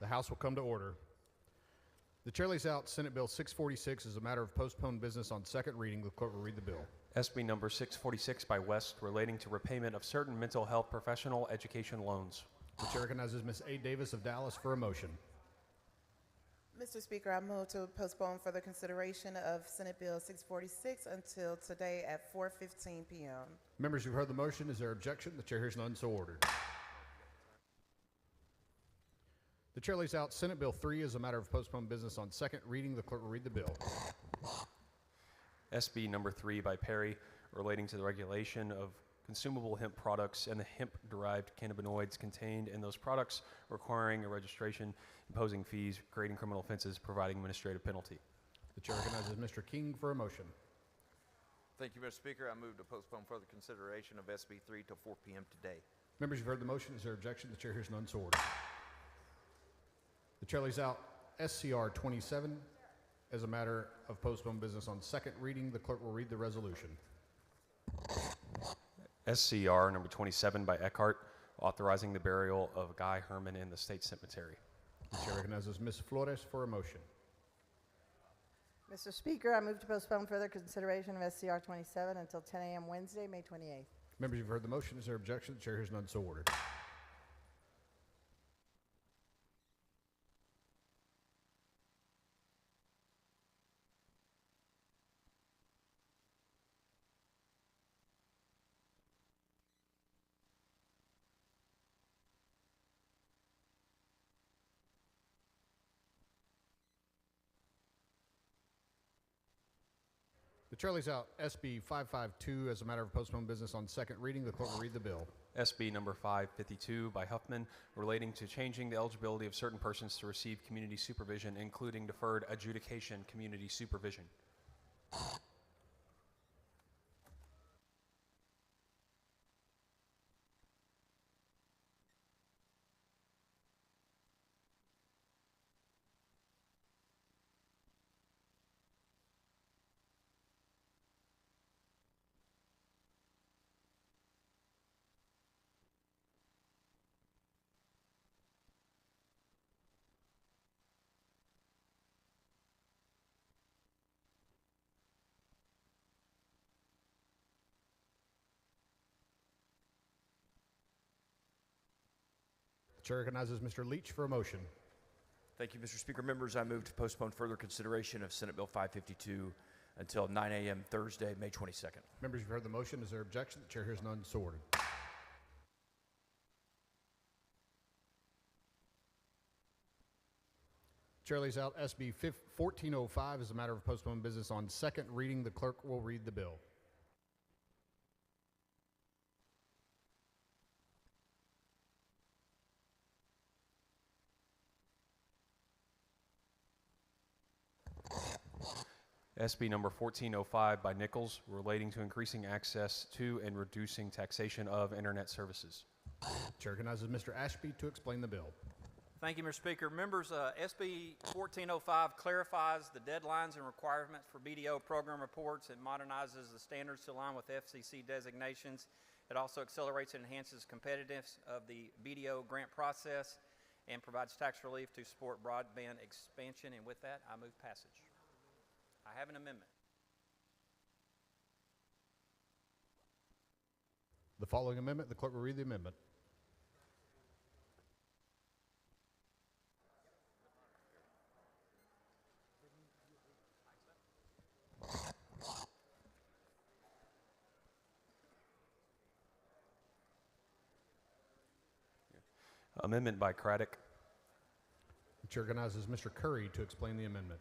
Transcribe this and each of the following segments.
The House will come to order. The chair lays out Senate Bill 646 as a matter of postponed business on second reading. The clerk will read the bill. SB number 646 by West, relating to repayment of certain mental health professional education loans. The chair recognizes Ms. A. Davis of Dallas for a motion. Mr. Speaker, I move to postpone further consideration of Senate Bill 646 until today at 4:15 p.m. Members, you've heard the motion. Is there objection? The chair hears none, so ordered. The chair lays out Senate Bill 3 as a matter of postponed business on second reading. The clerk will read the bill. SB number 3 by Perry, relating to the regulation of consumable hemp products and the hemp-derived cannabinoids contained in those products, requiring a registration, imposing fees, creating criminal offenses, providing administrative penalty. The chair recognizes Mr. King for a motion. Thank you, Mr. Speaker. I move to postpone further consideration of SB 3 till 4 p.m. today. Members, you've heard the motion. Is there objection? The chair hears none, so ordered. The chair lays out SCR 27 as a matter of postponed business on second reading. The clerk will read the resolution. SCR number 27 by Eckhart, authorizing the burial of Guy Herman in the State Cemetery. The chair recognizes Ms. Flores for a motion. Mr. Speaker, I move to postpone further consideration of SCR 27 until 10 a.m. Wednesday, May 28th. Members, you've heard the motion. Is there objection? The chair hears none, so ordered. The chair lays out SB 552 as a matter of postponed business on second reading. The clerk will read the bill. SB number 552 by Huffman, relating to changing the eligibility of certain persons to receive community supervision, including deferred adjudication community supervision. The chair recognizes Mr. Leach for a motion. Thank you, Mr. Speaker. Members, I move to postpone further consideration of Senate Bill 552 until 9 a.m. Thursday, May 22nd. Members, you've heard the motion. Is there objection? The chair hears none, so ordered. Chair lays out SB 1405 as a matter of postponed business on second reading. The clerk will read the bill. SB number 1405 by Nichols, relating to increasing access to and reducing taxation of internet services. Chair recognizes Mr. Ashby to explain the bill. Thank you, Mr. Speaker. Members, SB 1405 clarifies the deadlines and requirements for BDO program reports. It modernizes the standards to align with FCC designations. It also accelerates and enhances competitiveness of the BDO grant process and provides tax relief to support broadband expansion. And with that, I move passage. I have an amendment. The following amendment, the clerk will read the amendment. Amendment by Craddock. The chair recognizes Mr. Curry to explain the amendment.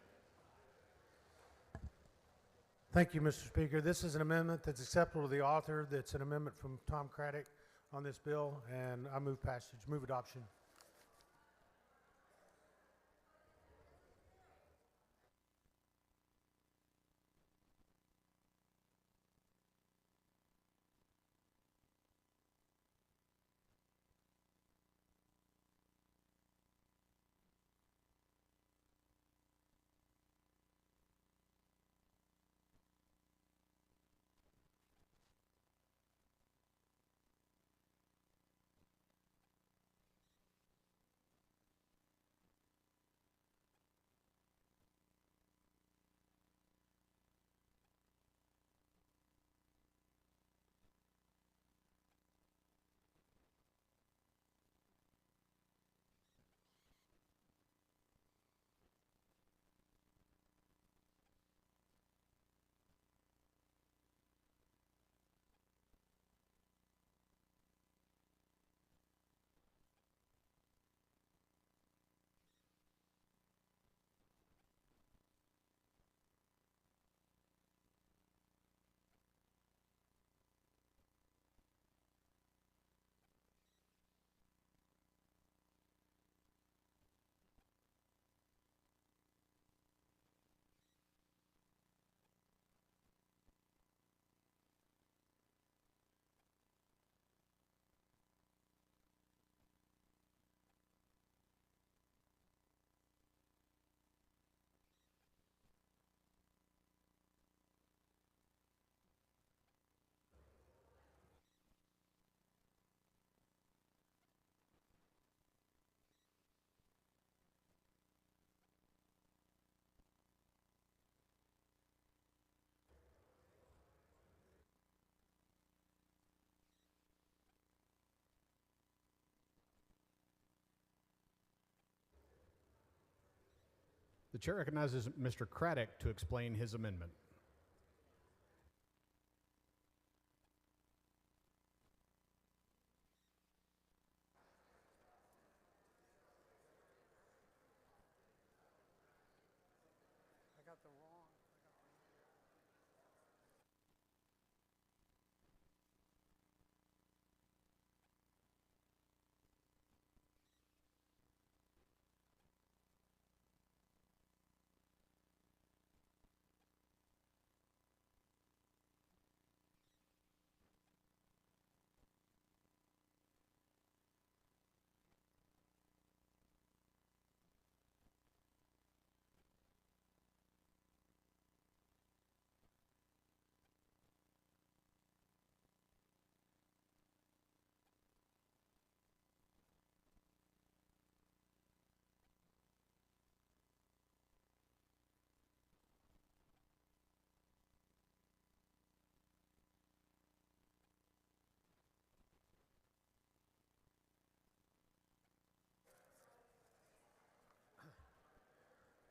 Thank you, Mr. Speaker. This is an amendment that's acceptable to the author. That's an amendment from Tom Craddock on this bill, and I move passage, move adoption. The chair recognizes Mr. Craddock to explain his amendment.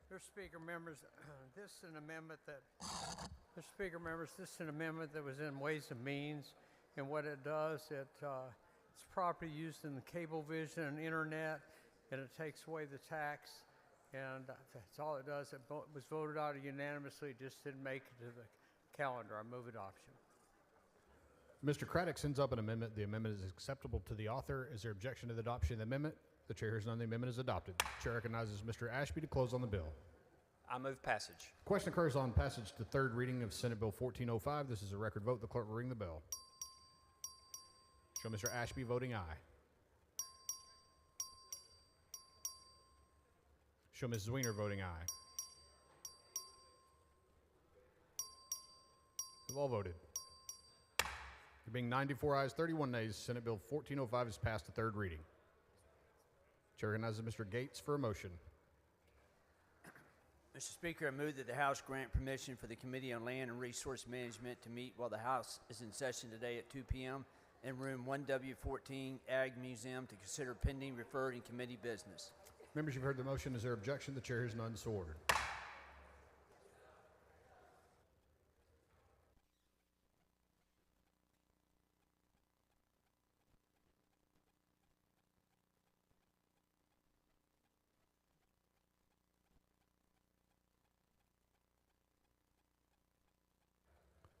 Mr. Speaker, members, this is an amendment that, Mr. Speaker, members, this is an amendment that was in Ways and Means, and what it does, it's property used in the cable vision and internet, and it takes away the tax, and that's all it does. It was voted out unanimously, just didn't make it to the calendar. I move adoption. Mr. Craddock sends up an amendment. The amendment is acceptable to the author. Is there objection to the adoption of the amendment? The chair hears none. The amendment is adopted. The chair recognizes Mr. Ashby to close on the bill. I move passage. Question occurs on passage to third reading of Senate Bill 1405. This is a record vote. The clerk will ring the bell. Show Mr. Ashby voting aye. Show Ms. Zwiener voting aye. You've all voted. There being 94 ayes, 31 nays, Senate Bill 1405 is passed to third reading. Chair recognizes Mr. Gates for a motion. Mr. Speaker, I move that the House grant permission for the Committee on Land and Resource Management to meet while the House is in session today at 2 p.m. in room 1W14 Ag Museum to consider pending, referred, and committee business. Members, you've heard the motion. Is there objection? The chair hears none, so ordered.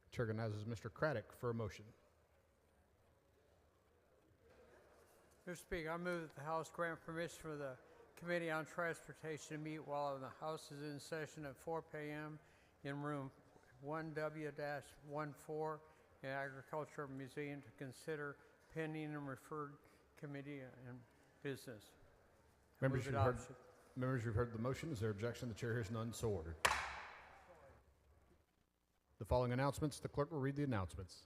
Chair recognizes Mr. Craddock for a motion. Mr. Speaker, I move that the House grant permission for the Committee on Transportation to meet while the House is in session at 4 p.m. in room 1W-14 in Agricultural Museum to consider pending and referred committee and business. Members, you've heard the motion. Is there objection? The chair hears none, so ordered. The following announcements, the clerk will read the announcements.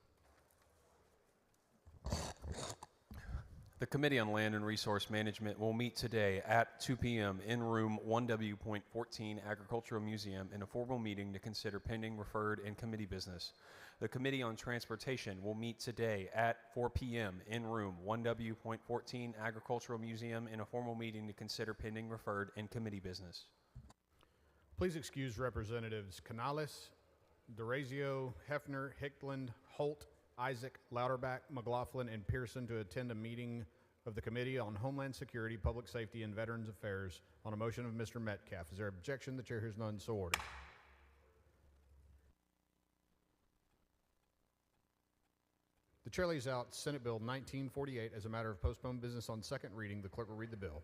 The Committee on Land and Resource Management will meet today at 2 p.m. in room 1W.14 Agricultural Museum in a formal meeting to consider pending, referred, and committee business. The Committee on Transportation will meet today at 4 p.m. in room 1W.14 Agricultural Museum in a formal meeting to consider pending, referred, and committee business. Please excuse Representatives Canales, DeRazio, Hefner, Hickland, Holt, Isaac, Louderback, McLaughlin, and Pearson to attend a meeting of the Committee on Homeland Security, Public Safety, and Veterans Affairs on a motion of Mr. Metcalf. Is there objection? The chair hears none, so ordered. The chair lays out Senate Bill 1948 as a matter of postponed business on second reading. The clerk will read the bill.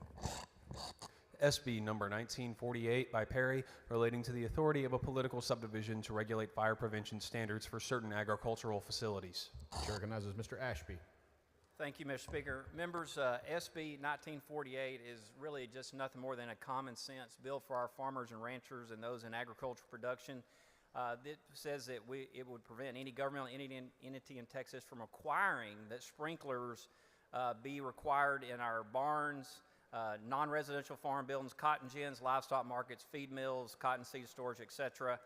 SB number 1948 by Perry, relating to the authority of a political subdivision to regulate fire prevention standards for certain agricultural facilities. The chair recognizes Mr. Ashby. Thank you, Mr. Speaker. Members, SB 1948 is really just nothing more than a common sense bill for our farmers and ranchers and those in agricultural production. It says that it would prevent any governmental entity in Texas from requiring that sprinklers be required in our barns, non-residential farm buildings, cotton gins, livestock markets, feed mills, cotton seed storage, etc.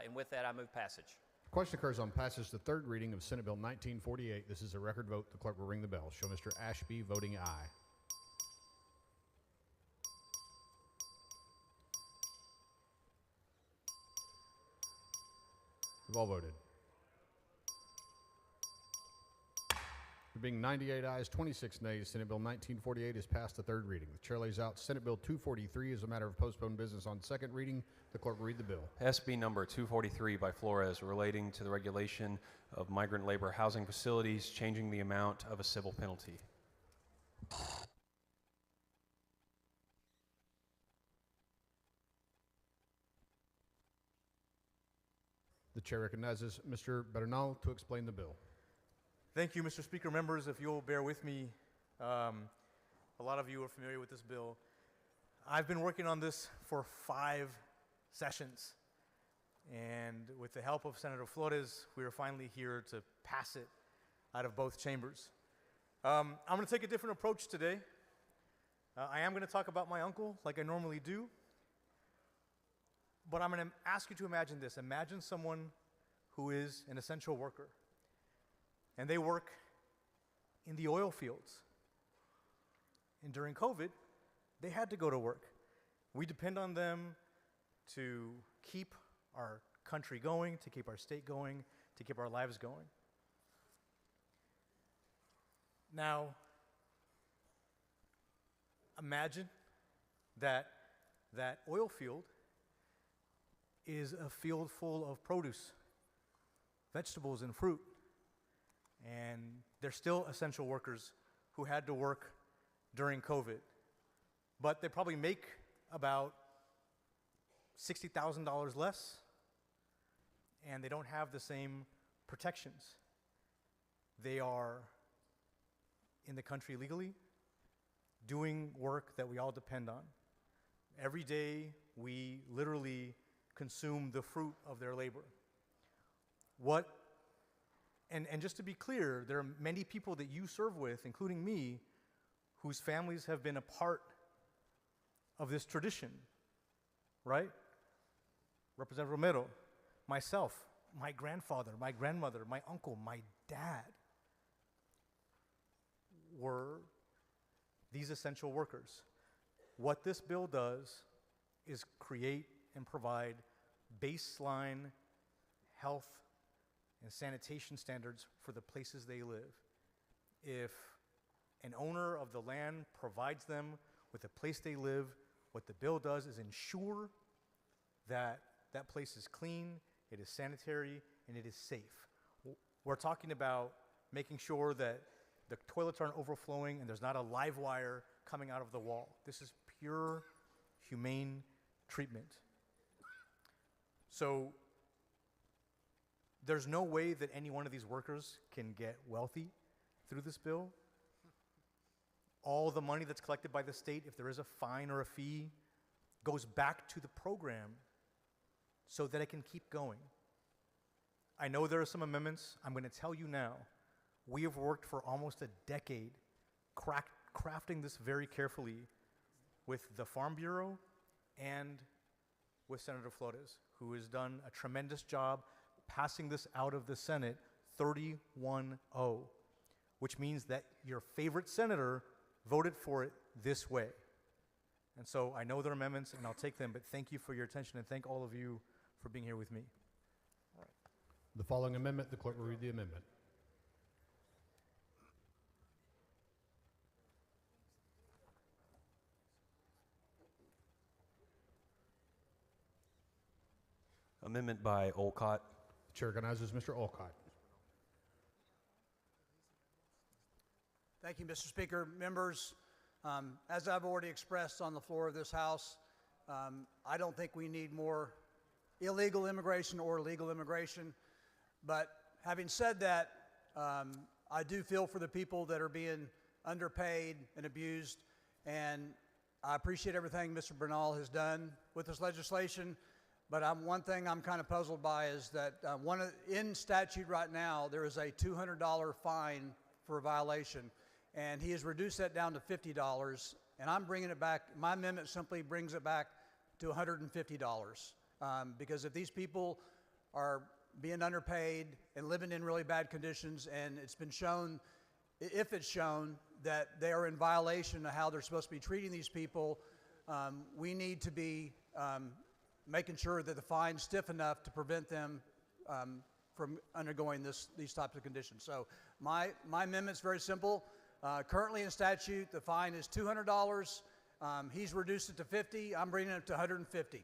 And with that, I move passage. Question occurs on passage to third reading of Senate Bill 1948. This is a record vote. The clerk will ring the bell. Show Mr. Ashby voting aye. Have all voted? There being 98 ayes, 26 nays, Senate Bill 1948 is passed the third reading. The chair lays out Senate Bill 243 as a matter of postponed business on second reading. The clerk will read the bill. SB number 243 by Flores, relating to the regulation of migrant labor housing facilities, changing the amount of a civil penalty. The chair recognizes Mr. Bernal to explain the bill. Thank you, Mr. Speaker. Members, if you'll bear with me, a lot of you are familiar with this bill. I've been working on this for 5 sessions, and with the help of Senator Flores, we are finally here to pass it out of both chambers. I'm going to take a different approach today. I am going to talk about my uncle like I normally do, but I'm going to ask you to imagine this. Imagine someone who is an essential worker, and they work in the oil fields. And during COVID, they had to go to work. We depend on them to keep our country going, to keep our state going, to keep our lives going. Now, imagine that that oil field is a field full of produce, vegetables and fruit, and they're still essential workers who had to work during COVID. But they probably make about $60,000 less, and they don't have the same protections. They are in the country legally, doing work that we all depend on. Every day, we literally consume the fruit of their labor. And just to be clear, there are many people that you serve with, including me, whose families have been a part of this tradition, right? Representative Romero, myself, my grandfather, my grandmother, my uncle, my dad were these essential workers. What this bill does is create and provide baseline health and sanitation standards for the places they live. If an owner of the land provides them with a place they live, what the bill does is ensure that that place is clean, it is sanitary, and it is safe. We're talking about making sure that the toilets aren't overflowing and there's not a live wire coming out of the wall. This is pure, humane treatment. So there's no way that any one of these workers can get wealthy through this bill. All the money that's collected by the state, if there is a fine or a fee, goes back to the program so that it can keep going. I know there are some amendments. I'm going to tell you now, we have worked for almost a decade crafting this very carefully with the Farm Bureau and with Senator Flores, who has done a tremendous job passing this out of the Senate 31-0, which means that your favorite senator voted for it this way. And so I know there are amendments, and I'll take them, but thank you for your attention, and thank all of you for being here with me. The following amendment, the clerk will read the amendment. Amendment by Olcott. The chair recognizes Mr. Olcott. Thank you, Mr. Speaker. Members, as I've already expressed on the floor of this House, I don't think we need more illegal immigration or legal immigration. But having said that, I do feel for the people that are being underpaid and abused, and I appreciate everything Mr. Bernal has done with this legislation. But one thing I'm kind of puzzled by is that in statute right now, there is a $200 fine for a violation, and he has reduced that down to $50, and I'm bringing it back. My amendment simply brings it back to $150, because if these people are being underpaid and living in really bad conditions, and it's been shown, if it's shown that they are in violation of how they're supposed to be treating these people, we need to be making sure that the fine's stiff enough to prevent them from undergoing these types of conditions. So my amendment's very simple. Currently in statute, the fine is $200. He's reduced it to 50. I'm bringing it to 150.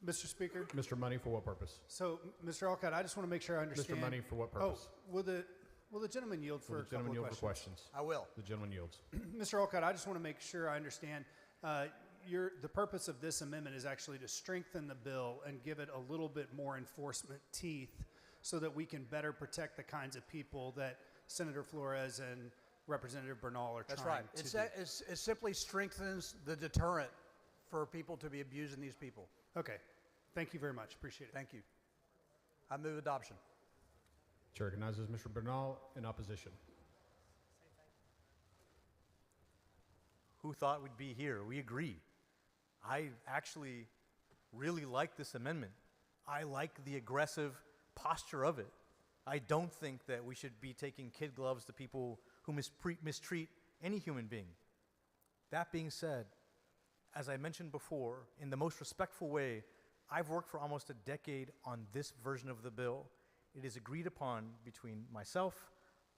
Mr. Speaker, Mr. Money, for what purpose? so, Mr. Alcott, I just want to make sure I understand. Mr. Money, for what Oh, purpose? will the gentleman yield for Will a the gentleman couple yield of for questions? questions? I will. The gentleman yields. Mr. Alcott, I just want to make sure I understand. The purpose of this amendment is actually to strengthen the bill and give it a little bit more enforcement teeth so that we can better protect the kinds of people that Senator Flores and Representative Bernal are That's trying right. to do. It simply strengthens the deterrent for people to be abusing these people. Okay. Thank you very much. Appreciate it. Thank you. I move adoption. Chair recognizes Mr. Bernal in opposition. Who thought we'd be here? We agree. I actually really like this amendment. I like the aggressive posture of it. I don't think that we should be taking kid gloves to people who mistreat any human being. That being said, as I mentioned before, in the most respectful way, I've worked for almost a decade on this version of the bill. It is agreed upon between myself,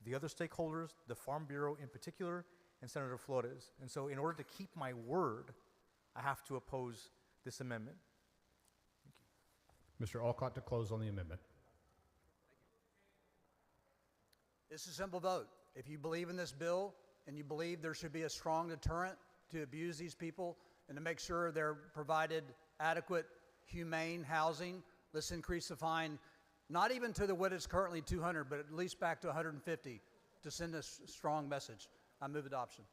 the other stakeholders, the Farm Bureau in particular, and Senator Flores. And so in order to keep my word, I have to oppose this amendment. Mr. Alcott to close on the amendment. It's a simple vote. If you believe in this bill and you believe there should be a strong deterrent to abuse these people and to make sure they're provided adequate, humane housing, let's increase the fine, not even to what is currently 200, but at least back to 150 to send a strong message. I move adoption.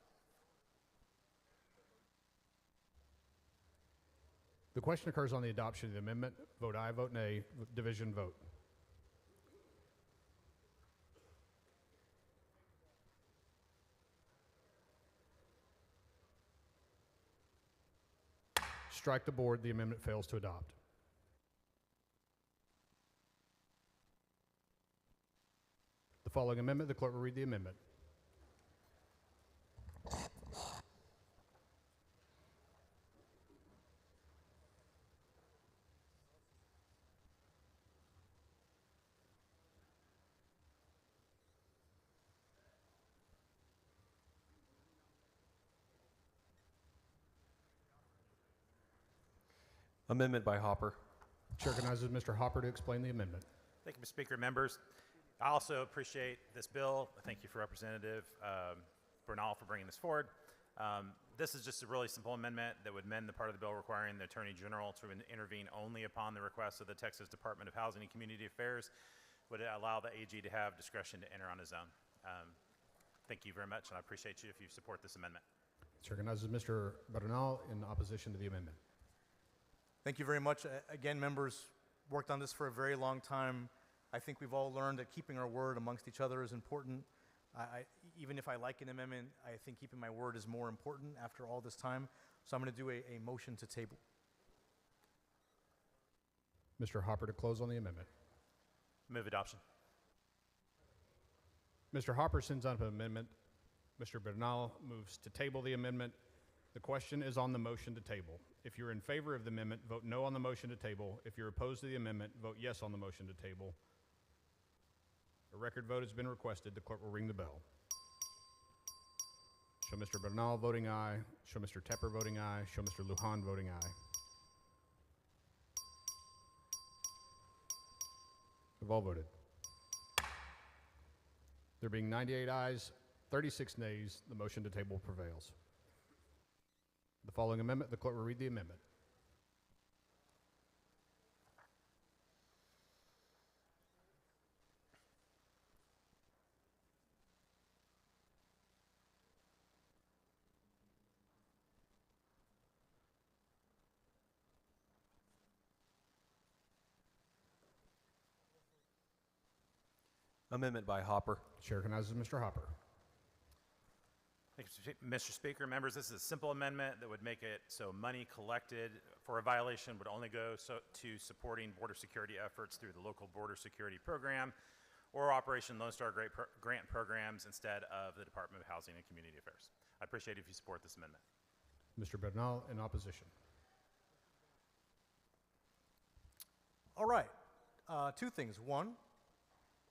The question occurs on the adoption of the amendment. Vote aye, vote nay, division vote. Strike the board. The amendment fails to adopt. The following amendment, the clerk will read the amendment. Amendment by Hopper. Chair recognizes Mr. Hopper to explain the amendment. Thank you, Mr. Speaker. Members, I also appreciate this bill. Thank you for Representative Bernal for bringing this forward. This is just a really simple amendment that would amend the part of the bill requiring the Attorney General to intervene only upon the request of the Texas Department of Housing and Community Affairs, would allow the AG to have discretion to enter on his own. Thank you very much, and I appreciate you if you support this amendment. Chair recognizes Mr. Bernal in opposition to the amendment. Thank you very much. Again, members, worked on this for a very long time. I think we've all learned that keeping our word amongst each other is important. Even if I like an amendment, I think keeping my word is more important after all this time. So I'm going to do a motion to table. Mr. Hopper to close on the amendment. Move adoption. Mr. Hopper sends out an amendment. Mr. Bernal moves to table the amendment. The question is on the motion to table. If you're in favor of the amendment, vote no on the motion to table. If you're opposed to the amendment, vote yes on the motion to table. A record vote has been requested. The clerk will ring the bell. Show Mr. Bernal voting aye. Show Mr. Tepper voting aye. Show Mr. Lujan voting aye. Have all voted. There being 98 ayes, 36 nays, the motion to table prevails. The following amendment, the clerk will read the amendment. Amendment by Hopper. Chair recognizes Mr. Hopper. Thank you, Mr. Speaker. Members, this is a simple amendment that would make it so money collected for a violation would only go to supporting border security efforts through the local border security program or Operation Lone Star grant programs instead of the Department of Housing and Community Affairs. I appreciate it if you support this amendment. Mr. Bernal in opposition. All right. Two things. One,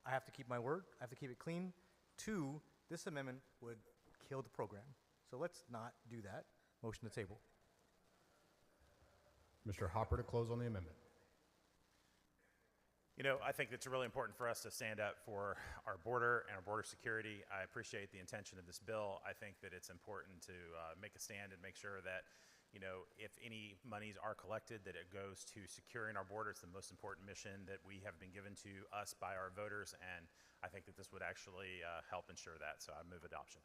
I have to keep my word. I have to keep it clean. Two, this amendment would kill the program. So let's not do that. Motion to table. Mr. Hopper to close on the amendment. You know, I think it's really important for us to stand up for our border and our border security. I appreciate the intention of this bill. I think that it's important to make a stand and make sure that, you know, if any monies are collected, that it goes to securing our border. It's the most important mission that we have been given to us by our voters, and I think that this would actually help ensure that. So I move adoption.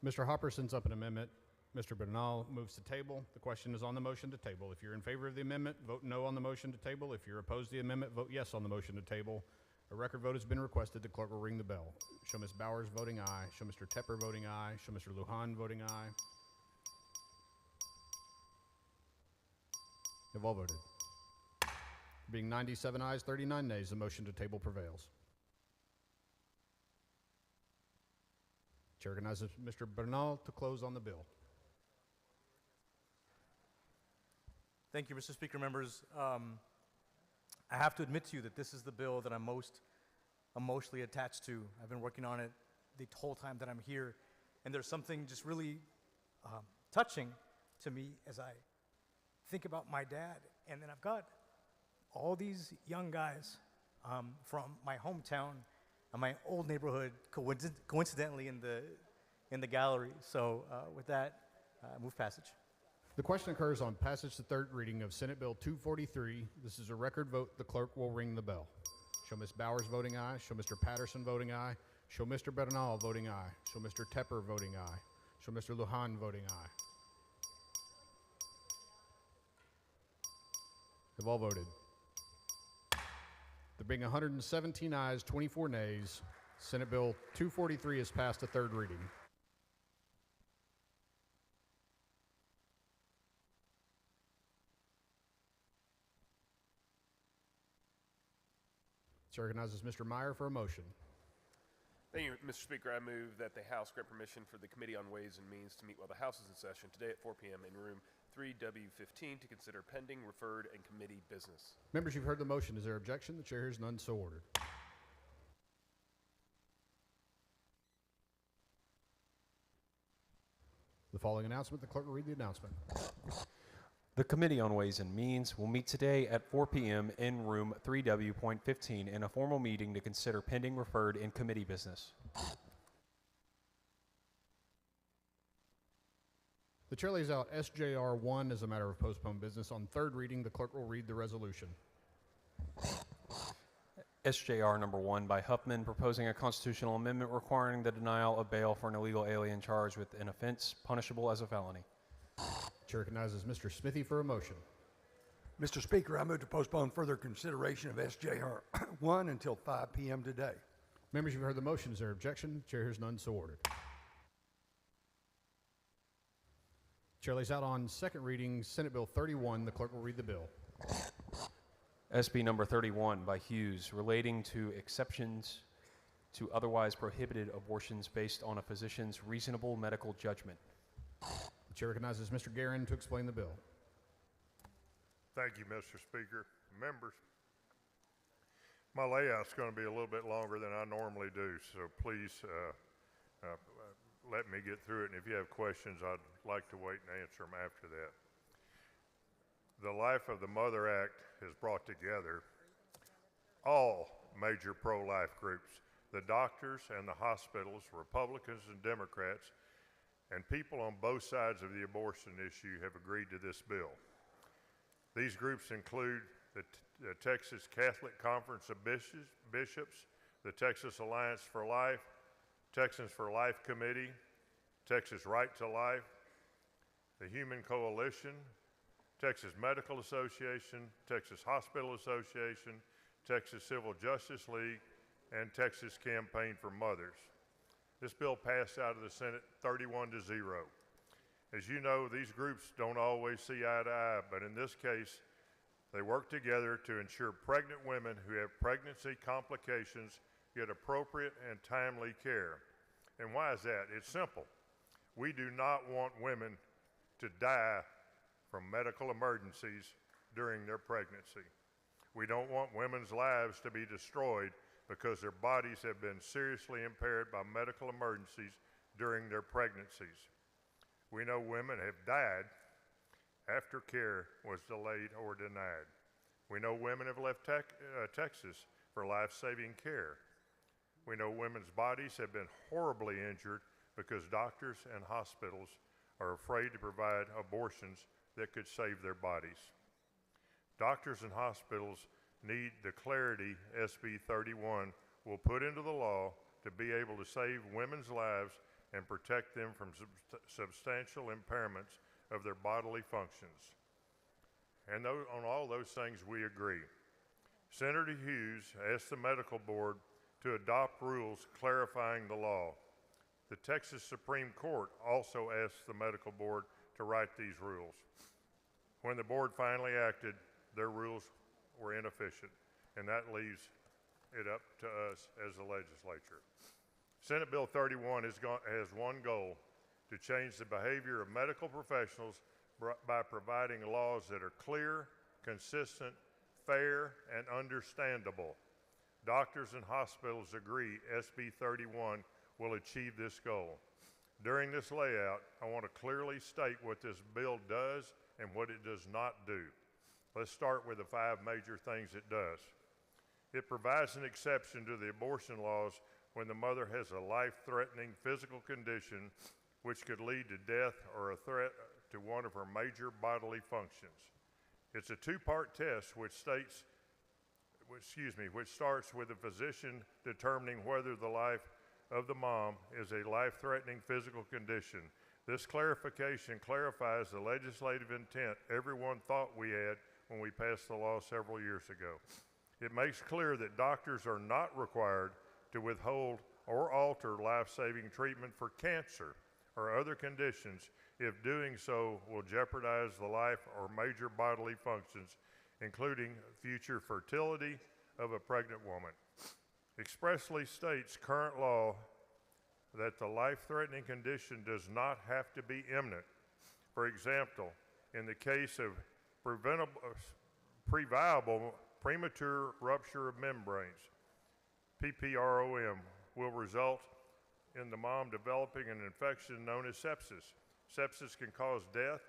Mr. Hopper sends up an amendment. Mr. Bernal moves to table. The question is on the motion to table. If you're in favor of the amendment, vote no on the motion to table. If you're opposed to the amendment, vote yes on the motion to table. A record vote has been requested. The clerk will ring the bell. Show Ms. Bowers voting aye. Show Mr. Tepper voting aye. Show Mr. Lujan voting aye. Have all voted. Being 97 ayes, 39 nays, the motion to table prevails. Chair recognizes Mr. Bernal to close on the bill. Thank you, Mr. Speaker. Members, I have to admit to you that this is the bill that I'm most emotionally attached to. I've been working on it the whole time that I'm here, and there's something just really touching to me as I think about my dad. And then I've got all these young guys from my hometown and my old neighborhood, coincidentally in the gallery. So with that, move passage. The question occurs on passage to third reading of Senate Bill 243. This is a record vote. The clerk will ring the bell. Show Ms. Bowers voting aye. Show Mr. Patterson voting aye. Show Mr. Bernal voting aye. Show Mr. Tepper voting aye. Show Mr. Lujan voting aye. Have all voted. There being 117 ayes, 24 nays, Senate Bill 243 is passed to third reading. Chair recognizes Mr. Meyer for a motion. Thank you, Mr. Speaker. I move that the House grant permission for the Committee on Ways and Means to meet while the House is in session today at 4 p.m. in room 3W15 to consider pending, referred, and committee business. Members, you've heard the motion. Is there objection? The chair hears none, so ordered. The following announcement, the clerk will read the announcement. The Committee on Ways and Means will meet today at 4 p.m. in room 3W.15 in a formal meeting to consider pending, referred, and committee business. The chair lays out SJR 1 as a matter of postponed business. On third reading, the clerk will read the resolution. SJR number 1 by Huffman, proposing a constitutional amendment requiring the denial of bail for an illegal alien charged with an offense punishable as a felony. Chair recognizes Mr. Smithy for a motion. Mr. Speaker, I move to postpone further consideration of SJR 1 until 5 p.m. today. Members, you've heard the motion. Is there objection? Chair hears none, so ordered. Chair lays out on second reading Senate Bill 31. The clerk will read the bill. SB number 31 by Hughes, relating to exceptions to otherwise prohibited abortions based on a physician's reasonable medical judgment. The chair recognizes Mr. Guerin to explain the bill. Thank you, Mr. Speaker. Members, my layout's going to be a little bit longer than I normally do, so please let me get through it, and if you have questions, I'd like to wait and answer them after that. The Life of the Mother Act has brought together all major pro-life groups, the doctors and the hospitals, Republicans and Democrats, and people on both sides of the abortion issue have agreed to this bill. These groups include the Texas Catholic Conference of Bishops, the Texas Alliance for Life, Texans for Life Committee, Texas Right to Life, the Human Coalition, Texas Medical Association, Texas Hospital Association, Texas Civil Justice League, and Texas Campaign for Mothers. This bill passed out of the Senate 31-0. As you know, these groups don't always see eye to eye, but in this case, they work together to ensure pregnant women who have pregnancy complications get appropriate and timely care. And why is that? It's simple. We do not want women to die from medical emergencies during their pregnancy. We don't want women's lives to be destroyed because their bodies have been seriously impaired by medical emergencies during their pregnancies. We know women have died after care was delayed or denied. We know women have left Texas for life-saving care. We know women's bodies have been horribly injured because doctors and hospitals are afraid to provide abortions that could save their bodies. Doctors and hospitals need the clarity SB 31 will put into the law to be able to save women's lives and protect them from substantial impairments of their bodily functions. And on all those things we agree. Senator Hughes asked the medical board to adopt rules clarifying the law. The Texas Supreme Court also asked the medical board to write these rules. When the board finally acted, their rules were inefficient, and that leaves it up to us as the legislature. Senate Bill 31 has one goal: to change the behavior of medical professionals by providing laws that are clear, consistent, fair, and understandable. Doctors and hospitals agree SB 31 will achieve this goal. During this layout, I want to clearly state what this bill does and what it does not do. Let's start with the 5 major things it does. It provides an exception to the abortion laws when the mother has a life-threatening physical condition which could lead to death or a threat to one of her major bodily functions. It's a 2-part test which starts with the physician determining whether the life of the mom is a life-threatening physical condition. This clarification clarifies the legislative intent everyone thought we had when we passed the law several years ago. It makes clear that doctors are not required to withhold or alter life-saving treatment for cancer or other conditions if doing so will jeopardize the life or major bodily functions, including future fertility of a pregnant woman. Expressly states current law that the life-threatening condition does not have to be imminent. For example, in the case of preventable premature rupture of membranes, PPROM, will result in the mom developing an infection known as sepsis. Sepsis can cause death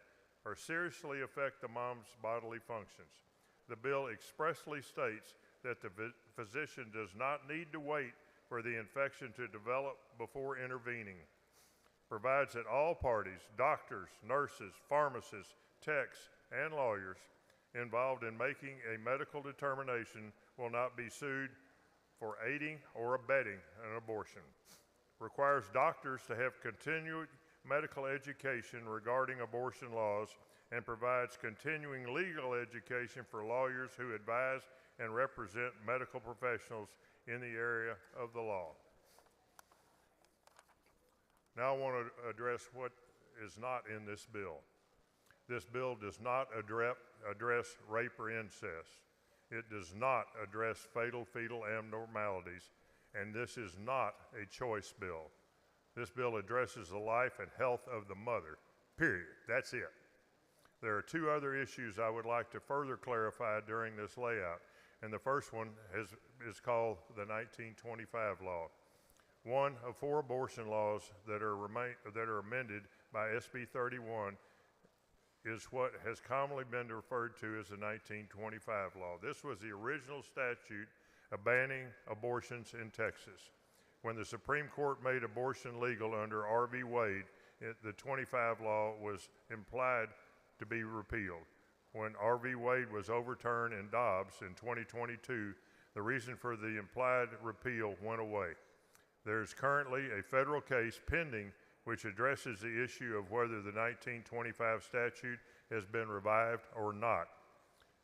or seriously affect the mom's bodily functions. The bill expressly states that the physician does not need to wait for the infection to develop before intervening. Provides that all parties, doctors, nurses, pharmacists, techs, and lawyers involved in making a medical determination will not be sued for aiding or abetting an abortion. Requires doctors to have continued medical education regarding abortion laws and provides continuing legal education for lawyers who advise and represent medical professionals in the area of the law. Now I want to address what is not in this bill. This bill does not address rape or incest. It does not address fatal fetal abnormalities, and this is not a choice bill. This bill addresses the life and health of the mother, period. That's it. There are 2 other issues I would like to further clarify during this layout, and the first one is called the 1925 law. One of 4 abortion laws that are amended by SB 31 is what has commonly been referred to as the 1925 law. This was the original statute banning abortions in Texas. When the Supreme Court made abortion legal under R. v. Wade, the 25 law was implied to be repealed. When R. v. Wade was overturned in Dobbs in 2022, the reason for the implied repeal went away. There is currently a federal case pending which addresses the issue of whether the 1925 statute has been revived or not.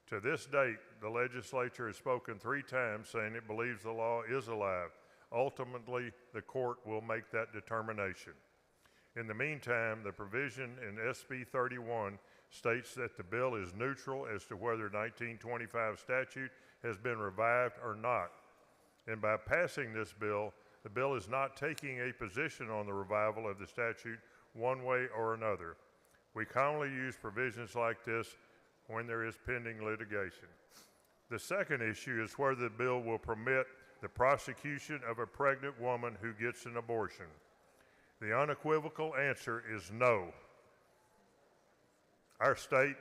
To this date, the legislature has spoken 3 times saying it believes the law is alive. Ultimately, the court will make that determination. In the meantime, the provision in SB 31 states that the bill is neutral as to whether 1925 statute has been revived or not. And by passing this bill, the bill is not taking a position on the revival of the statute one way or another. We commonly use provisions like this when there is pending litigation. The second issue is whether the bill will permit the prosecution of a pregnant woman who gets an abortion. The unequivocal answer is no. Our state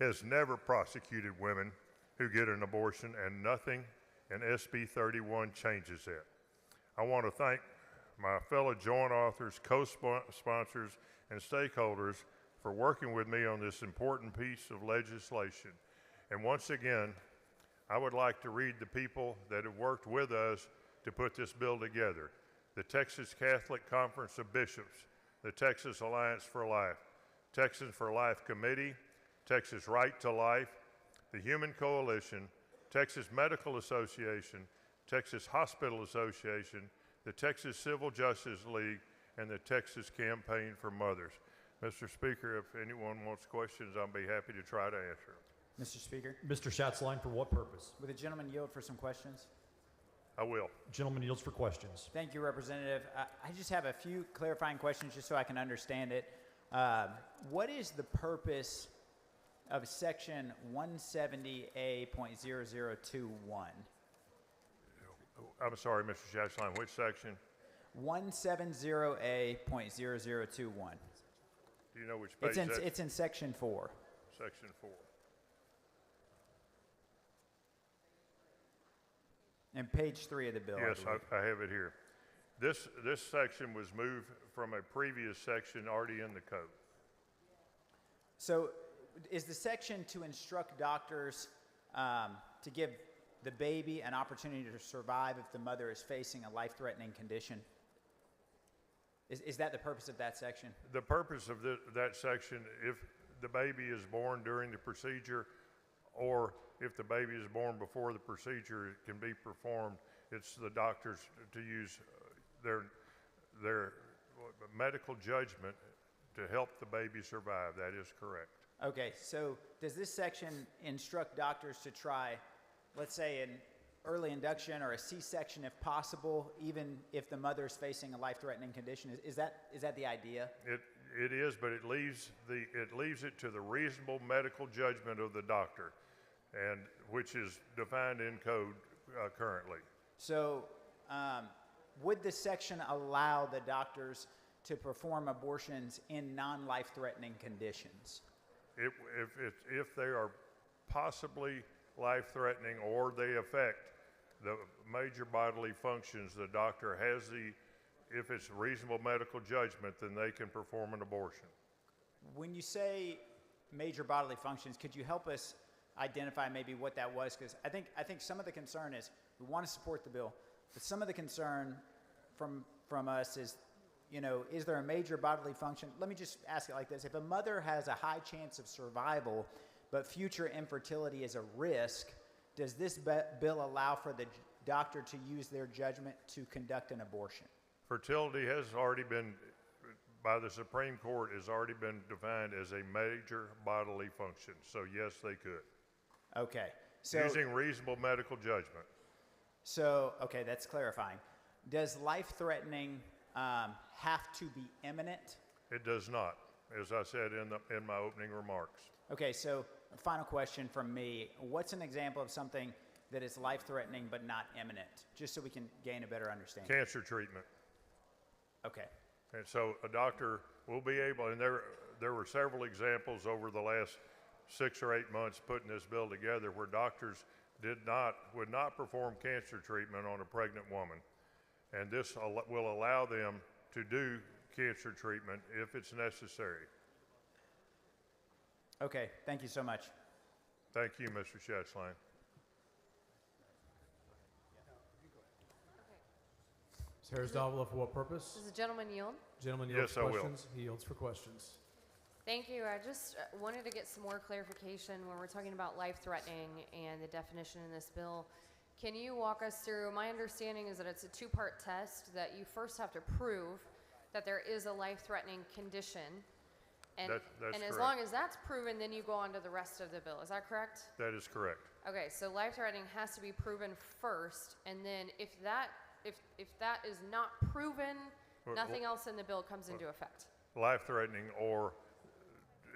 has never prosecuted women who get an abortion, and nothing in SB 31 changes that. I want to thank my fellow joint authors, co-sponsors, and stakeholders for working with me on this important piece of legislation. And once again, I would like to read the people that have worked with us to put this bill together: the Texas Catholic Conference of Bishops, the Texas Alliance for Life, Texans for Life Committee, Texas Right to Life, the Human Coalition, Texas Medical Association, Texas Hospital Association, the Texas Civil Justice League, and the Texas Campaign for Mothers. Mr. Speaker, if anyone wants questions, I'll be happy to try to answer them. Mr. Speaker, Mr. Schatzline, for what purpose? would the gentleman yield for some questions? I will. Gentleman yields for questions. Thank you, Representative. I just have a few clarifying questions just so I can understand it. What is the purpose of section 170A.0021? I'm sorry, Mr. Schatzline, which section? 170A.0021. Do you know which page that's? It's in section 4. Section 4. And page 3 of the bill. Yes, I have it here. This section was moved from a previous section already in the code. So is the section to instruct doctors to give the baby an opportunity to survive if the mother is facing a life-threatening condition? Is that the purpose of that section? The purpose of that section, if the baby is born during the procedure or if the baby is born before the procedure can be performed, it's the doctors to use their medical judgment to help the baby survive. That is correct. Okay, so does this section instruct doctors to try, let's say, an early induction or a C-section if possible, even if the mother is facing a life-threatening condition? Is that the idea? It is, but it leaves it to the reasonable medical judgment of the doctor, and which is defined in code currently. So would this section allow the doctors to perform abortions in non-life-threatening conditions? If they are possibly life-threatening or they affect the major bodily functions, the doctor has if it's reasonable medical judgment, then they can perform an abortion. When you say major bodily functions, could you help us identify maybe what that was? Because I think some of the concern is we want to support the bill, but some of the concern from us is, is there a major bodily function? Let me just ask it like this. If a mother has a high chance of survival, but future infertility is a risk, does this bill allow for the doctor to use their judgment to conduct an abortion? Fertility has already been, by the Supreme Court, has already been defined as a major bodily function. So yes, they could. Okay. So using reasonable medical judgment. So, okay, that's clarifying. Does life-threatening have to be imminent? It does not, as I said in my opening remarks. Okay, so a final question from me. What's an example of something that is life-threatening but not imminent, just so we can gain a better understanding? Cancer treatment. Okay. And so a doctor will be able, and there were several examples over the last 6 or 8 months putting this bill together where doctors would not perform cancer treatment on a pregnant woman. And this will allow them to do cancer treatment if it's necessary. Okay, thank you so much. Thank you, Mr. Schatzline. Ms. Harris-Davila, for what purpose? Does the gentleman yield? Gentleman yields Yes, for I will. questions. He yields for questions. Thank you. I just wanted to get some more clarification when we're talking about life-threatening and the definition in this bill. Can you walk us through? My understanding is that it's a two-part test, that you first have to prove that there is a life-threatening condition. And, That's and as correct. long as that's proven, then you go on to the rest of the bill. Is that correct? That is correct. Okay, so life-threatening has to be proven first, and then if that is not proven, Well, nothing else in the bill comes into effect. Life-threatening or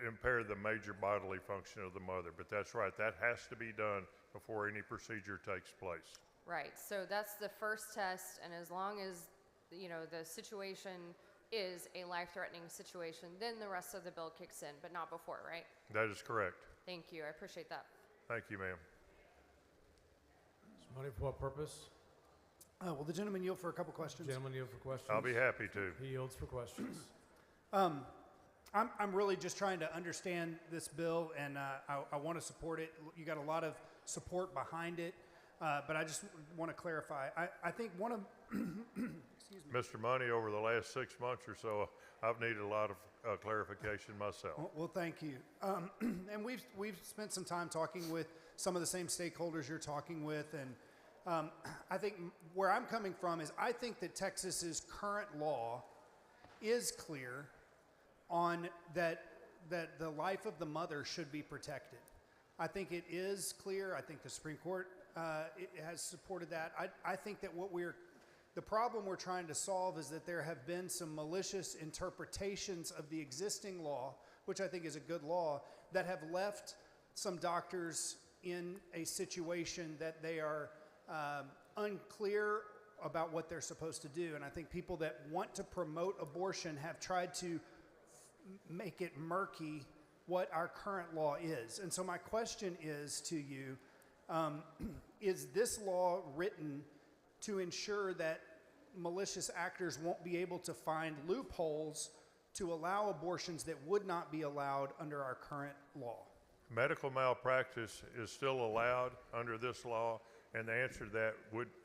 impair the major bodily function of the mother. But that's right, that has to be done before any procedure takes place. Right, so that's the first test, and as long as, you know, the situation is a life-threatening situation, then the rest of the bill kicks in, but not before, right? That is correct. Thank you, I appreciate that. Thank you, ma'am. Money for what purpose? Will the gentleman yield for a couple questions? Gentleman yield for questions. I'll be happy to. He yields for questions. I'm really just trying to understand this bill, and I want to support it. You got a lot of support behind it, but I just want to clarify. I think one of excuse me. Mr. Money, over the last 6 months or so, I've needed a lot of clarification myself. Well, thank you. And we've spent some time talking with some of the same stakeholders you're talking with, and I think where I'm coming from is I think that Texas's current law is clear on that the life of the mother should be protected. I think it is clear. I think the Supreme Court it has supported that. I think that the problem we're trying to solve is that there have been some malicious interpretations of the existing law, which I think is a good law, that have left some doctors in a situation that they are unclear about what they're supposed to do. And I think people that want to promote abortion have tried to make it murky what our current law is. And so my question is to you, is this law written to ensure that malicious actors won't be able to find loopholes to allow abortions that would not be allowed under our current law? Medical malpractice is still allowed under this law, and the answer to that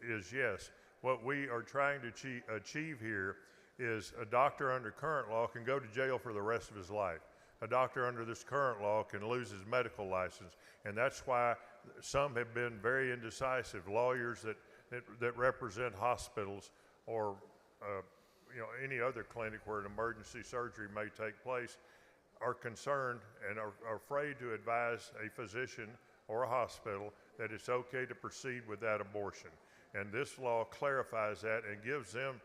is yes. What we are trying to achieve here is a doctor under current law can go to jail for the rest of his life. A doctor under this current law can lose his medical license, and that's why some have been very indecisive. Lawyers that represent hospitals or any other clinic where an emergency surgery may take place are concerned and are afraid to advise a physician or a hospital that it's okay to proceed with that abortion. And this law clarifies that and gives them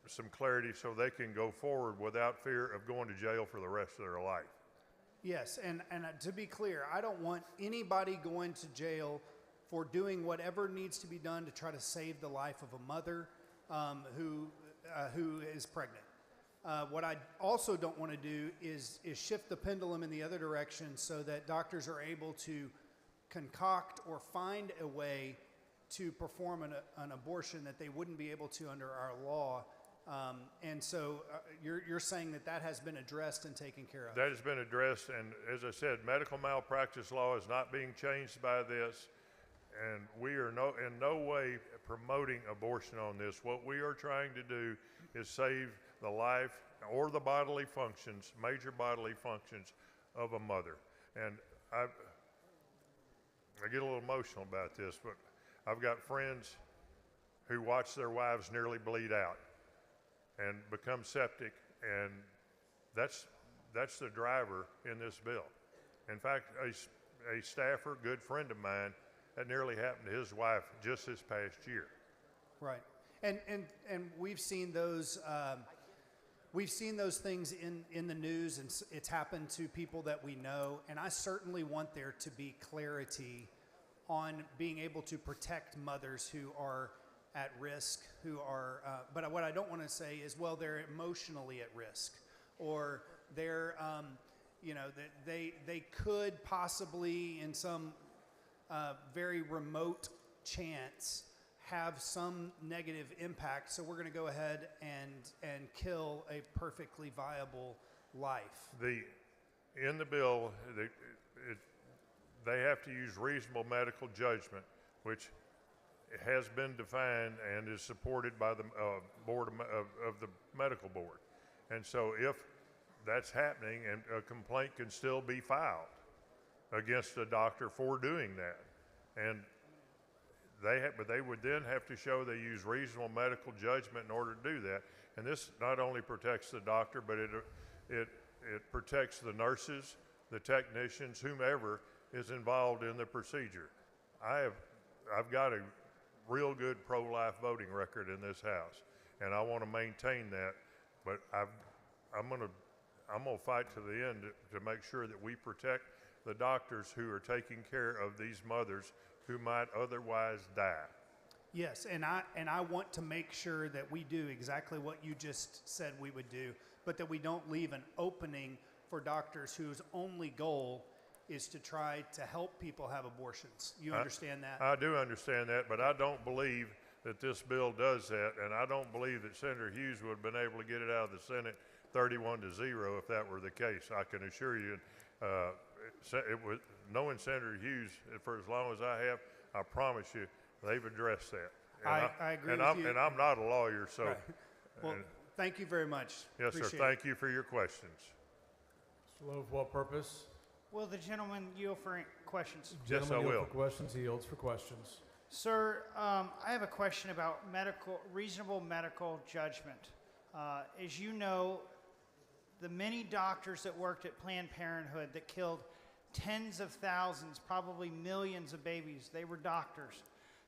some clarity so they can go forward without fear of going to jail for the rest of their life. Yes, and to be clear, I don't want anybody going to jail for doing whatever needs to be done to try to save the life of a mother who is pregnant. What I also don't want to do is shift the pendulum in the other direction so that doctors are able to concoct or find a way to perform an abortion that they wouldn't be able to under our law. And so you're saying that has been addressed and taken care of? That has been addressed, and as I said, medical malpractice law is not being changed by this, and we are in no way promoting abortion on this. What we are trying to do is save the life or the bodily functions, major bodily functions of a mother. And I get a little emotional about this, but I've got friends who watch their wives nearly bleed out and become septic, and that's the driver in this bill. In fact, a staffer, good friend of mine, that nearly happened to his wife just this past year. Right, and we've seen those. We've seen those things in the news, and it's happened to people that we know. And I certainly want there to be clarity on being able to protect mothers who are at risk, but what I don't want to say is, well, they're emotionally at risk, or they're, they could possibly, in some very remote chance, have some negative impact. So we're going to go ahead and kill a perfectly viable life. In the bill, they have to use reasonable medical judgment, which has been defined and is supported by the board of the medical board. And so if that's happening, and a complaint can still be filed against a doctor for doing that, and but they would then have to show they use reasonable medical judgment in order to do that. And this not only protects the doctor, but it protects the nurses, the technicians, whomever is involved in the procedure. I've got a real good pro-life voting record in this house, and I want to maintain that. But I'm I'm going to fight to the end to make sure that we protect the doctors who are taking care of these mothers who might otherwise die. Yes, and I want to make sure that we do exactly what you just said we would do, but that we don't leave an opening for doctors whose only goal is to try to help people have abortions. You understand that? I do understand that, but I don't believe that this bill does that, and I don't believe that Senator Hughes would have been able to get it out of the Senate 31-0 if that were the case. I can assure you, knowing Senator Hughes for as long as I have, I promise you, they've addressed that. And I agree with you. And I'm not a lawyer, so. Right. Well, thank you very much. Yes, Appreciate sir. it. Thank you for your questions. Mr. Lowe, for what purpose? Will the gentleman yield for questions? Yes, I Gentleman will. yield for questions. He yields for questions. Sir, I have a question about reasonable medical judgment. As you know, the many doctors that worked at Planned Parenthood that killed tens of thousands, probably millions of babies, they were doctors.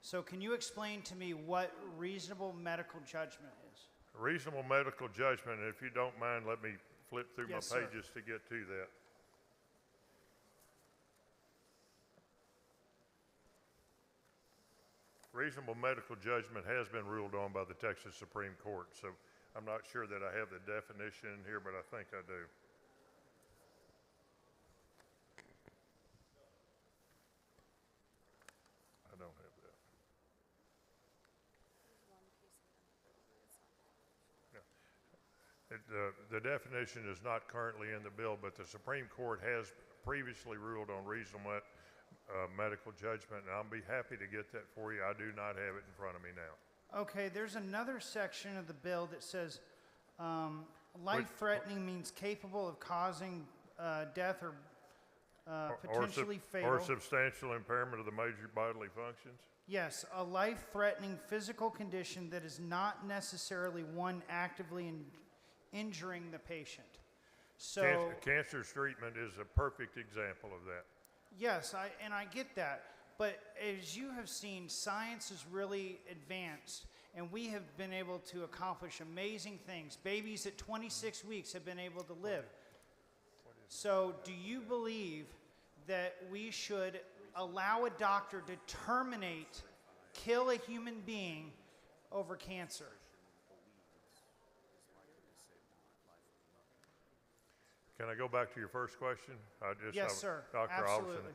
So can you explain to me what reasonable medical judgment is? Reasonable medical judgment, and if you don't mind, let me flip through Yes, my sir. pages to get to that. Reasonable medical judgment has been ruled on by the Texas Supreme Court, so I'm not sure that I have the definition in here, but I think I do. I don't have that. The definition is not currently in the bill, but the Supreme Court has previously ruled on reasonable medical judgment, and I'll be happy to get that for you. I do not have it in front of me now. Okay, there's another section of the bill that says life-threatening means capable of causing death or potentially fatal. Or substantial impairment of the major bodily functions. Yes, a life-threatening physical condition that is not necessarily one actively injuring the patient. So Cancer treatment is a perfect example of that. yes, I get that. But as you have seen, science has really advanced, and we have been able to accomplish amazing things. Babies at 26 weeks have been able to live. So do you believe that we should allow a doctor to kill a human being over cancer? Can I go back to your first question? Yes, sir. Dr. Absolutely. Alderson.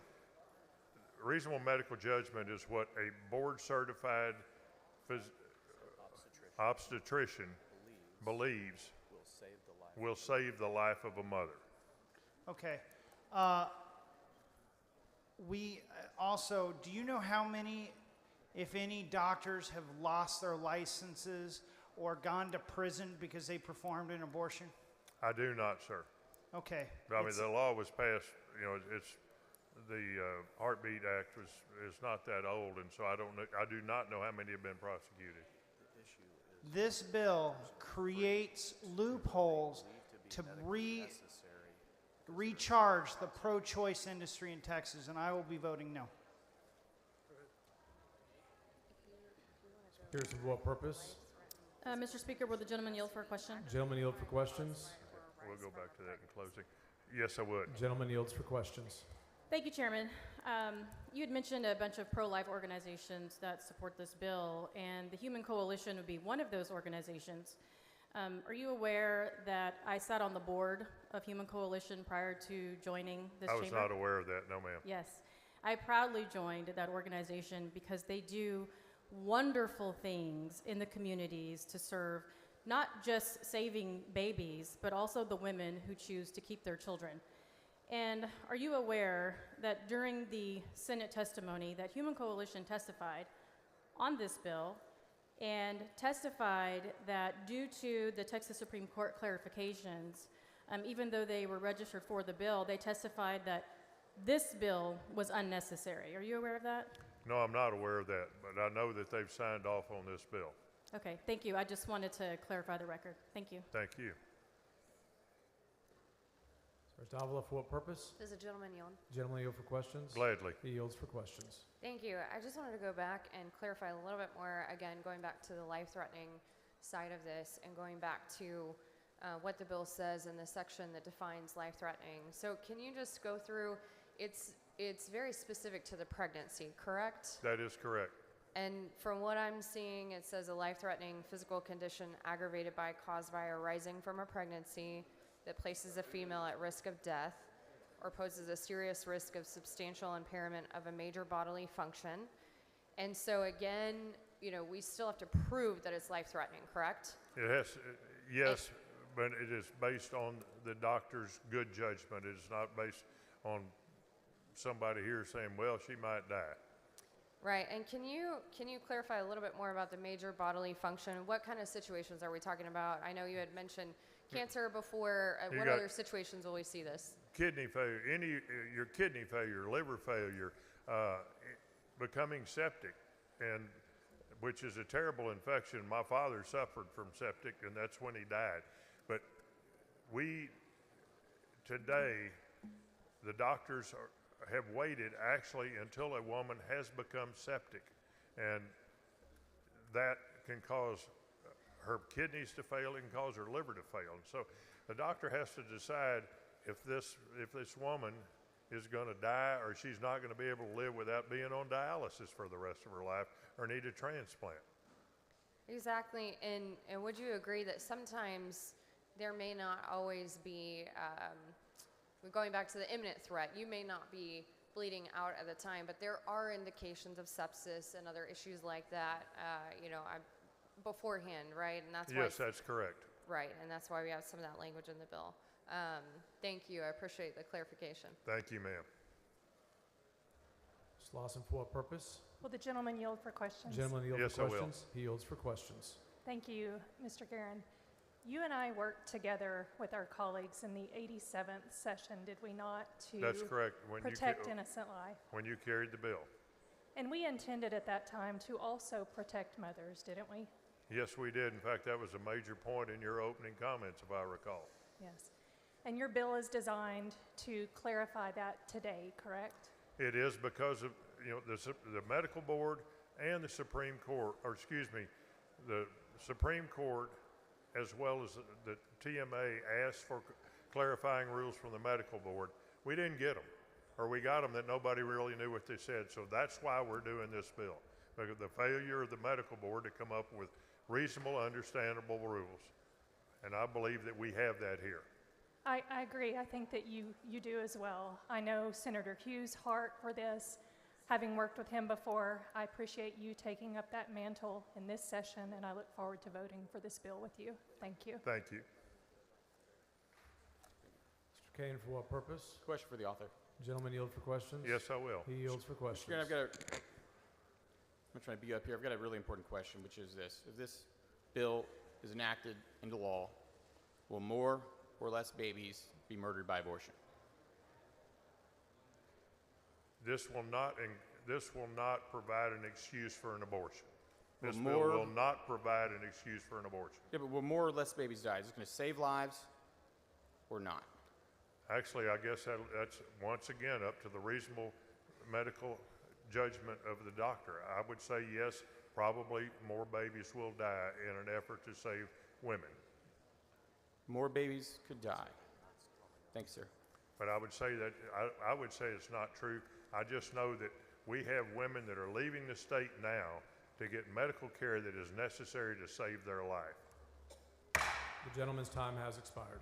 Reasonable medical judgment is what a board-certified obstetrician believes will save the life of a mother. Okay. We also, do you know how many, if any, doctors have lost their licenses or gone to prison because they performed an abortion? I do not, sir. Okay. I mean, the law was passed, the Heartbeat Act is not that old, and so I do not know how many have been prosecuted. This bill creates loopholes to recharge the pro-choice industry in Texas, and I will be voting no. Here's for what purpose? Mr. Speaker, will the gentleman yield for a question? Gentleman yield for questions. We'll go back to that in closing. Yes, I would. Gentleman yields for questions. Thank you, Chairman. You had mentioned a bunch of pro-life organizations that support this bill, and the Human Coalition would be one of those organizations. Are you aware that I sat on the board of Human Coalition prior to joining this chamber? I was not aware of that, no ma'am. Yes. I proudly joined that organization because they do wonderful things in the communities to serve not just saving babies, but also the women who choose to keep their children. And are you aware that during the Senate testimony that Human Coalition testified on this bill and testified that due to the Texas Supreme Court clarifications, even though they were registered for the bill, they testified that this bill was unnecessary. Are you aware of that? No, I'm not aware of that, but I know that they've signed off on this bill. Okay, thank you. I just wanted to clarify the record. Thank you. Thank you. Mr. Davila, for what purpose? Does the gentleman yield? Gentleman yield for questions? Gladly. He yields for questions. Thank you. I just wanted to go back and clarify a little bit more, again, going back to the life-threatening side of this and going back to what the bill says in the section that defines life-threatening. So can you just go through, it's very specific to the pregnancy, correct? That is correct. And from what I'm seeing, it says a life-threatening physical condition aggravated by, caused by, arising from a pregnancy that places a female at risk of death or poses a serious risk of substantial impairment of a major bodily function. And so again, you know, we still have to prove that it's life-threatening, correct? It has, yes, but it is based on the doctor's good judgment. It is not based on somebody here saying, well, she might die. Right, and can you clarify a little bit more about the major bodily function? What kind of situations are we talking about? I know you had mentioned cancer before. What other situations will we see this? Kidney failure, your kidney failure, liver failure, becoming septic, and which is a terrible infection. My father suffered from septic, and that's when he died. But today, the doctors have waited actually until a woman has become septic, and that can cause her kidneys to fail, it can cause her liver to fail. And so the doctor has to decide if this woman is going to die or she's not going to be able to live without being on dialysis for the rest of her life or need a transplant. Exactly, and would you agree that sometimes there may not always be, going back to the imminent threat, you may not be bleeding out at the time, but there are indications of sepsis and other issues like that, beforehand, right? And that's yes, that's correct. Right, and that's why we have some of that language in the bill. Thank you. I appreciate the clarification. Thank you, ma'am. Ms. Lawson, for what purpose? Will the gentleman yield for questions? Gentleman yield Yes, for I will. questions. He yields for questions. Thank you, Mr. Guerin. You and I worked together with our colleagues in the 87th session, did we not, to That's correct. protect innocent life? When you carried the bill. And we intended at that time to also protect mothers, didn't we? Yes, we did. In fact, that was a major point in your opening comments, if I recall. Yes. And your bill is designed to clarify that today, correct? It is because of, the medical board and the Supreme Court, the Supreme Court as well as the TMA asked for clarifying rules from the medical board. We didn't get them, or we got them that nobody really knew what they said. So that's why we're doing this bill, because the failure of the medical board to come up with reasonable, understandable rules. And I believe that we have that here. I agree. I think that you do as well. I know Senator Hughes' heart for this. Having worked with him before, I appreciate you taking up that mantle in this session, and I look forward to voting for this bill with you. Thank you. Thank you. Mr. Kane, for what purpose? Question for the author. Gentleman yield for questions? Yes, I will. He yields for questions. Mr. Guerin, I'm trying to be up here. I've got a really important question, which is this. If this bill is enacted into law, will more or less babies be murdered by abortion? This will not provide an excuse for an abortion. This Will bill more- will not provide an excuse for an abortion. Yeah, but will more or less babies die? Is it going to save lives or not? Actually, I guess that's once again up to the reasonable medical judgment of the doctor. I would say yes, probably more babies will die in an effort to save women. More babies could die. Thanks, sir. But I would say that I would say it's not true. I just know that we have women that are leaving the state now to get medical care that is necessary to save their life. The gentleman's time has expired.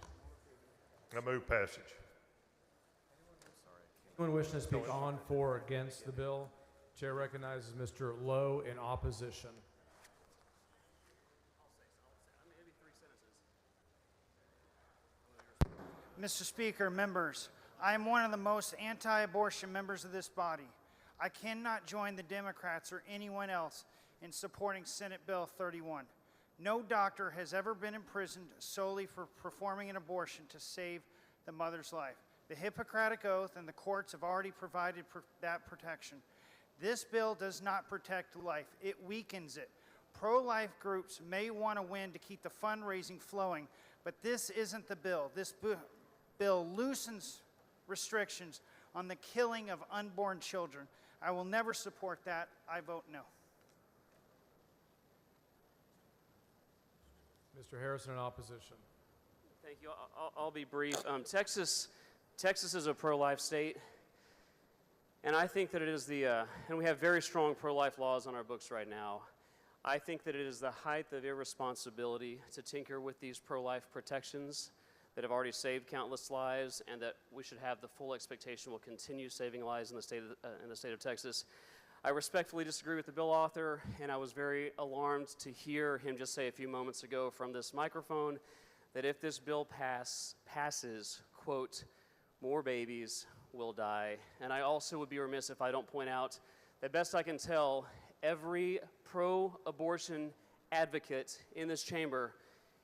I move passage. Anyone wishing to speak on, for, or against the bill? Chair recognizes Mr. Lowe in opposition. Mr. Speaker, members, I am one of the most anti-abortion members of this body. I cannot join the Democrats or anyone else in supporting Senate Bill 31. No doctor has ever been imprisoned solely for performing an abortion to save the mother's life. The Hippocratic Oath and the courts have already provided that protection. This bill does not protect life. It weakens it. Pro-life groups may want to win to keep the fundraising flowing, but this isn't the bill. This bill loosens restrictions on the killing of unborn children. I will never support that. I vote no. Mr. Harrison in opposition. Thank you. I'll be brief. Texas is a pro-life state, and I think that it is and we have very strong pro-life laws on our books right now. I think that it is the height of irresponsibility to tinker with these pro-life protections that have already saved countless lives, and that we should have the full expectation will continue saving lives in the state of Texas. I respectfully disagree with the bill author, and I was very alarmed to hear him just say a few moments ago from this microphone that if this bill passes, quote, more babies will die. And I also would be remiss if I don't point out that best I can tell, every pro-abortion advocate in this chamber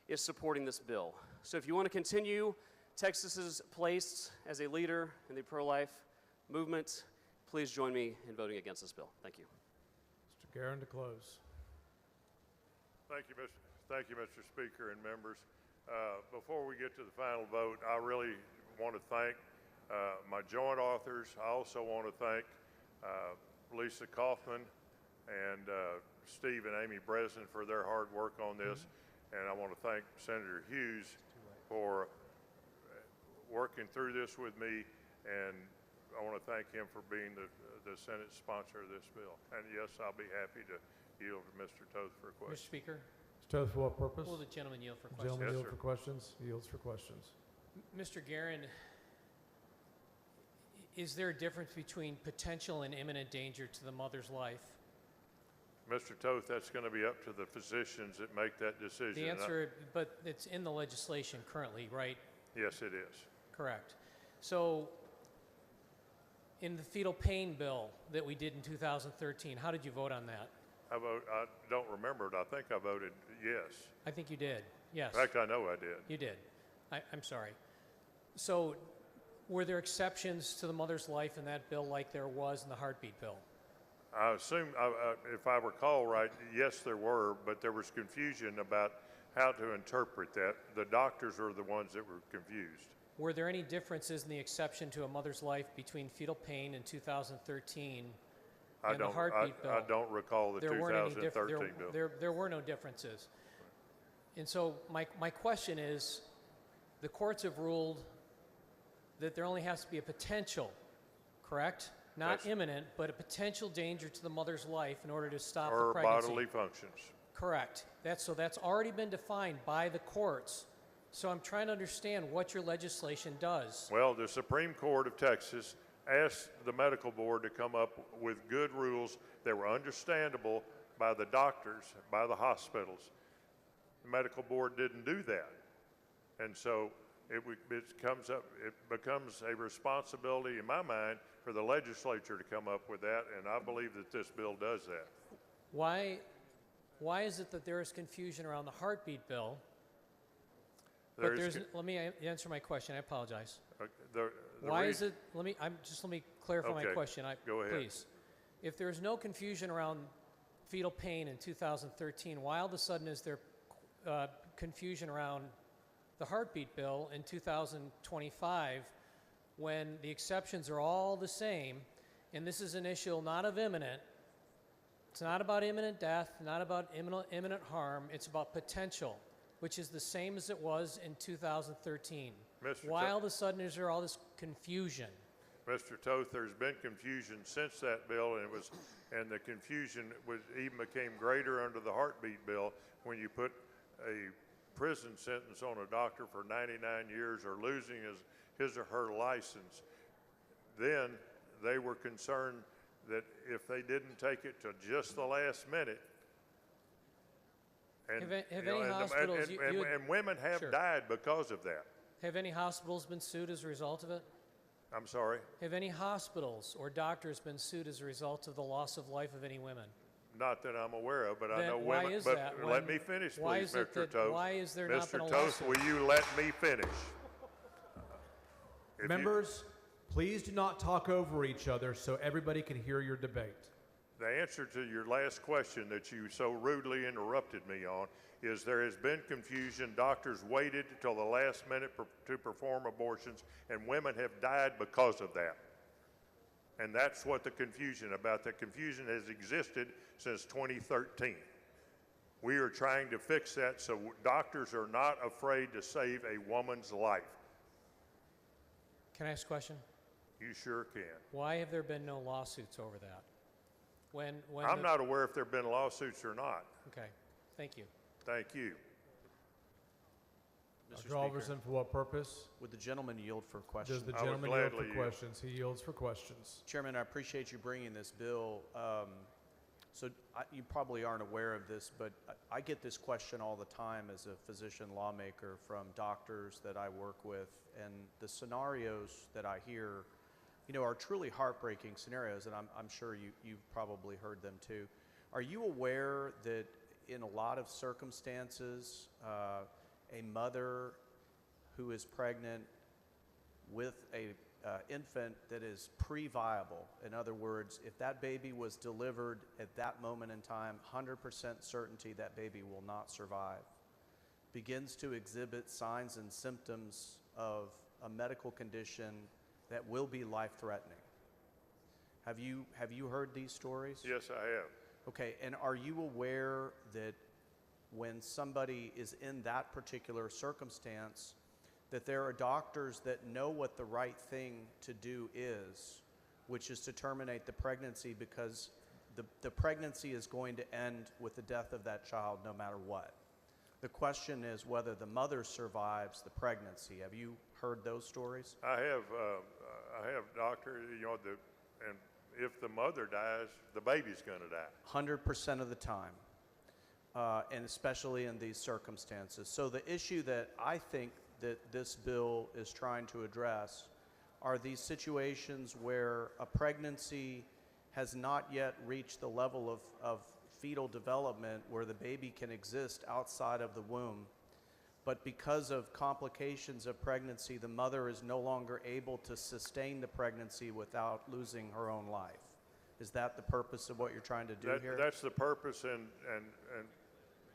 is supporting this bill. So if you want to continue Texas's place as a leader in the pro-life movement, please join me in voting against this bill. Thank you. Mr. Guerin to close. Thank you, Mr. Speaker and members. Before we get to the final vote, I really want to thank my joint authors. I also want to thank Lisa Kaufman and Steve and Amy Bresnan for their hard work on this. And I want to thank Senator Hughes for working through this with me, and I want to thank him for being the Senate sponsor of this bill. And yes, I'll be happy to yield to Mr. Toth for a question. Mr. Speaker, Mr. Toth, for what purpose? will the gentleman yield for questions? Gentleman Yes, yield sir. for questions. Yields for questions. Mr. Guerin, is there a difference between potential and imminent danger to the mother's life? Mr. Toth, that's going to be up to the physicians that make that decision. The answer, but it's in the legislation currently, right? Yes, it is. Correct. So, in the fetal pain bill that we did in 2013, how did you vote on that? I don't remember it. I think I voted yes. I think you did, yes. In fact, I know I did. You did. I'm sorry. So, were there exceptions to the mother's life in that bill like there was in the heartbeat bill? I assume, if I recall right, yes, there were, but there was confusion about how to interpret that. The doctors are the ones that were confused. Were there any differences in the exception to a mother's life between fetal pain in 2013 and the heartbeat bill? I don't recall the 2013 bill. There were no differences. And so my question is, the courts have ruled that there only has to be a potential, correct? Not Yes. imminent, but a potential danger to the mother's life in order to stop the Or pregnancy. bodily functions. Correct. That's already been defined by the courts. So I'm trying to understand what your legislation does. Well, the Supreme Court of Texas asked the medical board to come up with good rules that were understandable by the doctors, by the hospitals. The medical board didn't do that. And so it becomes a responsibility in my mind for the legislature to come up with that, and I believe that this bill does that. Why is it that there is confusion around the heartbeat bill? Let me answer my question. I apologize. Why is it? Let me clarify my question. Go ahead. Please. If there's no confusion around fetal pain in 2013, why all of a sudden is there confusion around the heartbeat bill in 2025 when the exceptions are all the same, and this is an issue not of imminent? It's not about imminent death, not about imminent harm. It's about potential, which is the same as it was in 2013. Why all of a sudden is there all this confusion? Mr. Toth, there's been confusion since that bill, and the confusion even became greater under the heartbeat bill when you put a prison sentence on a doctor for 99 years or losing his or her license. Then they were concerned that if they didn't take it to just the last minute, and women have died because of that. Have any hospitals been sued as a result of it? I'm sorry? Have any hospitals or doctors been sued as a result of the loss of life of any women? Not that I'm aware of, but I Then know why women. is But that? let me finish, Why please, is it Mr. that- Toth. why is there not been a Mr. Toth, lawsuit? will you let me finish? Members, please do not talk over each other so everybody can hear your debate. The answer to your last question that you so rudely interrupted me on is there has been confusion. Doctors waited until the last minute to perform abortions, and women have died because of that. And that's what the confusion about. The confusion has existed since 2013. We are trying to fix that so doctors are not afraid to save a woman's life. Can I ask a question? You sure can. Why have there been no lawsuits over that? When I'm not aware if there have been lawsuits or not. Okay, thank you. Thank you. Mr. Dr. Alverson, for what purpose? Would the gentleman yield for questions? Does the I would gentleman yield for gladly yield. questions? He yields for questions. Chairman, I appreciate you bringing this bill. You probably aren't aware of this, but I get this question all the time as a physician lawmaker from doctors that I work with, and the scenarios that I hear, are truly heartbreaking scenarios, and I'm sure you've probably heard them too. Are you aware that in a lot of circumstances, a mother who is pregnant with a infant that is pre-viable. In other words, if that baby was delivered at that moment in time, 100% certainty that baby will not survive, begins to exhibit signs and symptoms of a medical condition that will be life-threatening. Have you heard these stories? Yes, I have. Okay, and are you aware that when somebody is in that particular circumstance, that there are doctors that know what the right thing to do is, which is to terminate the pregnancy because the pregnancy is going to end with the death of that child no matter what. The question is whether the mother survives the pregnancy. Have you heard those stories? I have, doctor, and if the mother dies, the baby's going to die. 100% of the time, and especially in these circumstances. So the issue that I think that this bill is trying to address are these situations where a pregnancy has not yet reached the level of fetal development where the baby can exist outside of the womb, but because of complications of pregnancy, the mother is no longer able to sustain the pregnancy without losing her own life. Is that the purpose of what you're trying to do here? That's the purpose, and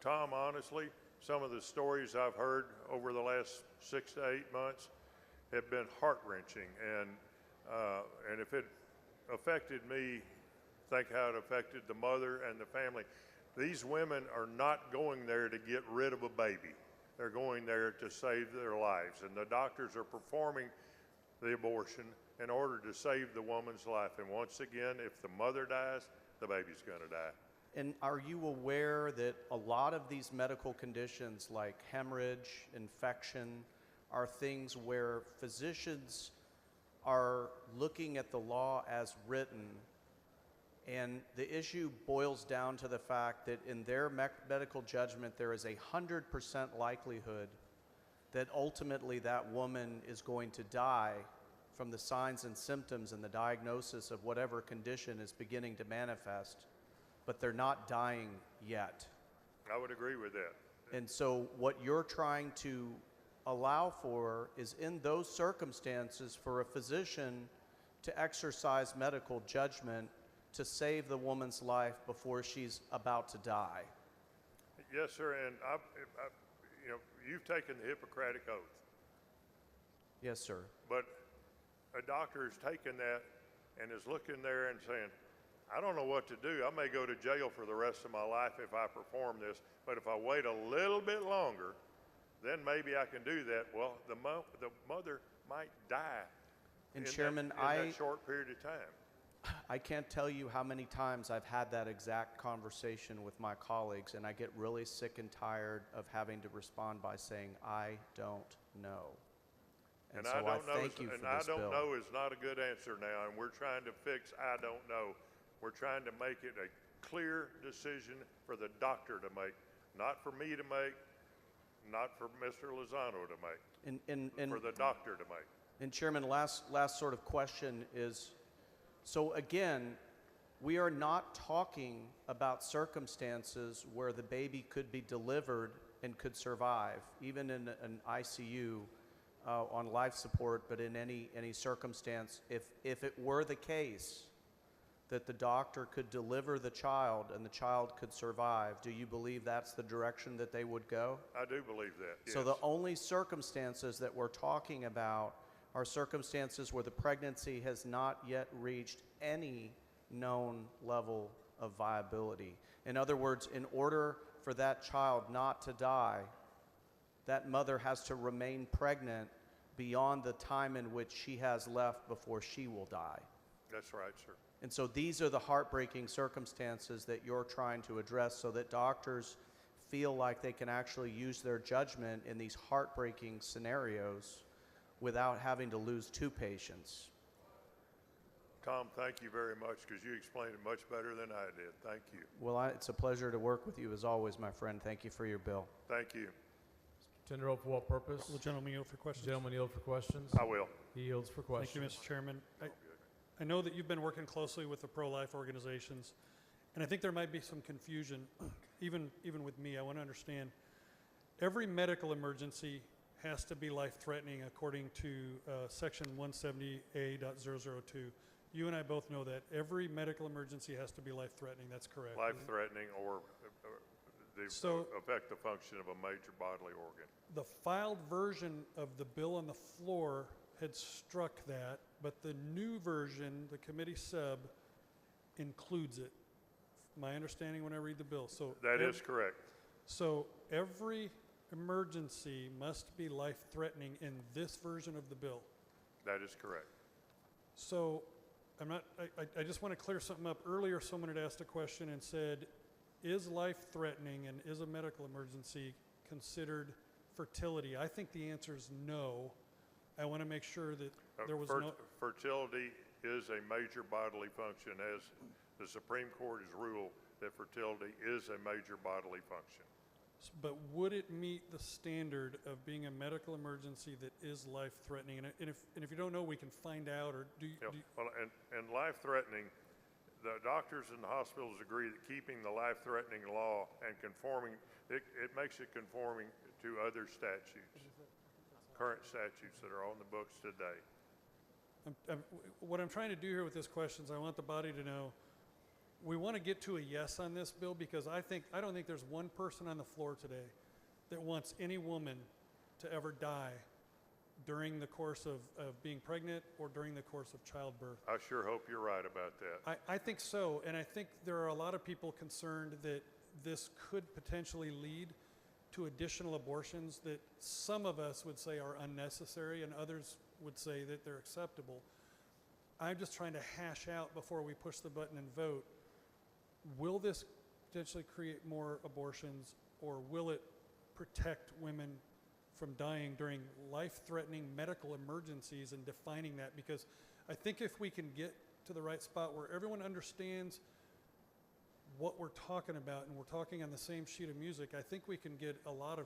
Tom, honestly, some of the stories I've heard over the last 6 to 8 months have been heart-wrenching, and if it affected me, think how it affected the mother and the family. These women are not going there to get rid of a baby. They're going there to save their lives, and the doctors are performing the abortion in order to save the woman's life. And once again, if the mother dies, the baby's going to die. And are you aware that a lot of these medical conditions like hemorrhage, infection, are things where physicians are looking at the law as written, and the issue boils down to the fact that in their medical judgment there is 100% likelihood that ultimately that woman is going to die from the signs and symptoms and the diagnosis of whatever condition is beginning to manifest, but they're not dying yet. I would agree with that. And so what you're trying to allow for is in those circumstances for a physician to exercise medical judgment to save the woman's life before she's about to die. Yes, sir, and you've taken the Hippocratic Oath. Yes, sir. But a doctor has taken that and is looking there and saying, I don't know what to do. I may go to jail for the rest of my life if I perform this, but if I wait a little bit longer, then maybe I can do that. Well, the mother might die And in Chairman, that short period of time. I can't tell you how many times I've had that exact conversation with my colleagues, and I get really sick and tired of having to respond by saying, I don't know. And so I thank you for this bill. And I don't know is not a good answer now, and we're trying to fix I don't know. We're trying to make it a clear decision for the doctor to make, not for me to make, not for Mr. Lozano to make, and for the doctor to make. And Chairman, last sort of question is, so again, we are not talking about circumstances where the baby could be delivered and could survive, even in an ICU on life support, but in any circumstance. If it were the case that the doctor could deliver the child and the child could survive, do you believe that's the direction that they would go? I do believe that, yes. So the only circumstances that we're talking about are circumstances where the pregnancy has not yet reached any known level of viability. In other words, in order for that child not to die, that mother has to remain pregnant beyond the time in which she has left before she will die. That's right, sir. And so these are the heartbreaking circumstances that you're trying to address so that doctors feel like they can actually use their judgment in these heartbreaking scenarios without having to lose two patients. Tom, thank you very much because you explained it much better than I did. Thank you. Well, it's a pleasure to work with you as always, my friend. Thank you for your bill. Thank you. Tender for what purpose? Will the gentleman yield for questions? Gentleman yield for questions. I will. He yields for questions. Thank you, Mr. Chairman. I know that you've been working closely with the pro-life organizations, and I think there might be some confusion, even with me. I want to understand. Every medical emergency has to be life-threatening according to section 170A.002. You and I both know that. Every medical emergency has to be life-threatening. That's correct. Life-threatening or affect the function of a major bodily organ. The filed version of the bill on the floor had struck that, but the new version, the committee sub, includes it. My understanding when I read the bill. So that is correct. So every emergency must be life-threatening in this version of the bill. That is correct. So I just want to clear something up. Earlier, someone had asked a question and said, is life-threatening and is a medical emergency considered fertility? I think the answer is no. I want to make sure that there was no... Fertility is a major bodily function, as the Supreme Court has ruled that fertility is a major bodily function. But would it meet the standard of being a medical emergency that is life-threatening? And if you don't know, we can find out, or do you... Well, and life-threatening, the doctors and the hospitals agree that keeping the life-threatening law and conforming, it makes it conforming to other statutes, current statutes that are on the books today. What I'm trying to do here with this question is I want the body to know we want to get to a yes on this bill because I don't think there's one person on the floor today that wants any woman to ever die during the course of being pregnant or during the course of childbirth. I sure hope you're right about that. I think so, and I think there are a lot of people concerned that this could potentially lead to additional abortions that some of us would say are unnecessary and others would say that they're acceptable. I'm just trying to hash out before we push the button and vote. Will this potentially create more abortions, or will it protect women from dying during life-threatening medical emergencies and defining that? Because I think if we can get to the right spot where everyone understands what we're talking about and we're talking on the same sheet of music, I think we can get a lot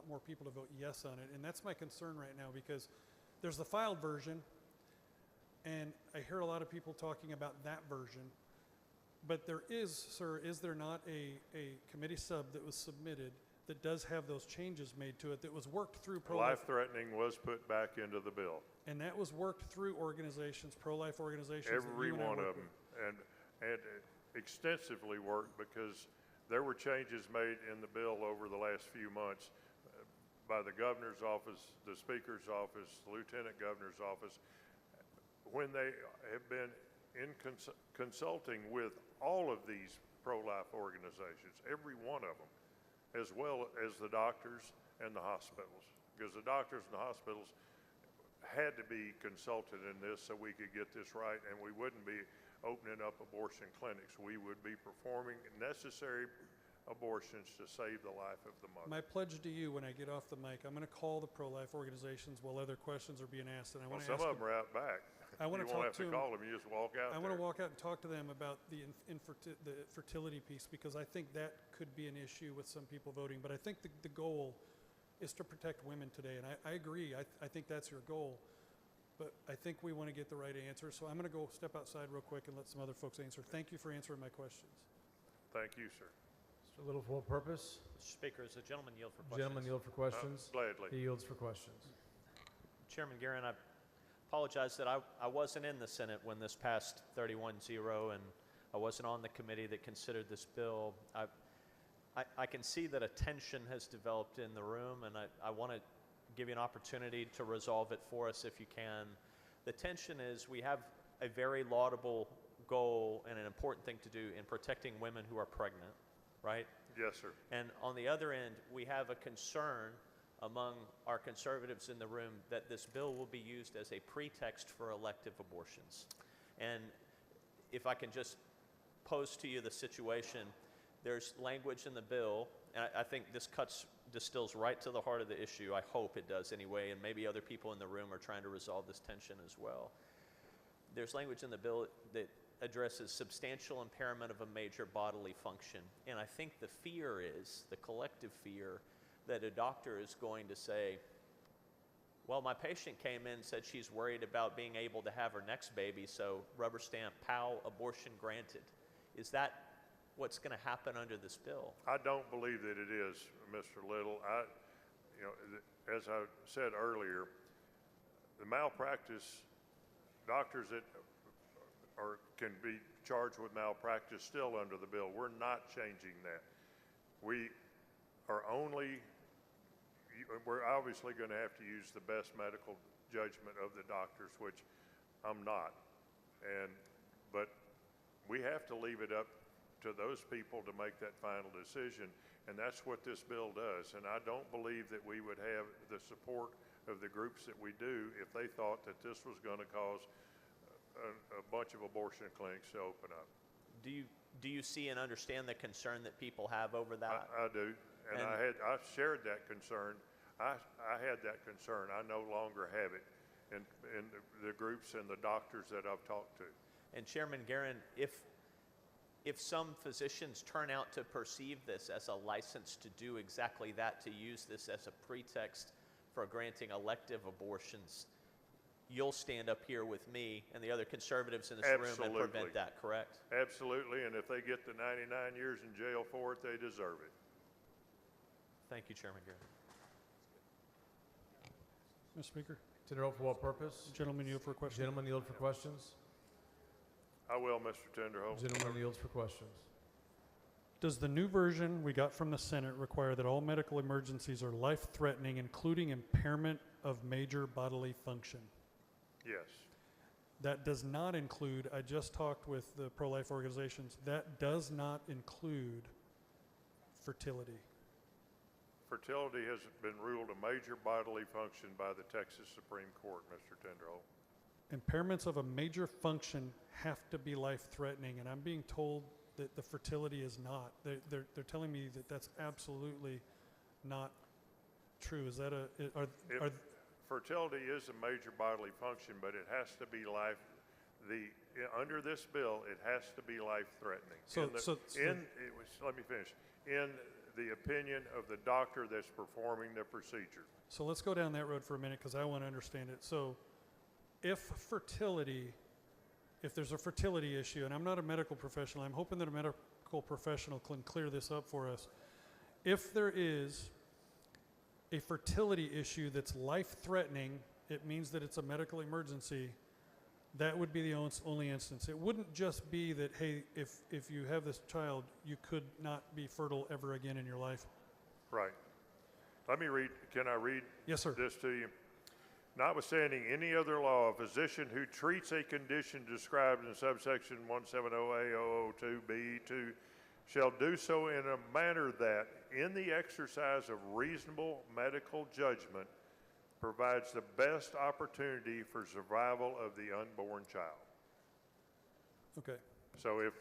more people to vote yes on it. And that's my concern right now, because there's the filed version, and I hear a lot of people talking about that version. But there is, sir, is there not a committee sub that was submitted that does have those changes made to it that was worked through pro-life? Life-threatening was put back into the bill. And that was worked through organizations, pro-life organizations? Every one of them. And extensively worked, because there were changes made in the bill over the last few months by the governor's office, the speaker's office, the lieutenant governor's office, when they have been in consulting with all of these pro-life organizations, every one of them, as well as the doctors and the hospitals, because the doctors and the hospitals had to be consulted in this so we could get this right, and we wouldn't be opening up abortion clinics. We would be performing necessary abortions to save the life of the mother. My pledge to you when I get off the mic, I'm going to call the pro-life organizations while other questions are being asked. And I want to some of them are out back. I want to you won't talk have to to call them. You just walk out I want to walk out and talk to them about the fertility piece, because I think that could be an issue with some people voting. But I think the goal is to protect women today. And I agree. I think that's your goal. But I think we want to get the right answer. So I'm going to go step outside real quick and let some other folks answer. Thank you for answering my questions. Thanh you, sir. Mr. Little, for what purpose? Mr. Speaker, is the gentleman yield for questions? Gentleman yield for questions. Gladly. He yields for questions. Chairman Guerin, I apologize that I wasn't in the Senate when this passed 31-0, and I wasn't on the committee that considered this bill. I can see that a tension has developed in the room, and I want to give you an opportunity to resolve it for us if you can. The tension is we have a very laudable goal and an important thing to do in protecting women who are pregnant, right? Yes, sir. And on the other end, we have a concern among our conservatives in the room that this bill will be used as a pretext for elective abortions. And if I can just pose to you the situation, there's language in the bill, and I think this distills right to the heart of the issue. I hope it does anyway, and maybe other people in the room are trying to resolve this tension as well. There's language in the bill that addresses substantial impairment of a major bodily function. And I think the fear is, the collective fear, that a doctor is going to say, well, my patient came in and said she's worried about being able to have her next baby, so rubber stamp, POW, abortion granted. Is that what's going to happen under this bill? I don't believe that it is, Mr. Little. As I said earlier, the malpractice, doctors that can be charged with malpractice still under the bill. We're not changing that. We're obviously going to have to use the best medical judgment of the doctors, which I'm not. But we have to leave it up to those people to make that final decision, and that's what this bill does. And I don't believe that we would have the support of the groups that we do if they thought that this was going to cause a bunch of abortion clinics to open up. Do you see and understand the concern that people have over that? I do, and I shared that concern. I had that concern. I no longer have it in the groups and the doctors that I've talked to. And Chairman Guerin, if some physicians turn out to perceive this as a license to do exactly that, to use this as a pretext for granting elective abortions, you'll stand up here with me and the other conservatives in this room and prevent that, correct? Absolutely, and if they get the 99 years in jail for it, they deserve it. Thank you, Chairman Guerin. Mr. Speaker. Tender for what purpose? Gentleman yield for questions. Gentleman yield for questions. I will, Mr. Tenderholt. Gentleman yields for questions. Does the new version we got from the Senate require that all medical emergencies are life-threatening, including impairment of major bodily function? Yes. That does not include, I just talked with the pro-life organizations, that does not include fertility. Fertility has been ruled a major bodily function by the Texas Supreme Court, Mr. Tenderholt. Impairments of a major function have to be life-threatening, and I'm being told that the fertility is not. They're telling me that that's absolutely not true. Is that fertility is a major bodily function, but it has to be under this bill, it has to be life-threatening. Let me finish. In the opinion of the doctor that's performing the procedure. So let's go down that road for a minute because I want to understand it. So if there's a fertility issue, and I'm not a medical professional, I'm hoping that a medical professional can clear this up for us. If there is a fertility issue that's life-threatening, it means that it's a medical emergency. That would be the only instance. It wouldn't just be that, hey, if you have this child, you could not be fertile ever again in your life. Right. Let me read. Can I read Yes, sir. this to you? Notwithstanding any other law, a physician who treats a condition described in subsection 170A002B2 shall do so in a manner that, in the exercise of reasonable medical judgment, provides the best opportunity for survival of the unborn child. Okay. So if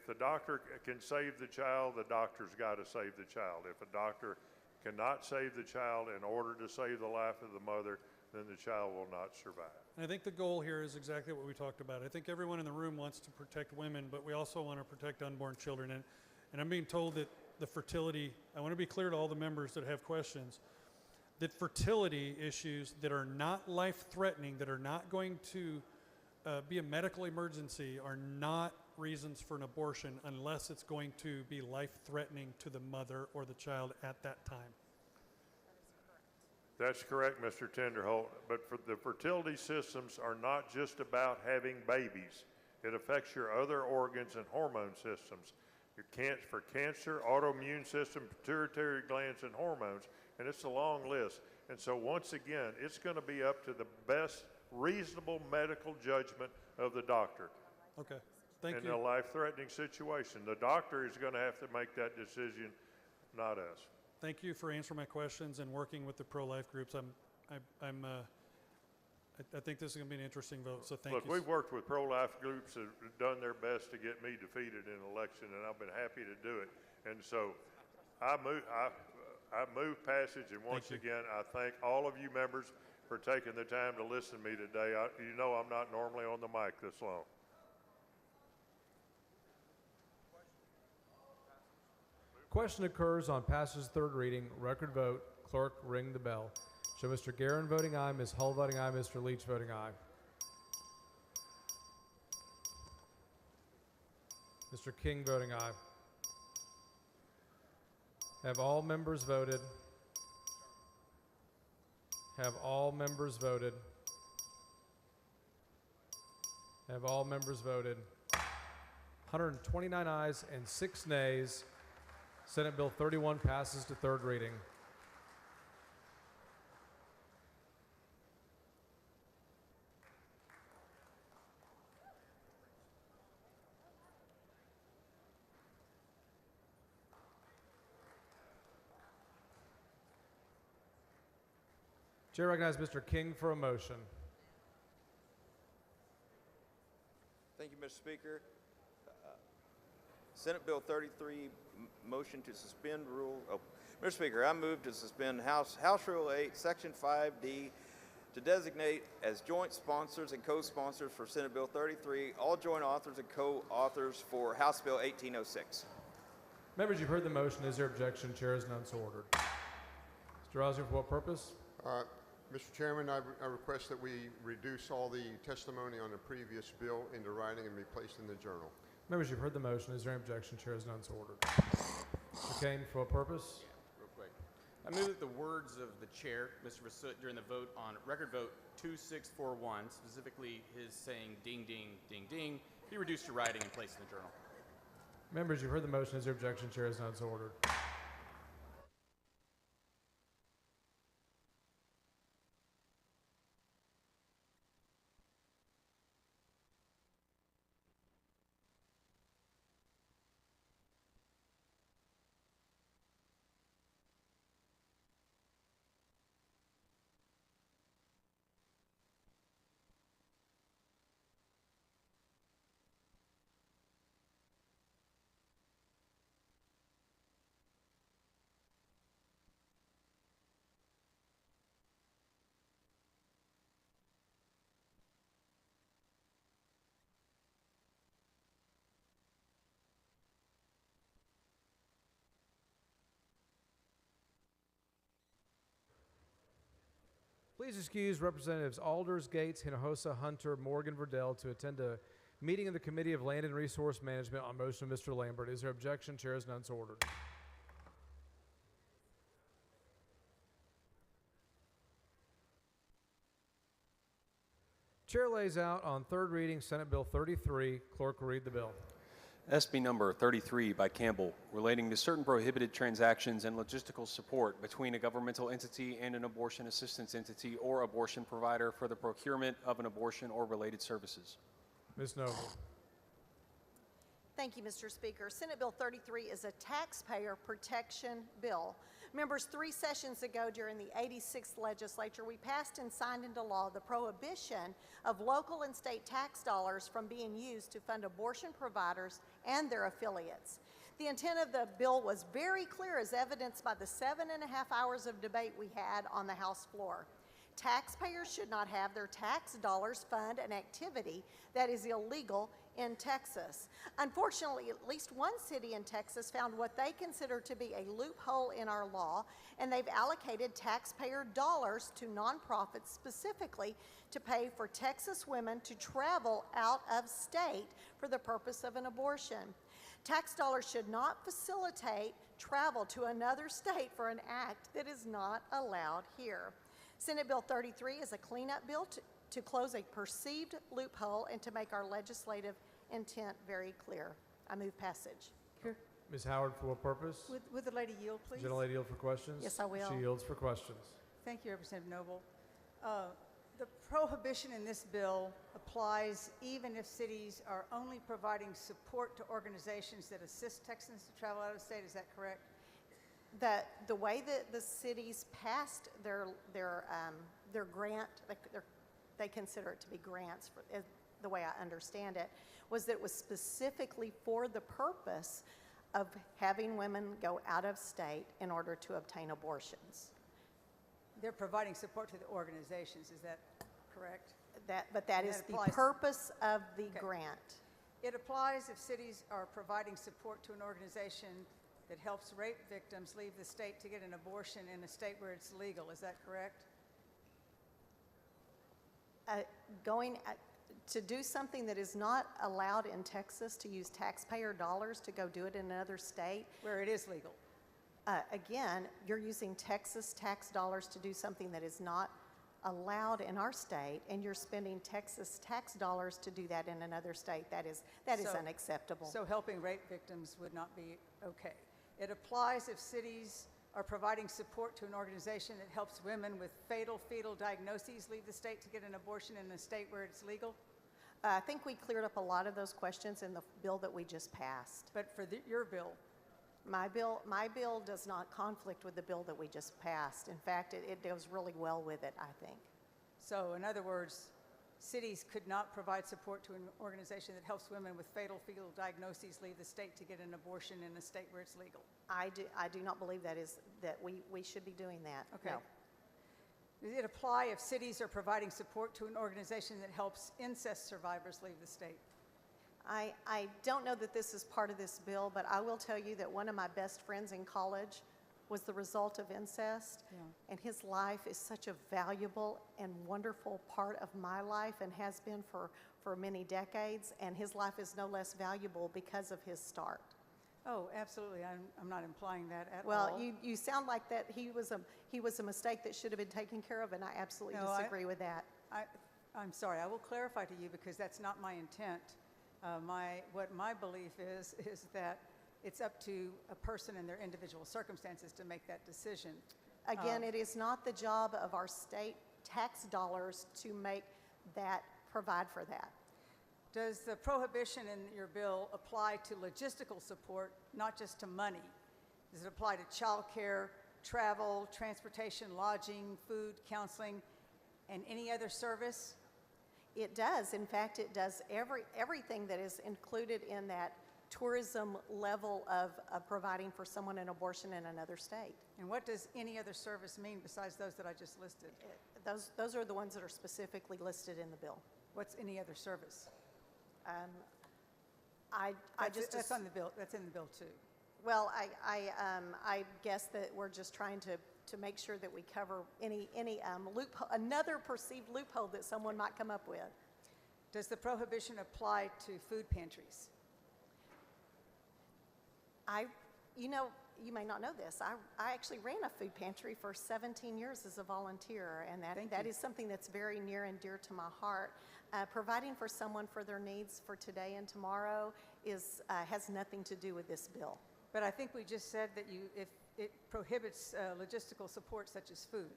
the doctor can save the child, the doctor's got to save the child. If a doctor cannot save the child in order to save the life of the mother, then the child will not survive. And I think the goal here is exactly what we talked about. I think everyone in the room wants to protect women, but we also want to protect unborn children. And I'm being told that the fertility, I want to be clear to all the members that have questions, that fertility issues that are not life-threatening, that are not going to be a medical emergency, are not reasons for an abortion unless it's going to be life-threatening to the mother or the child at that time. That's correct, Mr. Tenderholt. But the fertility systems are not just about having babies. It affects your other organs and hormone systems. For cancer, autoimmune system, pituitary glands, and hormones. And it's a long list. And so once again, it's going to be up to the best reasonable medical judgment of the doctor. Okay, thank In you. a life-threatening situation. The doctor is going to have to make that decision, not us. Thank you for answering my questions and working with the pro-life groups. I think this is going to be an interesting vote, so thank Look, you. we've worked with pro-life groups that have done their best to get me defeated in an election, and I've been happy to do it. And so I move passage, and once again, I thank all of you members for taking the time to listen to me today. You know I'm not normally on the mic this long. Question occurs on passage third reading. Record vote. Clerk, ring the bell. Show Mr. Guerin voting aye, Ms. Hull voting aye, Mr. Leach voting aye. Mr. King voting aye. Have all members voted? Have all members voted? Have all members voted? 129 ayes and 6 nays. Senate Bill 31 passes to third reading. Chair recognizes Mr. King for a motion. Thank you, Mr. Speaker. Senate Bill 33, motion to suspend rule. Mr. Speaker, I move to suspend House Rule 8, Section 5D, to designate as joint sponsors and co-sponsors for Senate Bill 33, all joint authors and co-authors for House Bill 1806. Members, you've heard the motion. Is there objection? Chair is none so ordered. Mr. Rosner, for what purpose? Mr. Chairman, I request that we reduce all the testimony on the previous bill into writing and be placed in the journal. Members, you've heard the motion. Is there any objection? Chair is none so ordered. Mr. Kane, for what purpose? Real quick. I move that the words of the chair, Mr. Rasut, during the vote on record vote 2641, specifically his saying ding, ding, ding, ding, be reduced to writing and placed in the journal. Members, you've heard the motion. Is there objection? Chair is none so ordered. Please excuse Representatives Alders, Gates, Hinojosa, Hunter, Morgan, Verdell to attend a meeting of the Committee of Land and Resource Management on motion of Mr. Lambert. Is there objection? Chair is none so ordered. Chair lays out on third reading Senate Bill 33. Clerk will read the bill. SB number 33 by Campbell, relating to certain prohibited transactions and logistical support between a governmental entity and an abortion assistance entity or abortion provider for the procurement of an abortion or related services. Ms. Noble. Thank you, Mr. Speaker. Senate Bill 33 is a taxpayer protection bill. Members, 3 sessions ago during the 86th legislature, we passed and signed into law the prohibition of local and state tax dollars from being used to fund abortion providers and their affiliates. The intent of the bill was very clear, as evidenced by the 7.5 hours of debate we had on the House floor. Taxpayers should not have their tax dollars fund an activity that is illegal in Texas. Unfortunately, at least one city in Texas found what they consider to be a loophole in our law, and they've allocated taxpayer dollars to nonprofits specifically to pay for Texas women to travel out of state for the purpose of an abortion. Tax dollars should not facilitate travel to another state for an act that is not allowed here. Senate Bill 33 is a cleanup bill to close a perceived loophole and to make our legislative intent very clear. I move passage. Ms. Howard, for what purpose? Would the lady yield, please? Gentlelady yield for questions? Yes, I will. She yields for questions. Thank you, Representative Noble. The prohibition in this bill applies even if cities are only providing support to organizations that assist Texans to travel out of state. Is that correct? The way that the cities passed their grant, they consider it to be grants, the way I understand it, was that it was specifically for the purpose of having women go out of state in order to obtain abortions. They're providing support to the organizations. Is that correct? But that is the purpose of the grant. It applies if cities are providing support to an organization that helps rape victims leave the state to get an abortion in a state where it's legal. Is that correct? To do something that is not allowed in Texas, to use taxpayer dollars to go do it in another state. Where it is legal. Again, you're using Texas tax dollars to do something that is not allowed in our state, and you're spending Texas tax dollars to do that in another state. That is unacceptable. So helping rape victims would not be okay. It applies if cities are providing support to an organization that helps women with fatal fetal diagnoses leave the state to get an abortion in a state where it's legal. I think we cleared up a lot of those questions in the bill that we just passed. But for your bill? My bill does not conflict with the bill that we just passed. In fact, it goes really well with it, I think. So in other words, cities could not provide support to an organization that helps women with fatal fetal diagnoses leave the state to get an abortion in a state where it's legal. I do not believe that we should be doing that. Okay. No. Does it apply if cities are providing support to an organization that helps incest survivors leave the state? I don't know that this is part of this bill, but I will tell you that one of my best friends in college was the result of incest, and his life is such a valuable and wonderful part of my life and has been for many decades, and his life is no less valuable because of his start. Oh, absolutely. I'm not implying that at all. Well, you sound like that he was a mistake that should have been taken care of, and I absolutely disagree with that. I'm sorry. I will clarify to you because that's not my intent. What my belief is that it's up to a person in their individual circumstances to make that decision. Again, it is not the job of our state tax dollars to provide for that. Does the prohibition in your bill apply to logistical support, not just to money? Does it apply to child care, travel, transportation, lodging, food, counseling, and any other service? It does. In fact, it does everything that is included in that tourism level of providing for someone an abortion in another state. And what does any other service mean besides those that I just listed? Those are the ones that are specifically listed in the bill. What's any other service? That's on the bill. That's in the bill too. Well, I guess that we're just trying to make sure that we cover any another perceived loophole that someone might come up with. Does the prohibition apply to food pantries? You may not know this. I actually ran a food pantry for 17 years as a volunteer, and that is something that's very near and dear to my heart. Providing for someone for their needs for today and tomorrow has nothing to do with this bill. But I think we just said that if it prohibits logistical support such as food.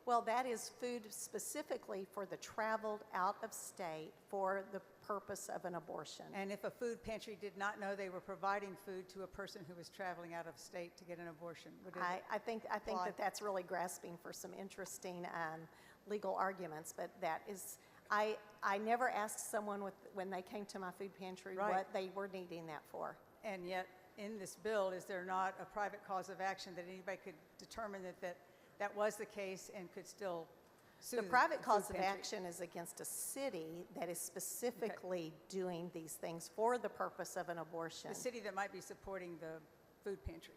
Well, that is food specifically for the traveled out of state for the purpose of an abortion. And if a food pantry did not know they were providing food to a person who was traveling out of state to get an abortion, would it I think that that's really grasping for some interesting legal arguments, but that is, I never asked someone when they came to my food pantry what they were needing that for. And yet, in this bill, is there not a private cause of action that anybody could determine that was the case and could still sue the private cause of pantry? action is against a city that is specifically doing these things for the purpose of an abortion. The city that might be supporting the food pantry.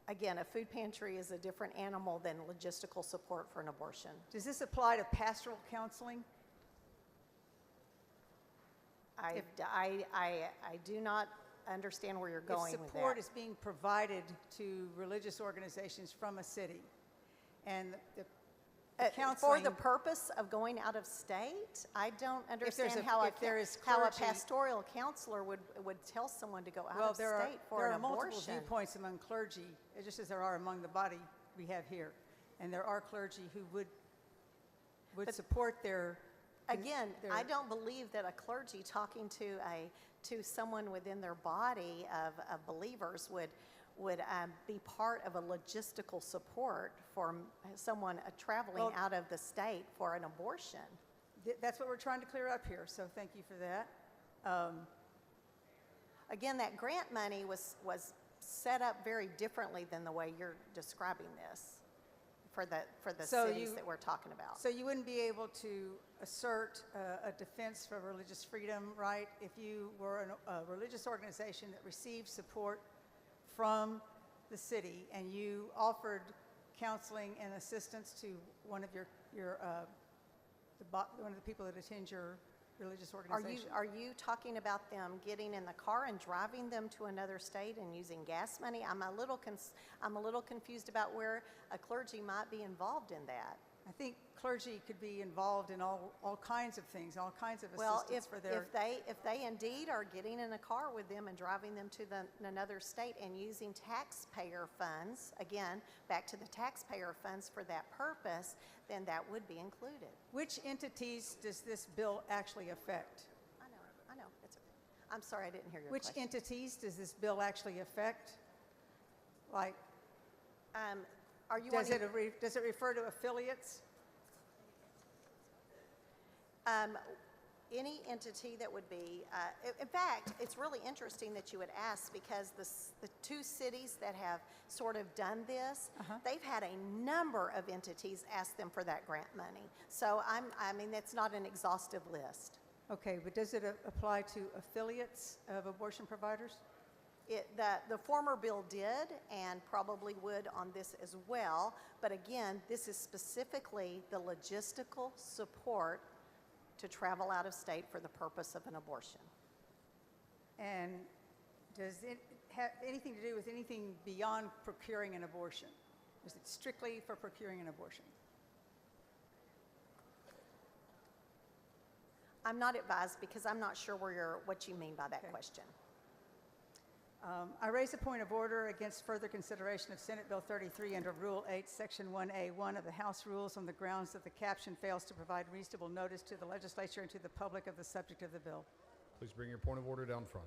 Again, a food pantry is a different animal than logistical support for an abortion. Does this apply to pastoral counseling? I do not understand where you're going with that. If support is being provided to religious organizations from a city, and the counseling... For the purpose of going out of state? I don't understand how a pastoral counselor would tell someone to go out of state for an abortion. There are multiple viewpoints among clergy, just as there are among the body we have here. And there are clergy who would support their. Again, their- I don't believe that a clergy talking to someone within their body of believers would be part of a logistical support for someone traveling Well- out of the state for an abortion. That's what we're trying to clear up here, so thank you for that. Again, that grant money was set up very differently than the way you're describing this for the So cities you- that we're talking about. So you wouldn't be able to assert a defense for religious freedom, right, if you were a religious organization that received support from the city and you offered counseling and assistance to one of one of the people that attend your religious organization? Are you talking about them getting in the car and driving them to another state and using gas money? I'm a little confused about where a clergy might be involved in that. I think clergy could be involved in all kinds of things, all kinds of Well, assistance for their. if they indeed are getting in a car with them and driving them to another state and using taxpayer funds, again, back to the taxpayer funds for that purpose, then that would be included. Which entities does this bill actually affect? I know. I'm sorry, I didn't hear your Which question. entities does this bill actually affect? Like, Are you does wanting- it refer to affiliates? Any entity that would be, in fact, it's really interesting that you would ask because the two cities that have sort of done this, they've had a number of entities ask them for that grant money. So I mean, that's not an exhaustive list. Okay, but does it apply to affiliates of abortion providers? The former bill did and probably would on this as well, but again, this is specifically the logistical support to travel out of state for the purpose of an abortion. And does it have anything to do with anything beyond procuring an abortion? Is it strictly for procuring an abortion? I'm not advised because I'm not sure what you mean by that question. I raise a point of order against further consideration of Senate Bill 33 under Rule 8, Section 1A1 of the House Rules on the grounds that the caption fails to provide reasonable notice to the legislature and to the public of the subject of the bill. Please bring your point of order down front.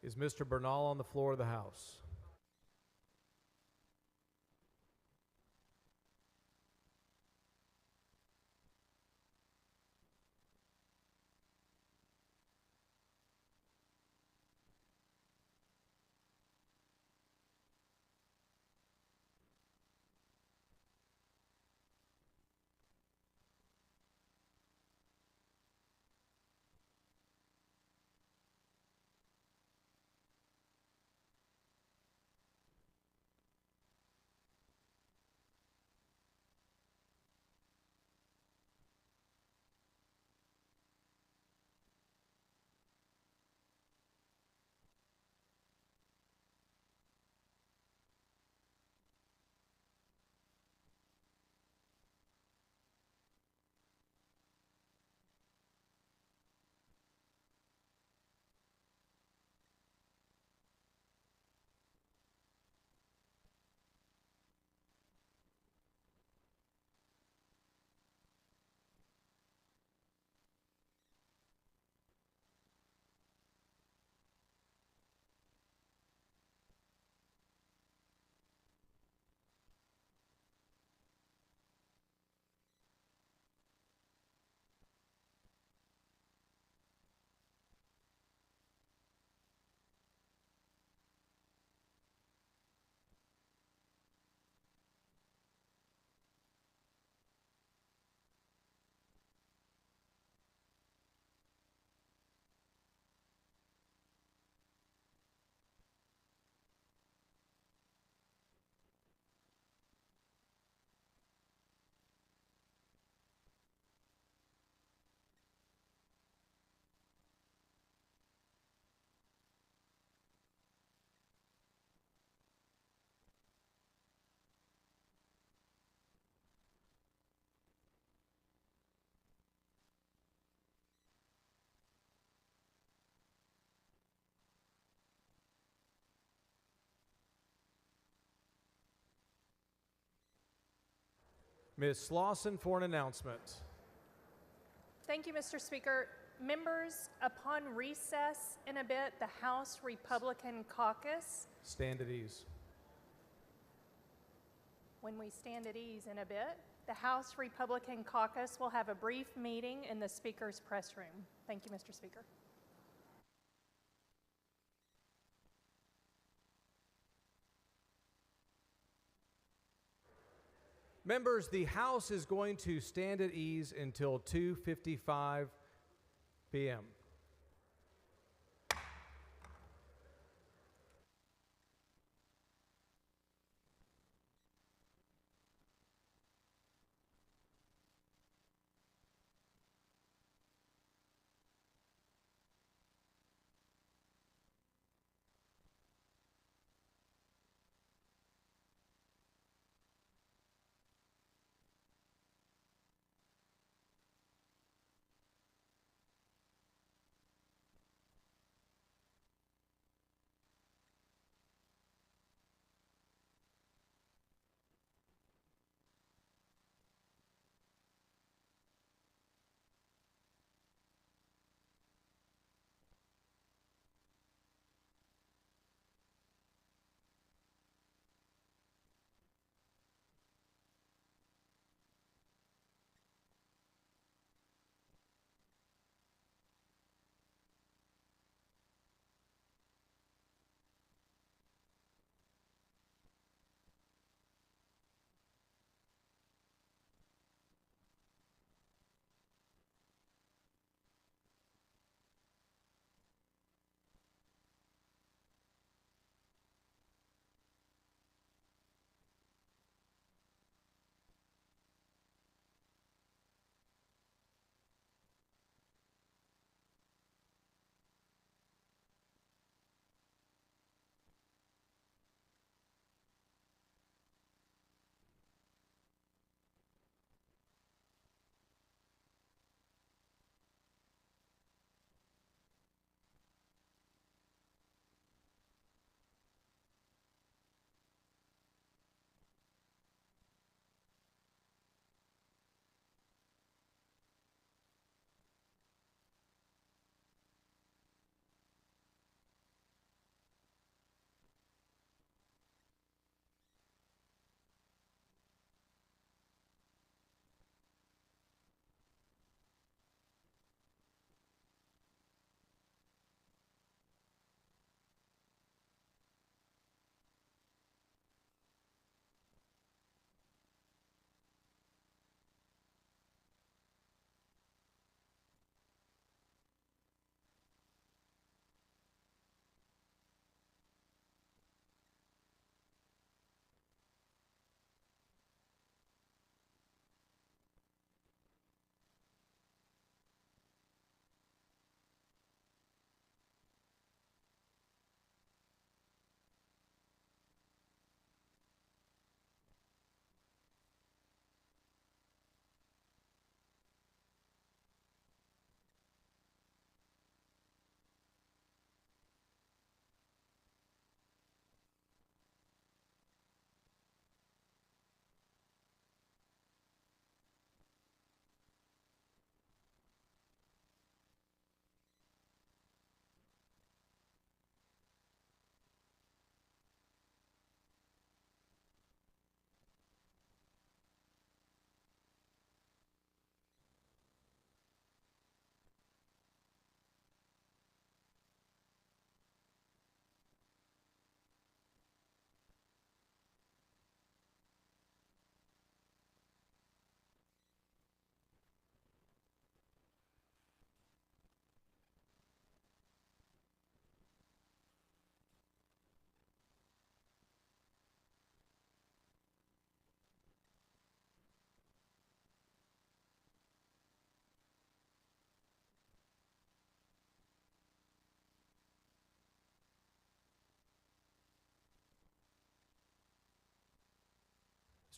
Is Mr. Bernal on the floor of the House? Ms. Slauson for an announcement. Thank you, Mr. Speaker. Members, upon recess in a bit, the House Republican Caucus, Stand at ease. when we stand at ease in a bit, the House Republican Caucus will have a brief meeting in the Speaker's press room. Thank you, Mr. Speaker. Members, the House is going to stand at ease until 2:55 p.m.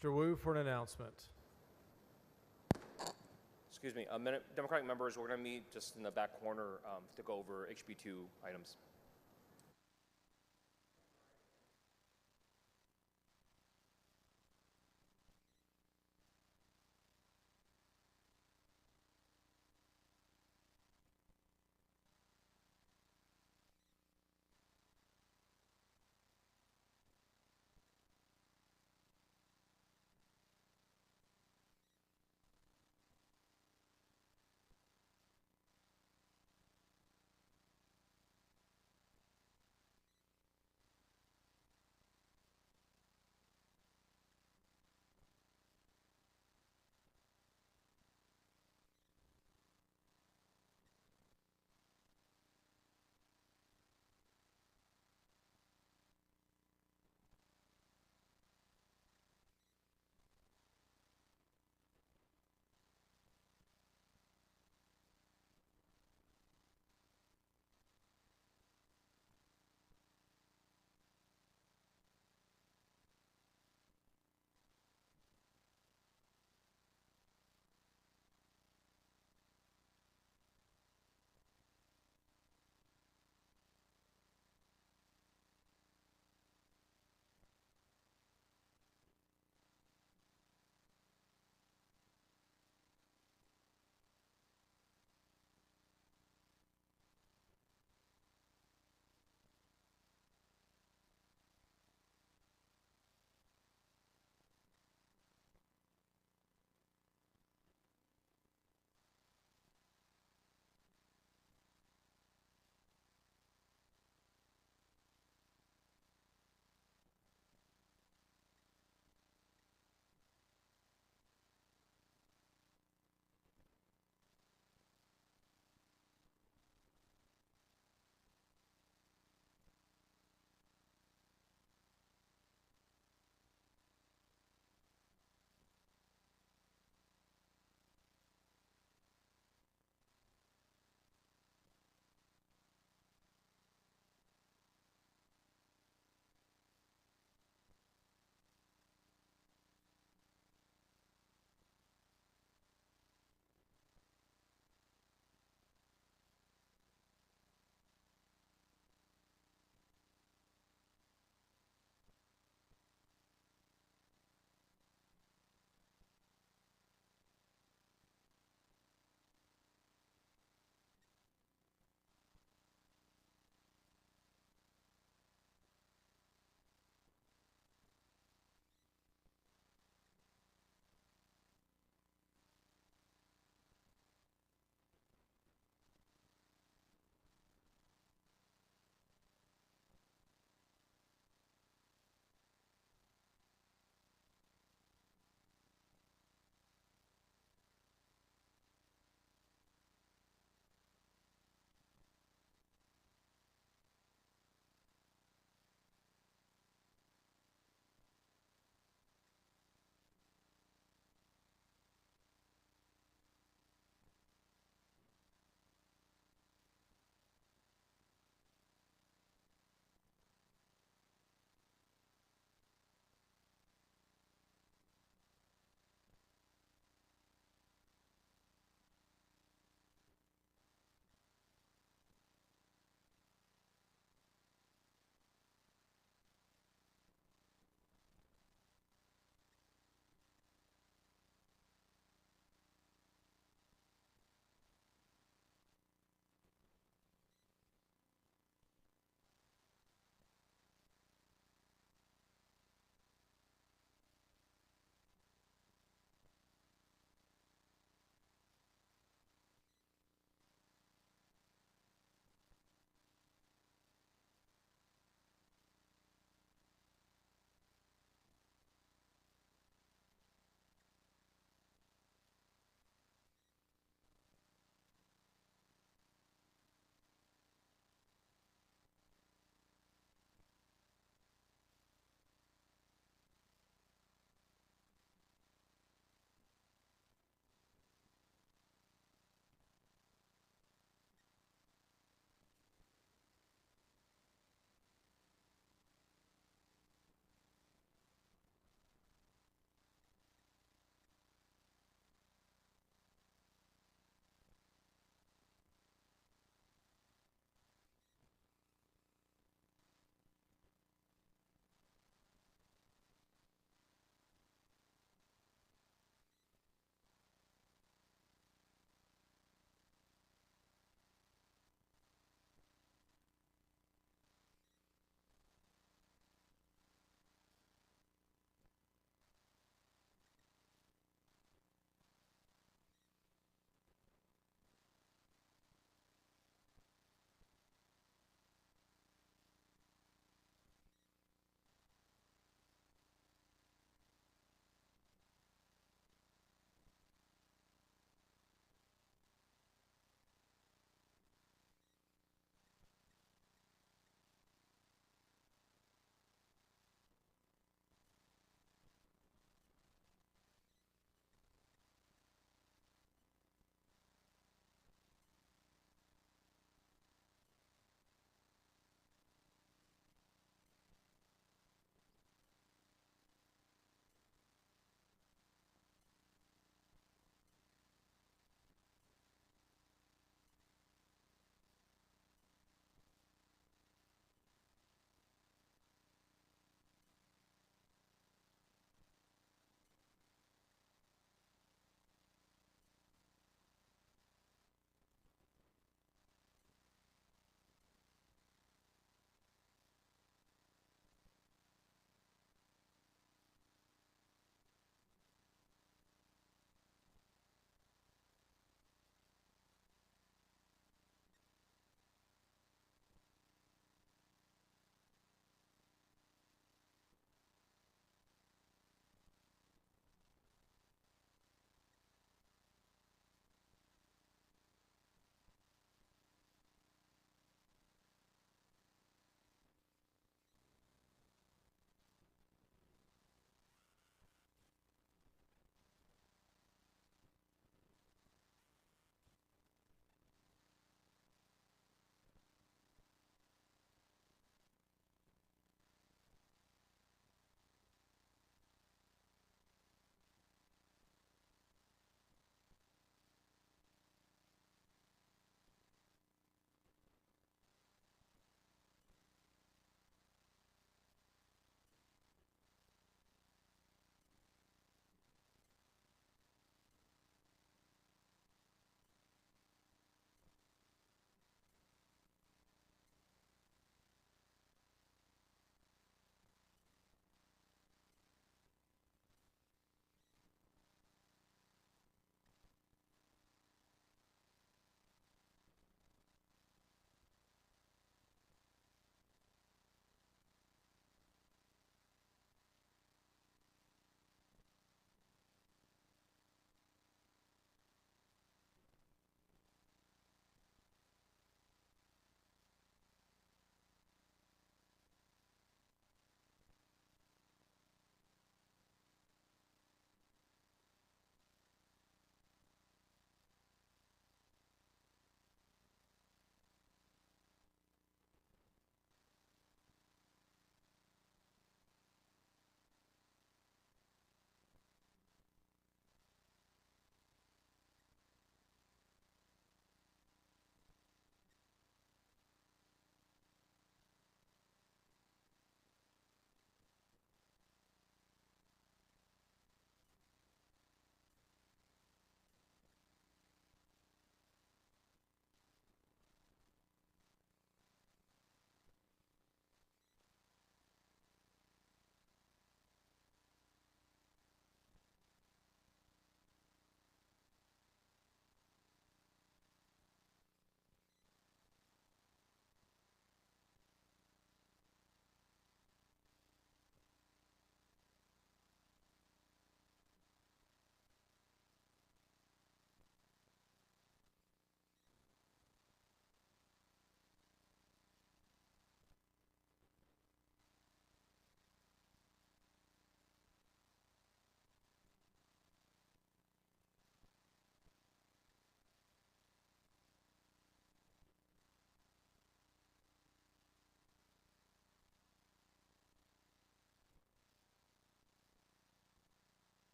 Mr. Wu for an announcement. Excuse me, Democratic members, we're going to meet just in the back corner to go over HB2 items.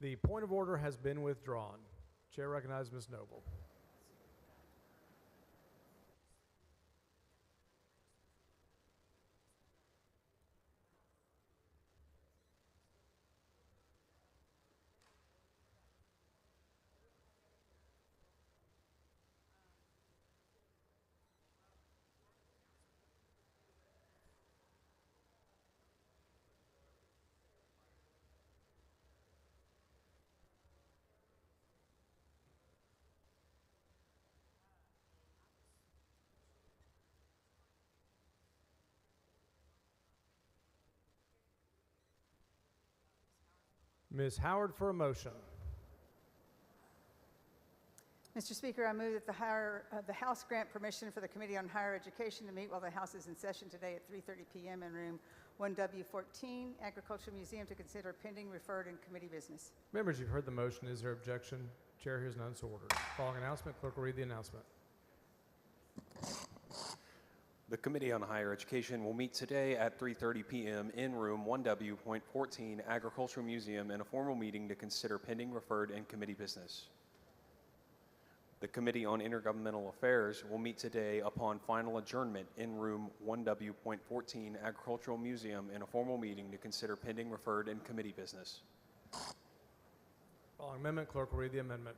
The point of order has been withdrawn. Chair recognizes Ms. Noble. Ms. Howard for a motion. Mr. Speaker, I move that the House grant permission for the Committee on Higher Education to meet while the House is in session today at 3:30 p.m. in room 1W14, Agricultural Museum, to consider pending referred and committee business. Members, you've heard the motion. Is there objection? Chair hears none, so ordered. Following announcement, clerk will read the announcement. The Committee on Higher Education will meet today at 3:30 p.m. in room 1W.14, Agricultural Museum, in a formal meeting to consider pending referred and committee business. The Committee on Intergovernmental Affairs will meet today upon final adjournment in room 1W.14, Agricultural Museum, in a formal meeting to consider pending referred and committee business. Following amendment, clerk will read the amendment.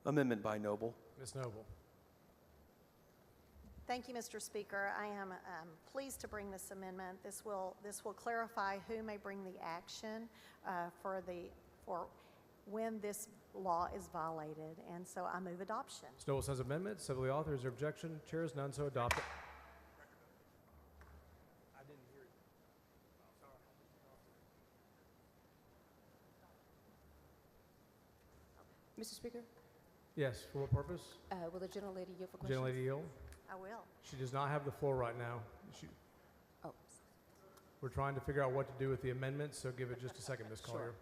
Amendment by Noble. Ms. Noble. Thank you, Mr. Speaker. I am pleased to bring this amendment. This will clarify who may bring the action for when this law is violated, and so I move adoption. Ms. Noble says amendment. Civilly authored. Is there objection? Chair is none, so adopted. Mr. Speaker, Yes. For what purpose? will the gentlelady yield for questions? Gentlelady yield. I will. She does not have the floor right now. Oh. We're trying to figure out what to do with the amendment, so give it just a second, Ms. Collier. Sure.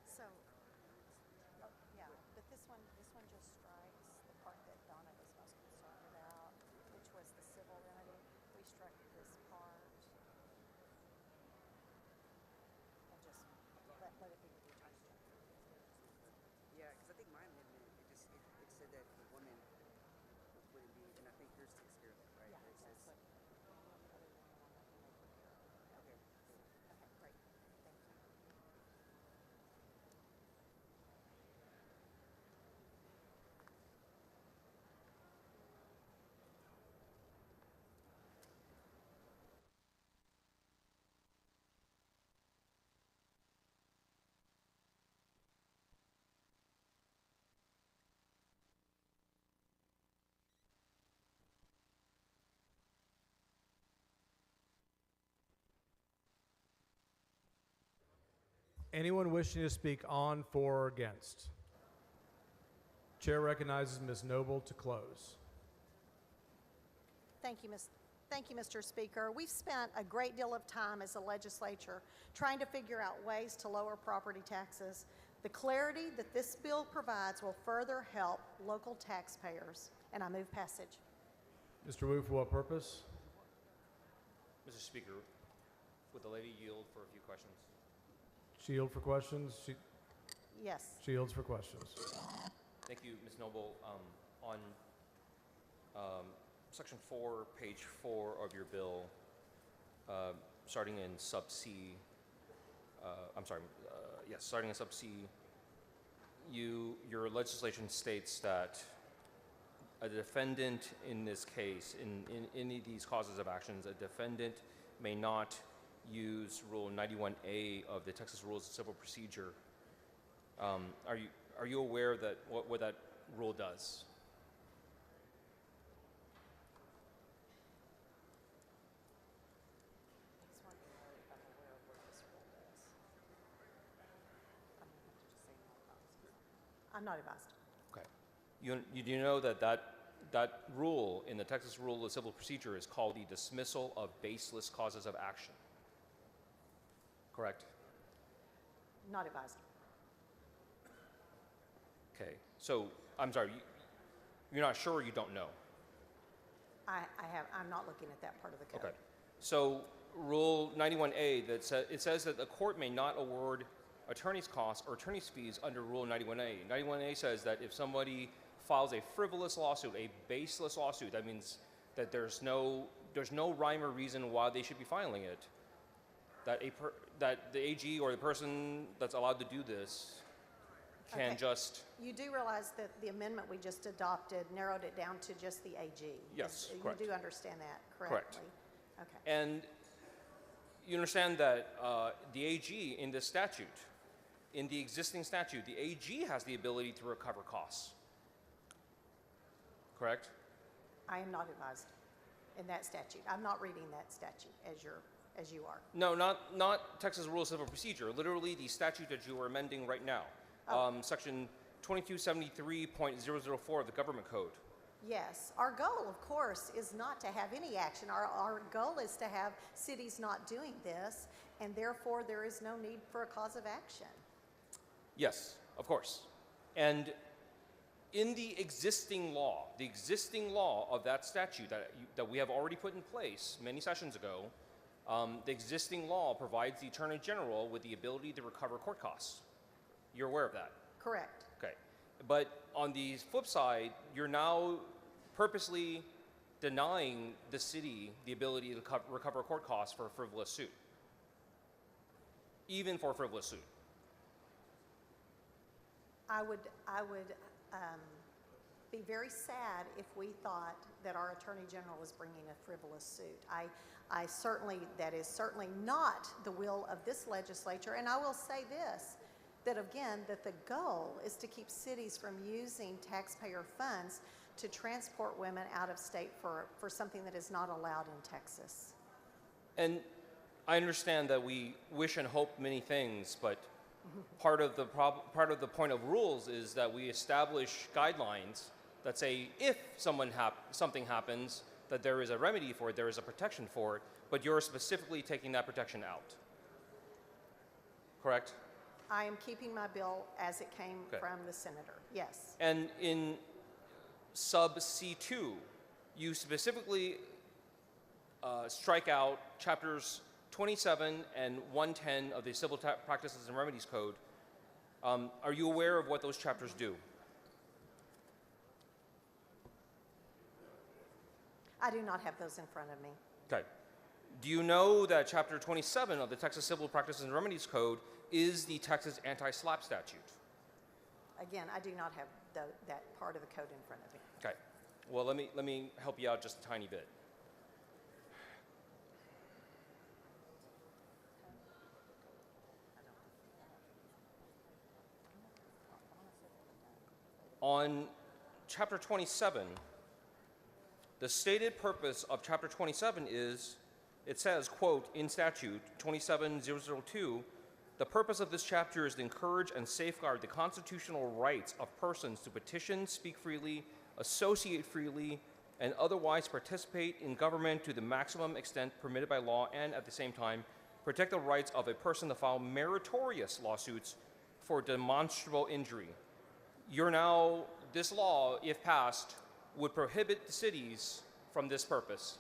So, yeah, but this one just strikes the part that Donna was most concerned about, which was the civil remedy. We struck this part and just let it be the question. Yeah, because I think my amendment, it said that the woman wouldn't be, and I think yours takes care of that, right? Yeah, It that's says- what, Okay. okay, great, thank you. Anyone wishing to speak on, for, or against? Chair recognizes Ms. Noble to close. Thank you, Mr. Speaker. We've spent a great deal of time as a legislature trying to figure out ways to lower property taxes. The clarity that this bill provides will further help local taxpayers, and I move passage. Mr. Wu, for what purpose? Mr. Speaker, would the lady yield for a few questions? She yield for questions? Yes. She yields for questions. Thank you, Ms. Noble. On Section 4, page 4 of your bill, starting in sub C, starting in sub C, your legislation states that a defendant in this case, in any of these causes of actions, a defendant may not use Rule 91A of the Texas Rules of Civil Procedure. Are you aware that what that rule does? I'm not advised. Okay. You do know that that rule in the Texas Rule of Civil Procedure is called the dismissal of baseless causes of action. Correct? Not advised. Okay. So, I'm sorry, you're not sure or you don't know? I'm not looking at that part of the code. Okay. So, Rule 91A, it says that the court may not award attorney's costs or attorney's fees under Rule 91A. 91A says that if somebody files a frivolous lawsuit, a baseless lawsuit, that means that there's no rhyme or reason why they should be filing it. That the AG or the person that's allowed to do this can Okay. just. You do realize that the amendment we just adopted narrowed it down to just the AG? Yes, You correct. do understand that Correct. correctly? Okay. And you understand that the AG in this statute, in the existing statute, the AG has the ability to recover costs. Correct? I am not advised in that statute. I'm not reading that statute as you are. No, not Texas Rules of Civil Procedure. Literally, the statute that you are amending right now, Section 2273.004 of the Government Code. Yes. Our goal, of course, is not to have any action. Our goal is to have cities not doing this, and therefore there is no need for a cause of action. Yes, of course. And in the existing law of that statute that we have already put in place many sessions ago, the existing law provides the Attorney General with the ability to recover court costs. You're aware of that? Correct. Okay. But on the flip side, you're now purposely denying the city the ability to recover court costs for a frivolous suit, even for a frivolous suit. I would be very sad if we thought that our Attorney General was bringing a frivolous suit. That is certainly not the will of this legislature. And I will say this, that again, that the goal is to keep cities from using taxpayer funds to transport women out of state for something that is not allowed in Texas. And I understand that we wish and hope many things, but part of the point of rules is that we establish guidelines that say if something happens, that there is a remedy for it, there is a protection for it, but you're specifically taking that protection out. Correct? I am keeping my bill as it came from the senator, yes. And in sub C2, you specifically strike out chapters 27 and 110 of the Civil Practices and Remedies Code. Are you aware of what those chapters do? I do not have those in front of me. Okay. Do you know that chapter 27 of the Texas Civil Practices and Remedies Code is the Texas anti-SLAPP statute? Again, I do not have that part of the code in front of me. Okay. Well, let me help you out just a tiny bit. On chapter 27, the stated purpose of chapter 27 is, it says, quote, in statute 27002, the purpose of this chapter is to encourage and safeguard the constitutional rights of persons to petition, speak freely, associate freely, and otherwise participate in government to the maximum extent permitted by law, and at the same time, protect the rights of a person to file meritorious lawsuits for demonstrable injury. This law, if passed, would prohibit the cities from this purpose.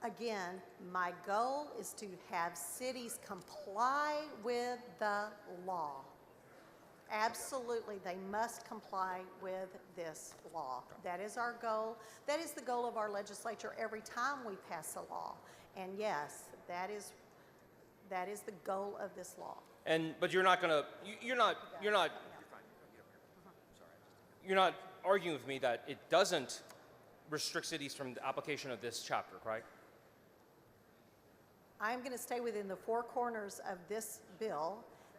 Again, my goal is to have cities comply with the law. Absolutely, they must comply with this law. That is our goal. That is the goal of our legislature every time we pass a law. And yes, that is the goal of this law. But you're not arguing with me that it doesn't restrict cities from the application of this chapter, right? I'm going to stay within the four corners of this bill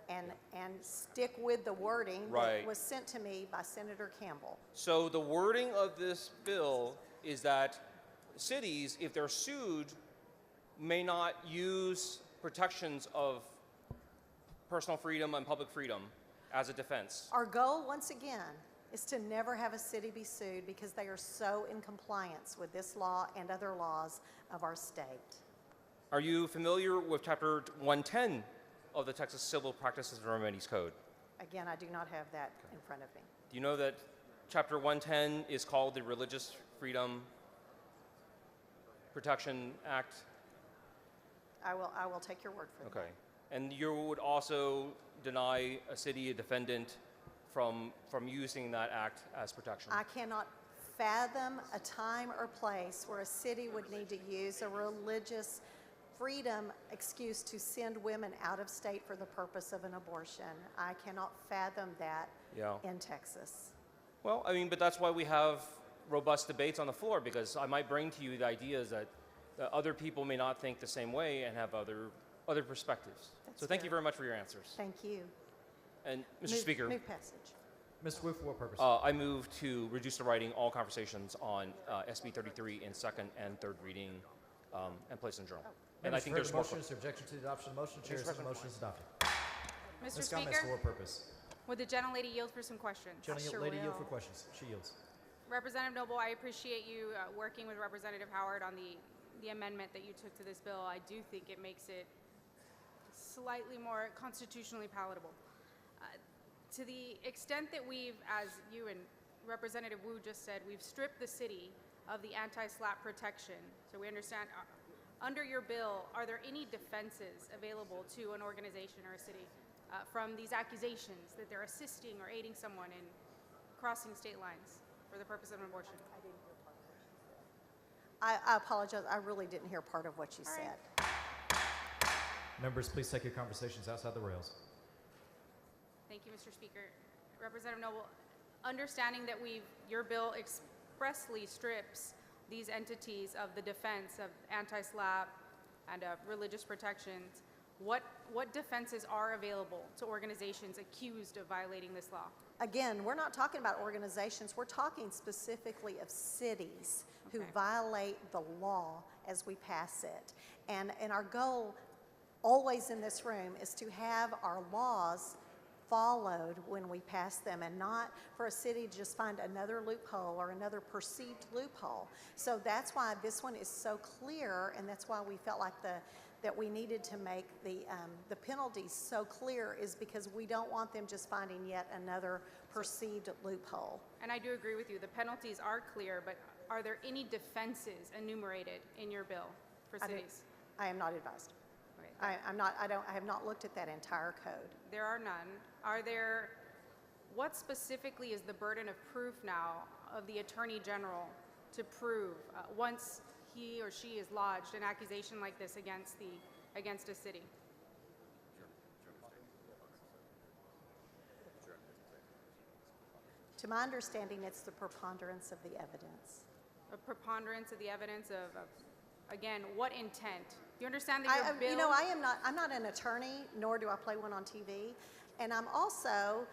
and stick with the wording Right. that was sent to me by Senator Campbell. So the wording of this bill is that cities, if they're sued, may not use protections of personal freedom and public freedom as a defense. Our goal, once again, is to never have a city be sued because they are so in compliance with this law and other laws of our state. Are you familiar with Chapter 110 of the Texas Civil Practices and Remedies Code? Again, I do not have that in front of me. Do you know that Chapter 110 is called the Religious Freedom Protection Act? I will take your word for that. Okay. And you would also deny a city, a defendant, from using that act as protection? I cannot fathom a time or place where a city would need to use a religious freedom excuse to send women out of state for the purpose of an abortion. I cannot fathom that in Texas. Well, I mean, but that's why we have robust debates on the floor, because I might bring to you the ideas that other people may not think the same way and have other perspectives. So thank you very much for your answers. Thank you. And Mr. Speaker, Move passage. Mr. Wu, for what purpose? I move to reduce to writing all conversations on SB 33 in second and third reading and place in the journal. And I think there's more. Motion is there objection to the adoption of the motion? Chair says the motion is adopted. Mr. Ms. Gomez, Speaker, for what purpose? would the gentlelady yield for some questions? Lady yield for questions. She yields. Representative Noble, I appreciate you working with Representative Howard on the amendment that you took to this bill. I do think it makes it slightly more constitutionally palatable. To the extent that we've, as you and Representative Wu just said, we've stripped the city of the anti-SLAPP protection. So we understand, under your bill, are there any defenses available to an organization or a city from these accusations that they're assisting or aiding someone in crossing state lines for the purpose of an abortion? I apologize. I really didn't hear part of what you said. Members, please take your conversations outside the rails. Thank you, Mr. Speaker. Representative Noble, understanding that your bill expressly strips these entities of the defense of anti-SLAPP and religious protections, what defenses are available to organizations accused of violating this law? Again, we're not talking about organizations. We're talking specifically of cities who violate the law as we pass it. And our goal always in this room is to have our laws followed when we pass them, and not for a city to just find another loophole or another perceived loophole. So that's why this one is so clear, and that's why we felt like that we needed to make the penalties so clear, is because we don't want them just finding yet another perceived loophole. And I do agree with you. The penalties are clear, but are there any defenses enumerated in your bill for cities? I am not advised. Okay. I have not looked at that entire code. There are none. What specifically is the burden of proof now of the Attorney General to prove once he or she has lodged an accusation like this against a city? To my understanding, it's the preponderance of the evidence. A preponderance of the evidence of again, what intent? You understand that your bill... You know, I'm not an attorney, nor do I play one on TV, and I'm also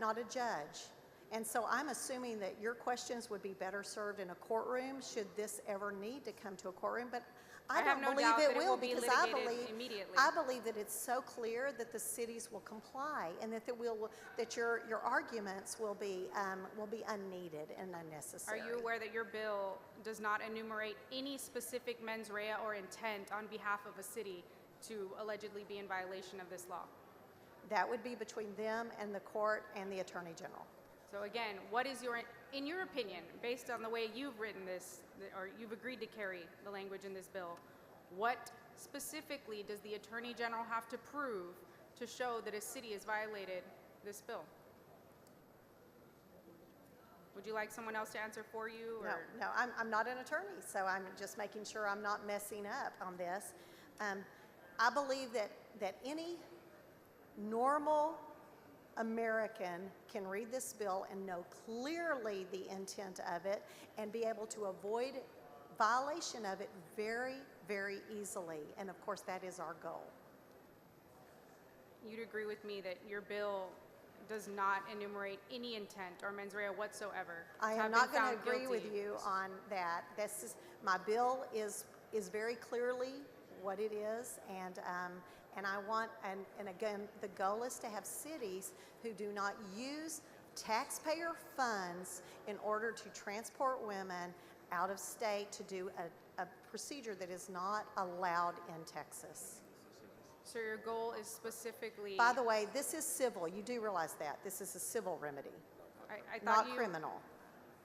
not a judge. And so I'm assuming that your questions would be better served in a courtroom should this ever need to come to a courtroom, but I don't no believe doubt it that will, be because litigated immediately. I believe that it's so clear that the cities will comply, and that your arguments will be unneeded and unnecessary. Are you aware that your bill does not enumerate any specific mens rea or intent on behalf of a city to allegedly be in violation of this law? That would be between them and the court and the Attorney General. So again, what is in your opinion, based on the way you've written this, or you've agreed to carry the language in this bill, what specifically does the Attorney General have to prove to show that a city has violated this bill? Would you like someone else to answer for you? Or? No, I'm not an attorney, so I'm just making sure I'm not messing up on this. I believe that any normal American can read this bill and know clearly the intent of it and be able to avoid violation of it very, very easily. And of course, that is our goal. You'd agree with me that your bill does not enumerate any intent or mens rea whatsoever. I am not going to agree with you on that. This is, my bill is very clearly what it is, and I want, and again, the goal is to have cities who do not use taxpayer funds in order to transport women out of state to do a procedure that is not allowed in Texas. So your goal is specifically... By the way, this is civil. You do realize that. This is a civil remedy, I not thought criminal.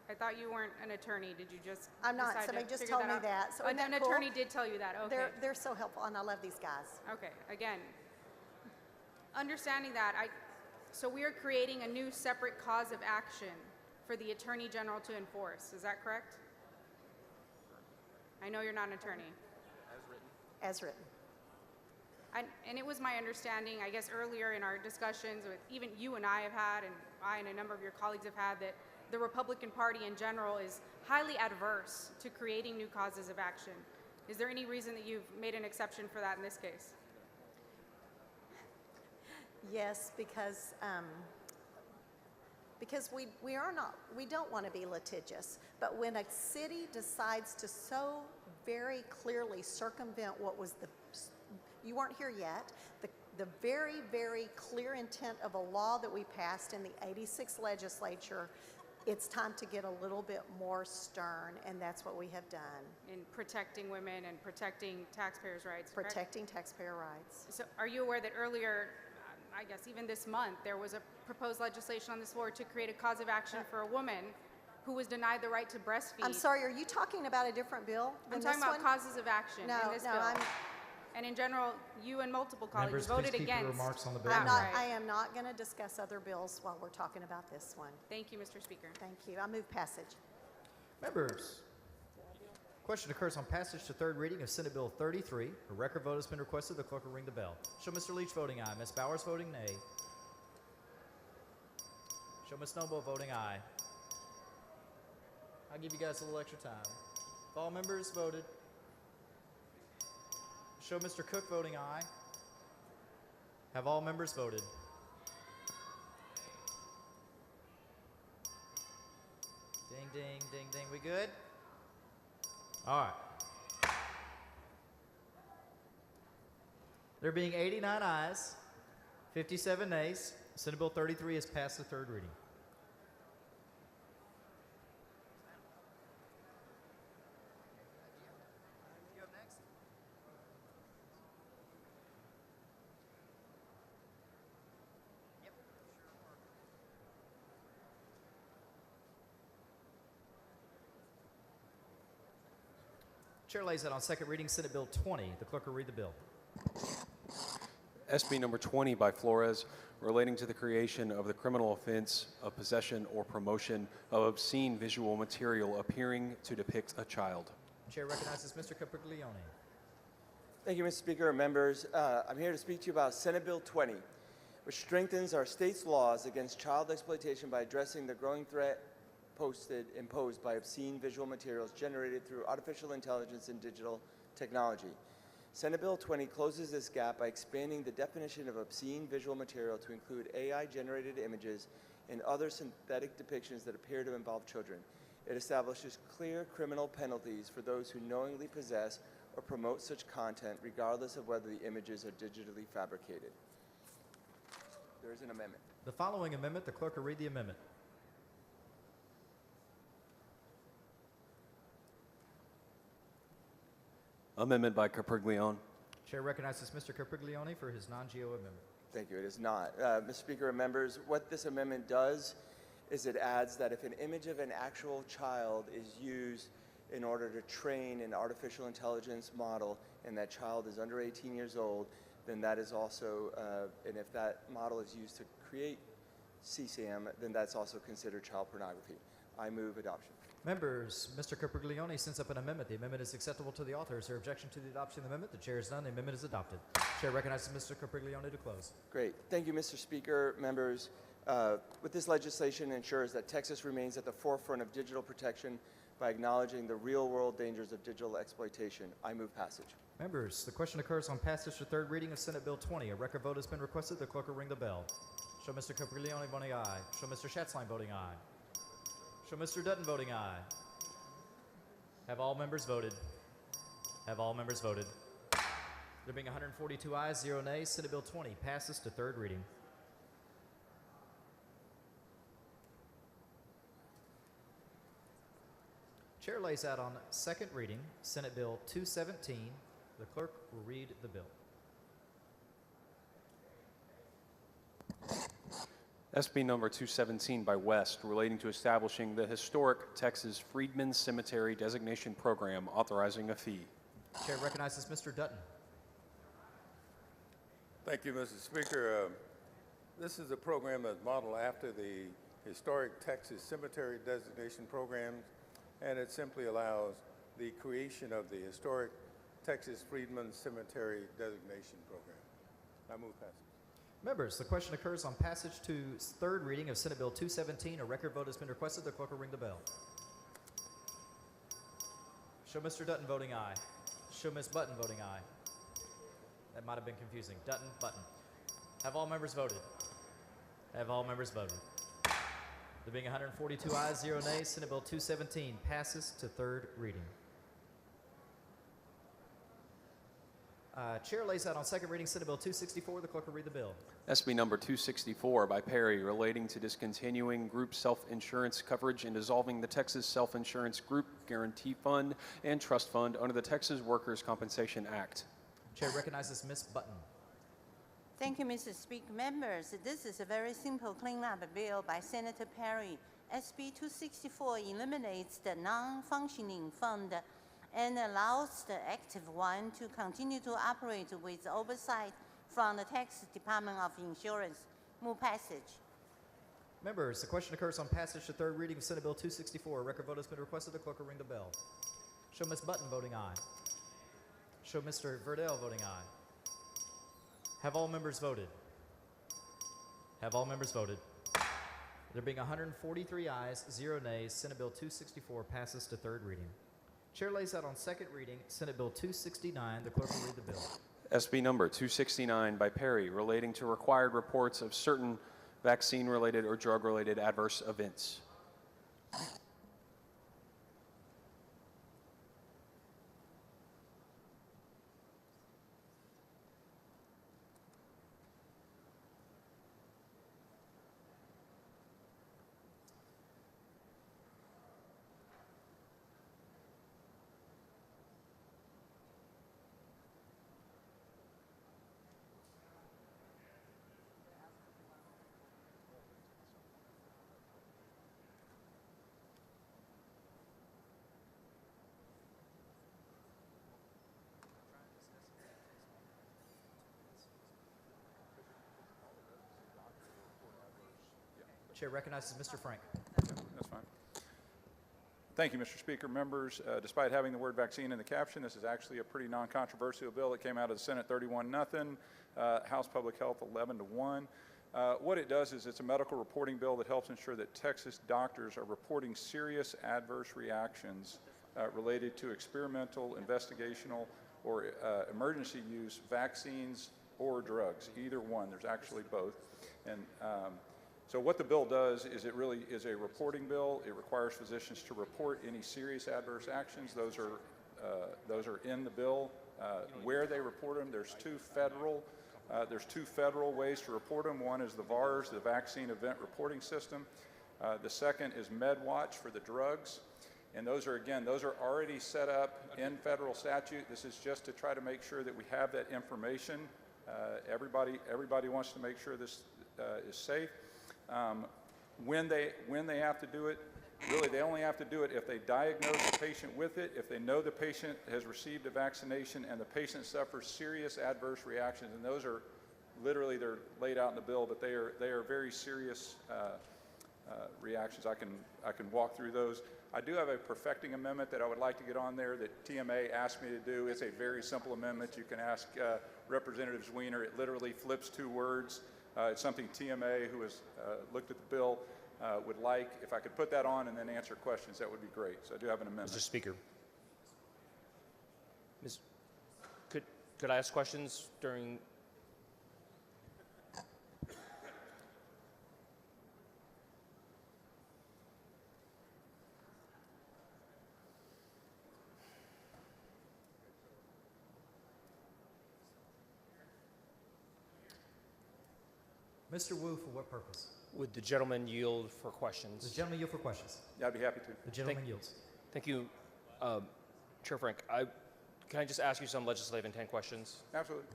I thought you weren't an attorney. Did you just I'm not. decide Somebody to just figure told me out? that. So isn't An that cool? attorney did tell you that. Okay. They're so helpful, and I love these guys. Okay. Again, understanding that, so we are creating a new separate cause of action for the Attorney General to enforce. Is that correct? I know you're not an attorney. As written. And it was my understanding, I guess earlier in our discussions with even you and I have had, and I and a number of your colleagues have had, that the Republican Party in general is highly adverse to creating new causes of action. Is there any reason that you've made an exception for that in this case? Yes, because we don't want to be litigious. But when a city decides to so very clearly circumvent what was you weren't here yet, the very, very clear intent of a law that we passed in the 86th legislature, it's time to get a little bit more stern, and that's what we have done. In protecting women and protecting taxpayers' rights. Correct? Protecting taxpayer rights. So are you aware that earlier, I guess even this month, there was a proposed legislation on this floor to create a cause of action for a woman who was denied the right to breastfeed? I'm sorry, are you talking about a different bill than I'm talking this about one? causes of action No, in this no, bill. And in general, you and multiple colleagues Members, voted please keep your against. remarks on the bill. I am not going to discuss other bills while we're talking about this one. Thank you, Mr. Speaker. Thank you. I move passage. Members, question occurs on passage to third reading of Senate Bill 33. A record vote has been requested. The clerk will ring the bell. Show Mr. Leach voting aye. Ms. Bowers voting nay. Show Ms. Noble voting aye. I'll give you guys a little extra time. If all members voted. Show Mr. Cook voting aye. Have all members voted? Ding, ding, ding, ding. We good? All right. There being 89 ayes, 57 nays, Senate Bill 33 has passed the third reading. Chair lays it on second reading, Senate Bill 20. The clerk will read the bill. SB number 20 by Flores, relating to the creation of the criminal offense of possession or promotion of obscene visual material appearing to depict a child. Chair recognizes Mr. Capriglione. Thank you, Mr. Speaker and members. I'm here to speak to you about Senate Bill 20, which strengthens our state's laws against child exploitation by addressing the growing threat imposed by obscene visual materials generated through artificial intelligence and digital technology. Senate Bill 20 closes this gap by expanding the definition of obscene visual material to include AI-generated images and other synthetic depictions that appear to involve children. It establishes clear criminal penalties for those who knowingly possess or promote such content, regardless of whether the images are digitally fabricated. There is an amendment. The following amendment, the clerk will read the amendment. Amendment by Capriglione. Chair recognizes Mr. Capriglione for his non-GO amendment. Thank you. It is not. Mr. Speaker and members, what this amendment does is it adds that if an image of an actual child is used in order to train an artificial intelligence model and that child is under 18 years old, then that is also, and if that model is used to create CSAM, then that's also considered child pornography. I move adoption. Members, Mr. Capriglione sends up an amendment. The amendment is acceptable to the author. Is there objection to the adoption of the amendment? The chair is none. The amendment is adopted. Chair recognizes Mr. Capriglione to close. Great. Thank you, Mr. Speaker. Members, with this legislation ensures that Texas remains at the forefront of digital protection by acknowledging the real-world dangers of digital exploitation. I move passage. Members, the question occurs on passage to third reading of Senate Bill 20. A record vote has been requested. The clerk will ring the bell. Show Mr. Capriglione voting aye. Show Mr. Schatzline voting aye. Show Mr. Dutton voting aye. Have all members voted? Have all members voted? There being 142 ayes, 0 nays, Senate Bill 20 passes to third reading. Chair lays out on second reading Senate Bill 217. The clerk will read the bill. SB number 217 by West, relating to establishing the historic Texas Freedmen's Cemetery Designation Program, authorizing a fee. Chair recognizes Mr. Dutton. Thank you, Mr. Speaker. This is a program that's modeled after the historic Texas Cemetery Designation Programs, and it simply allows the creation of the historic Texas Freedmen's Cemetery Designation Program. I move passage. Members, the question occurs on passage to third reading of Senate Bill 217. A record vote has been requested. The clerk will ring the bell. Show Mr. Dutton voting aye. Show Ms. Button voting aye. That might have been confusing. Dutton, Button. Have all members voted? Have all members voted? There being 142 ayes, 0 nays, Senate Bill 217 passes to third reading. Chair lays out on second reading Senate Bill 264. The clerk will read the bill. SB number 264 by Perry, relating to discontinuing group self-insurance coverage and dissolving the Texas Self-Insurance Group Guarantee Fund and Trust Fund under the Texas Workers' Compensation Act. Chair recognizes Ms. Button. Thank you, Mr. Speaker. Members, this is a very simple cleanup bill by Senator Perry. SB 264 eliminates the non-functioning fund and allows the active one to continue to operate with oversight from the Texas Department of Insurance. Move passage. Members, the question occurs on passage to third reading of Senate Bill 264. A record vote has been requested. The clerk will ring the bell. Show Ms. Button voting aye. Show Mr. Verdell voting aye. Have all members voted? Have all members voted? There being 143 ayes, 0 nays, Senate Bill 264 passes to third reading. Chair lays out on second reading Senate Bill 269. The clerk will read the bill. SB number 269 by Perry, relating to required reports of certain vaccine-related or drug-related adverse events. Chair recognizes Mr. Frank. That's fine. Thank you, Mr. Speaker. Members, despite having the word vaccine in the caption, this is actually a pretty non-controversial bill. It came out of the Senate 31-0, House Public Health 11-1. What it does is it's a medical reporting bill that helps ensure that Texas doctors are reporting serious adverse reactions related to experimental, investigational, or emergency use vaccines or drugs, either one. There's actually both. And so what the bill does is it really is a reporting bill. It requires physicians to report any serious adverse actions. Those are in the bill. Where they report them, there's two federal ways to report them. One is the VARS, the Vaccine Event Reporting System. The second is MedWatch for the drugs. And those are already set up in federal statute. This is just to try to make sure that we have that information. Everybody wants to make sure this is safe. When they have to do it, really they only have to do it if they diagnose the patient with it, if they know the patient has received a vaccination and the patient suffers serious adverse reactions, and those are literally, they're laid out in the bill, but they are very serious reactions. I can walk through those. I do have a perfecting amendment that I would like to get on there that TMA asked me to do. It's a very simple amendment. You can ask Representative Zwiener. It literally flips 2 words. It's something TMA, who has looked at the bill, would like. If I could put that on and then answer questions, that would be great. So I do have an amendment. Mr. Speaker. Could I ask questions during? Mr. Wu, for what purpose? Would the gentleman yield for questions? The gentleman yield for questions. Yeah, I'd be happy to. The gentleman yields. Thank you, Chair Frank. Can I just ask you some legislative intent questions? Absolutely.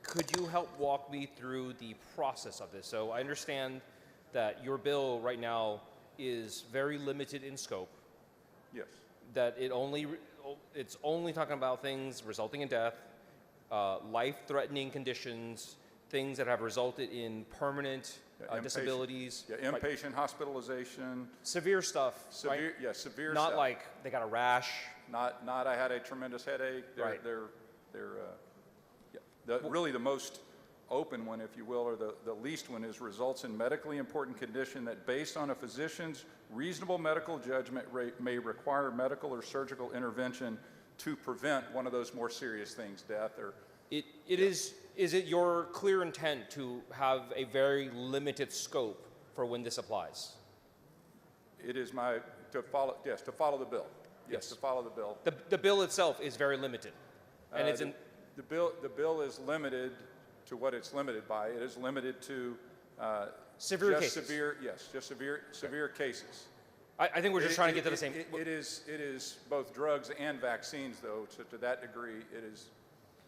Could you help walk me through the process of this? So I understand that your bill right now is very limited in scope. Yes. That it's only talking about things resulting in death, life-threatening conditions, things that have resulted in permanent disabilities. Yeah, inpatient hospitalization. Severe stuff, right? Yeah, severe Not stuff. like they got a rash. Not I had a tremendous headache. Right. Really the most open one, if you will, or the least one, is results in medically important condition that, based on a physician's reasonable medical judgment, may require medical or surgical intervention to prevent one of those more serious things, death or. Is it your clear intent to have a very limited scope for when this applies? It is to follow the bill. Yes, to follow the bill. The bill itself is very limited, and it's in. The bill is limited to what it's limited by. It is limited to severe cases. Just severe cases. I think we're just trying to get to the same. It is both drugs and vaccines, though. To that degree, it is.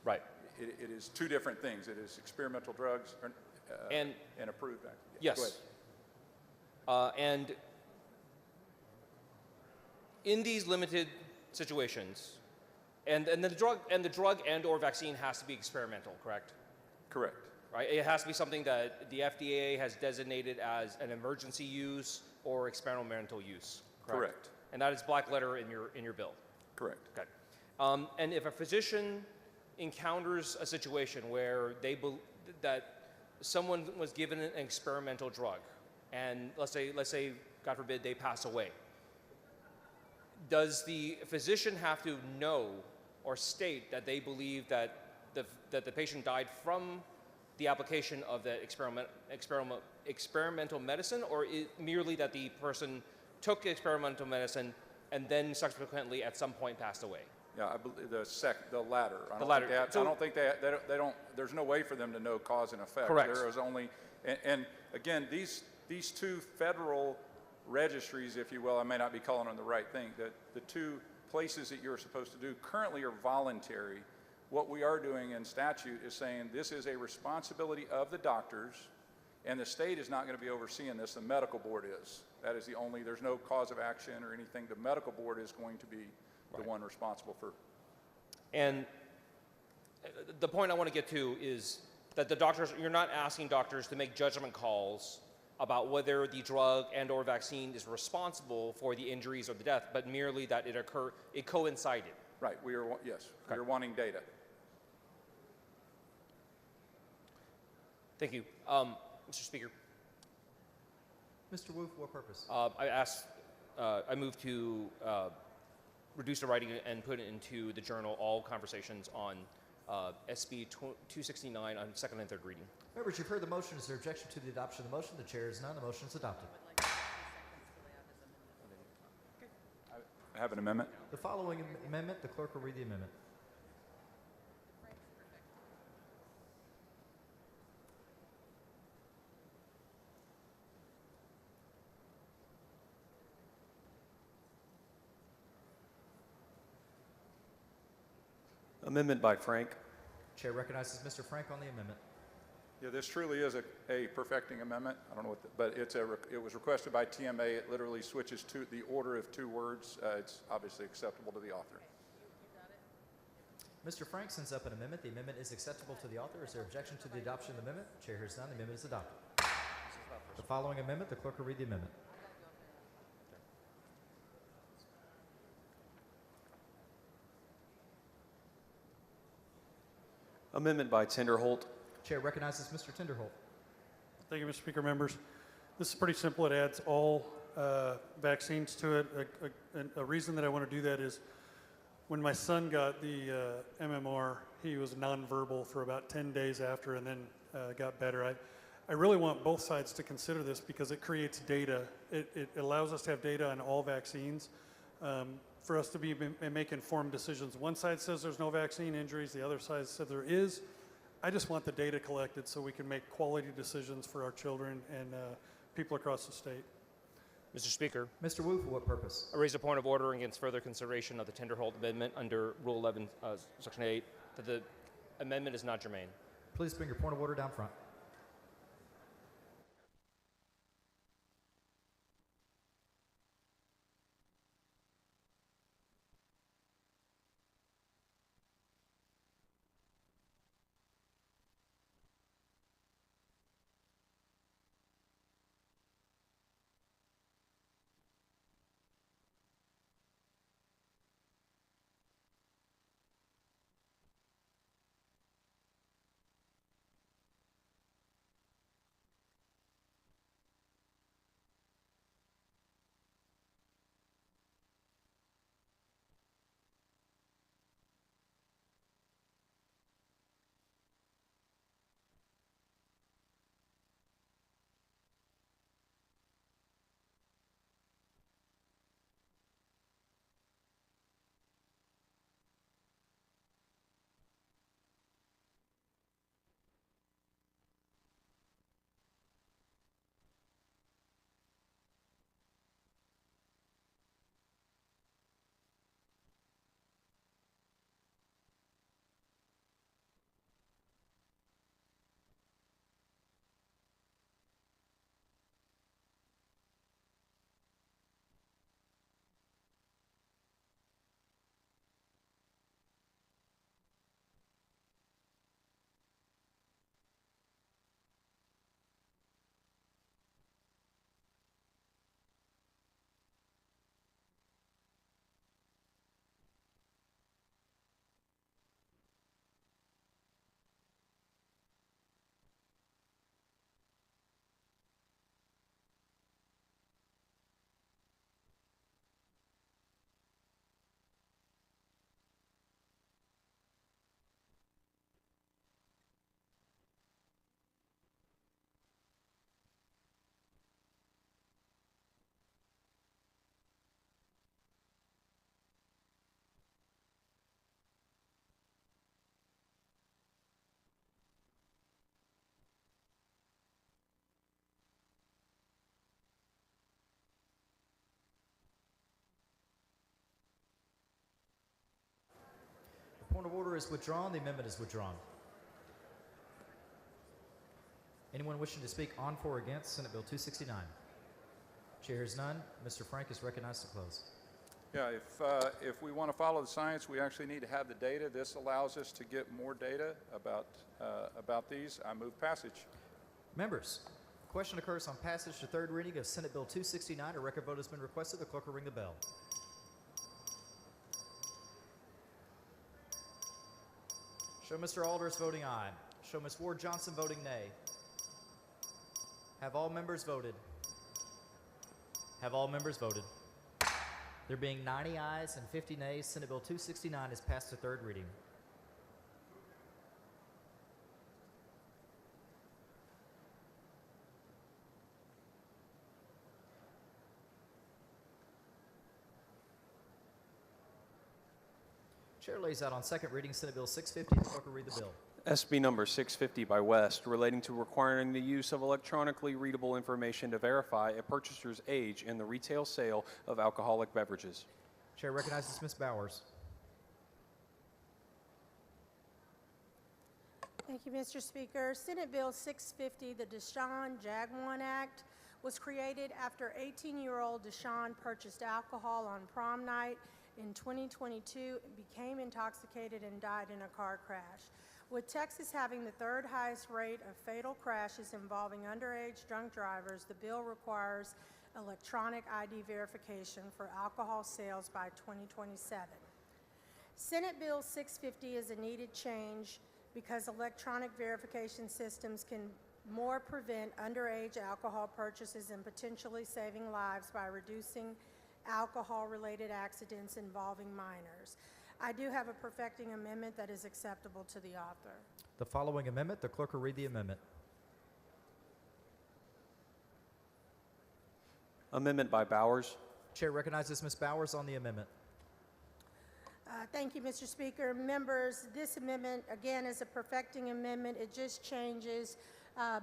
Right. It is 2 different things. It is experimental drugs and approved vaccines. Yes. And in these limited situations, and the drug and/or vaccine has to be experimental, correct? Correct. Right. It has to be something that the FDA has designated as an emergency use or experimental use. Correct. And that is black letter in your bill. Correct. Okay. And if a physician encounters a situation where that someone was given an experimental drug, and let's say, God forbid, they pass away, does the physician have to know or state that they believe that the patient died from the application of the experimental medicine, or merely that the person took experimental medicine and then subsequently at some point passed away? Yeah, I believe the latter. The latter. I don't think they don't. There's no way for them to know cause and effect. Correct. There is only, and again, these 2 federal registries, if you will, I may not be calling them the right thing. The 2 places that you're supposed to do currently are voluntary. What we are doing in statute is saying this is a responsibility of the doctors, and the state is not going to be overseeing this. The medical board is. That is the only. There's no cause of action or anything. The medical board is going to be the one responsible for. And the point I want to get to is that you're not asking doctors to make judgment calls about whether the drug and/or vaccine is responsible for the injuries or the death, but merely that it coincided. Right. We are wanting data. Thank you, Mr. Speaker. Mr. Wu, for what purpose? I move to reduce the writing and put it into the journal all conversations on SB 269 on 2nd and 3rd reading. Members, you've heard the motion. Is there objection to the adoption of the motion? The chair is none. The motion is adopted. I have an amendment. The following amendment, the clerk will read the amendment. Amendment by Frank. Chair recognizes Mr. Frank on the amendment. Yeah, this truly is a perfecting amendment. I don't know but it was requested by TMA. It literally switches to the order of 2 words. It's obviously acceptable to the author. Mr. Frank sends up an amendment. The amendment is acceptable to the author. Is there objection to the adoption of the amendment? Chair hears none. The amendment is adopted. The following amendment, the clerk will read the amendment. Amendment by Tinderholt. Chair recognizes Mr. Tinderholt. Thank you, Mr. Speaker, members. This is pretty simple. It adds all vaccines to it. A reason that I want to do that is when my son got the MMR, he was nonverbal for about 10 days after and then got better. I really want both sides to consider this because it creates data. It allows us to have data on all vaccines for us to make informed decisions. One side says there's no vaccine injuries, the other side says there is. I just want the data collected so we can make quality decisions for our children and people across the state. Mr. Speaker. Mr. Wu, for what purpose? I raise a point of order against further consideration of the Tinderholt amendment under Rule 11, Section 8, that the amendment is not germane. Please bring your point of order down front. The point of order is withdrawn. The amendment is withdrawn. Anyone wishing to speak on, for, or against Senate Bill 269? Chair hears none. Mr. Frank is recognized to close. Yeah, if we want to follow the science, we actually need to have the data. This allows us to get more data about these. I move passage. Members, question occurs on passage to third reading of Senate Bill 269. A record vote has been requested. The clerk will ring the bell. Show Mr. Alders voting aye. Show Ms. Ward Johnson voting nay. Have all members voted? Have all members voted? There being 90 ayes and 50 nays, Senate Bill 269 is passed to third reading. Chair lays out on second reading Senate Bill 650. The clerk will read the bill. SB number 650 by West, relating to requiring the use of electronically readable information to verify a purchaser's age in the retail sale of alcoholic beverages. Chair recognizes Ms. Bowers. Thank you, Mr. Speaker. Senate Bill 650, the Deshaun Jagwan Act, was created after 18-year-old Deshaun purchased alcohol on prom night in 2022, became intoxicated, and died in a car crash. With Texas having the third highest rate of fatal crashes involving underage drunk drivers, the bill requires electronic ID verification for alcohol sales by 2027. Senate Bill 650 is a needed change because electronic verification systems can more prevent underage alcohol purchases and potentially saving lives by reducing alcohol-related accidents involving minors. I do have a perfecting amendment that is acceptable to the author. The following amendment, the clerk will read the amendment. Amendment by Bowers. Chair recognizes Ms. Bowers on the amendment. Thank you, Mr. Speaker. Members, this amendment, again, is a perfecting amendment. It just changes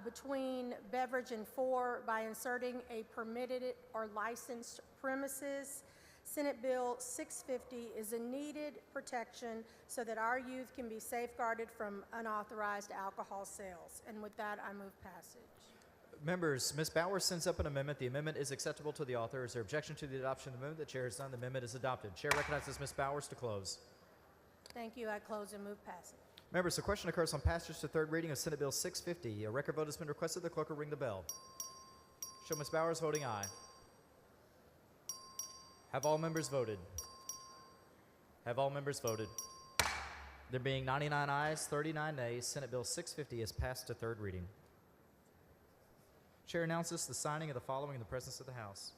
between beverage and for by inserting a permitted or licensed premises. Senate Bill 650 is a needed protection so that our youth can be safeguarded from unauthorized alcohol sales. And with that, I move passage. Members, Ms. Bowers sends up an amendment. The amendment is acceptable to the author. Is there objection to the adoption of the amendment? The chair has none. The amendment is adopted. Chair recognizes Ms. Bowers to close. Thank you. I close and move passage. Members, the question occurs on passage to third reading of Senate Bill 650. A record vote has been requested. The clerk will ring the bell. Show Ms. Bowers voting aye. Have all members voted? Have all members voted? There being 99 ayes, 39 nays, Senate Bill 650 is passed to third reading. Chair announces the signing of the following in the presence of the House.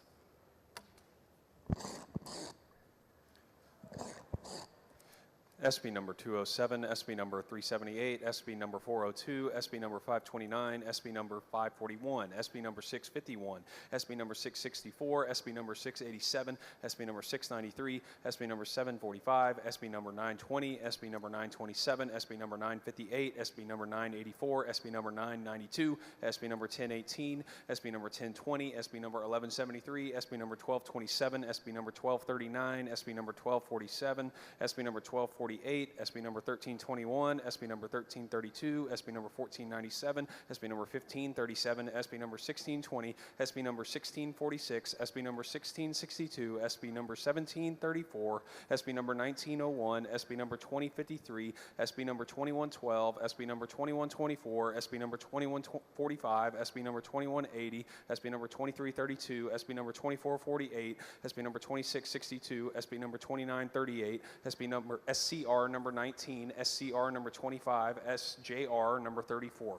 SB number 207, SB number 378, SB number 402, SB number 529, SB number 541, SB number 651, SB number 664, SB number 687, SB number 693, SB number 745, SB number 920, SB number 927, SB number 958, SB number 984, SB number 992, SB number 1018, SB number 1020, SB number 1173, SB number 1227, SB number 1239, SB number 1247, SB number 1248, SB number 1321, SB number 1332, SB number 1497, SB number 1537, SB number 1620, SB number 1646, SB number 1662, SB number 1734, SB number 1901, SB number 2053, SB number 2112, SB number 2124, SB number 2145, SB number 2180, SB number 2332, SB number 2448, SB number 2662, SB number 2938, SB number SCR number 19, SCR number 25, SJR number 34.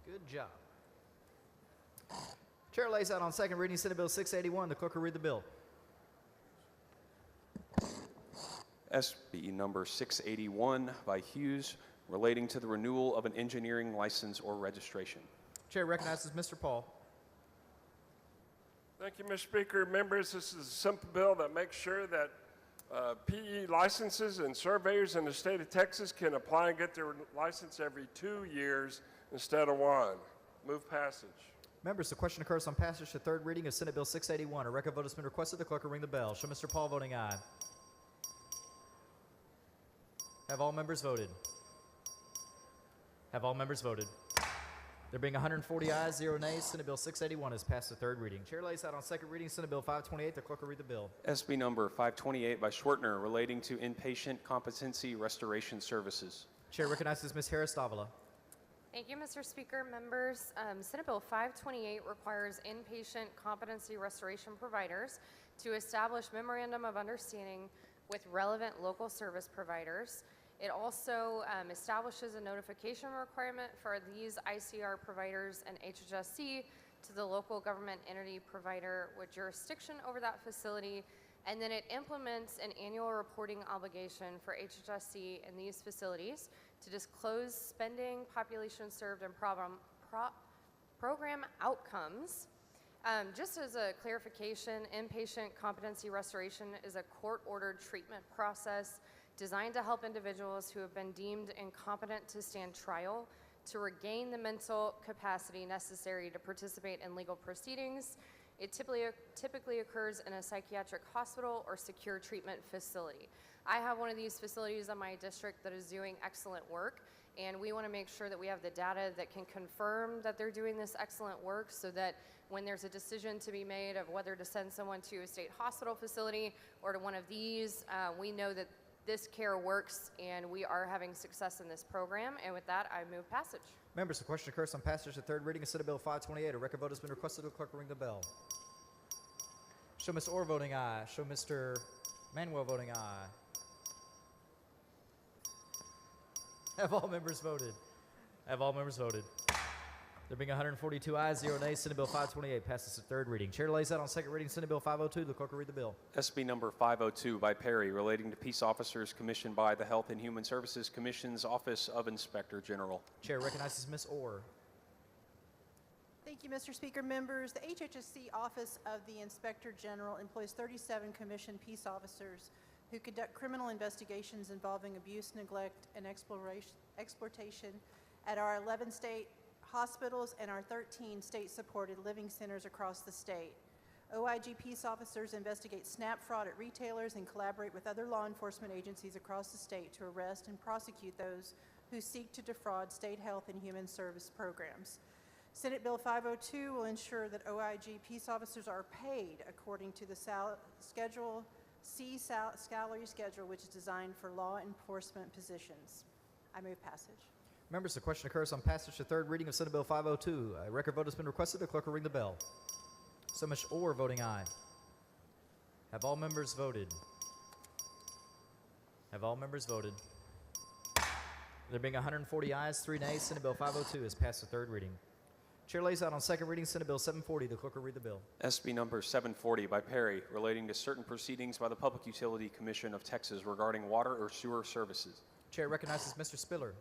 Good job. Chair lays out on second reading Senate Bill 681. The clerk will read the bill. SB number 681 by Hughes, relating to the renewal of an engineering license or registration. Chair recognizes Mr. Paul. Thank you, Mr. Speaker. Members, this is a simple bill that makes sure that PE licenses and surveyors in the state of Texas can apply and get their license every 2 years instead of 1. Move passage. Members, the question occurs on passage to third reading of Senate Bill 681. A record vote has been requested. The clerk will ring the bell. Show Mr. Paul voting aye. Have all members voted? Have all members voted? There being 140 ayes, 0 nays, Senate Bill 681 is passed to third reading. Chair lays out on second reading Senate Bill 528. The clerk will read the bill. SB number 528 by Schwertner, relating to inpatient competency restoration services. Chair recognizes Ms. Harris-Davila. Thank you, Mr. Speaker. Members, Senate Bill 528 requires inpatient competency restoration providers to establish memorandum of understanding with relevant local service providers. It also establishes a notification requirement for these ICR providers and HHSC to the local government entity provider with jurisdiction over that facility, and then it implements an annual reporting obligation for HHSC and these facilities to disclose spending, population served, and program outcomes. Just as a clarification, inpatient competency restoration is a court-ordered treatment process designed to help individuals who have been deemed incompetent to stand trial to regain the mental capacity necessary to participate in legal proceedings. It typically occurs in a psychiatric hospital or secure treatment facility. I have one of these facilities in my district that is doing excellent work, and we want to make sure that we have the data that can confirm that they're doing this excellent work, so that when there's a decision to be made of whether to send someone to a state hospital facility or to one of these, we know that this care works and we are having success in this program. And with that, I move passage. Members, the question occurs on passage to third reading of Senate Bill 528. A record vote has been requested. The clerk will ring the bell. Show Ms. Orr voting aye. Show Mr. Manuel voting aye. Have all members voted? Have all members voted? There being 142 ayes, 0 nays, Senate Bill 528 passes at third reading. Chair lays out on second reading Senate Bill 502. The clerk will read the bill. SB number 502 by Perry, relating to peace officers commissioned by the Health and Human Services Commission's Office of Inspector General. Chair recognizes Ms. Orr. Thank you, Mr. Speaker. Members, the HHSC Office of the Inspector General employs 37 commissioned peace officers who conduct criminal investigations involving abuse, neglect, and exploitation at our 11 state hospitals and our 13 state-supported living centers across the state. OIG peace officers investigate SNAP fraud at retailers and collaborate with other law enforcement agencies across the state to arrest and prosecute those who seek to defraud state health and human service programs. Senate Bill 502 will ensure that OIG peace officers are paid according to the Schedule C salary schedule, which is designed for law enforcement positions. I move passage. Members, the question occurs on passage to third reading of Senate Bill 502. A record vote has been requested. The clerk will ring the bell. So Ms. Orr voting aye. Have all members voted? Have all members voted? There being 140 ayes, 3 nays, Senate Bill 502 is passed to third reading. Chair lays out on second reading Senate Bill 740. The clerk will read the bill. SB number 740 by Perry, relating to certain proceedings by the Public Utility Commission of Texas regarding water or sewer services. Chair recognizes Mr. Spiller.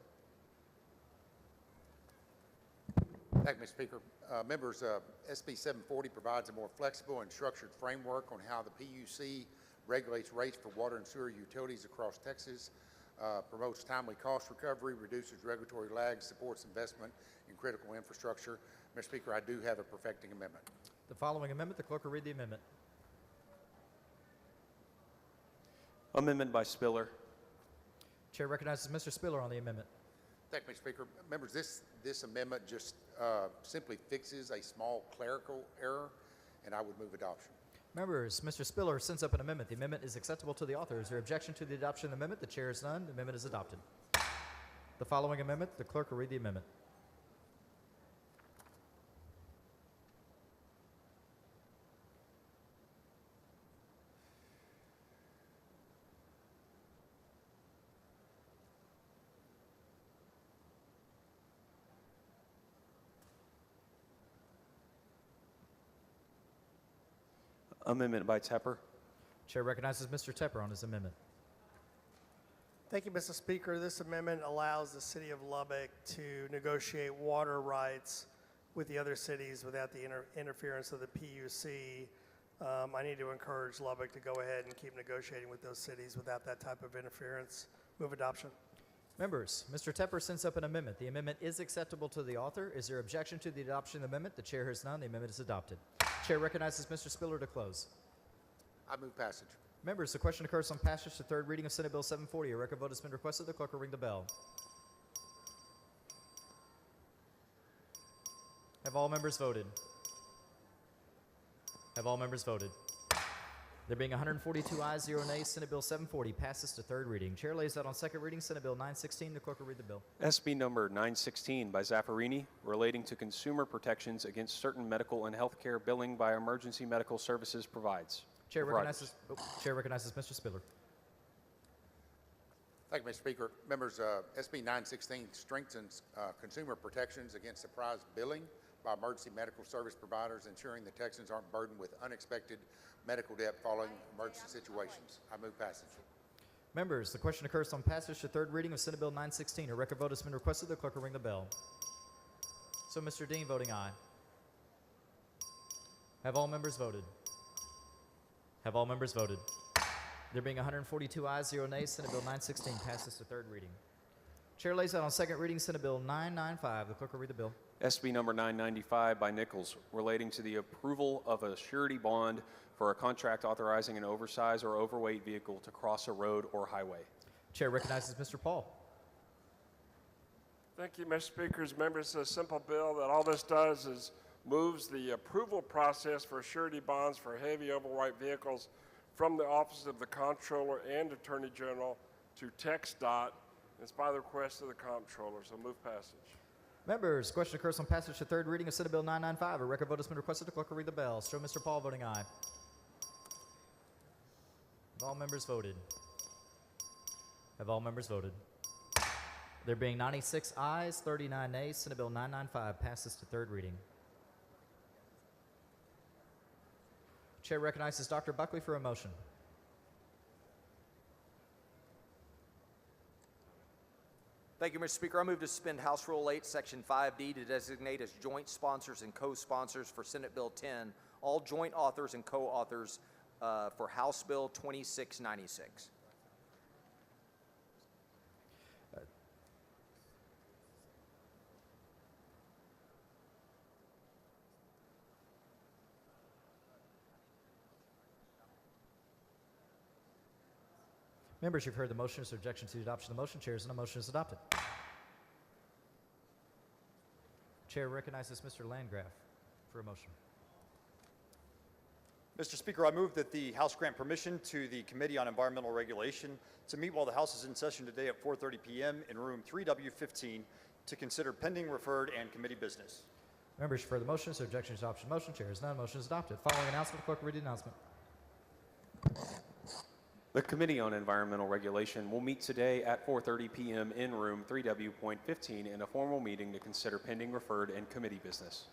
Thank you, Mr. Speaker. Members, SB 740 provides a more flexible and structured framework on how the PUC regulates rates for water and sewer utilities across Texas, promotes timely cost recovery, reduces regulatory lag, supports investment in critical infrastructure. Mr. Speaker, I do have a perfecting amendment. The following amendment, the clerk will read the amendment. Amendment by Spiller. Chair recognizes Mr. Spiller on the amendment. Thank you, Mr. Speaker. Members, this amendment just simply fixes a small clerical error, and I would move adoption. Members, Mr. Spiller sends up an amendment. The amendment is acceptable to the author. Is there objection to the adoption of the amendment? The chair is none. The amendment is adopted. The following amendment, the clerk will read the amendment. Amendment by Tepper. Chair recognizes Mr. Tepper on his amendment. Thank you, Mr. Speaker. This amendment allows the city of Lubbock to negotiate water rights with the other cities without the interference of the PUC. I need to encourage Lubbock to go ahead and keep negotiating with those cities without that type of interference. Move adoption. Members, Mr. Tepper sends up an amendment. The amendment is acceptable to the author. Is there objection to the adoption of the amendment? The chair has none. The amendment is adopted. Chair recognizes Mr. Spiller to close. I move passage. Members, the question occurs on passage to third reading of Senate Bill 740. A record vote has been requested. The clerk will ring the bell. Have all members voted? Have all members voted? There being 142 ayes, 0 nays, Senate Bill 740 passes to third reading. Chair lays out on second reading Senate Bill 916. The clerk will read the bill. SB number 916 by Zaffarini, relating to consumer protections against certain medical and healthcare billing by emergency medical services providers. Chair recognizes Mr. Spiller. Thank you, Mr. Speaker. Members, SB 916 strengthens consumer protections against surprise billing by emergency medical service providers, ensuring that Texans aren't burdened with unexpected medical debt following emergency situations. I move passage. Members, the question occurs on passage to third reading of Senate Bill 916. A record vote has been requested. The clerk will ring the bell. So Mr. Dean voting aye. Have all members voted? Have all members voted? There being 142 ayes, 0 nays, Senate Bill 916 passes to third reading. Chair lays out on second reading Senate Bill 995. The clerk will read the bill. SB number 995 by Nichols, relating to the approval of a surety bond for a contract authorizing an oversized or overweight vehicle to cross a road or highway. Chair recognizes Mr. Paul. Thank you, Mr. Speaker. Members, a simple bill that all this does is moves the approval process for surety bonds for heavy overweight vehicles from the Office of the Comptroller and Attorney General to TxDOT. It's by the request of the Comptroller, so move passage. Members, question occurs on passage to third reading of Senate Bill 995. A record vote has been requested. The clerk will read the bell. Show Mr. Paul voting aye. Have all members voted? Have all members voted? There being 96 ayes, 39 nays, Senate Bill 995 passes to third reading. Chair recognizes Dr. Buckley for a motion. Thank you, Mr. Speaker. I move to suspend House Rule 8, Section 5D to designate as joint sponsors and co-sponsors for Senate Bill 10 all joint authors and co-authors for House Bill 2696. Members, you've heard the motion. Is there objection to the adoption of the motion? Chair, the motion is adopted. Chair recognizes Mr. Landgraf for a motion. Mr. Speaker, I move that the House grant permission to the Committee on Environmental Regulation to meet while the House is in session today at 4:30 p.m. in room 3W15 to consider pending, referred, and committee business. Members, you've heard the motion. Is there objection to the adoption of the motion? Chair, none. Motion is adopted. Following announcement, clerk will read the announcement. The Committee on Environmental Regulation will meet today at 4:30 p.m. in room 3W.15 in a formal meeting to consider pending, referred, and committee business.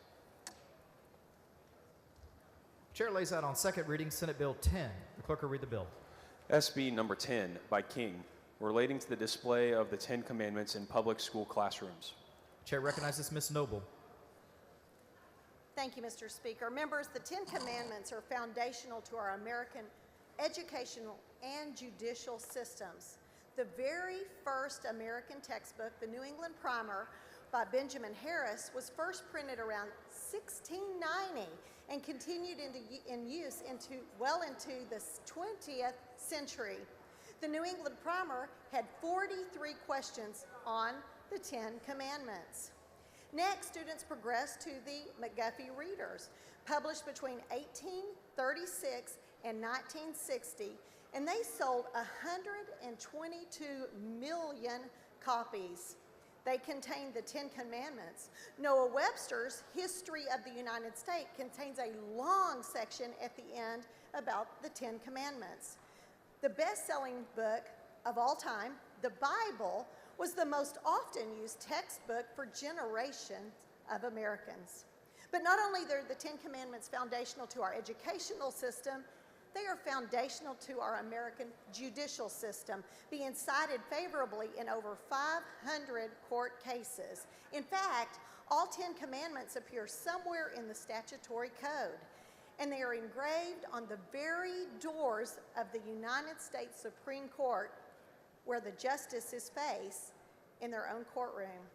Chair lays out on second reading Senate Bill 10. The clerk will read the bill. SB number 10 by King, relating to the display of the 10 Commandments in public school classrooms. Chair recognizes Ms. Noble. Thank you, Mr. Speaker. Members, the 10 Commandments are foundational to our American educational and judicial systems. The very first American textbook, the New England Primer by Benjamin Harris, was first printed around 1690 and continued in use well into the 20th century. The New England Primer had 43 questions on the 10 Commandments. Next, students progressed to the McGuffey Readers, published between 1836 and 1960, and they sold 122 million copies. They contained the 10 Commandments. Noah Webster's History of the United States contains a long section at the end about the 10 Commandments. The best-selling book of all time, the Bible, was the most often used textbook for generations of Americans. But not only are the 10 Commandments foundational to our educational system, they are foundational to our American judicial system, being cited favorably in over 500 court cases. In fact, all 10 Commandments appear somewhere in the statutory code, and they are engraved on the very doors of the United States Supreme Court, where the justices face in their own courtroom.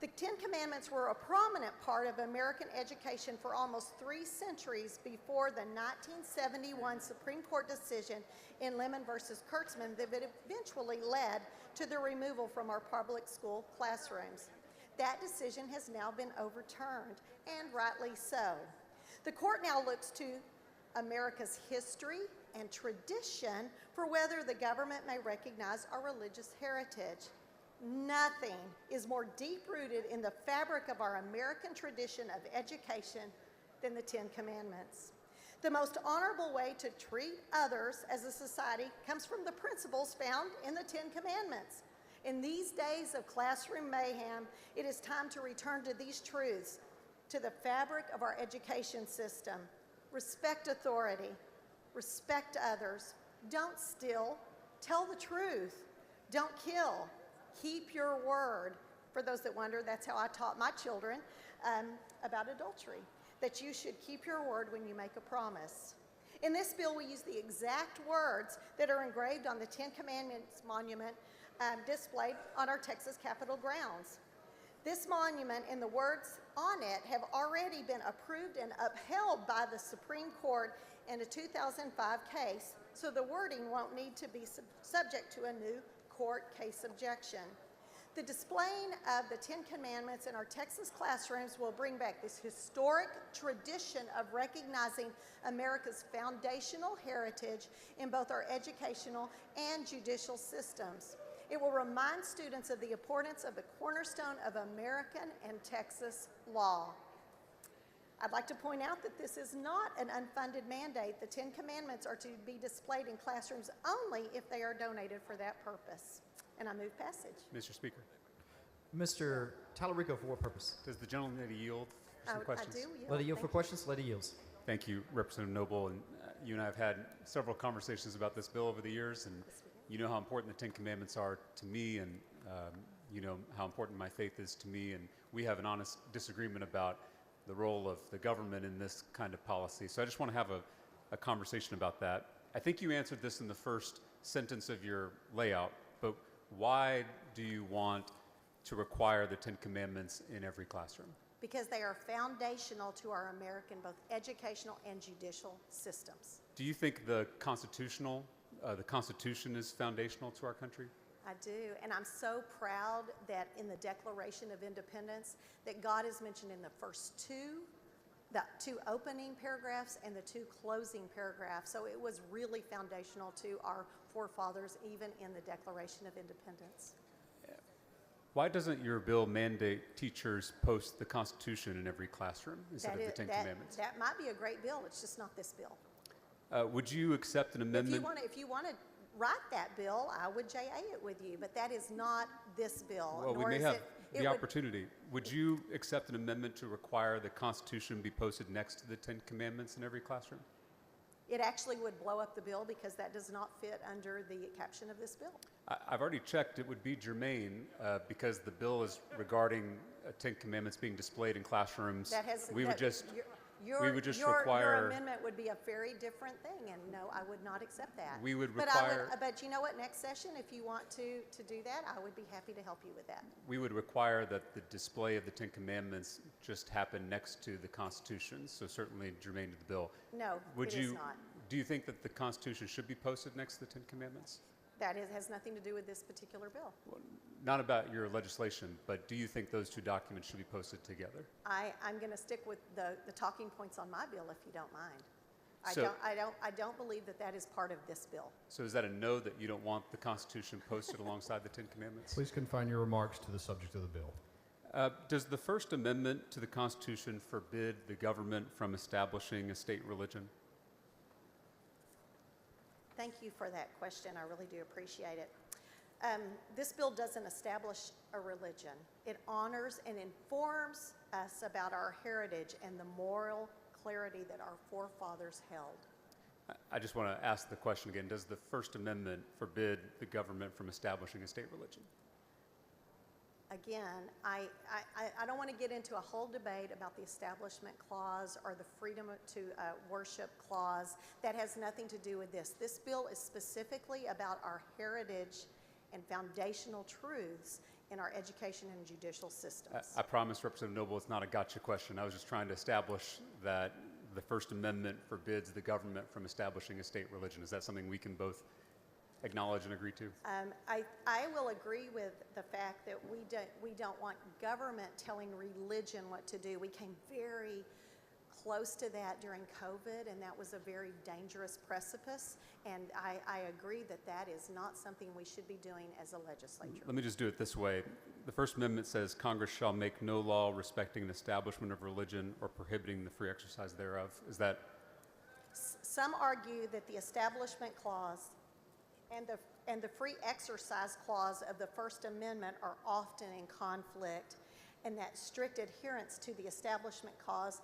The 10 Commandments were a prominent part of American education for almost 3 centuries before the 1971 Supreme Court decision in Lemon versus Kurtzman that eventually led to the removal from our public school classrooms. That decision has now been overturned, and rightly so. The court now looks to America's history and tradition for whether the government may recognize our religious heritage. Nothing is more deep-rooted in the fabric of our American tradition of education than the 10 Commandments. The most honorable way to treat others as a society comes from the principles found in the 10 Commandments. In these days of classroom mayhem, it is time to return to these truths, to the fabric of our education system. Respect authority, respect others, don't steal, tell the truth, don't kill, keep your word. For those that wonder, that's how I taught my children about adultery, that you should keep your word when you make a promise. In this bill, we use the exact words that are engraved on the 10 Commandments monument displayed on our Texas Capitol grounds. This monument and the words on it have already been approved and upheld by the Supreme Court in a 2005 case, so the wording won't need to be subject to a new court case objection. The displaying of the 10 Commandments in our Texas classrooms will bring back this historic tradition of recognizing America's foundational heritage in both our educational and judicial systems. It will remind students of the importance of the cornerstone of American and Texas law. I'd like to point out that this is not an unfunded mandate. The 10 Commandments are to be displayed in classrooms only if they are donated for that purpose. And I move passage. Mr. Speaker. Mr. Talarico, for what purpose? Does the gentlelady yield for some questions? I do yield. Lady yield for Thank you. questions. Lady yields. Thank you, Representative Noble. And you and I have had several conversations about this bill over the years, and you know how important the Ten Commandments are to me, and you know how important my faith is to me, and we have an honest disagreement about the role of the government in this kind of policy. So I just want to have a conversation about that. I think you answered this in the first sentence of your layout, but why do you want to require the Ten Commandments in every classroom? Because they are foundational to our American, both educational and judicial systems. Do you think the Constitution is foundational to our country? I do, and I'm so proud that in the Declaration of Independence, that God is mentioned in the first the two opening paragraphs and the two closing paragraphs. So it was really foundational to our forefathers, even in the Declaration of Independence. Why doesn't your bill mandate teachers post the Constitution in every classroom instead of the Ten Commandments? That might be a great bill. It's just not this bill. Would you accept an amendment? If you want to write that bill, I would JA it with you, but that is not this bill. Well, we nor may is have it the opportunity. Would you accept an amendment to require the Constitution be posted next to the Ten Commandments in every classroom? It actually would blow up the bill because that does not fit under the caption of this bill. I've already checked. It would be germane because the bill is regarding Ten Commandments being displayed in classrooms. That has, we would just your require. amendment would be a very different thing, and no, I would not accept that. We would but require. But you know what? Next session, if you want to do that, I would be happy to help you with that. We would require that the display of the Ten Commandments just happen next to the Constitution. So certainly germane to the bill. No, Would it you? is not. Do you think that the Constitution should be posted next to the Ten Commandments? That has nothing to do with this particular bill. Not about your legislation, but do you think those two documents should be posted together? I'm going to stick with the talking points on my bill, if you don't mind. So- I don't believe that is part of this bill. So is that a no, that you don't want the Constitution posted alongside the Ten Commandments? Please confine your remarks to the subject of the bill. Does the First Amendment to the Constitution forbid the government from establishing a state religion? Thank you for that question. I really do appreciate it. This bill doesn't establish a religion. It honors and informs us about our heritage and the moral clarity that our forefathers held. I just want to ask the question again. Does the First Amendment forbid the government from establishing a state religion? Again, I don't want to get into a whole debate about the Establishment Clause or the Freedom to Worship Clause. That has nothing to do with this. This bill is specifically about our heritage and foundational truths in our education and judicial systems. I promise, Representative Noble, it's not a gotcha question. I was just trying to establish that the First Amendment forbids the government from establishing a state religion. Is that something we can both acknowledge and agree to? I will agree with the fact that we don't want government telling religion what to do. We came very close to that during COVID, and that was a very dangerous precipice. And I agree that is not something we should be doing as a legislature. Let me just do it this way. The First Amendment says Congress shall make no law respecting an establishment of religion or prohibiting the free exercise thereof. Is that? Some argue that the Establishment Clause and the Free Exercise Clause of the First Amendment are often in conflict, and that strict adherence to the Establishment Clause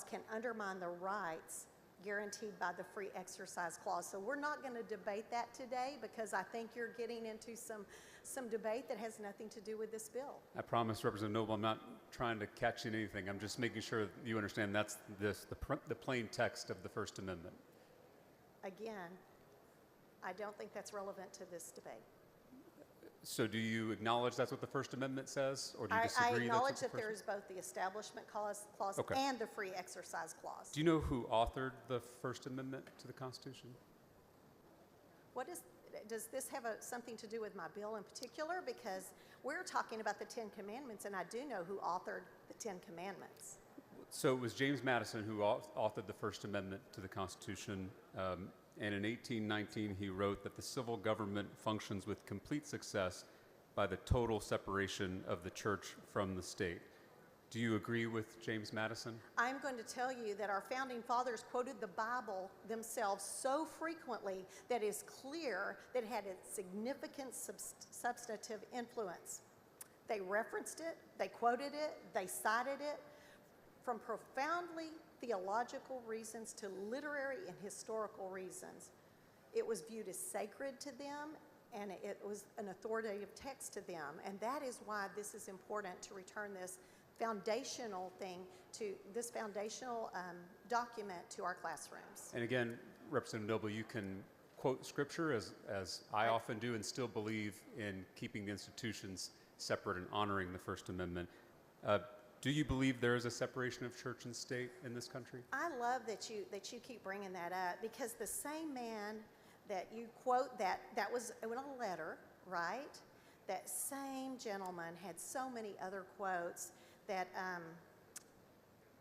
can undermine the rights guaranteed by the Free Exercise Clause. So we're not going to debate that today because I think you're getting into some debate that has nothing to do with this bill. I promise, Representative Noble, I'm not trying to catch you in anything. I'm just making sure you understand that's the plain text of the First Amendment. Again, I don't think that's relevant to this debate. So do you acknowledge that's what the First Amendment says, or do you I disagree? acknowledge that there is both the Establishment Clause Okay. and the Free Exercise Clause. Do you know who authored the First Amendment to the Constitution? Does this have something to do with my bill in particular? Because we're talking about the Ten Commandments, and I do know who authored the Ten Commandments. So it was James Madison who authored the First Amendment to the Constitution, and in 1819 he wrote that the civil government functions with complete success by the total separation of the church from the state. Do you agree with James Madison? I'm going to tell you that our founding fathers quoted the Bible themselves so frequently that it is clear that it had a significant substantive influence. They referenced it, they quoted it, they cited it. From profoundly theological reasons to literary and historical reasons, it was viewed as sacred to them, and it was an authoritative text to them. And that is why this is important to return this foundational document to our classrooms. And again, Representative Noble, you can quote scripture as I often do and still believe in keeping the institutions separate and honoring the First Amendment. Do you believe there is a separation of church and state in this country? I love that you keep bringing that up, because the same man that you quote that was in a letter, right? That same gentleman had so many other quotes that,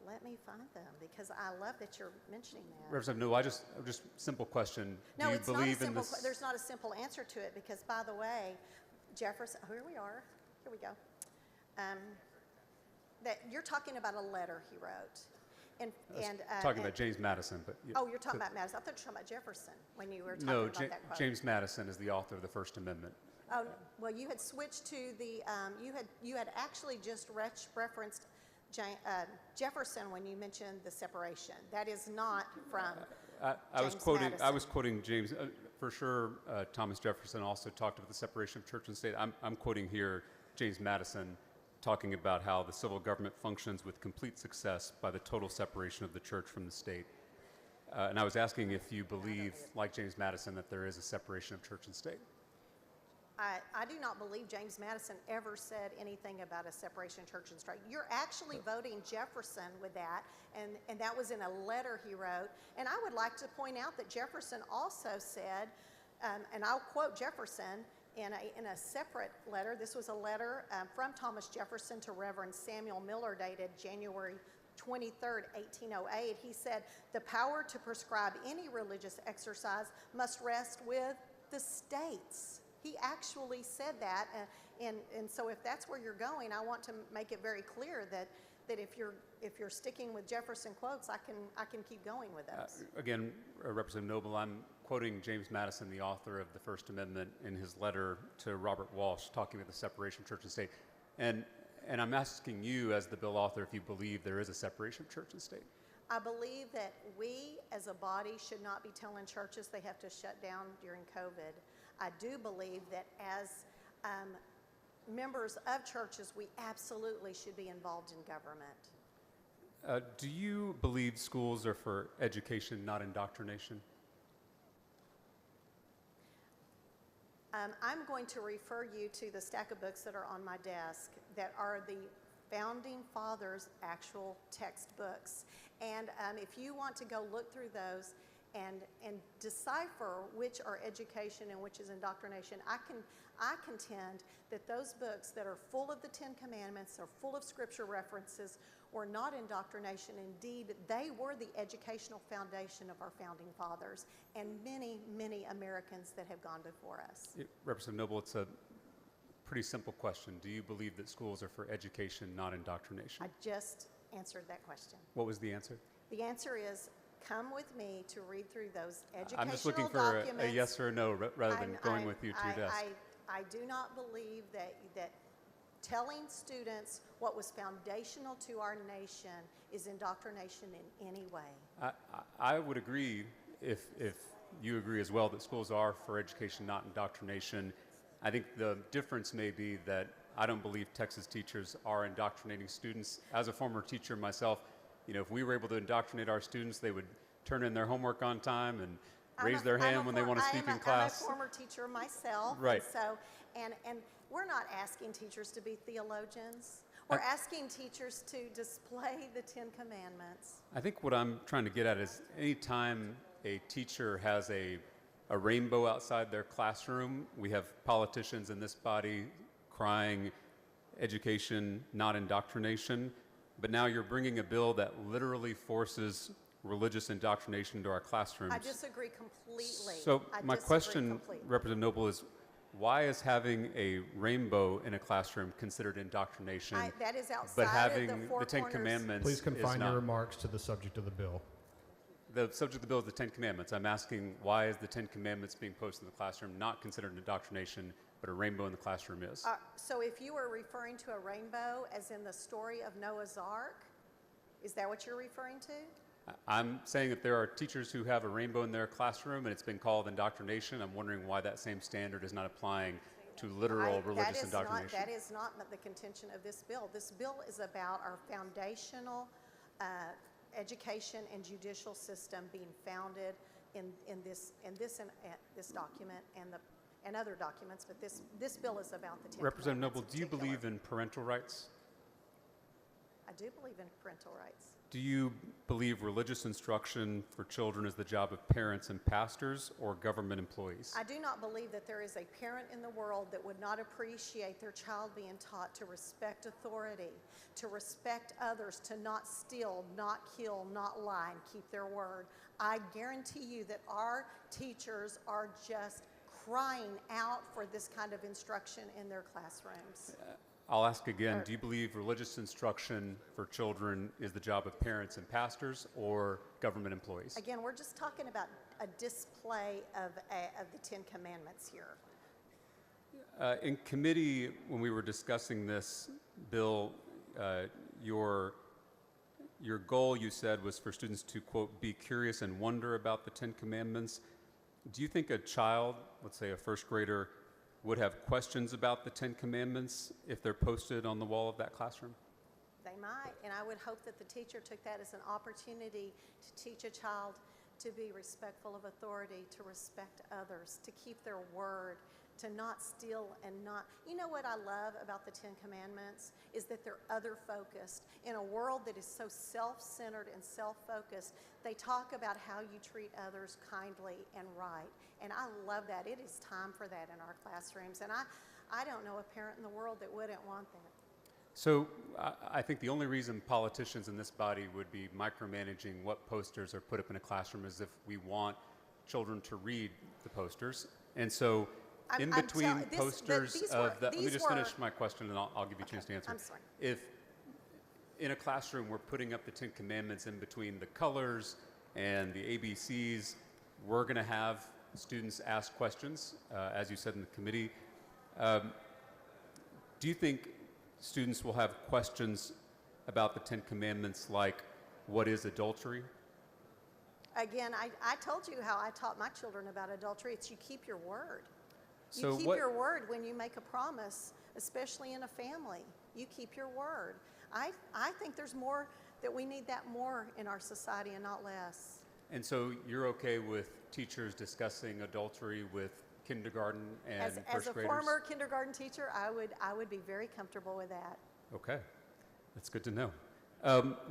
let me find them, because I love that you're mentioning that. Representative Noble, just simple question. No, do you it's not a believe in simple, this? there's not a simple answer to it, because by the way, Jefferson, here we are, here we go. That you're talking about a letter he wrote. Talking about James Madison, but oh, you're talking about Madison. I thought you were talking about Jefferson when you were talking no, about that quote. James Madison is the author of the First Amendment. Oh, well, you had switched to the you had actually just referenced Jefferson when you mentioned the separation. That is not from I was Madison. quoting James. For sure, Thomas Jefferson also talked about the separation of church and state. I'm quoting here James Madison, talking about how the civil government functions with complete success by the total separation of the church from the state. And I was asking if you believe, like James Madison, that there is a separation of church and state. I do not believe James Madison ever said anything about a separation of church and state. You're actually voting Jefferson with that, and that was in a letter he wrote. And I would like to point out that Jefferson also said, and I'll quote Jefferson, in a separate letter. This was a letter from Thomas Jefferson to Reverend Samuel Miller, dated January 23rd, 1808. He said, "The power to prescribe any religious exercise must rest with the states." He actually said that, and so if that's where you're going, I want to make it very clear that if you're sticking with Jefferson quotes, I can keep going with those. Again, Representative Noble, I'm quoting James Madison, the author of the First Amendment, in his letter to Robert Walsh, talking about the separation of church and state. And I'm asking you, as the bill author, if you believe there is a separation of church and state. I believe that we, as a body, should not be telling churches they have to shut down during COVID. I do believe that as members of churches, we absolutely should be involved in government. Do you believe schools are for education, not indoctrination? I'm going to refer you to the stack of books that are on my desk that are the Founding Fathers' actual textbooks. And if you want to go look through those and decipher which are education and which is indoctrination, I contend that those books that are full of the Ten Commandments, are full of scripture references, were not indoctrination. Indeed, they were the educational foundation of our Founding Fathers and many, many Americans that have gone before us. Representative Noble, it's a pretty simple question. Do you believe that schools are for education, not indoctrination? I just answered that question. What was the answer? The answer is, come with me to read through those educational I'm just looking for documents. a yes or a no rather than going with you to your desk. I do not believe that telling students what was foundational to our nation is indoctrination in any way. I would agree, if you agree as well, that schools are for education, not indoctrination. I think the difference may be that I don't believe Texas teachers are indoctrinating students. As a former teacher myself, if we were able to indoctrinate our students, they would turn in their homework on time and raise their hand when they want to speak in class. I'm a former teacher myself. Right. And we're not asking teachers to be theologians. We're asking teachers to display the Ten Commandments. I think what I'm trying to get at is anytime a teacher has a rainbow outside their classroom, we have politicians in this body crying education, not indoctrination. But now you're bringing a bill that literally forces religious indoctrination into our classrooms. I disagree completely. So my question, Representative Noble, is why is having a rainbow in a classroom considered indoctrination? That is outside but having of the four Ten corners. Commandments Please confine is not. your remarks to the subject of the bill. The subject of the bill is the Ten Commandments. I'm asking, why is the Ten Commandments being posted in the classroom not considered indoctrination, but a rainbow in the classroom is. So if you were referring to a rainbow as in the story of Noah's Ark, is that what you're referring to? I'm saying that there are teachers who have a rainbow in their classroom and it's been called indoctrination. I'm wondering why that same standard is not applying to literal religious indoctrination. That is not the contention of this bill. This bill is about our foundational education and judicial system being founded in this document and other documents, but this bill is about the 10 Representative Noble, Commandments do you in particular. believe in parental rights? I do believe in parental rights. Do you believe religious instruction for children is the job of parents and pastors or government employees? I do not believe that there is a parent in the world that would not appreciate their child being taught to respect authority, to respect others, to not steal, not kill, not lie, and keep their word. I guarantee you that our teachers are just crying out for this kind of instruction in their classrooms. I'll ask again, do you believe religious instruction for children is the job of parents and pastors or government employees? Again, we're just talking about a display of the 10 Commandments here. In committee, when we were discussing this bill, your goal, you said, was for students to, quote, be curious and wonder about the 10 Commandments. Do you think a child, let's say a first grader, would have questions about the 10 Commandments if they're posted on the wall of that classroom? They might, and I would hope that the teacher took that as an opportunity to teach a child to be respectful of authority, to respect others, to keep their word, to not steal and not... You know what I love about the 10 Commandments is that they're other-focused. In a world that is so self-centered and self-focused, they talk about how you treat others kindly and right. And I love that. It is time for that in our classrooms. And I don't know a parent in the world that wouldn't want that. So I think the only reason politicians in this body would be micromanaging what posters are put up in a classroom is if we want children to read the posters. And so in between posters of that, let me just finish my question and I'll give you a chance to answer. I'm sorry. If in a classroom we're putting up the 10 Commandments in between the colors and the ABCs, we're going to have students ask questions, as you said in the committee. Do you think students will have questions about the 10 Commandments like, what is adultery? Again, I told you how I taught my children about adultery. It's you keep your word. So you keep your word when you make a promise, especially in a family. You keep your word. I think there's more, that we need that more in our society and not less. And so you're okay with teachers discussing adultery with kindergarten and As first a graders? former kindergarten teacher, I would be very comfortable with that. Okay, that's good to know.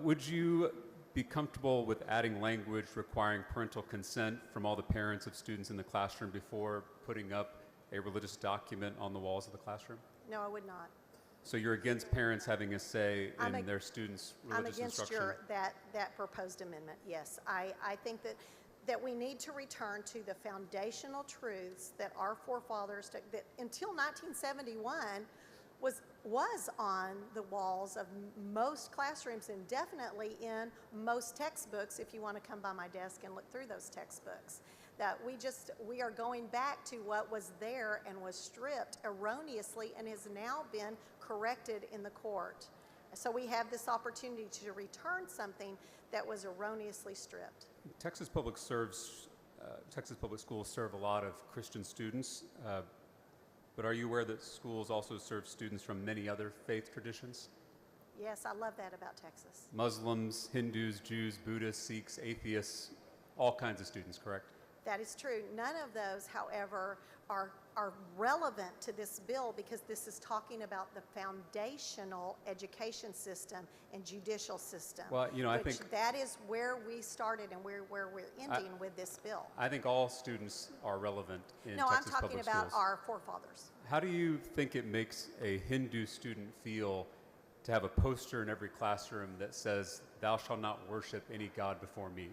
Would you be comfortable with adding language requiring parental consent from all the parents of students in the classroom before putting up a religious document on the walls of the classroom? No, I would not. So you're against parents having a say in their students' religious instruction? I'm against that proposed amendment, yes. I think that we need to return to the foundational truths that our forefathers, that until 1971 was on the walls of most classrooms and definitely in most textbooks if you want to come by my desk and look through those textbooks. That we are going back to what was there and was stripped erroneously and has now been corrected in the court. So we have this opportunity to return something that was erroneously stripped. Texas Public Schools serve a lot of Christian students, but are you aware that schools also serve students from many other faith traditions? Yes, I love that about Texas. Muslims, Hindus, Jews, Buddhists, Sikhs, atheists, all kinds of students, correct? That is true. None of those, however, are relevant to this bill because this is talking about the foundational education system and judicial system. Well, you know, I think that is where we started and where we're ending with this bill. I think all students are relevant in No, Texas I'm public talking about schools. our forefathers. How do you think it makes a Hindu student feel to have a poster in every classroom that says, "Thou shalt not worship any god before me"?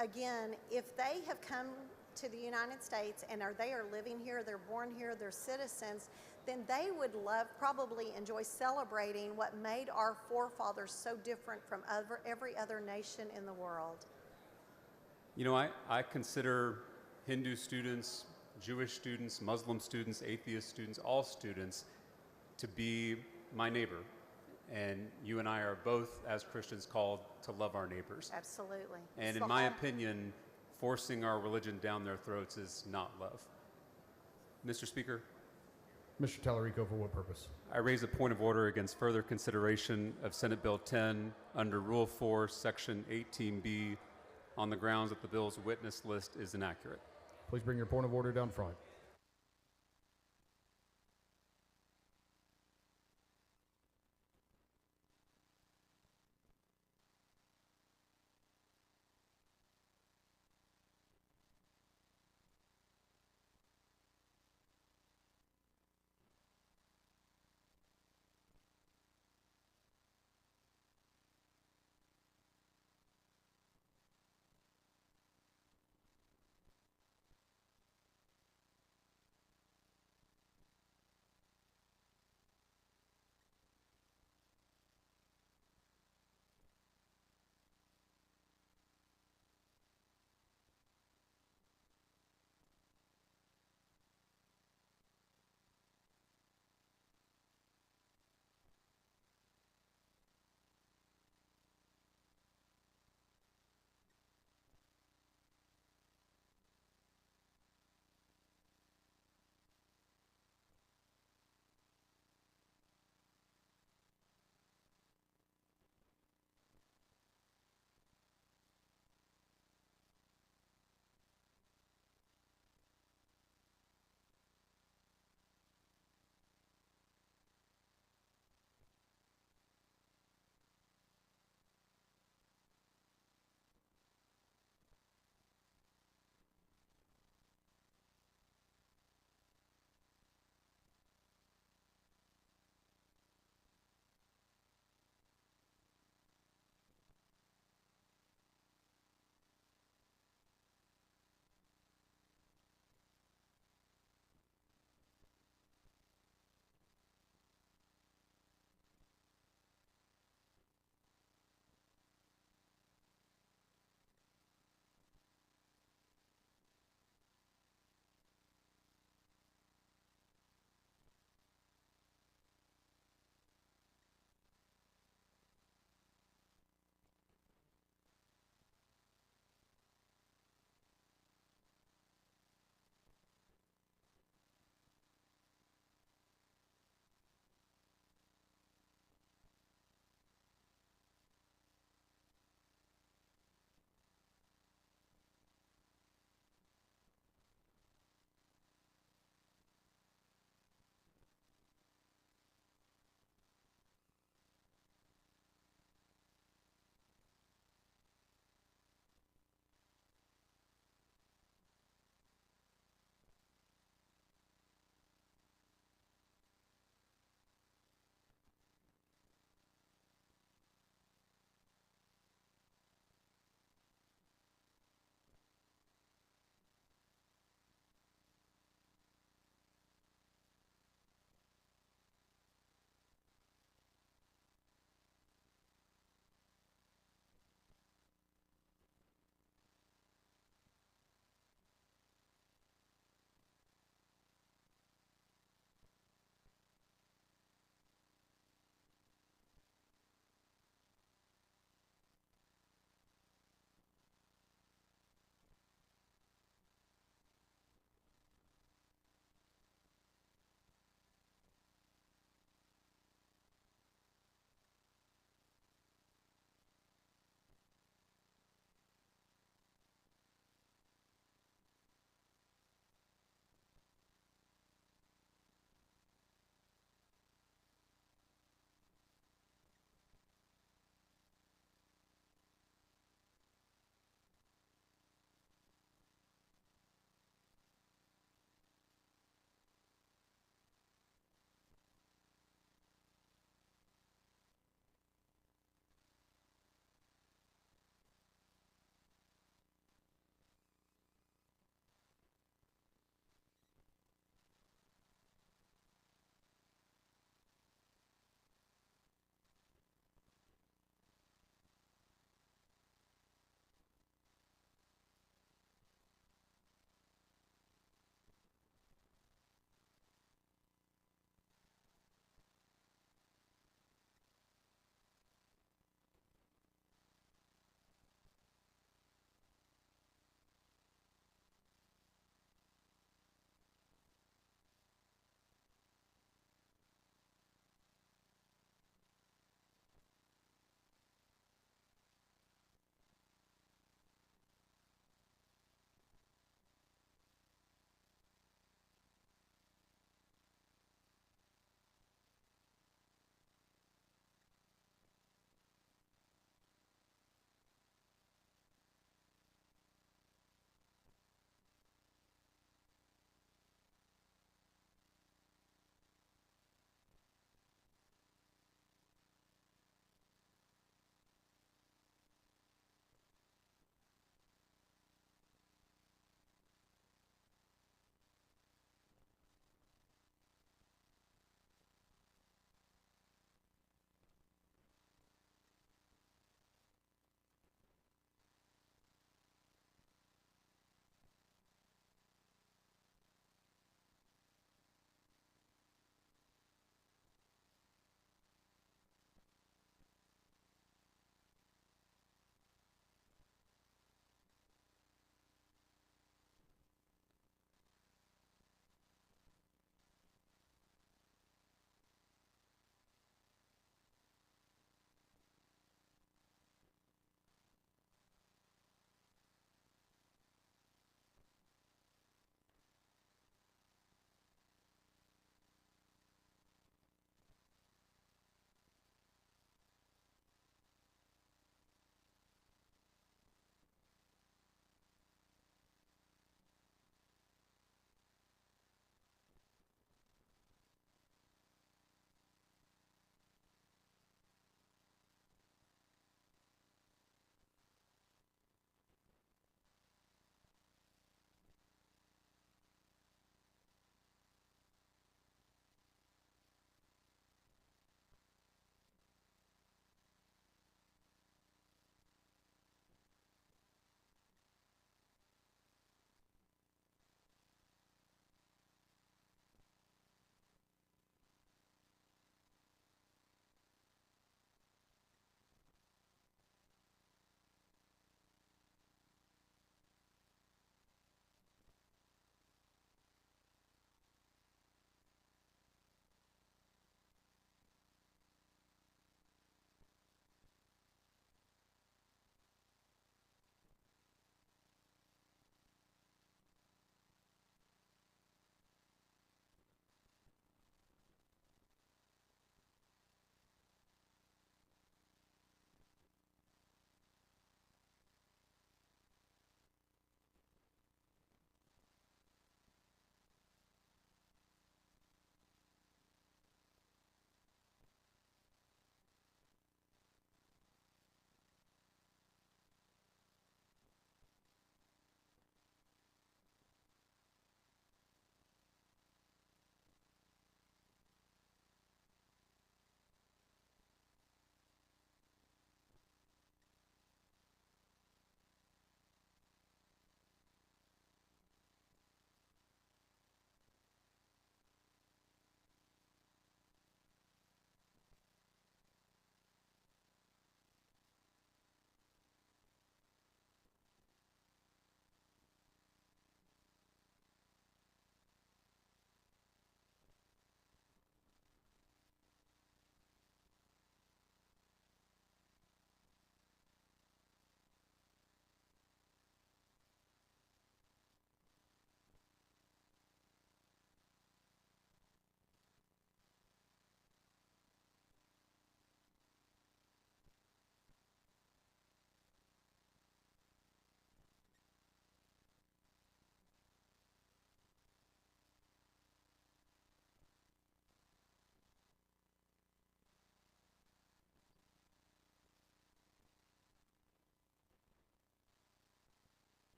Again, if they have come to the United States and they are living here, they're born here, they're citizens, then they would probably enjoy celebrating what made our forefathers so different from every other nation in the world. You know, I consider Hindu students Jewish students, Muslim students, atheist students, all students, to be my neighbor. And you and I are both, as Christians, called to love our neighbors. Absolutely. And in my opinion, forcing our religion down their throats is not love. Mr. Speaker, Mr. Tallarico, for what purpose? I raise a point of order against further consideration of Senate Bill 10 under Rule 4, Section 18B, on the grounds that the bill's witness list is inaccurate. Please bring your point of order down front.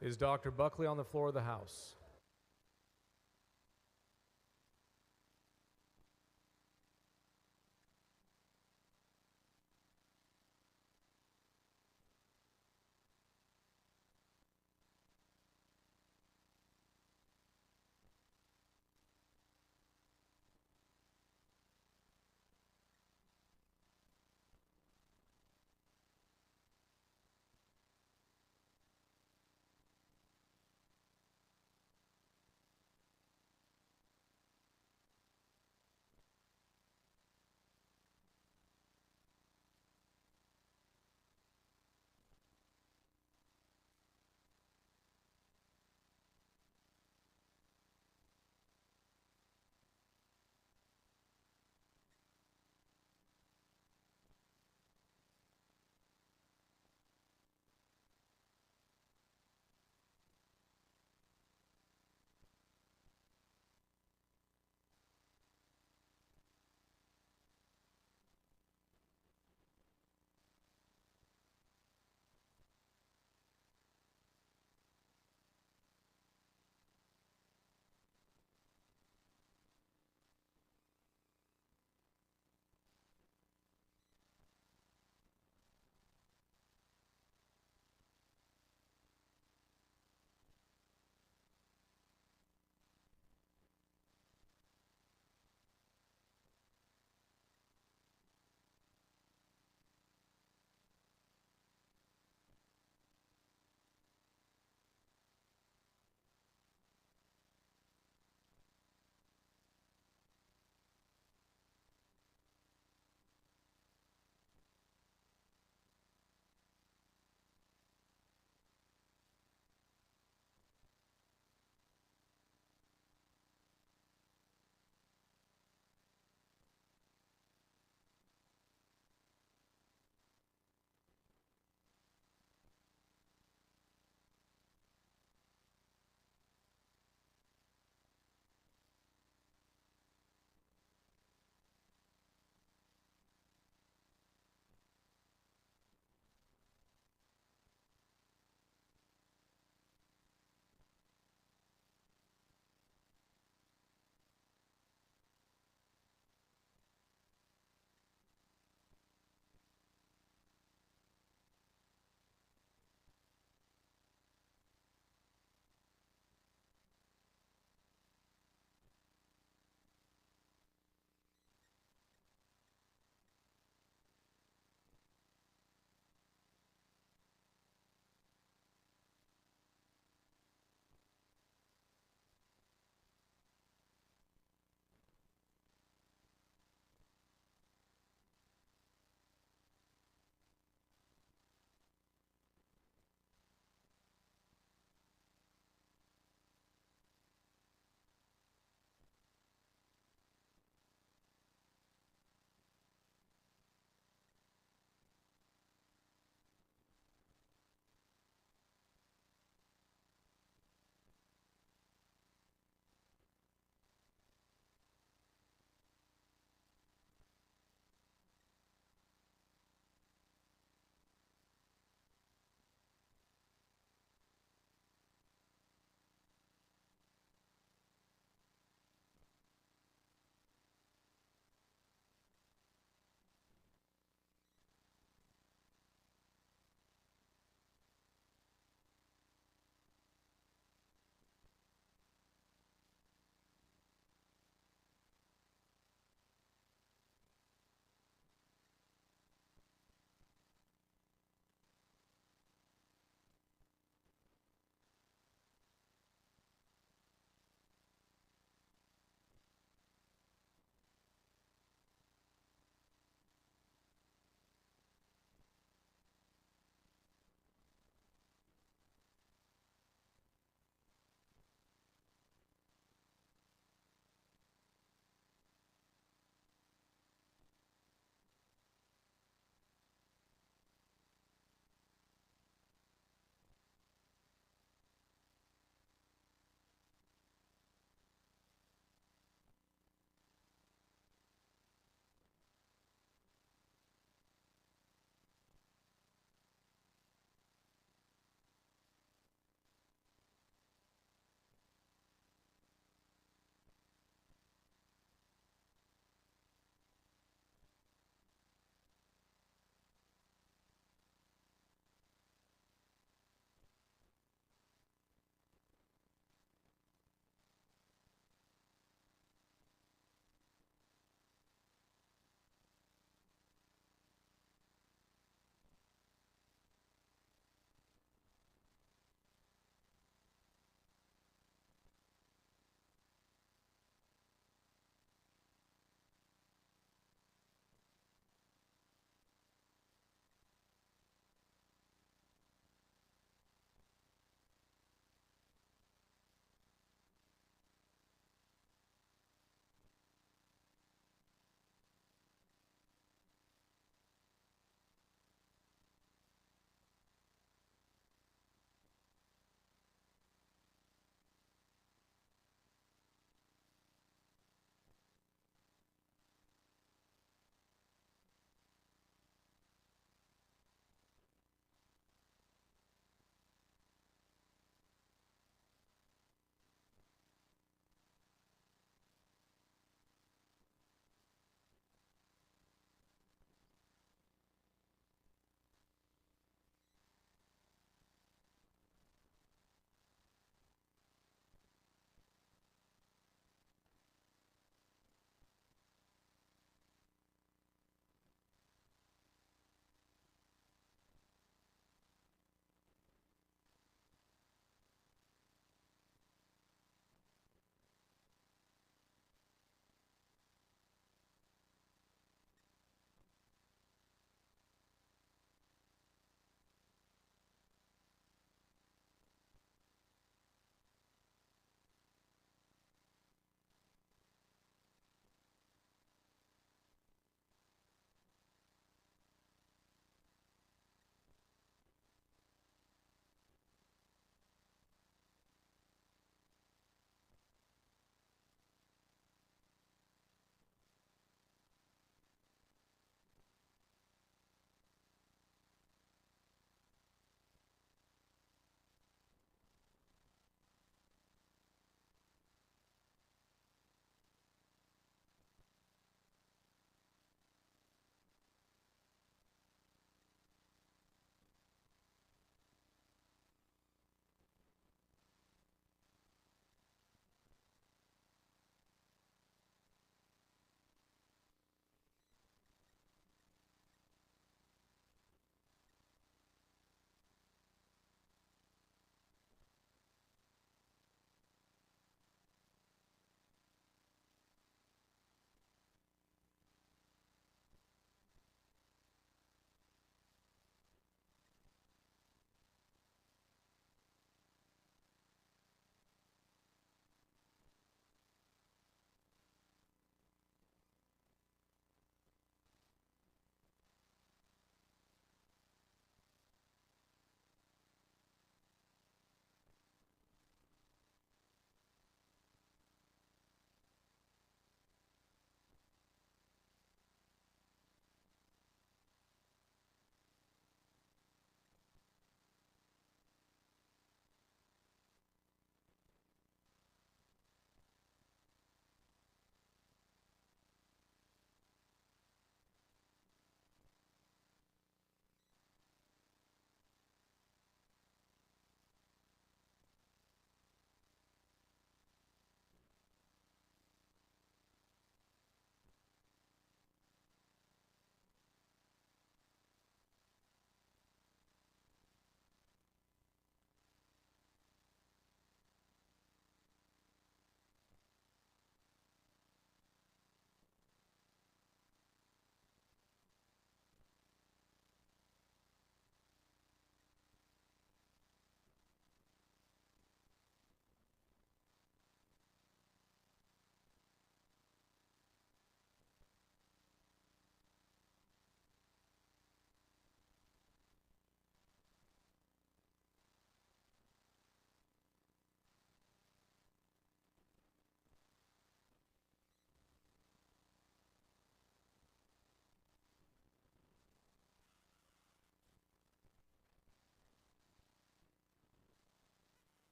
Is Dr. Buckley on the floor of the House?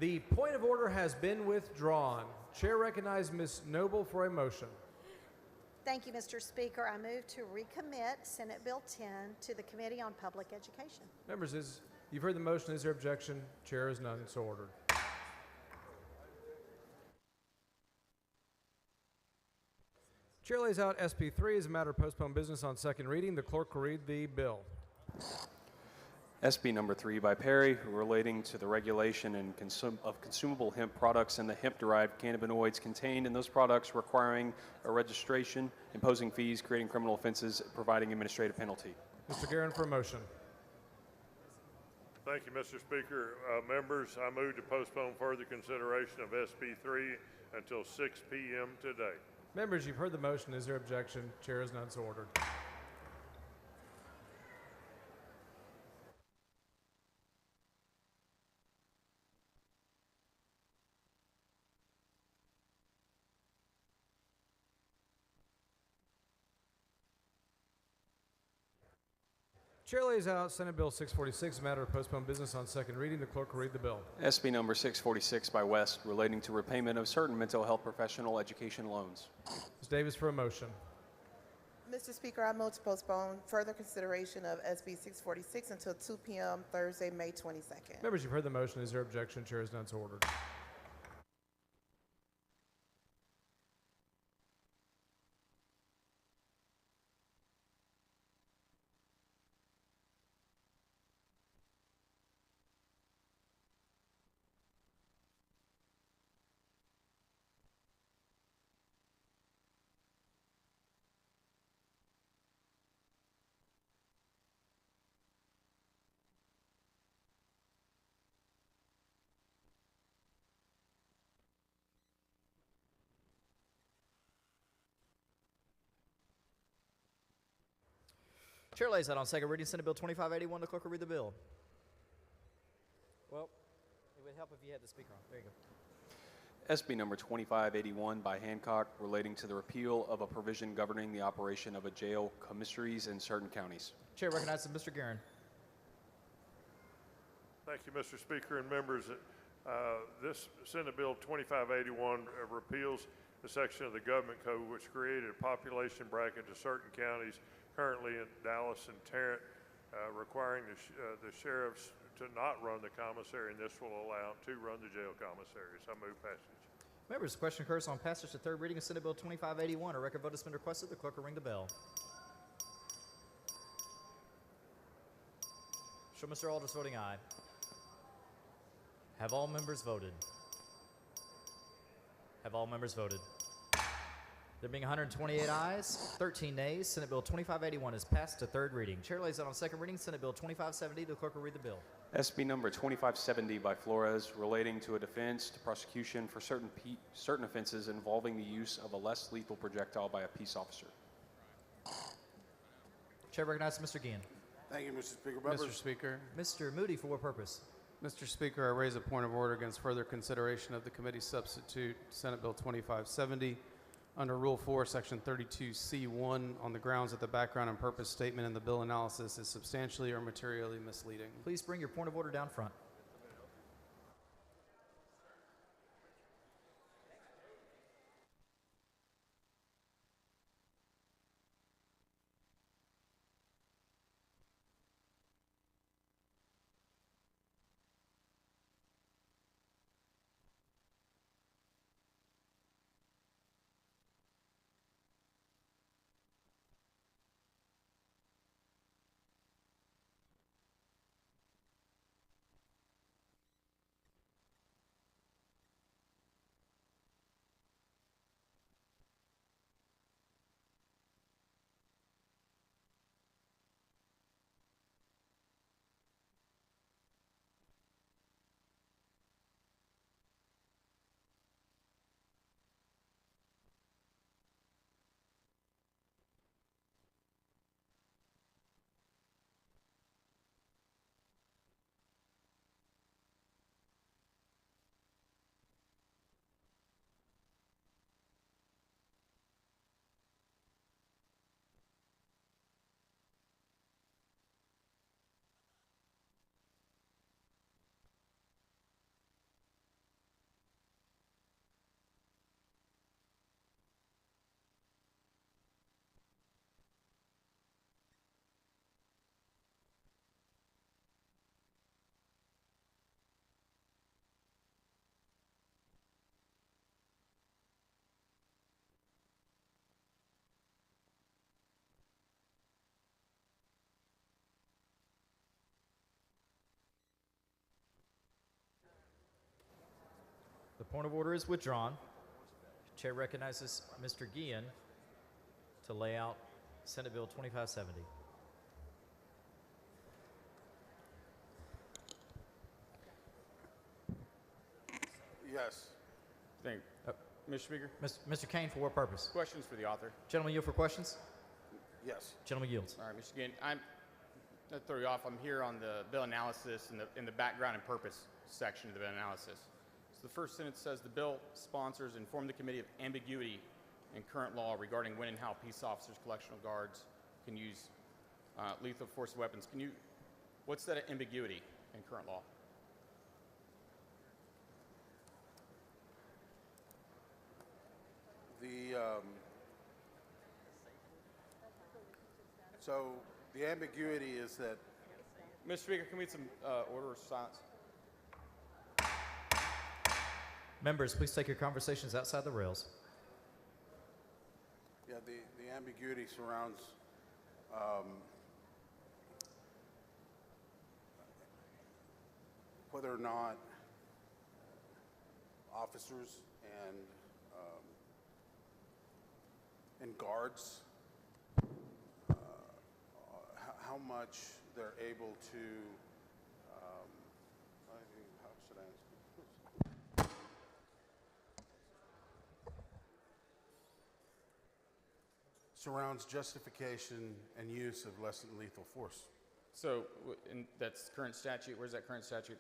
The point of order has been withdrawn. Chair recognizes Ms. Noble for a motion. Thank you, Mr. Speaker. I move to recommit Senate Bill 10 to the Committee on Public Education. Members, you've heard the motion. Is there objection? Chair is none, so ordered. Chair lays out SB 3 as a matter of postponed business on second reading. The clerk will read the bill. SB number 3 by Perry, relating to the regulation and of consumable hemp products and the hemp-derived cannabinoids contained in those products, requiring a registration, imposing fees, creating criminal offenses, providing administrative penalty. Mr. Guerin for a motion. Thank you, Mr. Speaker. Members, I move to postpone further consideration of SB 3 until 6 p.m. today. Members, you've heard the motion. Is there objection? Chair is none, so ordered. Chair lays out Senate Bill 646, a matter of postponed business on second reading. The clerk will read the bill. SB number 646 by West, relating to repayment of certain mental health professional education loans. Ms. Davis for a motion. Mr. Speaker, I move to postpone further consideration of SB 646 until 2 p.m. Thursday, May 22nd. Members, you've heard the motion. Is there objection? Chair is none, so ordered. Chair lays out on second reading Senate Bill 2581. The clerk will read the bill. Well, it would help if you had the speaker on. There you go. SB number 2581 by Hancock, relating to the repeal of a provision governing the operation of a jail commissaries in certain counties. Chair recognizes Mr. Guerin. Thank you, Mr. Speaker and members. This Senate Bill 2581 repeals the section of the Government Code which created a population bracket to certain counties currently in Dallas and Tarrant, requiring the sheriffs to not run the commissary, and this will allow them to run the jail commissaries. I move passage. Members, the question occurs on passage to third reading of Senate Bill 2581. A record vote has been requested. The clerk will ring the bell. Show Mr. Alders voting aye. Have all members voted? Have all members voted? There being 128 ayes, 13 nays, Senate Bill 2581 is passed to third reading. Chair lays out on second reading Senate Bill 2570. The clerk will read the bill. SB number 2570 by Flores, relating to a defense to prosecution for certain offenses involving the use of a less lethal projectile by a peace officer. Chair recognizes Mr. Guillen. Thank you, Mr. Speaker. Members. Mr. Speaker. Mr. Moody, for what purpose? Mr. Speaker, I raise a point of order against further consideration of the committee substitute Senate Bill 2570 under Rule 4, Section 32C1 on the grounds that the background and purpose statement in the bill analysis is substantially or materially misleading. Please bring your point of order down front. The point of order is withdrawn. Chair recognizes Mr. Guillen to lay out Senate Bill 2570. Yes. Thank you. Mr. Speaker, Mr. Kane, for what purpose? questions for the author. Gentlemen, yield for questions. Yes. Gentleman yields. All right, Mr. Gann, I'm not to throw you off. I'm here on the bill analysis and the background and purpose section of the bill analysis. So the first sentence says the bill sponsors inform the committee of ambiguity in current law regarding when and how peace officers, collectional guards can use lethal force weapons. What's that ambiguity in current law? So the ambiguity is that. Mr. Speaker, can we get some order of silence? Members, please take your conversations outside the rails. Yeah, the ambiguity surrounds whether or not officers and guards, how much they're able to, how should I answer? Surrounds justification and use of less than lethal force. So that's current statute. Where's that current statute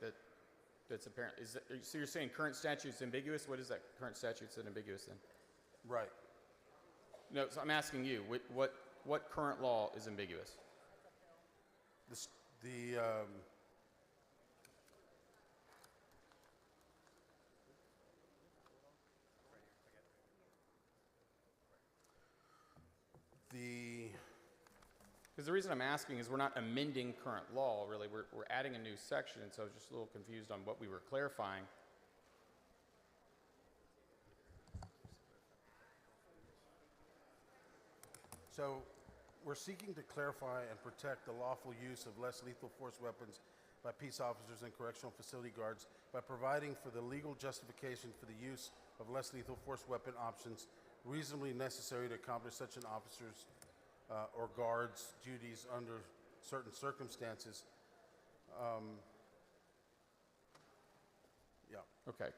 that's apparent? So you're saying current statute's ambiguous? What is that current statute that's ambiguous then? Right. No, so I'm asking you, what current law is ambiguous? Because the reason I'm asking is we're not amending current law, really. We're adding a new section, so I was just a little confused on what we were clarifying. So we're seeking to clarify and protect the lawful use of less lethal force weapons by peace officers and correctional facility guards by providing for the legal justification for the use of less lethal force weapon options reasonably necessary to accomplish such an officer's or guards' duties under certain circumstances. Yeah. Okay.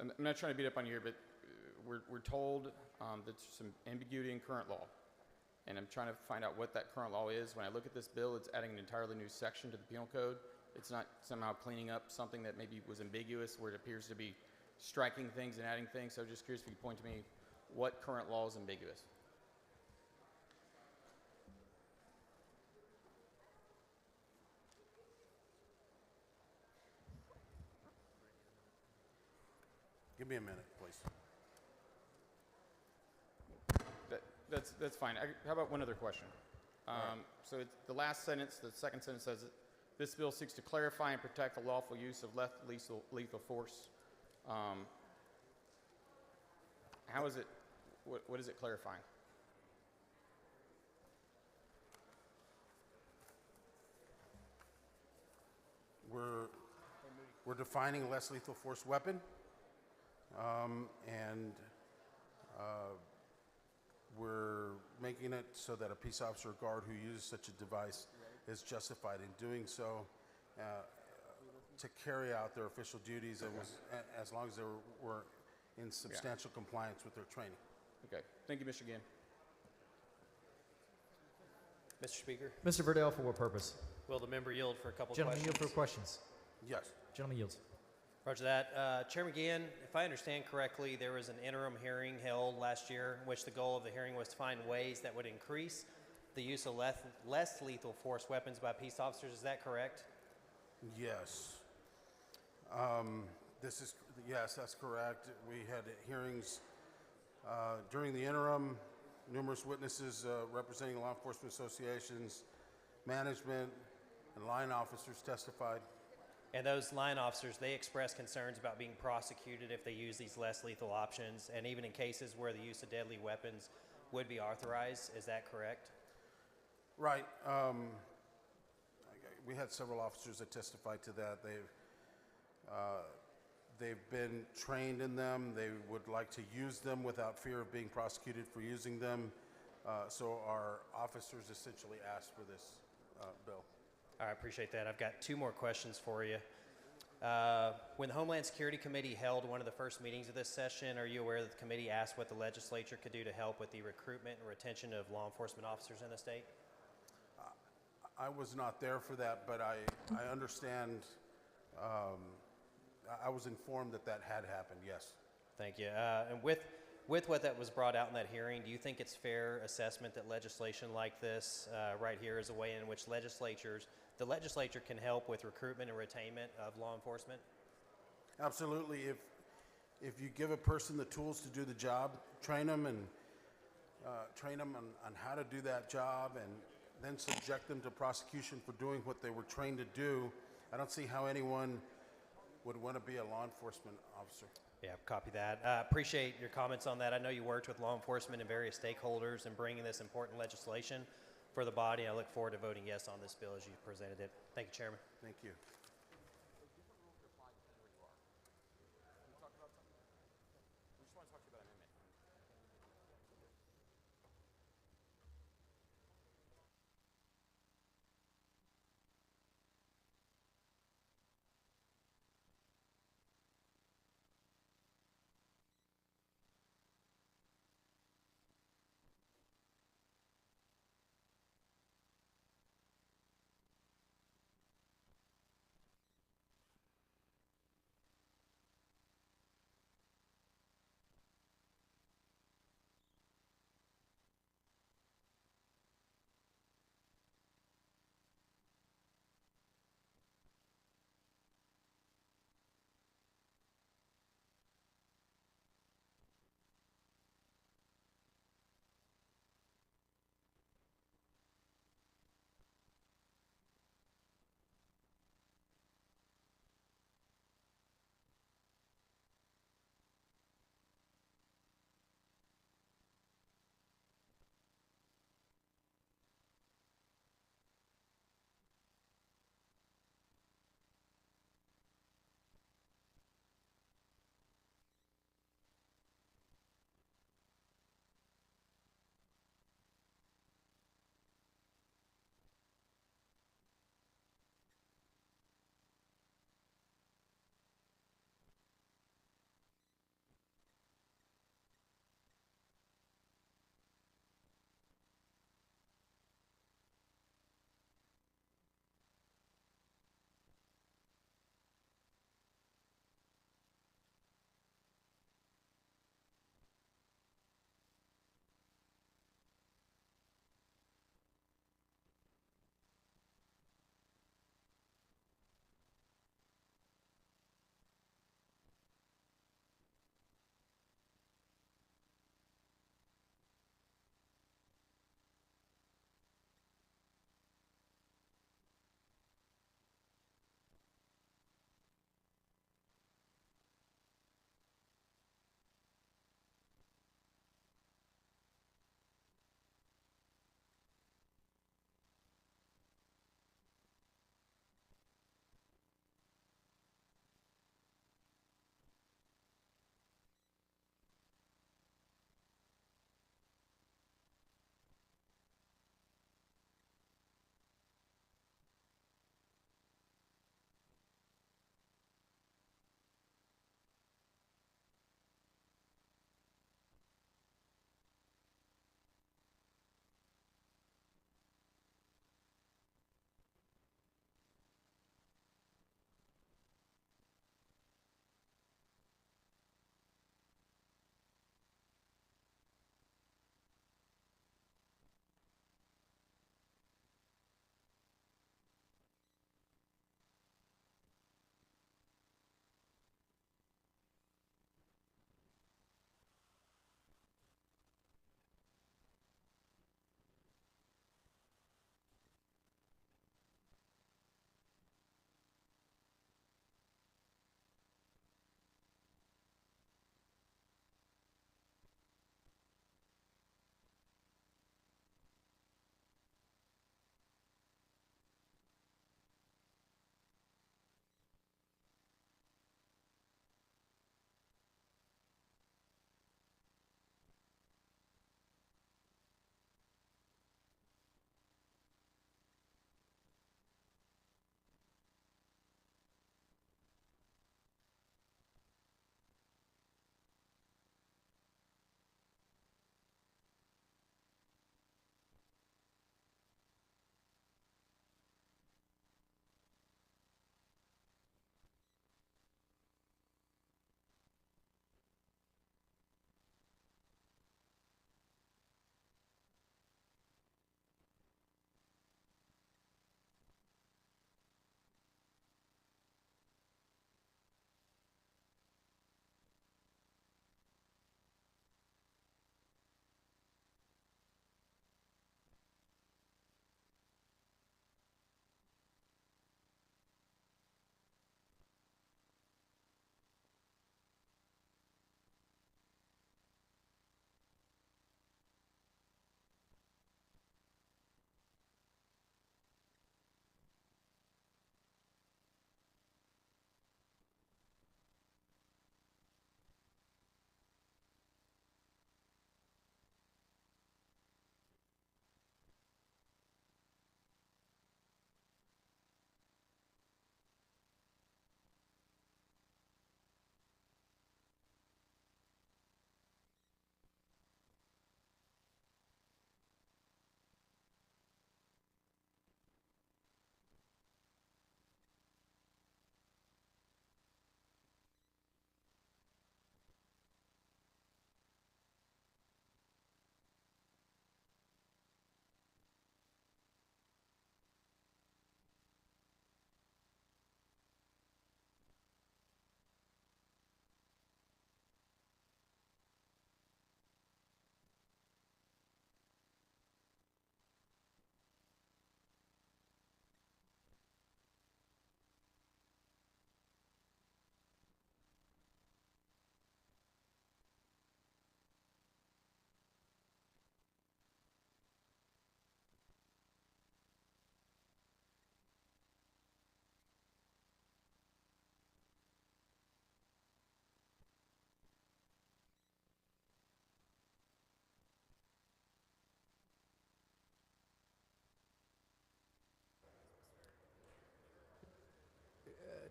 I'm not trying to beat up on you here, but we're told that there's some ambiguity in current law. And I'm trying to find out what that current law is. When I look at this bill, it's adding an entirely new section to the penal code. It's not somehow cleaning up something that maybe was ambiguous where it appears to be striking things and adding things. So I'm just curious if you could point to me what current law is ambiguous. Give me a minute, please. That's fine. How about one other question? Right. So the last sentence, the second sentence says, this bill seeks to clarify and protect the lawful use of less lethal force. How is it, what is it clarifying? We're defining less lethal force weapon, and we're making it so that a peace officer or guard who uses such a device is justified in doing so to carry out their official duties and as long as they were in substantial compliance with their training. Okay. Thank you, Mr. Gann. Mr. Speaker, Mr. Verdell, for what purpose? will the member yield for a couple Gentleman questions? yield for questions. Yes. Gentleman yields. Roger that. Chairman Gann, if I understand correctly, there was an interim hearing held last year in which the goal of the hearing was to find ways that would increase the use of less lethal force weapons by peace officers. Is that correct? Yes. Yes, that's correct. We had hearings during the interim. Numerous witnesses representing law enforcement associations, management, and line officers testified. And those line officers, they expressed concerns about being prosecuted if they use these less lethal options, and even in cases where the use of deadly weapons would be authorized. Is that correct? Right. We had several officers that testified to that. They've been trained in them. They would like to use them without fear of being prosecuted for using them. So our officers essentially asked for this bill. All right, I appreciate that. I've got two more questions for you. When the Homeland Security Committee held one of the first meetings of this session, are you aware that the committee asked what the legislature could do to help with the recruitment and retention of law enforcement officers in the state? I was not there for that, but I understand. I was informed that that had happened, yes. Thank you. And with what that was brought out in that hearing, do you think it's fair assessment that legislation like this right here is a way in which the legislature can help with recruitment and retainment of law enforcement? Absolutely. If you give a person the tools to do the job, train them on how to do that job, and then subject them to prosecution for doing what they were trained to do, I don't see how anyone would want to be a law enforcement officer. Yeah, copy that. Appreciate your comments on that. I know you worked with law enforcement and various stakeholders in bringing this important legislation for the body. I look forward to voting yes on this bill as you presented it. Thank you, Chairman. Thank you.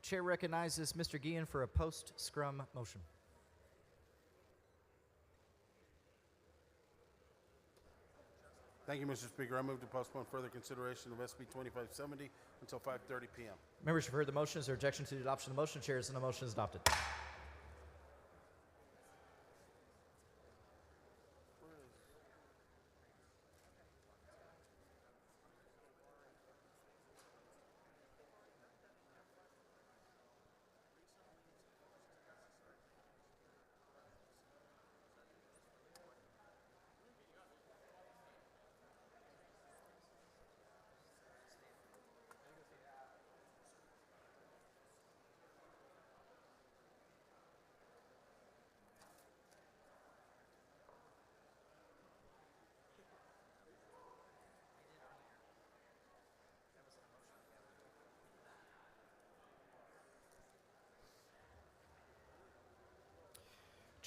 Chair recognizes Mr. Guillen for a post-scrum motion. Thank you, Mr. Speaker. I move to postpone further consideration of SB 2570 until 5:30 p.m. Members have heard the motion. Is there objection to the adoption of the motion? Chair, and the motion is adopted.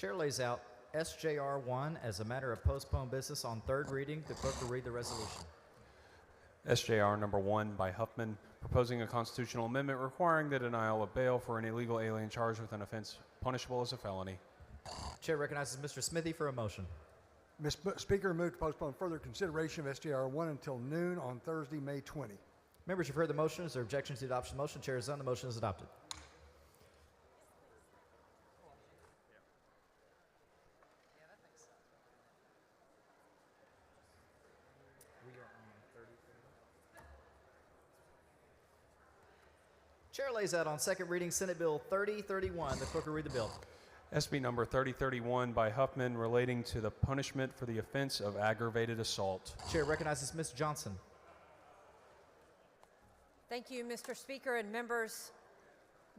Chair lays out SJR 1 as a matter of postponed business on third reading. The clerk will read the resolution. SJR number 1 by Huffman, proposing a constitutional amendment requiring the denial of bail for an illegal alien charged with an offense punishable as a felony. Chair recognizes Mr. Smithy for a motion. Mr. Speaker, move to postpone further consideration of SJR 1 until noon on Thursday, May 20. Members have heard the motion. Is there objection to the adoption of the motion? Chair is done. The motion is adopted. Chair lays out on second reading Senate Bill 3031. The clerk will read the bill. SB number 3031 by Huffman, relating to the punishment for the offense of aggravated assault. Chair recognizes Ms. Johnson. Thank you, Mr. Speaker and members.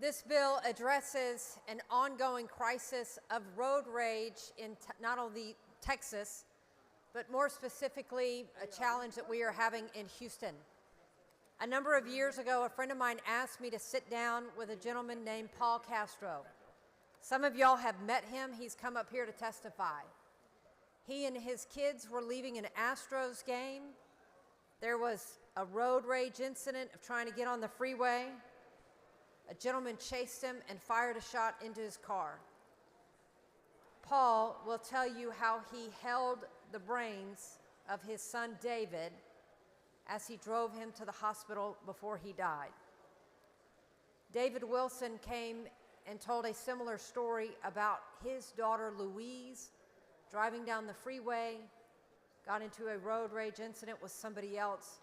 This bill addresses an ongoing crisis of road rage in not only Texas, but more specifically, a challenge that we are having in Houston. A number of years ago, a friend of mine asked me to sit down with a gentleman named Paul Castro. Some of y'all have met him. He's come up here to testify. He and his kids were leaving an Astros game. There was a road rage incident of trying to get on the freeway. A gentleman chased him and fired a shot into his car. Paul will tell you how he held the brains of his son David as he drove him to the hospital before he died. David Wilson came and told a similar story about his daughter Louise driving down the freeway, got into a road rage incident with somebody else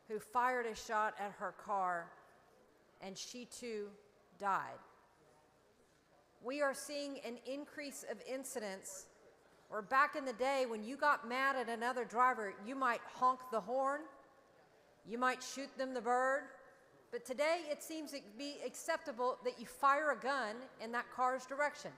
who fired a shot at her car, and she too died. We are seeing an increase of incidents where back in the day when you got mad at another driver, you might honk the horn, you might shoot them the bird, but today it seems to be acceptable that you fire a gun in that car's direction.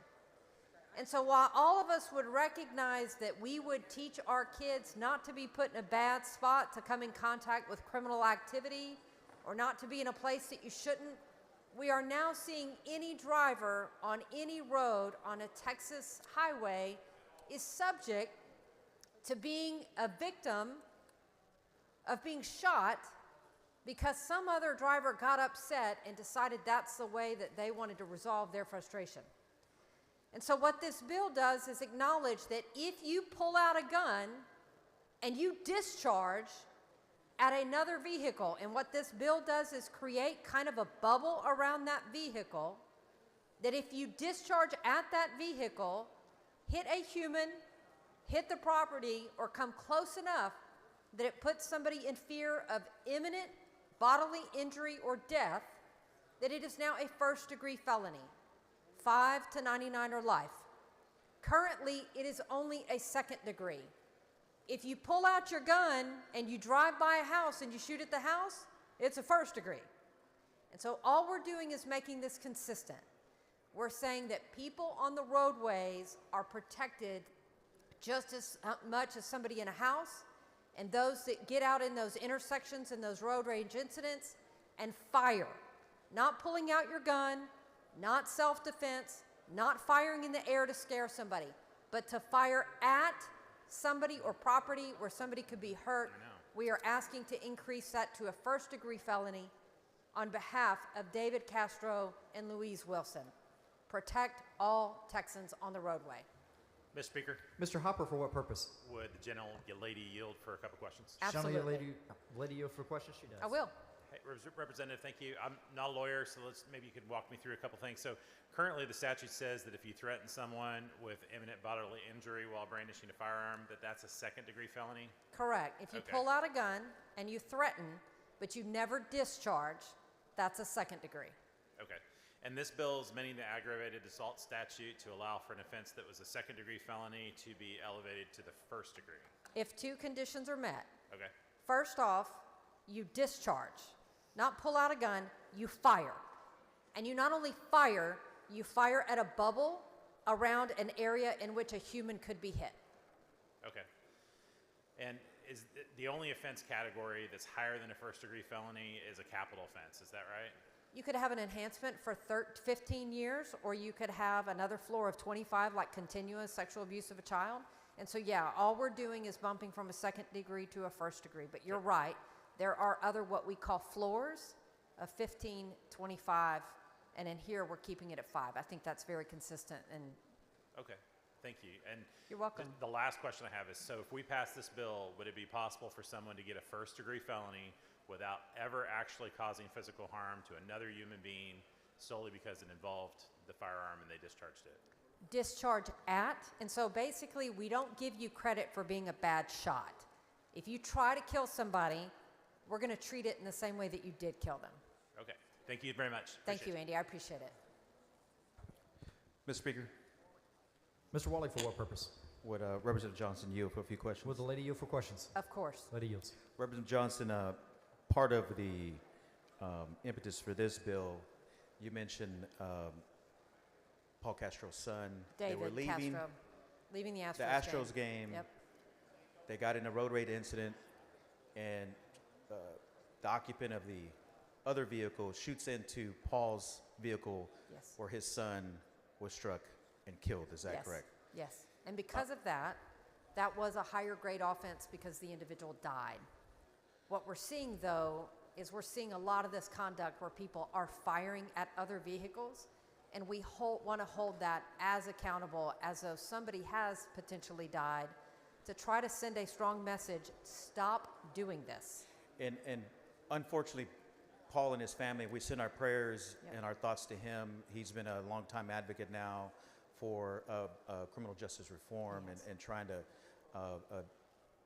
And so while all of us would recognize that we would teach our kids not to be put in a bad spot to come in contact with criminal activity or not to be in a place that you shouldn't, we are now seeing any driver on any road on a Texas highway is subject to being a victim of being shot because some other driver got upset and decided that's the way that they wanted to resolve their frustration. And so what this bill does is acknowledge that if you pull out a gun and you discharge at another vehicle, and what this bill does is create kind of a bubble around that vehicle, that if you discharge at that vehicle, hit a human, hit the property, or come close enough that it puts somebody in fear of imminent bodily injury or death, that it is now a first-degree felony, 5 to 99 or life. Currently, it is only a second degree. If you pull out your gun and you drive by a house and you shoot at the house, it's a first degree. And so all we're doing is making this consistent. We're saying that people on the roadways are protected just as much as somebody in a house, and those that get out in those intersections and those road rage incidents and fire. Not pulling out your gun, not self-defense, not firing in the air to scare somebody, but to fire at somebody or property where somebody could be hurt. We are asking to increase that to a first-degree felony on behalf of David Castro and Louise Wilson. Protect all Texans on the roadway. Mr. Speaker, Mr. Hopper, for what purpose? would the lady yield for a couple questions? Absolutely. Lady yield for questions? She does. I will. Hey, Representative, thank you. I'm not a lawyer, so maybe you could walk me through a couple things. So currently the statute says that if you threaten someone with imminent bodily injury while brandishing a firearm, that's a second-degree felony? Correct. If you Okay. pull out a gun and you threaten, but you never discharge, that's a second degree. Okay. And this bill is amending the aggravated assault statute to allow for an offense that was a second-degree felony to be elevated to the first degree. If two conditions are met, Okay. first off, you discharge. Not pull out a gun, you fire. And you not only fire, you fire at a bubble around an area in which a human could be hit. Okay. And is the only offense category that's higher than a first-degree felony is a capital offense, is that right? You could have an enhancement for 15 years, or you could have another floor of 25, like continuous sexual abuse of a child. And so, yeah, all we're doing is bumping from a second degree to a first degree. But you're right. There are other what we call floors of 15, 25, and in here we're keeping it at 5. I think that's very consistent. And Okay. Thank you. And you're welcome. The last question I have is, so if we pass this bill, would it be possible for someone to get a first-degree felony without ever actually causing physical harm to another human being solely because it involved the firearm and they discharged it? Discharge at, and so basically we don't give you credit for being a bad shot. If you try to kill somebody, we're going to treat it in the same way that you did kill them. Okay. Thank you very much. Thank you, Andy. I appreciate it. Mr. Speaker, Mr. Wally, for what purpose? would Representative Johnson yield for a few questions? Would the lady yield for questions? Of course. Lady yields. Representative Johnson, part of the impetus for this bill, you mentioned Paul Castro's son. They were David leaving Castro, leaving the Astros, the Astros game. Yep. They got in a road rage incident, and the occupant of the other vehicle shoots into Paul's vehicle, Yes. where his son was struck and killed. Is that Yes. correct? Yes. And because of that, that was a higher grade offense because the individual died. What we're seeing, though, is we're seeing a lot of this conduct where people are firing at other vehicles, and we want to hold that as accountable as though somebody has potentially died, to try to send a strong message: stop doing this. And unfortunately, Paul and his family, we send our prayers Yep. and our thoughts to him. He's been a longtime advocate now for criminal justice reform and trying to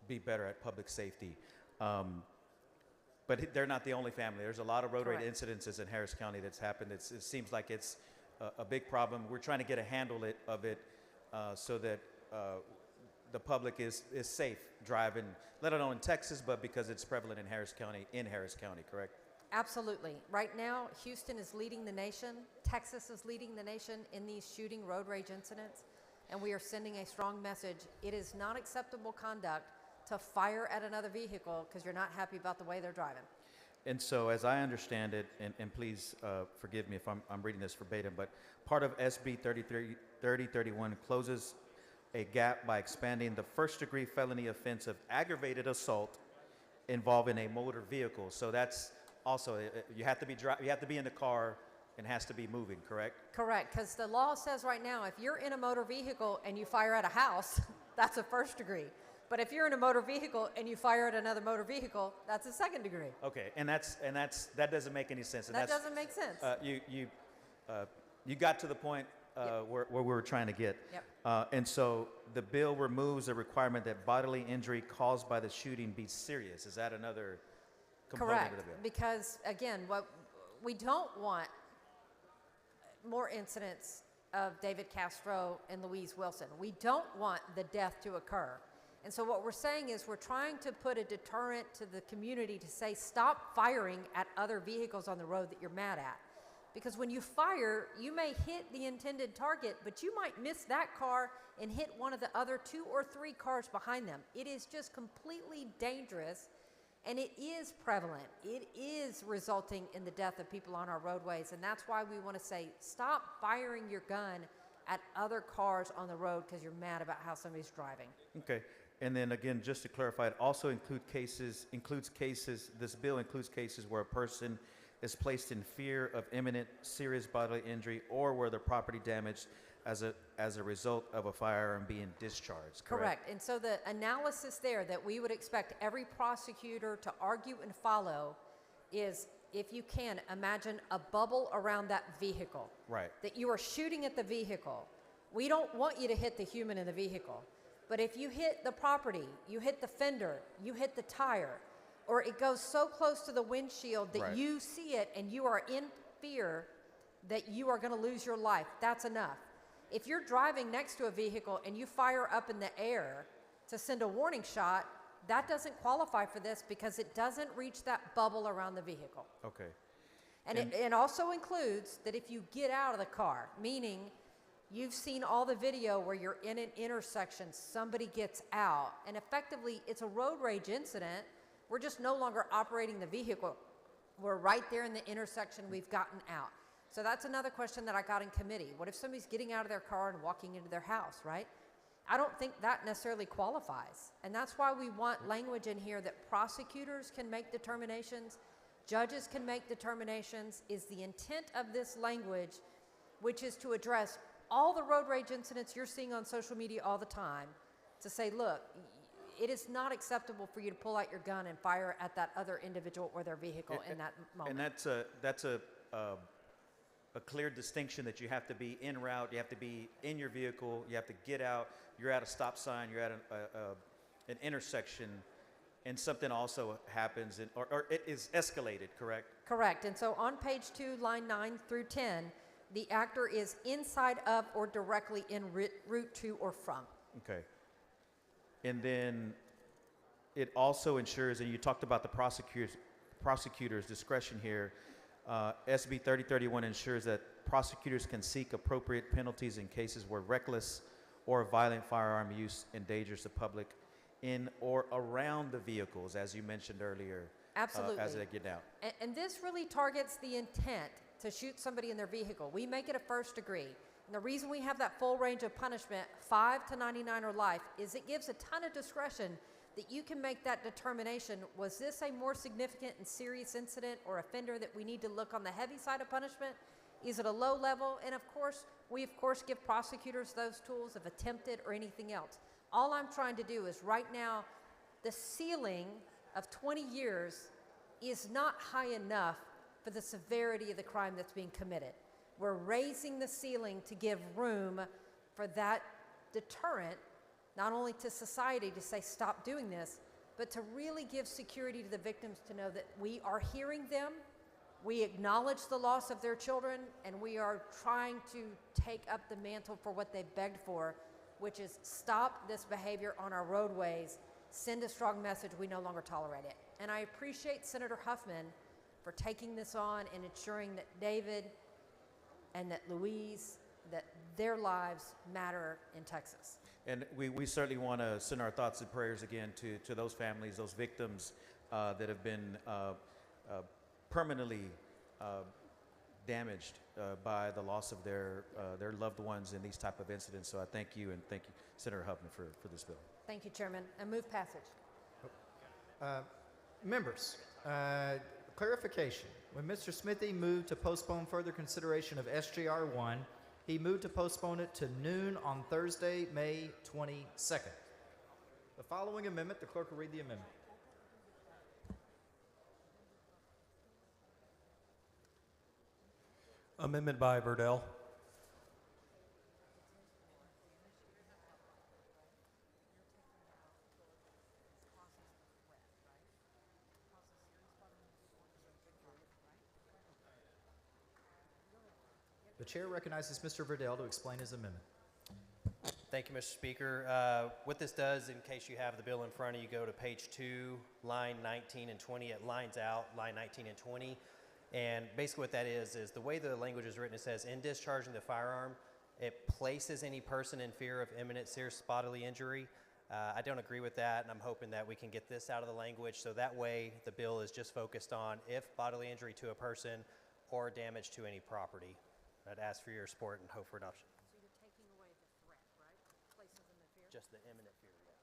be better at public safety. But they're not the only family. There's a lot of road rage Correct. incidences in Harris County that's happened. It seems like it's a big problem. We're trying to get a handle of it so that the public is safe driving, let alone in Texas, but because it's prevalent in Harris County, correct? Absolutely. Right now, Houston is leading the nation. Texas is leading the nation in these shooting road rage incidents. And we are sending a strong message. It is not acceptable conduct to fire at another vehicle because you're not happy about the way they're driving. And so, as I understand it, and please forgive me if I'm reading this verbatim, but part of SB 3031 closes a gap by expanding the first-degree felony offense of aggravated assault involving a motor vehicle. So that's also you have to be in the car and has to be moving, correct? Correct, because the law says right now, if you're in a motor vehicle and you fire at a house, that's a first degree. But if you're in a motor vehicle and you fire at another motor vehicle, that's a second degree. Okay, and that doesn't make any sense. And That that's, doesn't make sense. You got to the point where we were trying to get. Yep. And so the bill removes the requirement that bodily injury caused by the shooting be serious. Is that another component Correct, of the bill? because again, what we don't want more incidents of David Castro and Louise Wilson. We don't want the death to occur. And so what we're saying is we're trying to put a deterrent to the community to say, stop firing at other vehicles on the road that you're mad at. Because when you fire, you may hit the intended target, but you might miss that car and hit one of the other 2 or 3 cars behind them. It is just completely dangerous, and it is prevalent. It is resulting in the death of people on our roadways, and that's why we want to say, stop firing your gun at other cars on the road because you're mad about how somebody's driving. Okay. And then again, just to clarify, it also includes cases, this bill includes cases where a person is placed in fear of imminent serious bodily injury or where the property damaged as a result of a firearm being discharged. Correct. And so the analysis there that we would expect every prosecutor to argue and follow is, if you can, imagine a bubble around that vehicle. Right. That you are shooting at the vehicle. We don't want you to hit the human in the vehicle. But if you hit the property, you hit the fender, you hit the tire, or it goes so close to the windshield that Right. you see it and you are in fear that you are going to lose your life, that's enough. If you're driving next to a vehicle and you fire up in the air to send a warning shot, that doesn't qualify for this because it doesn't reach that bubble around the vehicle. Okay. And it also includes that if you get out of the car, meaning you've seen all the video where you're in an intersection, somebody gets out, and effectively it's a road rage incident. We're just no longer operating the vehicle. We're right there in the intersection, we've gotten out. So that's another question that I got in committee. What if somebody's getting out of their car and walking into their house, right? I don't think that necessarily qualifies. And that's why we want language in here that prosecutors can make determinations, judges can make determinations. Is the intent of this language, which is to address all the road rage incidents you're seeing on social media all the time, to say, look, it is not acceptable for you to pull out your gun and fire at that other individual or their vehicle in that moment. And that's a clear distinction that you have to be en route, you have to be in your vehicle, you have to get out, you're at a stop sign, you're at an intersection, and something also happens, or it is escalated, correct? Correct. And so on page 2, line 9 through 10, the actor is inside of or directly en route to or from. Okay. And then it also ensures, and you talked about the prosecutor's discretion here, SB 3031 ensures that prosecutors can seek appropriate penalties in cases where reckless or violent firearm use endangers the public in or around the vehicles, as you mentioned earlier. Absolutely. As they get out. And this really targets the intent to shoot somebody in their vehicle. We make it a first degree. And the reason we have that full range of punishment, 5 to 99 or life, is it gives a ton of discretion that you can make that determination. Was this a more significant and serious incident or offender that we need to look on the heavy side of punishment? Is it a low level? And of course, we give prosecutors those tools of attempted or anything else. All I'm trying to do is right now, the ceiling of 20 years is not high enough for the severity of the crime that's being committed. We're raising the ceiling to give room for that deterrent, not only to society to say stop doing this, but to really give security to the victims to know that we are hearing them, we acknowledge the loss of their children, and we are trying to take up the mantle for what they've begged for, which is stop this behavior on our roadways, send a strong message, we no longer tolerate it. And I appreciate Senator Huffman for taking this on and ensuring that David and that Louise, that their lives matter in Texas. And we certainly want to send our thoughts and prayers again to those families, those victims that have been permanently damaged by the loss of their loved ones in these type of incidents. So I thank you, and thank you, Senator Huffman, for this bill. Thank you, Chairman. And move passage. Members, clarification. When Mr. Smithy moved to postpone further consideration of SJR 1, he moved to postpone it to noon on Thursday, May 22nd. The following amendment, the clerk will read the amendment. Amendment by Verdell. The chair recognizes Mr. Verdell to explain his amendment. Thank you, Mr. Speaker. What this does, in case you have the bill in front of you, go to page 2, line 19 and 20. It lines out line 19 and 20. And basically what that is the way the language is written, it says, in discharging the firearm, it places any person in fear of imminent serious bodily injury. I don't agree with that, and I'm hoping that we can get this out of the language so that way the bill is just focused on if bodily injury to a person or damage to any property. I'd ask for your support and hope for adoption. So you're taking away the threat, right? Places in the fear? Just the imminent fear, yeah.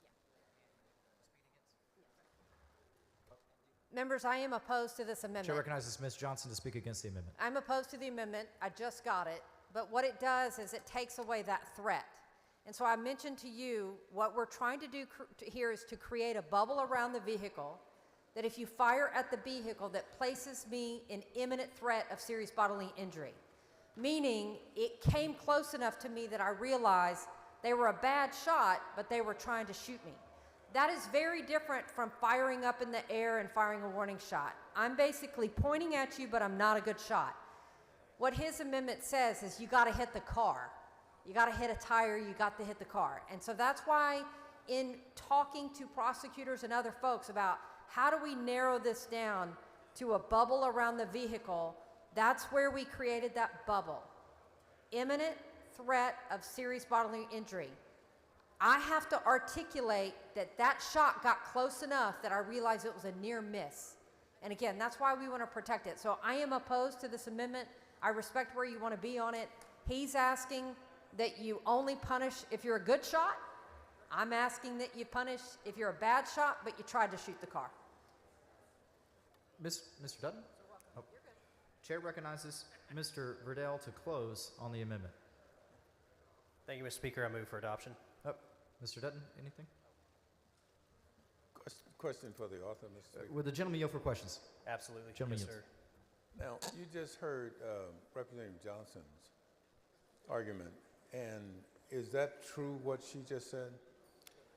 Members, I am opposed to this amendment. Chair recognizes Ms. Johnson to speak against the amendment. I'm opposed to the amendment. I just got it. But what it does is it takes away that threat. And so I mentioned to you what we're trying to do here is to create a bubble around the vehicle that if you fire at the vehicle that places me in imminent threat of serious bodily injury. Meaning it came close enough to me that I realized they were a bad shot, but they were trying to shoot me. That is very different from firing up in the air and firing a warning shot. I'm basically pointing at you, but I'm not a good shot. What his amendment says is you got to hit the car. You got to hit a tire, you got to hit the car. And so that's why in talking to prosecutors and other folks about how do we narrow this down to a bubble around the vehicle, that's where we created that bubble. Imminent threat of serious bodily injury. I have to articulate that that shot got close enough that I realized it was a near miss. And again, that's why we want to protect it. So I am opposed to this amendment. I respect where you want to be on it. He's asking that you only punish if you're a good shot. I'm asking that you punish if you're a bad shot, but you tried to shoot the car. Mr. Dutton? Oh. Chair recognizes Mr. Verdell to close on the amendment. Thank you, Mr. Speaker. I move for adoption. Mr. Dutton, anything? Question for the author, Mr. Speaker. Would the gentleman yield for questions? Absolutely. Gentleman Yes, yields. sir. Now, you just heard Representative Johnson's argument, and is that true what she just said?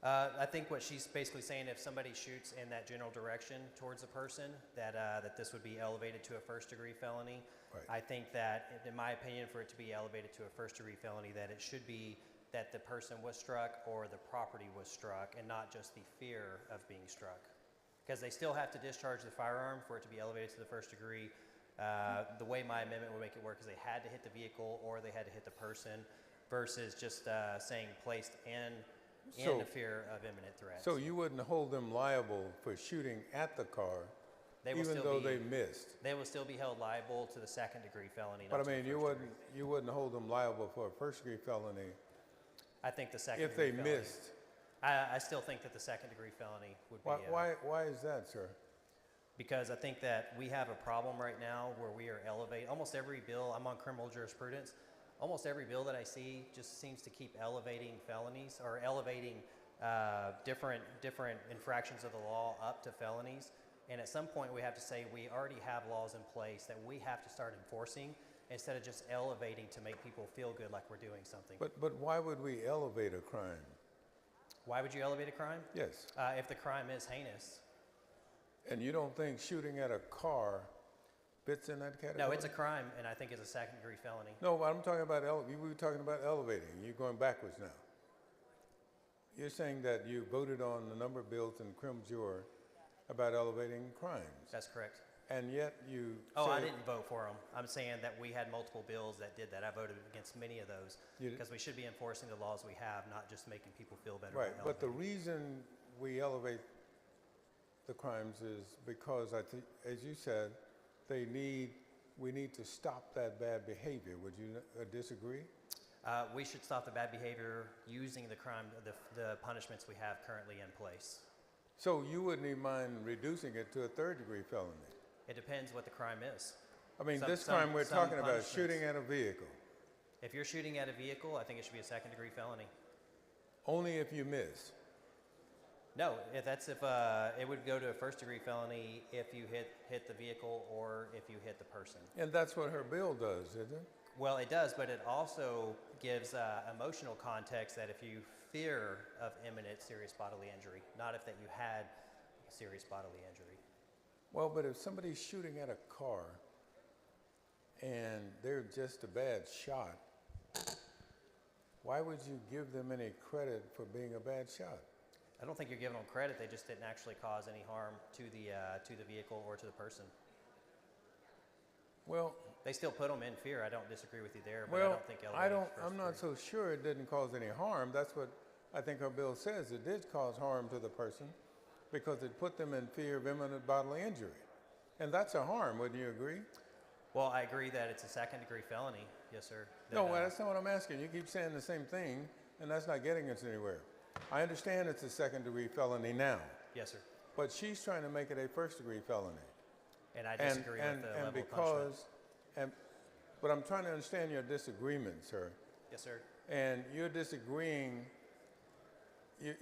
I think what she's basically saying, if somebody shoots in that general direction towards a person, that this would be elevated to a first-degree felony. Right. I think that, in my opinion, for it to be elevated to a first-degree felony, that it should be that the person was struck or the property was struck, and not just the fear of being struck. Because they still have to discharge the firearm for it to be elevated to the first degree. The way my amendment would make it work is they had to hit the vehicle or they had to hit the person, versus just saying placed in the fear of imminent threat. So you wouldn't hold them liable for shooting at the car, even though they missed? They will still be held liable to the second-degree felony. But I mean, you wouldn't hold them liable for a first-degree felony. I think the second. If they missed. I still think that the second-degree felony would be. Why is that, sir? Because I think that we have a problem right now where we are elevating almost every bill. I'm on criminal jurisprudence. Almost every bill that I see just seems to keep elevating felonies or elevating different infractions of the law up to felonies. And at some point, we have to say we already have laws in place that we have to start enforcing, instead of just elevating to make people feel good like we're doing something. But why would we elevate a crime? Why would you elevate a crime? Yes. If the crime is heinous. And you don't think shooting at a car fits in that category? No, it's a crime, and I think it's a second-degree felony. No, but I'm talking about, we were talking about elevating. You're going backwards now. You're saying that you voted on a number of bills in crim jur about elevating crimes. That's correct. And yet you I didn't vote for them. I'm saying that we had multiple bills that did that. I voted against many of those because we should be enforcing the laws we have, not just making people feel better. Right, but the reason we elevate the crimes is because, as you said, we need to stop that bad behavior. Would you disagree? We should stop the bad behavior using the punishments we have currently in place. So you wouldn't even mind reducing it to a third-degree felony? It depends what the crime is. I mean, this crime we're talking about, shooting at a vehicle. If you're shooting at a vehicle, I think it should be a second-degree felony. Only if you miss? No, if it would go to a first-degree felony if you hit the vehicle or if you hit the person. And that's what her bill does, isn't it? Well, it does, but it also gives emotional context that if you fear of imminent serious bodily injury, not if that you had serious bodily injury. Well, but if somebody's shooting at a car and they're just a bad shot, why would you give them any credit for being a bad shot? I don't think you're giving them credit. They just didn't actually cause any harm to the vehicle or to the person. Well, they still put them in fear. I don't disagree with you there, but I don't think I'm not so sure it didn't cause any harm. That's what I think our bill says. It did cause harm to the person because it put them in fear of imminent bodily injury. And that's a harm, wouldn't you agree? Well, I agree that it's a second-degree felony. Yes, sir. No, that's not what I'm asking. You keep saying the same thing, and that's not getting us anywhere. I understand it's a second-degree felony now. Yes, sir. but she's trying to make it a first-degree felony. And I disagree with the level of punishment. But I'm trying to understand your disagreement, sir. Yes, sir. And you're disagreeing,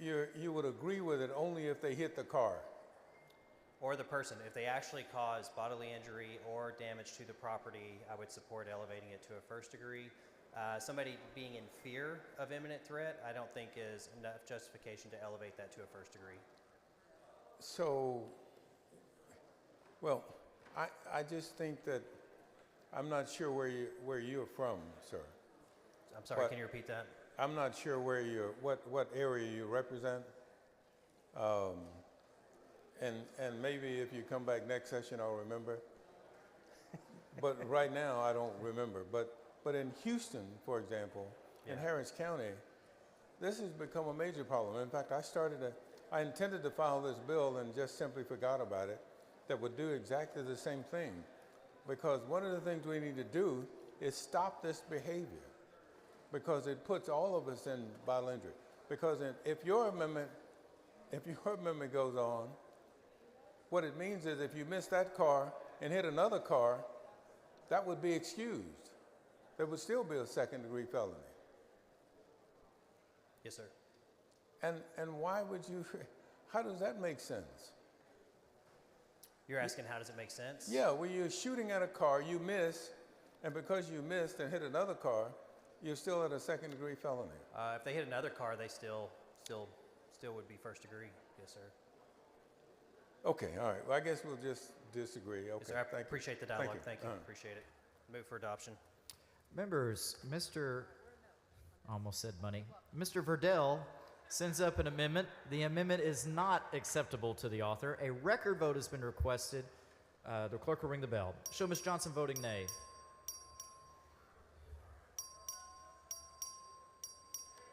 you would agree with it only if they hit the car. Or the person. If they actually cause bodily injury or damage to the property, I would support elevating it to a first degree. Somebody being in fear of imminent threat, I don't think is enough justification to elevate that to a first degree. So, well, I just think that I'm not sure where you're from, sir. I'm sorry, can you repeat that? I'm not sure where what area you represent. And maybe if you come back next session, I'll remember. But right now, I don't remember. But in Houston, for example, in Harris County, this has become a major problem. In fact, I intended to file this bill and just simply forgot about it that would do exactly the same thing. Because one of the things we need to do is stop this behavior, because it puts all of us in bodily injury. Because if your amendment goes on, what it means is if you miss that car and hit another car, that would be excused. There would still be a second-degree felony. Yes, sir. And why would you? How does that make sense? You're asking how does it make sense? Yeah, when you're shooting at a car, you miss, and because you missed and hit another car, you're still at a second-degree felony. If they hit another car, they still would be first degree. Yes, sir. Okay, all right. Well, I guess we'll just disagree. Okay. Yes, sir. I appreciate the dialogue. Thank you. All right. Appreciate it. Move for adoption. Members, almost said money. Mr. Verdell sends up an amendment. The amendment is not acceptable to the author. A record vote has been requested. The clerk will ring the bell. Show Ms. Johnson voting nay.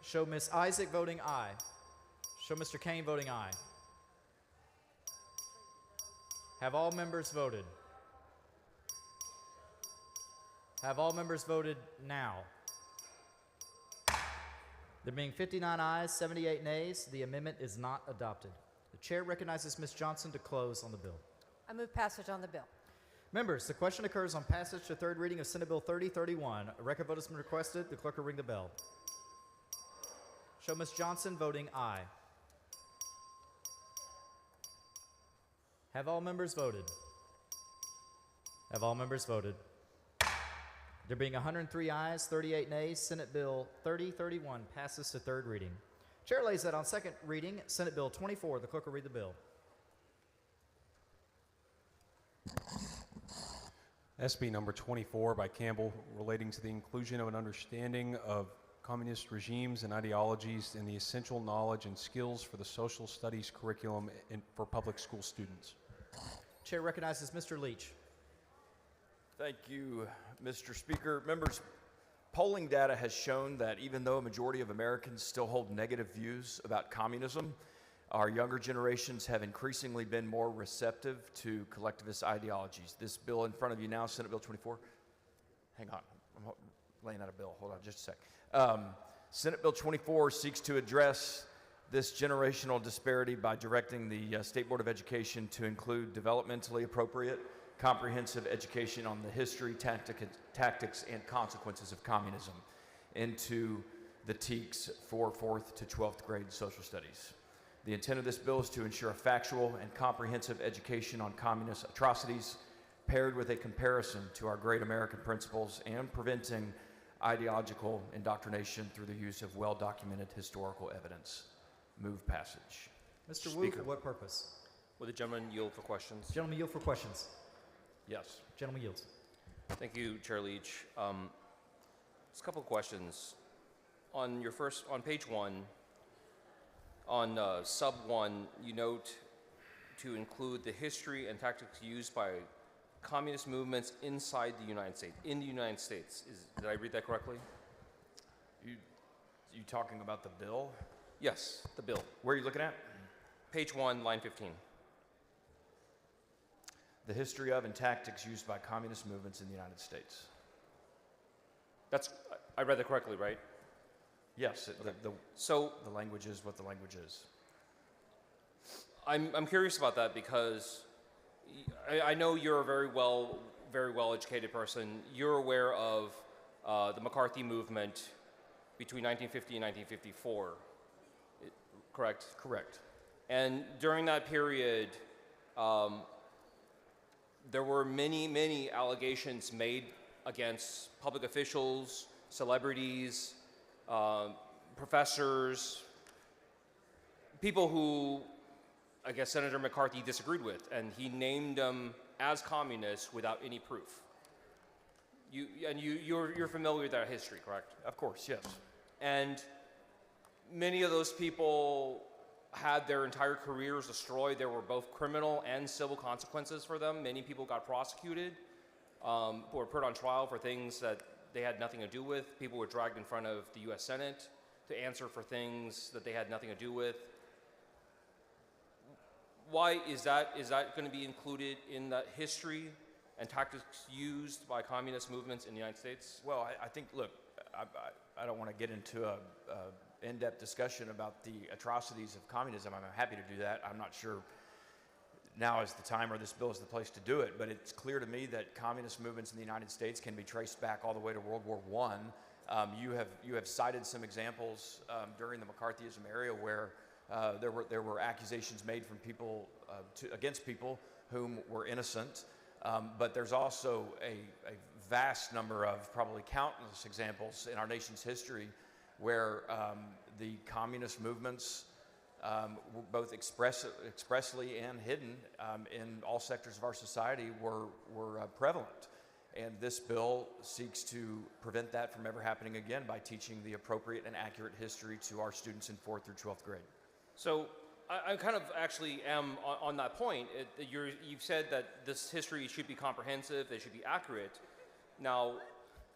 Show Ms. Isaac voting aye. Show Mr. Kane voting aye. Have all members voted? Have all members voted now? There being 59 ayes, 78 nays, the amendment is not adopted. The chair recognizes Ms. Johnson to close on the bill. I move passage on the bill. Members, the question occurs on passage to third reading of Senate Bill 3031. A record vote has been requested. The clerk will ring the bell. Show Ms. Johnson voting aye. Have all members voted? Have all members voted? There being 103 ayes, 38 nays, Senate Bill 3031 passes to third reading. Chair lays that on second reading, Senate Bill 24. The clerk will read the bill. SB number 24 by Campbell, relating to the inclusion of an understanding of communist regimes and ideologies in the essential knowledge and skills for the social studies curriculum for public school students. Chair recognizes Mr. Leach. Thank you, Mr. Speaker. Members, polling data has shown that even though a majority of Americans still hold negative views about communism, our younger generations have increasingly been more receptive to collectivist ideologies. This bill in front of you now, Senate Bill 24. Hang on, I'm laying out a bill. Hold on just a sec. Senate Bill 24 seeks to address this generational disparity by directing the State Board of Education to include developmentally appropriate, comprehensive education on the history, tactics, and consequences of communism into the TEKS for 4th to 12th grade social studies. The intent of this bill is to ensure a factual and comprehensive education on communist atrocities, paired with a comparison to our great American principles and preventing ideological indoctrination through the use of well-documented historical evidence. Move passage. Mr. Wu, for what purpose? Will the gentleman yield for questions? Gentleman yield for questions. Yes. Gentleman yields. Thank you, Chair Leach. Just a couple of questions. On page 1, on sub 1, you note to include the history and tactics used by communist movements inside the United States. In the United States. Did I read that correctly? You talking about the bill? Yes, the bill. Where are you looking at? Page 1, line 15. The history of and tactics used by communist movements in the United States. I read that correctly, right? Yes, Okay. the language is what the language is. I'm curious about that because I know you're a very well educated person. You're aware of the McCarthy movement between 1950 and 1954, correct? Correct. And during that period, there were many allegations made against public officials, celebrities, professors, people who I guess Senator McCarthy disagreed with, and he named them as communists without any proof. You're familiar with that history, correct? Of course, yes. And many of those people had their entire careers destroyed. There were both criminal and civil consequences for them. Many people got prosecuted, were put on trial for things that they had nothing to do with. People were dragged in front of the U.S. Senate to answer for things that they had nothing to do with. Why is that going to be included in the history and tactics used by communist movements in the United States? Well, I think, look, I don't want to get into a in-depth discussion about the atrocities of communism. I'm happy to do that. I'm not sure now is the time or this bill is the place to do it, but it's clear to me that communist movements in the United States can be traced back all the way to World War I. You have cited some examples during the McCarthyism era where there were accusations made from people against people whom were innocent, but there's also a vast number of, probably countless examples in our nation's history where the communist movements, both expressly and hidden in all sectors of our society, were prevalent. And this bill seeks to prevent that from ever happening again by teaching the appropriate and accurate history to our students in 4th through 12th grade. So I kind of actually am on that point. You've said that this history should be comprehensive, it should be accurate. Now,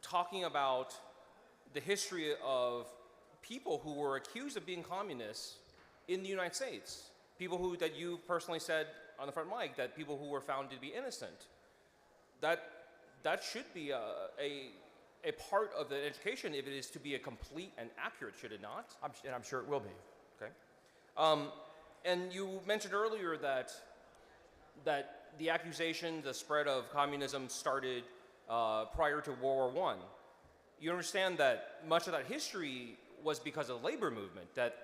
talking about the history of people who were accused of being communists in the United States, people that you personally said on the front mic, that people who were found to be innocent, that should be a part of the education if it is to be a complete and accurate, should it not? And I'm sure it will be. Okay. And you mentioned earlier that the accusation, the spread of communism started prior to World War I. You understand that much of that history was because of the labor movement, that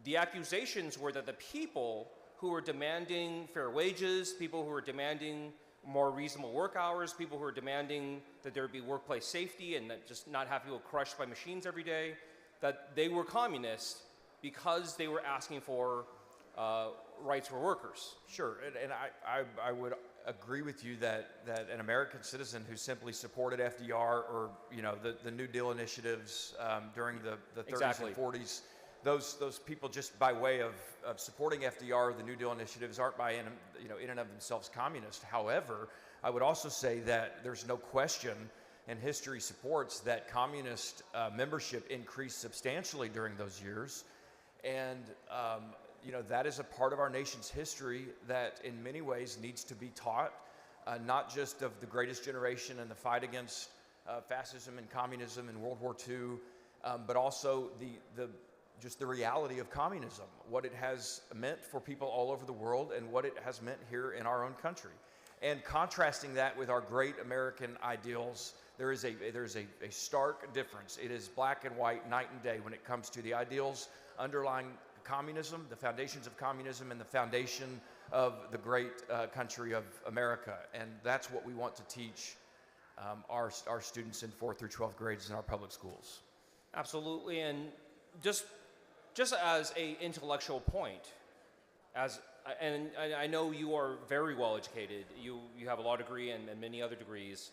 the accusations were that the people who were demanding fair wages, people who were demanding more reasonable work hours, people who were demanding that there be workplace safety and that just not have people crushed by machines every day, that they were communists because they were asking for rights for workers. Sure, and I would agree with you that an American citizen who simply supported FDR or the New Deal initiatives during the 30s Exactly. and 40s, those people just by way of supporting FDR, the New Deal initiatives aren't in and of themselves communist. However, I would also say that there's no question, and history supports, that communist membership increased substantially during those years. And that is a part of our nation's history that in many ways needs to be taught, not just of the greatest generation and the fight against fascism and communism in World War II, but also just the reality of communism, what it has meant for people all over the world and what it has meant here in our own country. And contrasting that with our great American ideals, there is a stark difference. It is black and white, night and day, when it comes to the ideals underlying communism, the foundations of communism, and the foundation of the great country of America. And that's what we want to teach our students in 4th through 12th grades in our public schools. Absolutely, and just as a intellectual point, and I know you are very well educated, you have a law degree and many other degrees,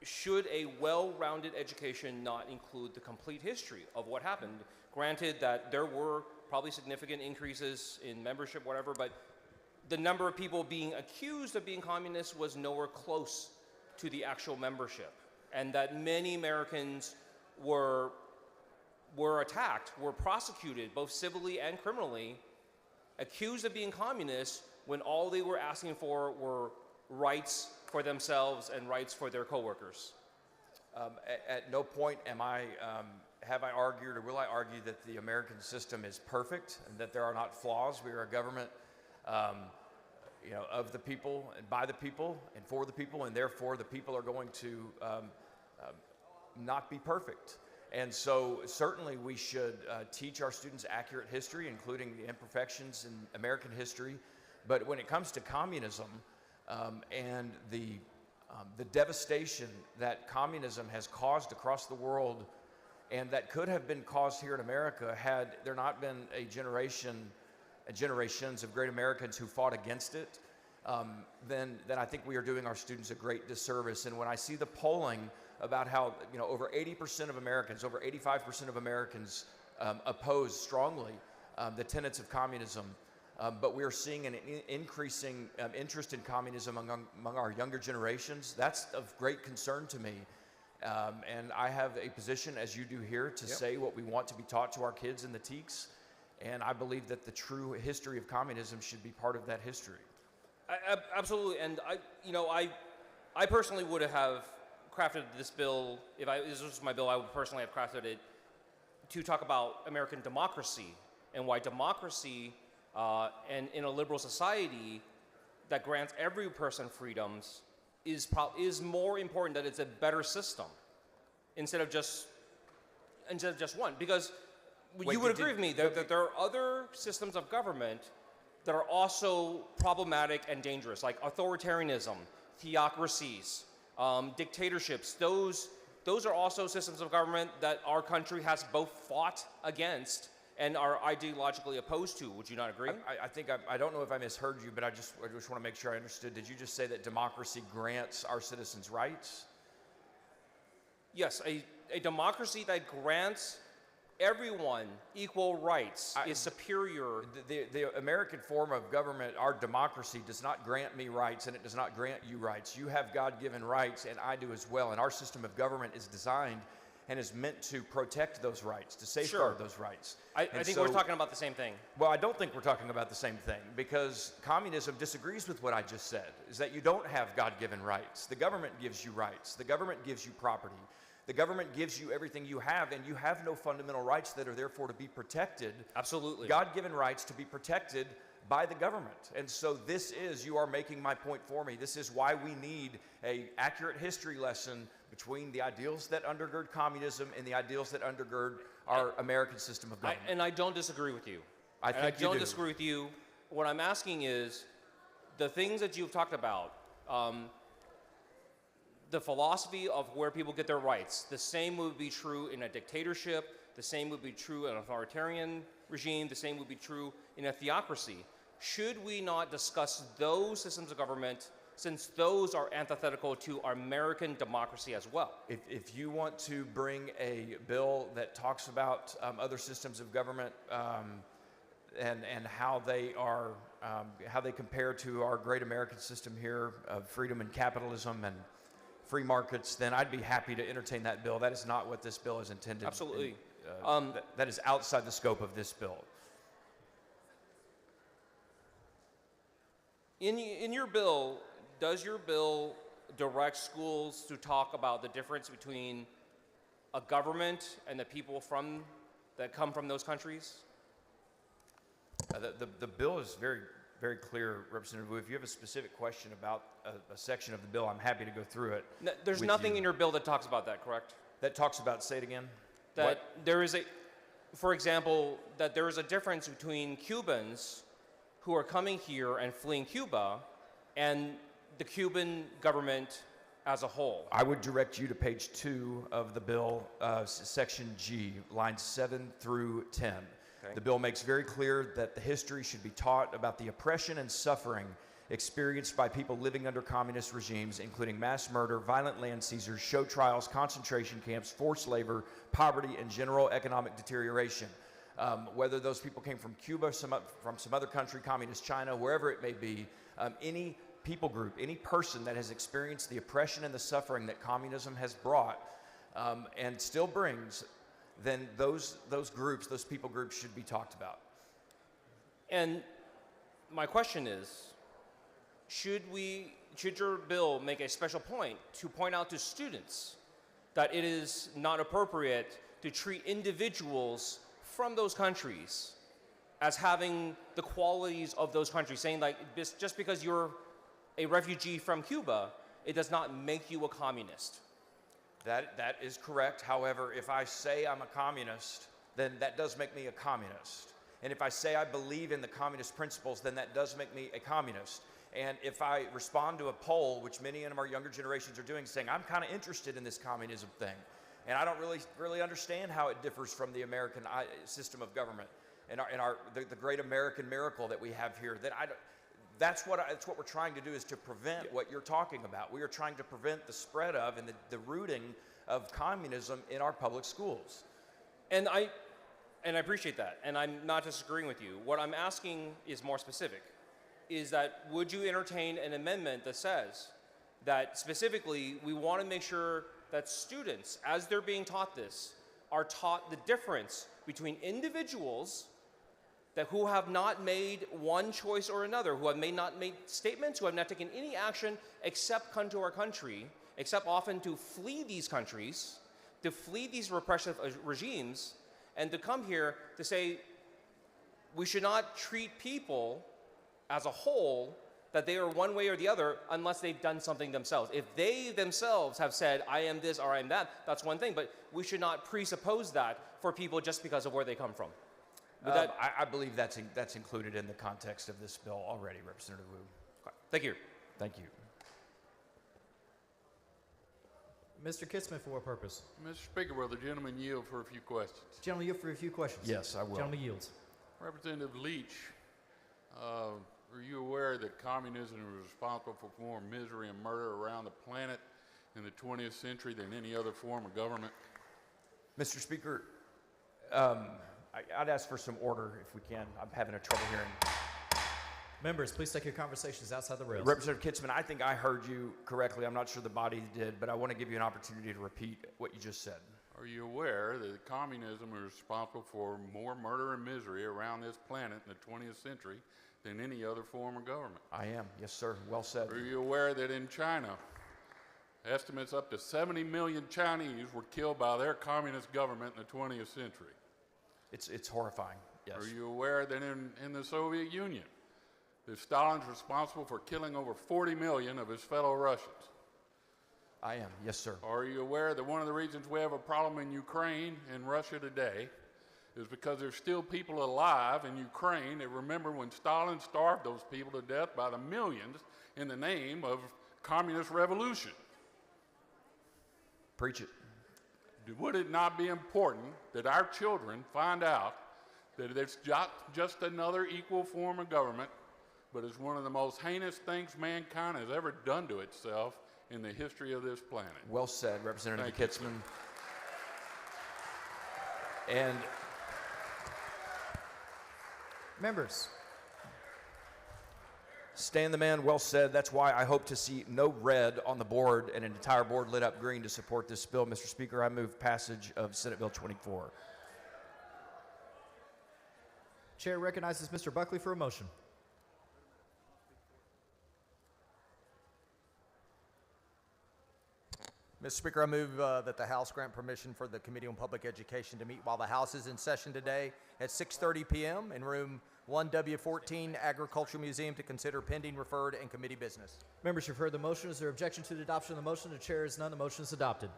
should a well-rounded education not include the complete history of what happened? Granted that there were probably significant increases in membership, whatever, but the number of people being accused of being communists was nowhere close to the actual membership, and that many Americans were attacked, were prosecuted, both civilly and criminally, accused of being communists when all they were asking for were rights for themselves and rights for their coworkers. At no point have I argued or will I argue that the American system is perfect and that there are not flaws. We are a government of the people and by the people and for the people, and therefore the people are going to not be perfect. And so certainly we should teach our students accurate history, including the imperfections in American history. But when it comes to communism and the devastation that communism has caused across the world, and that could have been caused here in America had there not been generations of great Americans who fought against it, then I think we are doing our students a great disservice. And when I see the polling about how over 80% of Americans, over 85% of Americans oppose strongly the tenets of communism, but we are seeing an increasing interest in communism among our younger generations. That's of great concern to me. And I have a position, as you do here, to say what we want to be taught to our kids in the TEKS. And I believe that the true history of communism should be part of that history. Absolutely. And I personally would have crafted this bill, if this was my bill, I would personally have crafted it to talk about American democracy and why democracy and in a liberal society that grants every person freedoms is more important, that it's a better system instead of just one. Because you would agree with me that there are other systems of government that are also problematic and dangerous, like authoritarianism, theocracies, dictatorships. Those are also systems of government that our country has both fought against and are ideologically opposed to. Would you not agree? I don't know if I misheard you, but I just want to make sure I understood. Did you just say that democracy grants our citizens rights? Yes, a democracy that grants everyone equal rights is superior. The American form of government, our democracy, does not grant me rights, and it does not grant you rights. You have God-given rights, and I do as well. And our system of government is designed and is meant to protect those rights, to safeguard those rights. I think we're talking about the same thing. Well, I don't think we're talking about the same thing, because communism disagrees with what I just said, is that you don't have God-given rights. The government gives you rights. The government gives you property. The government gives you everything you have, and you have no fundamental rights that are therefore to be protected. Absolutely. God-given rights to be protected by the government. And so you are making my point for me. This is why we need an accurate history lesson between the ideals that undergird communism and the ideals that undergird our American system of government. And I don't disagree with you. I don't disagree with you. What I'm asking is, the things that you've talked about, the philosophy of where people get their rights, the same would be true in a dictatorship, the same would be true in an authoritarian regime, the same would be true in a theocracy. Should we not discuss those systems of government, since those are antithetical to our American democracy as well? If you want to bring a bill that talks about other systems of government and how they compare to our great American system here of freedom and capitalism and free markets, then I'd be happy to entertain that bill. That is not what this bill is intended. Absolutely. That is outside the scope of this bill. In your bill, does your bill direct schools to talk about the difference between a government and the people that come from those countries? The bill is very, very clear, Representative Wu. If you have a specific question about a section of the bill, I'm happy to go through it. There's nothing in your bill that talks about that, correct? That talks about, say it again? That there is for example, that there is a difference between Cubans who are coming here and fleeing Cuba and the Cuban government as a whole. I would direct you to page 2 of the bill, section G, lines 7 through 10. Okay. The bill makes very clear that the history should be taught about the oppression and suffering experienced by people living under communist regimes, including mass murder, violent land seizures, show trials, concentration camps, forced labor, poverty, and general economic deterioration. Whether those people came from Cuba, from some other country, communist China, wherever it may be, any people group, any person that has experienced the oppression and the suffering that communism has brought and still brings, then those groups, those people groups should be talked about. And my question is, should your bill make a special point to point out to students that it is not appropriate to treat individuals from those countries as having the qualities of those countries, saying like just because you're a refugee from Cuba, it does not make you a communist. That is correct. However, if I say I'm a communist, then that does make me a communist. And if I say I believe in the communist principles, then that does make me a communist. And if I respond to a poll, which many of our younger generations are doing, saying I'm kind of interested in this communism thing, and I don't really understand how it differs from the American system of government and the great American miracle that we have here, that's what we're trying to do, is to prevent what you're talking about. We are trying to prevent the spread of and the rooting of communism in our public schools. And I appreciate that, and I'm not disagreeing with you. What I'm asking is more specific, is that would you entertain an amendment that says that specifically we want to make sure that students, as they're being taught this, are taught the difference between individuals who have not made one choice or another, who have not made statements, who have not taken any action except come to our country, except often to flee these countries, to flee these repressive regimes, and to come here to say we should not treat people as a whole, that they are one way or the other unless they've done something themselves. If they themselves have said, I am this or I am that, that's one thing, but we should not presuppose that for people just because of where they come from. I believe that's included in the context of this bill already, Representative Wu. Thank you. Thank you. Mr. Kitzman, for what purpose? Mr. Speaker, will the gentleman yield for a few questions? Gentleman, yield for a few questions. Yes, I will. Gentleman yields. Representative Leach, are you aware that communism is responsible for more misery and murder around the planet in the 20th century than any other form of government? Mr. Speaker, I'd ask for some order if we can. I'm having a trouble hearing. Members, please take your conversations outside the rails. Representative Kitzman, I think I heard you correctly. I'm not sure the body did, but I want to give you an opportunity to repeat what you just said. Are you aware that communism is responsible for more murder and misery around this planet in the 20th century than any other form of government? I am. Yes, sir. Well said. Are you aware that in China, estimates up to 70 million Chinese were killed by their communist government in the 20th century? It's horrifying, yes. Are you aware that in the Soviet Union, that Stalin's responsible for killing over 40 million of his fellow Russians? I am, yes, sir. Are you aware that one of the reasons we have a problem in Ukraine and Russia today is because there's still people alive in Ukraine that remember when Stalin starved those people to death by the millions in the name of communist revolution? Preach it. Would it not be important that our children find out that it's just another equal form of government, but it's one of the most heinous things mankind has ever done to itself in the history of this planet? Well said, Representative Kitzman. And members, Stan the man, well said. That's why I hope to see no red on the board and an entire board lit up green to support this bill. Mr. Speaker, I move passage of Senate Bill 24. Chair recognizes Mr. Buckley for a motion. Mr. Speaker, I move that the House grant permission for the Committee on Public Education to meet while the House is in session today at 6:30 p.m. in room 1W14 Agricultural Museum to consider pending, referred, and committee business. Members, you've heard the motion. Is there objection to the adoption of the motion? The chair is none. The motion is adopted.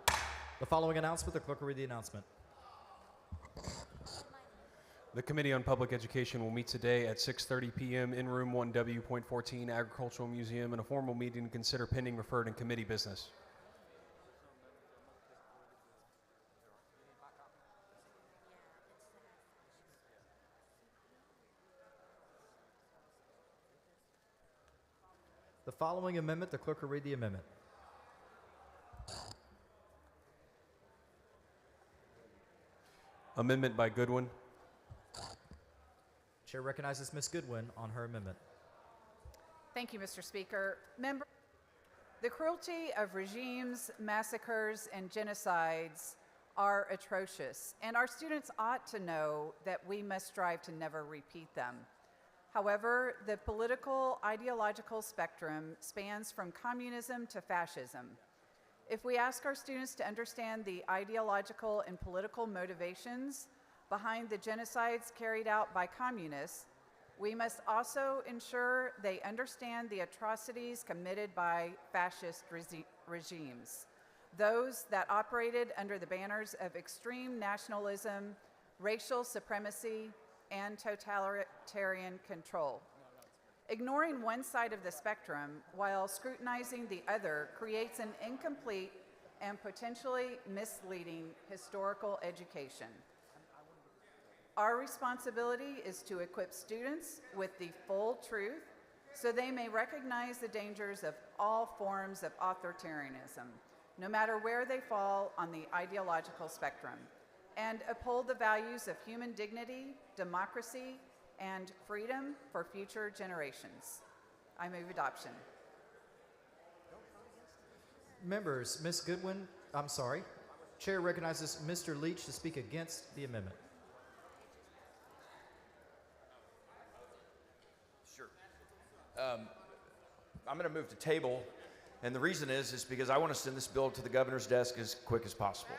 The following announcement, the clerk will read the announcement. The Committee on Public Education will meet today at 6:30 p.m. in room 1W.14 Agricultural Museum in a formal meeting to consider pending, referred, and committee business. The following amendment, the clerk will read the amendment. Amendment by Goodwin. Chair recognizes Ms. Goodwin on her amendment. Thank you, Mr. Speaker. The cruelty of regimes, massacres, and genocides are atrocious, and our students ought to know that we must strive to never repeat them. However, the political ideological spectrum spans from communism to fascism. If we ask our students to understand the ideological and political motivations behind the genocides carried out by communists, we must also ensure they understand the atrocities committed by fascist regimes, those that operated under the banners of extreme nationalism, racial supremacy, and totalitarian control. Ignoring one side of the spectrum while scrutinizing the other creates an incomplete and potentially misleading historical education. Our responsibility is to equip students with the full truth so they may recognize the dangers of all forms of authoritarianism, no matter where they fall on the ideological spectrum, and uphold the values of human dignity, democracy, and freedom for future generations. I move adoption. Members, Ms. Goodwin, Chair recognizes Mr. Leach to speak against the amendment. Sure. I'm going to move to table, and the reason is because I want to send this bill to the governor's desk as quick as possible.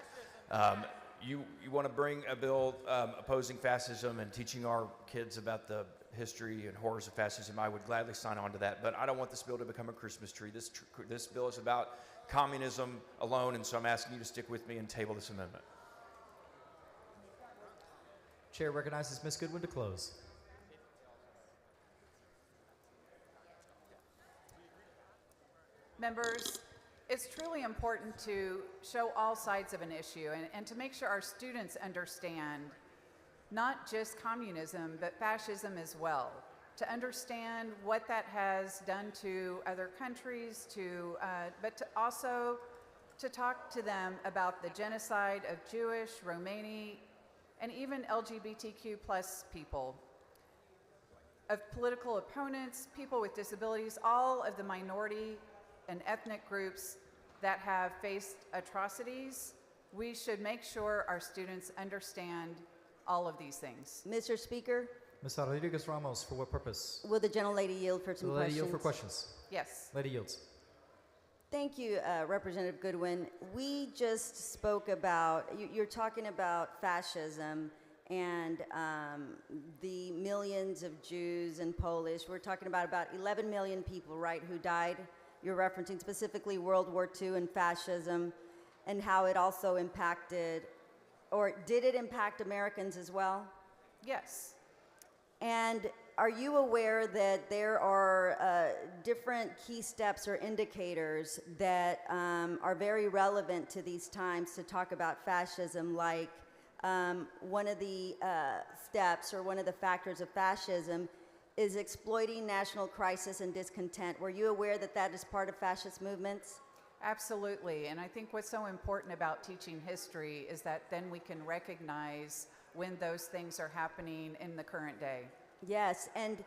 You want to bring a bill opposing fascism and teaching our kids about the history and horrors of fascism, I would gladly sign on to that, but I don't want this bill to become a Christmas tree. This bill is about communism alone, and so I'm asking you to stick with me and table this amendment. Chair recognizes Ms. Goodwin to close. Members, it's truly important to show all sides of an issue and to make sure our students understand not just communism, but fascism as well, to understand what that has done to other countries, but to also to talk to them about the genocide of Jewish, Romani, and even LGBTQ plus people, of political opponents, people with disabilities, all of the minority and ethnic groups that have faced atrocities. We should make sure our students understand all of these things. Mr. Speaker, Ms. Rodriguez-Ramos, for what purpose? will the gentlelady yield for some Will the lady questions? yield for questions? Yes. Lady yields. Thank you, Representative Goodwin. We just spoke about, you're talking about fascism and the millions of Jews and Polish. We're talking about 11 million people, right, who died. You're referencing specifically World War II and fascism and how it also impacted, or did it impact Americans as well? Yes. And are you aware that there are different key steps or indicators that are very relevant to these times to talk about fascism, like one of the steps or one of the factors of fascism is exploiting national crisis and discontent. Were you aware that that is part of fascist movements? Absolutely, and I think what's so important about teaching history is that then we can recognize when those things are happening in the current day. Yes, and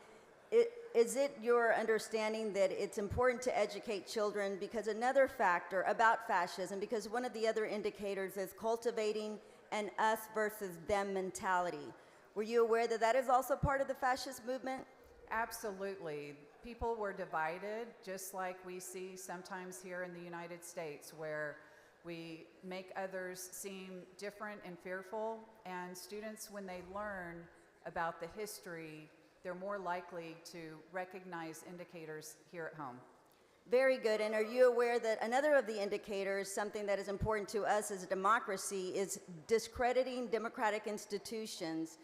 is it your understanding that it's important to educate children, because another factor about fascism, because one of the other indicators is cultivating an us versus them mentality. Were you aware that that is also part of the fascist movement? Absolutely. People were divided, just like we see sometimes here in the United States, where we make others seem different and fearful, and students, when they learn about the history, they're more likely to recognize indicators here at home. Very good. And are you aware that another of the indicators, something that is important to us as a democracy, is discrediting democratic institutions,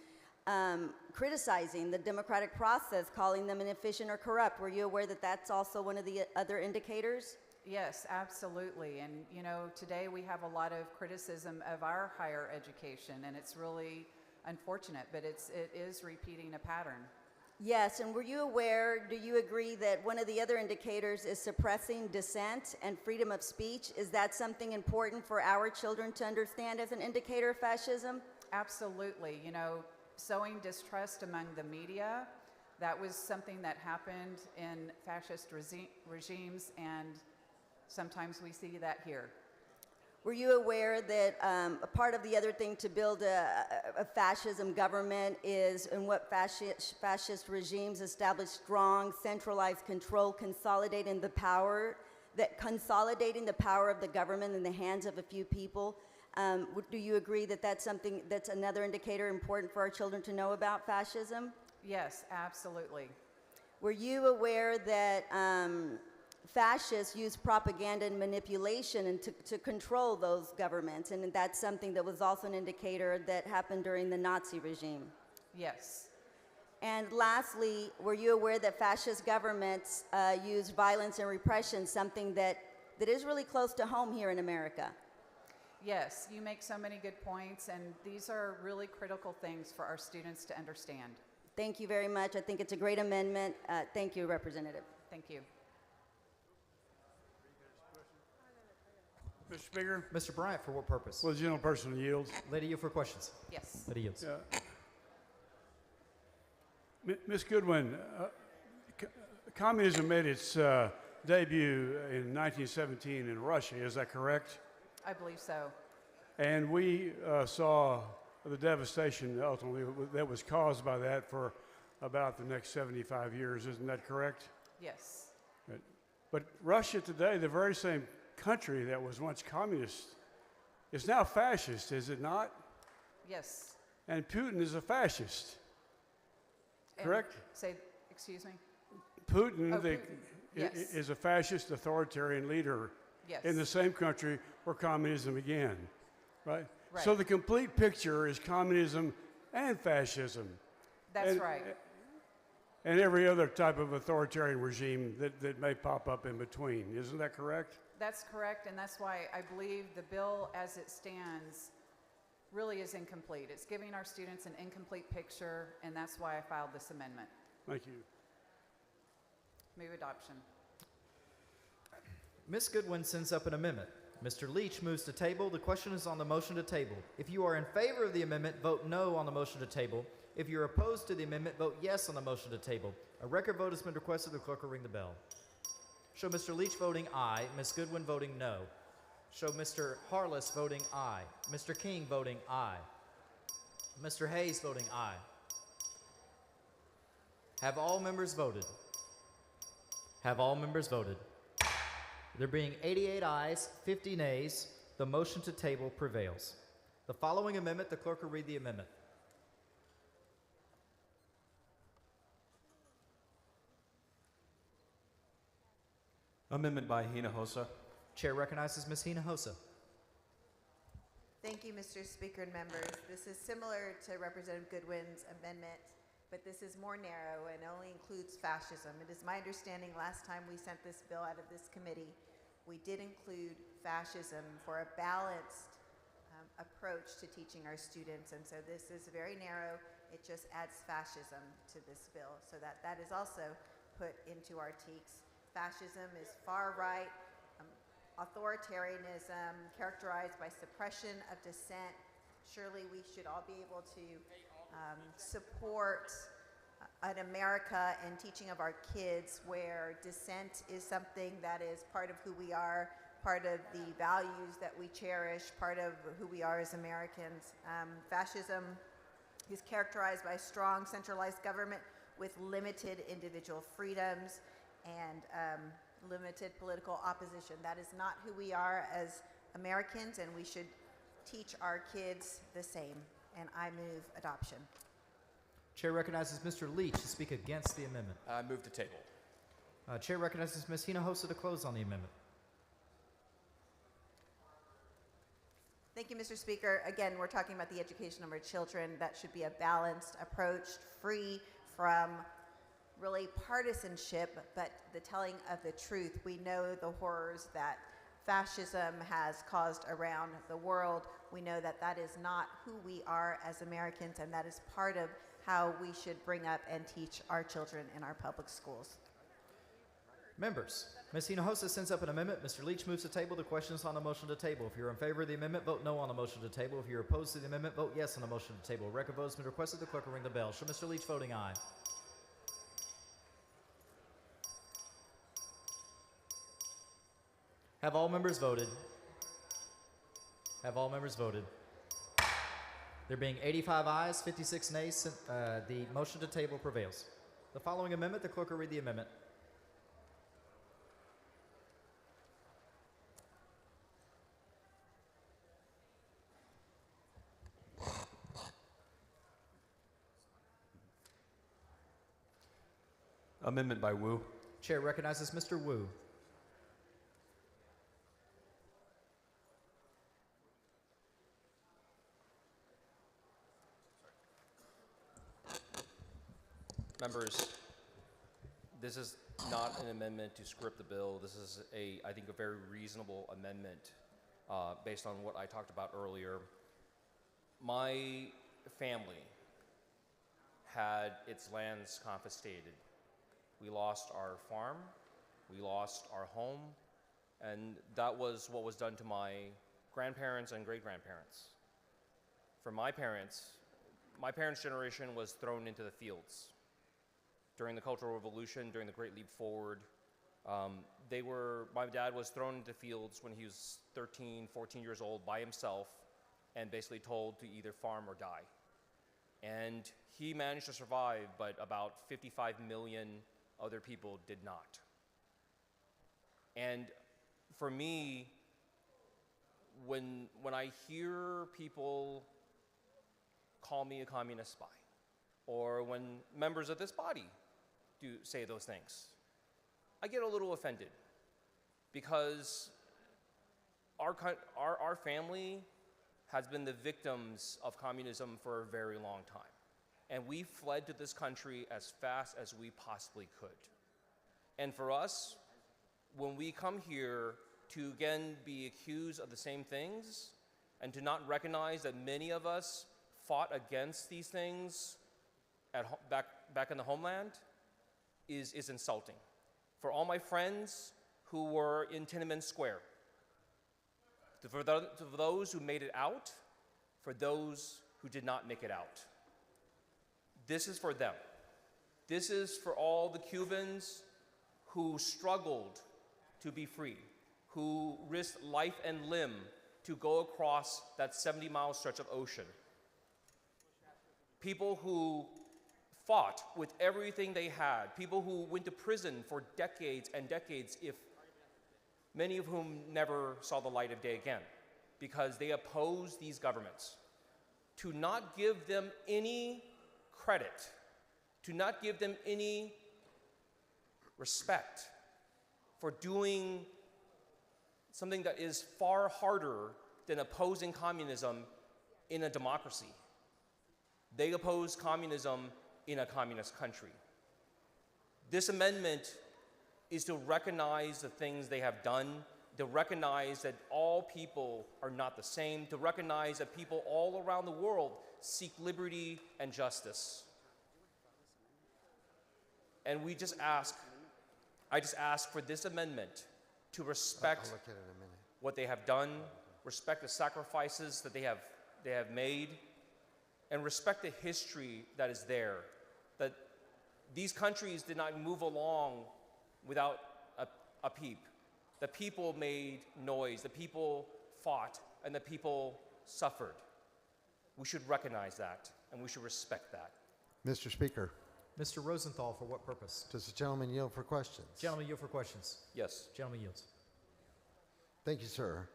criticizing the democratic process, calling them inefficient or corrupt? Were you aware that that's also one of the other indicators? Yes, absolutely. And you know, today we have a lot of criticism of our higher education, and it's really unfortunate, but it is repeating a pattern. Yes, and were you aware, do you agree that one of the other indicators is suppressing dissent and freedom of speech? Is that something important for our children to understand as an indicator of fascism? Absolutely. You know, sowing distrust among the media, that was something that happened in fascist regimes, and sometimes we see that here. Were you aware that a part of the other thing to build a fascism government is, and what fascist regimes establish strong, centralized control, consolidating the power, that consolidating the power of the government in the hands of a few people. Do you agree that that's something that's another indicator important for our children to know about fascism? Yes, absolutely. Were you aware that fascists use propaganda and manipulation and to control those governments? And that's something that was also an indicator that happened during the Nazi regime. Yes. And lastly, were you aware that fascist governments use violence and repression, something that is really close to home here in America? Yes, you make so many good points, and these are really critical things for our students to understand. Thank you very much. I think it's a great amendment. Thank you, Representative. Thank you. Mr. Speaker? Mr. Bryant, for what purpose? Will the general person yield? Lady, you for questions. Yes. Lady yields. Ms. Goodwin, communism made its debut in 1917 in Russia, is that correct? I believe so. And we saw the devastation ultimately that was caused by that for about the next 75 years, isn't that correct? Yes. But Russia today, the very same country that was once communist, is now fascist, is it not? Yes. And Putin is a fascist, correct? Excuse me? Putin, Oh, Putin. Yes. is a fascist authoritarian leader Yes. in the same country where communism began, right? Right. So the complete picture is communism and fascism. That's right. And every other type of authoritarian regime that may pop up in between. Isn't that correct? That's correct, and that's why I believe the bill as it stands really is incomplete. It's giving our students an incomplete picture, and that's why I filed this amendment. Thank you. Move adoption. Ms. Goodwin sends up an amendment. Mr. Leach moves to table. The question is on the motion to table. If you are in favor of the amendment, vote no on the motion to table. If you're opposed to the amendment, vote yes on the motion to table. A record vote has been requested. The clerk will ring the bell. Show Mr. Leach voting aye, Ms. Goodwin voting no. Show Mr. Harless voting aye, Mr. King voting aye, Mr. Hayes voting aye. Have all members voted? Have all members voted? There being 88 ayes, 50 nays, the motion to table prevails. The following amendment, the clerk will read the amendment. Amendment by Hinojosa. Chair recognizes Ms. Hinojosa. Thank you, Mr. Speaker and members. This is similar to Representative Goodwin's amendment, but this is more narrow and only includes fascism. It is my understanding last time we sent this bill out of this committee, we did include fascism for a balanced approach to teaching our students, and so this is very narrow. It just adds fascism to this bill, so that is also put into our TEKS. Fascism is far right, authoritarianism characterized by suppression of dissent. Surely we should all be able to support an America and teaching of our kids where dissent is something that is part of who we are, part of the values that we cherish, part of who we are as Americans. Fascism is characterized by strong centralized government with limited individual freedoms and limited political opposition. That is not who we are as Americans, and we should teach our kids the same. And I move adoption. Chair recognizes Mr. Leach to speak against the amendment. I move to table. Chair recognizes Ms. Hinojosa to close on the amendment. Thank you, Mr. Speaker. Again, we're talking about the education of our children. That should be a balanced approach, free from really partisanship, but the telling of the truth. We know the horrors that fascism has caused around the world. We know that that is not who we are as Americans, and that is part of how we should bring up and teach our children in our public schools. Members, Ms. Hinojosa sends up an amendment. Mr. Leach moves to table. The question is on the motion to table. If you're in favor of the amendment, vote no on the motion to table. If you're opposed to the amendment, vote yes on the motion to table. Record vote has been requested. The clerk will ring the bell. Show Mr. Leach voting aye. Have all members voted? Have all members voted? There being 85 ayes, 56 nays, the motion to table prevails. The following amendment, the clerk will read the amendment. Amendment by Wu. Chair recognizes Mr. Wu. Members, this is not an amendment to script the bill. This is I think, a very reasonable amendment based on what I talked about earlier. My family had its lands confiscated. We lost our farm, we lost our home, and that was what was done to my grandparents and great-grandparents. For my parents' generation was thrown into the fields. During the Cultural Revolution, during the Great Leap Forward, my dad was thrown into the fields when he was 13, 14 years old by himself and basically told to either farm or die. And he managed to survive, but about 55 million other people did not. And for me, when I hear people call me a communist spy, or when members of this body do say those things, I get a little offended, because our family has been the victims of communism for a very long time. And we fled to this country as fast as we possibly could. And for us, when we come here to again be accused of the same things and to not recognize that many of us fought against these things back in the homeland is insulting. For all my friends who were in Tiananmen Square, for those who made it out, for those who did not make it out. This is for them. This is for all the Cubans who struggled to be free, who risked life and limb to go across that 70-mile stretch of ocean. People who fought with everything they had, people who went to prison for decades and decades, many of whom never saw the light of day again, because they opposed these governments. To not give them any credit, to not give them any respect for doing something that is far harder than opposing communism in a democracy. They oppose communism in a communist country. This amendment is to recognize the things they have done, to recognize that all people are not the same, to recognize that people all around the world seek liberty and justice. And I just ask for this amendment to respect what they have done, respect the sacrifices that they have made, and respect the history that is there. That these countries did not move along without a peep. The people made noise, the people fought, and the people suffered. We should recognize that, and we should respect that. Mr. Speaker. Mr. Rosenthal, for what purpose? Does the gentleman yield for questions? Gentleman yield for questions. Yes. Gentleman yields. Thank you, sir.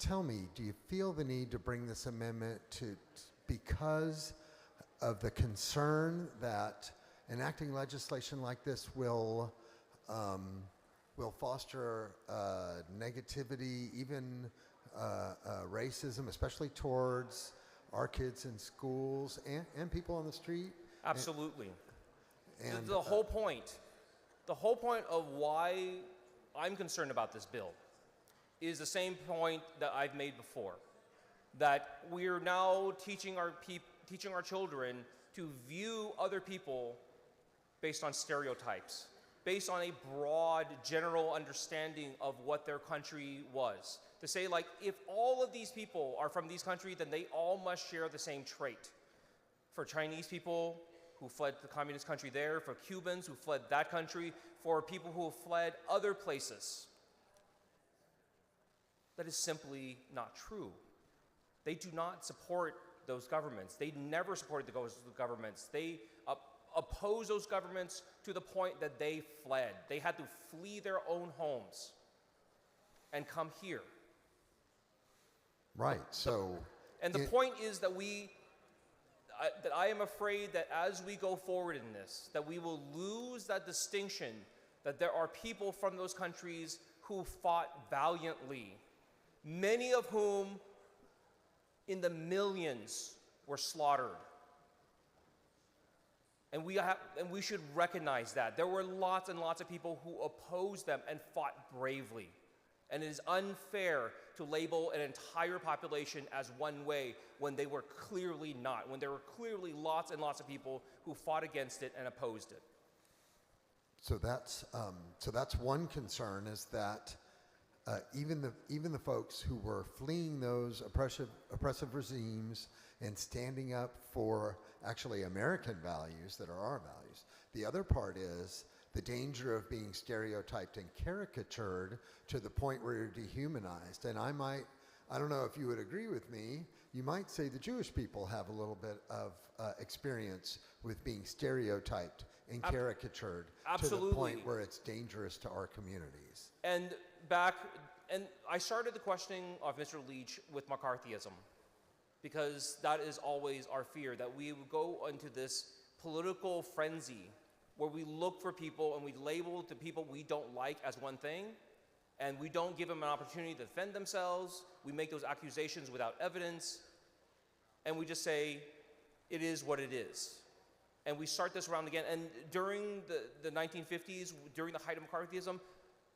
Tell me, do you feel the need to bring this amendment because of the concern that enacting legislation like this will foster negativity, even racism, especially towards our kids in schools and people on the street? Absolutely. And the whole point of why I'm concerned about this bill is the same point that I've made before, that we're now teaching our children to view other people based on stereotypes, based on a broad general understanding of what their country was. To say, like, if all of these people are from these countries, then they all must share the same trait. For Chinese people who fled the communist country there, for Cubans who fled that country, for people who have fled other places. That is simply not true. They do not support those governments. They never supported those governments. They opposed those governments to the point that they fled. They had to flee their own homes and come here. Right, so... And the point is that that I am afraid that as we go forward in this, that we will lose that distinction that there are people from those countries who fought valiantly, many of whom in the millions were slaughtered. And we should recognize that. There were lots and lots of people who opposed them and fought bravely. And it is unfair to label an entire population as one way when they were clearly not, when there were clearly lots and lots of people who fought against it and opposed it. So that's one concern, is that even the folks who were fleeing those oppressive regimes and standing up for actually American values that are our values. The other part is the danger of being stereotyped and caricatured to the point where you're dehumanized. And I don't know if you would agree with me, you might say the Jewish people have a little bit of experience with being stereotyped and caricatured to the point where it's dangerous to our communities. And I started the questioning of Mr. Leach with McCarthyism, because that is always our fear, that we would go into this political frenzy where we look for people and we label the people we don't like as one thing, and we don't give them an opportunity to defend themselves. We make those accusations without evidence, and we just say, it is what it is. And we start this around again. And during the 1950s, during the height of McCarthyism,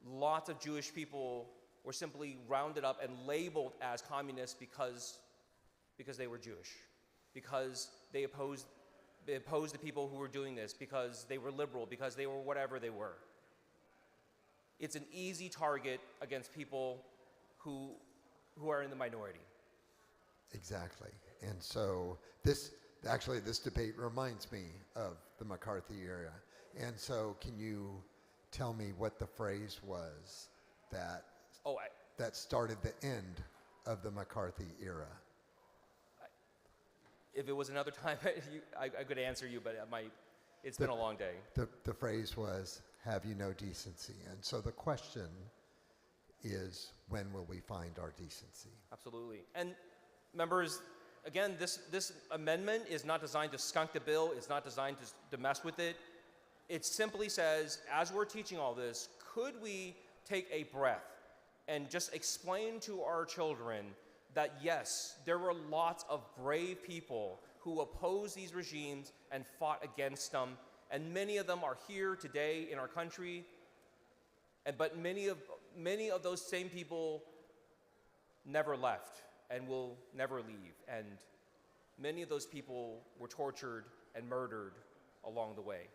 lots of Jewish people were simply rounded up and labeled as communists because they were Jewish, because they opposed the people who were doing this, because they were liberal, because they were whatever they were. It's an easy target against people who are in the minority. Exactly. And so this debate reminds me of the McCarthy era. And so can you tell me what the phrase was that started the end of the McCarthy era? If it was another time, I could answer you, but it's been a long day. The phrase was, have you no decency? And so the question is, when will we find our decency? Absolutely. And members, again, this amendment is not designed to skunk the bill. It's not designed to mess with it. It simply says, as we're teaching all this, could we take a breath and just explain to our children that yes, there were lots of brave people who opposed these regimes and fought against them, and many of them are here today in our country, but many of those same people never left and will never leave, and many of those people were tortured and murdered along the way.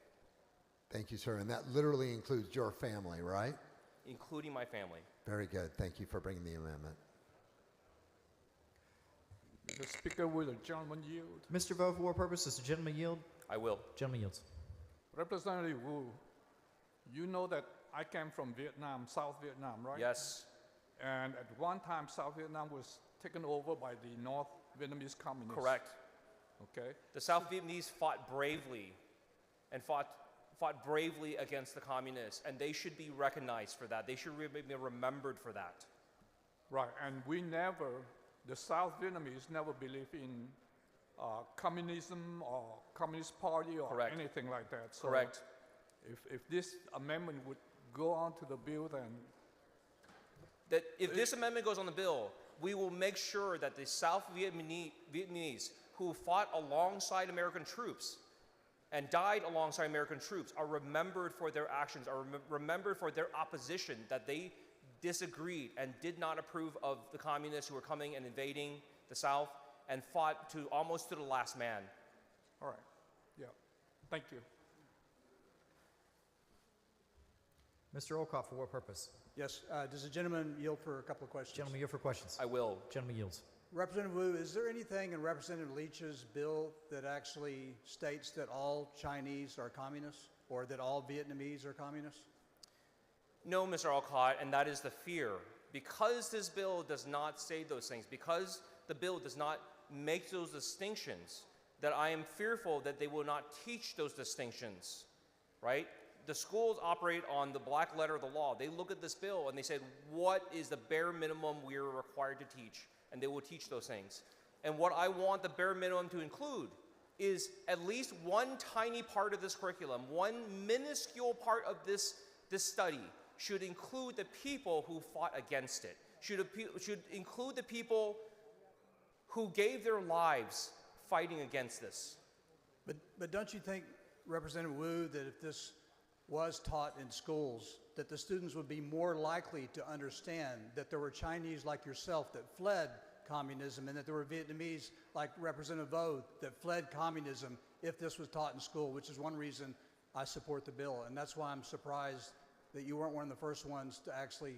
Thank you, sir. And that literally includes your family, right? Including my family. Very good. Thank you for bringing the amendment. The Speaker, will the gentleman yield? Mr. Vo, for what purpose does the gentleman yield? I will. Gentleman yields. Representative Wu, you know that I came from Vietnam, South Vietnam, right? Yes. And at one time, South Vietnam was taken over by the North Vietnamese communists. Correct. Okay. The South Vietnamese fought bravely and fought bravely against the communists, and they should be recognized for that. They should be remembered for that. Right, and the South Vietnamese never believed in communism or Communist Party or Correct. anything like that. So correct. If this amendment would go on to the bill, then... That if this amendment goes on the bill, we will make sure that the South Vietnamese who fought alongside American troops and died alongside American troops are remembered for their actions, are remembered for their opposition, that they disagreed and did not approve of the communists who were coming and invading the South and fought almost to the last man. All right. Yeah. Thank you. Mr. Olcott, for what purpose? Yes. Does the gentleman yield for a couple of questions? Gentleman yield for questions. I will. Gentleman yields. Representative Wu, is there anything in Representative Leach's bill that actually states that all Chinese are communists or that all Vietnamese are communists? No, Mr. Olcott, and that is the fear. Because this bill does not say those things, because the bill does not make those distinctions, that I am fearful that they will not teach those distinctions, right? The schools operate on the black letter of the law. They look at this bill and they said, what is the bare minimum we are required to teach? And they will teach those things. And what I want the bare minimum to include is at least one tiny part of this curriculum, one minuscule part of this study should include the people who fought against it, should include the people who gave their lives fighting against this. But don't you think, Representative Wu, that if this was taught in schools, that the students would be more likely to understand that there were Chinese like yourself that fled communism and that there were Vietnamese like Representative Vo that fled communism if this was taught in school, which is one reason I support the bill. And that's why I'm surprised that you weren't one of the first ones to actually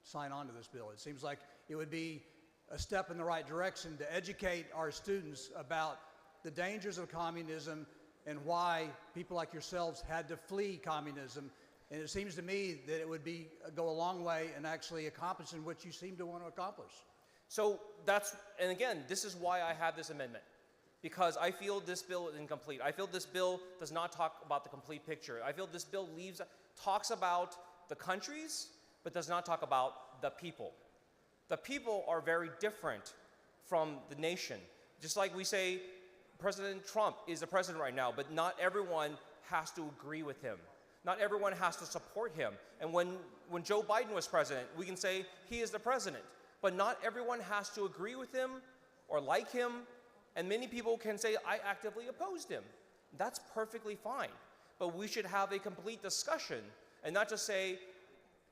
sign on to this bill. It seems like it would be a step in the right direction to educate our students about the dangers of communism and why people like yourselves had to flee communism. And it seems to me that it would go a long way in actually accomplishing what you seem to want to accomplish. So and again, this is why I have this amendment, because I feel this bill is incomplete. I feel this bill does not talk about the complete picture. I feel this bill talks about the countries, but does not talk about the people. The people are very different from the nation. Just like we say President Trump is the president right now, but not everyone has to agree with him. Not everyone has to support him. And when Joe Biden was president, we can say he is the president. But not everyone has to agree with him or like him. And many people can say, I actively opposed him. That's perfectly fine. But we should have a complete discussion and not just say,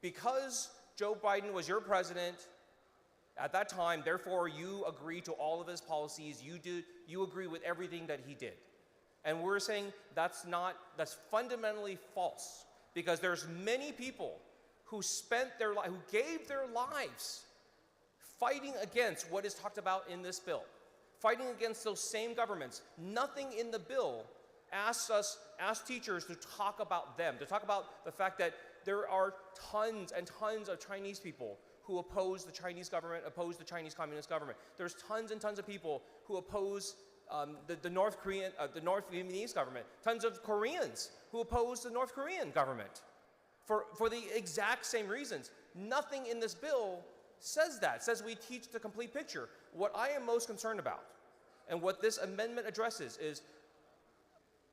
because Joe Biden was your president at that time, therefore you agree to all of his policies, you agree with everything that he did. And we're saying that's fundamentally false, because there's many people who gave their lives fighting against what is talked about in this bill, fighting against those same governments. Nothing in the bill asks teachers to talk about them, to talk about the fact that there are tons and tons of Chinese people who oppose the Chinese government, oppose the Chinese Communist government. There's tons and tons of people who oppose the North Vietnamese government, tons of Koreans who oppose the North Korean government for the exact same reasons. Nothing in this bill says that, says we teach the complete picture. What I am most concerned about, and what this amendment addresses, is,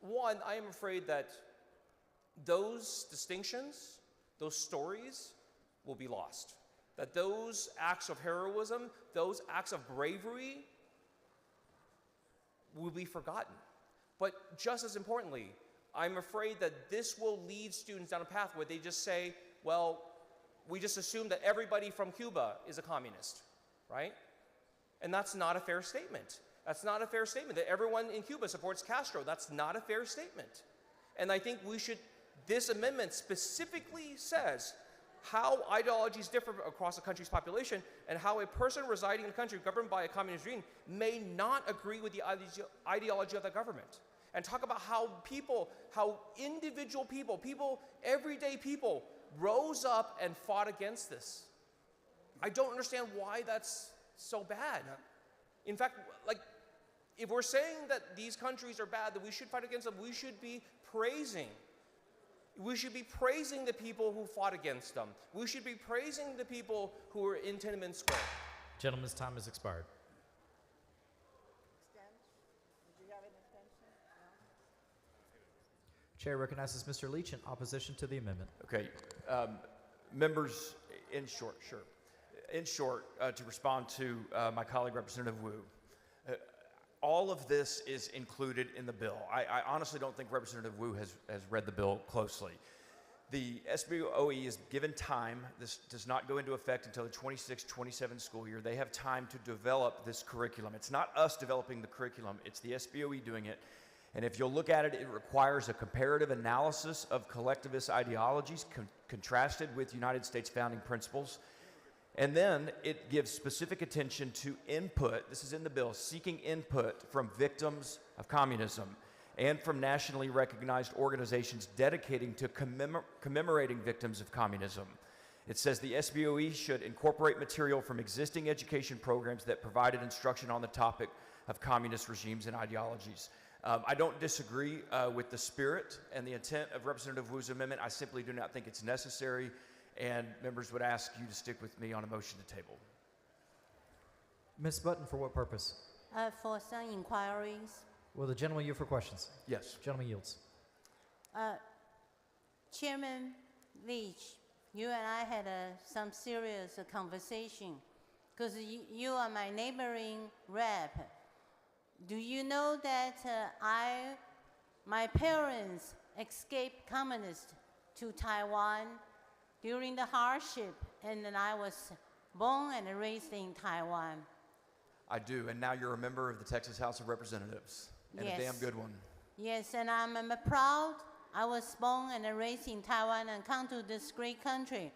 one, I am afraid that those distinctions, those stories, will be lost. That those acts of heroism, those acts of bravery, will be forgotten. But just as importantly, I'm afraid that this will lead students down a path where they just say, well, we just assume that everybody from Cuba is a communist, right? And that's not a fair statement. That's not a fair statement. That everyone in Cuba supports Castro. That's not a fair statement. And I think this amendment specifically says how ideologies differ across a country's population, and how a person residing in a country governed by a communist regime may not agree with the ideology of the government. And talk about how individual people, everyday people, rose up and fought against this. I don't understand why that's so bad. In fact, if we're saying that these countries are bad, that we should fight against them, we should be praising the people who fought against them. We should be praising the people who were in Tiananmen Square. Gentleman's time has expired. Chair recognizes Mr. Leach in opposition to the amendment. Okay. Members, in short, to respond to my colleague, Representative Wu, all of this is included in the bill. I honestly don't think Representative Wu has read the bill closely. The SBOE is given time. This does not go into effect until the 26-27 school year. They have time to develop this curriculum. It's not us developing the curriculum. It's the SBOE doing it. And if you'll look at it, it requires a comparative analysis of collectivist ideologies contrasted with United States founding principles. And then it gives specific attention to input, this is in the bill, seeking input from victims of communism and from nationally recognized organizations dedicating to commemorating victims of communism. It says the SBOE should incorporate material from existing education programs that provided instruction on the topic of communist regimes and ideologies. I don't disagree with the spirit and the intent of Representative Wu's amendment. I simply do not think it's necessary, and members would ask you to stick with me on a motion to table. Ms. Button, for what purpose? For some inquiries. Will the gentleman yield for questions? Yes. Gentleman yields. Chairman Leach, you and I had some serious conversation because you are my neighboring rep. Do you know that my parents escaped communists to Taiwan during the hardship, and then I was born and raised in Taiwan? I do, and now you're a member of the Texas House of Representatives, and Yes. a damn good one. Yes, and I'm proud I was born and raised in Taiwan and come to this great country.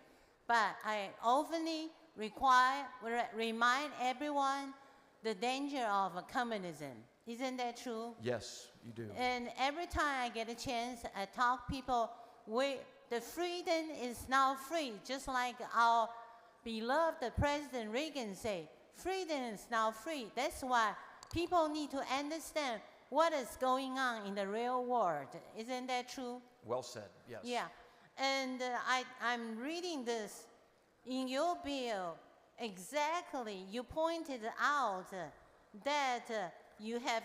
But I often remind everyone the danger of communism. Isn't that true? Yes, you do. And every time I get a chance, I talk people, the freedom is now free, just like our beloved President Reagan said, freedom is now free. That's why people need to understand what is going on in the real world. Isn't that true? Well said, yes. Yeah. And I'm reading this. In your bill, exactly, you pointed out that you have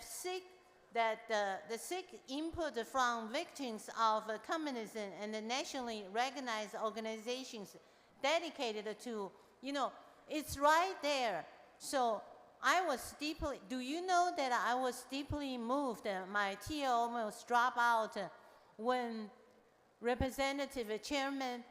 the sick input from victims of communism and the nationally recognized organizations dedicated to, it's right there. So do you know that I was deeply moved? My tear almost dropped out when Representative Chairman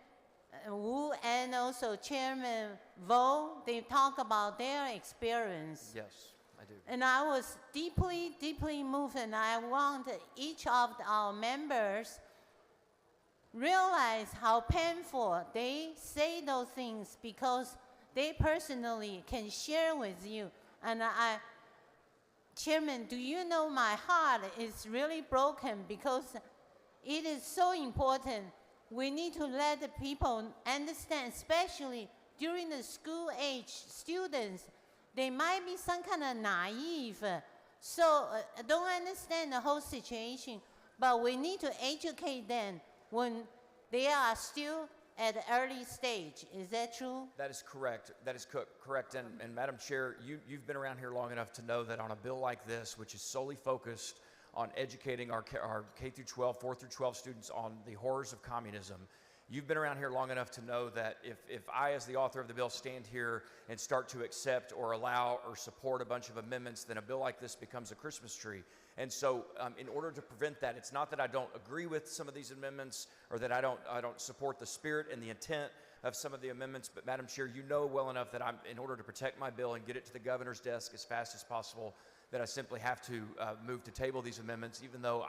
Wu and also Chairman Vo, they talk about their experience. Yes, I do. And I was deeply, deeply moved, and I want each of our members realize how painful they say those things because they personally can share with you. And Chairman, do you know my heart is really broken because it is so important. We need to let the people understand, especially during the school age students, they might be some kind of naive, so don't understand the whole situation, but we need to educate them when they are still at the early stage. Is that true? That is correct. That is correct. And Madam Chair, you've been around here long enough to know that on a bill like this, which is solely focused on educating our K through 12, 4 through 12 students on the horrors of communism, you've been around here long enough to know that if I, as the author of the bill, stand here and start to accept or allow or support a bunch of amendments, then a bill like this becomes a Christmas tree. And so in order to prevent that, it's not that I don't agree with some of these amendments or that I don't support the spirit and the intent of some of the amendments, but Madam Chair, you know well enough that in order to protect my bill and get it to the governor's desk as fast as possible, that I simply have to move to table these amendments, even though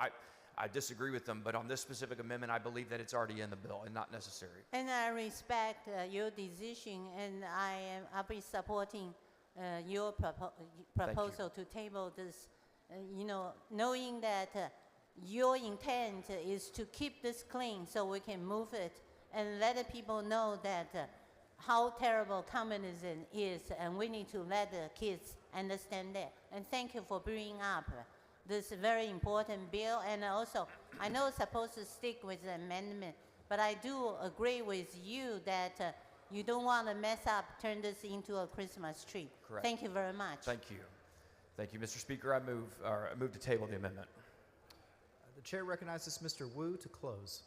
I disagree with them. But on this specific amendment, I believe that it's already in the bill and not necessary. And I respect your decision, and I'll be supporting your proposal to table this, knowing that your intent is to keep this clean so we can move it and let the people know that how terrible communism is, and we need to let the kids understand that. And thank you for bringing up this very important bill. And also, I know it's supposed to stick with the amendment, but I do agree with you that you don't want to mess up, turn this into a Christmas tree. Correct. Thank you very much. Thank you. Thank you, Mr. Speaker. I move to table the amendment. The chair recognizes Mr. Wu to close.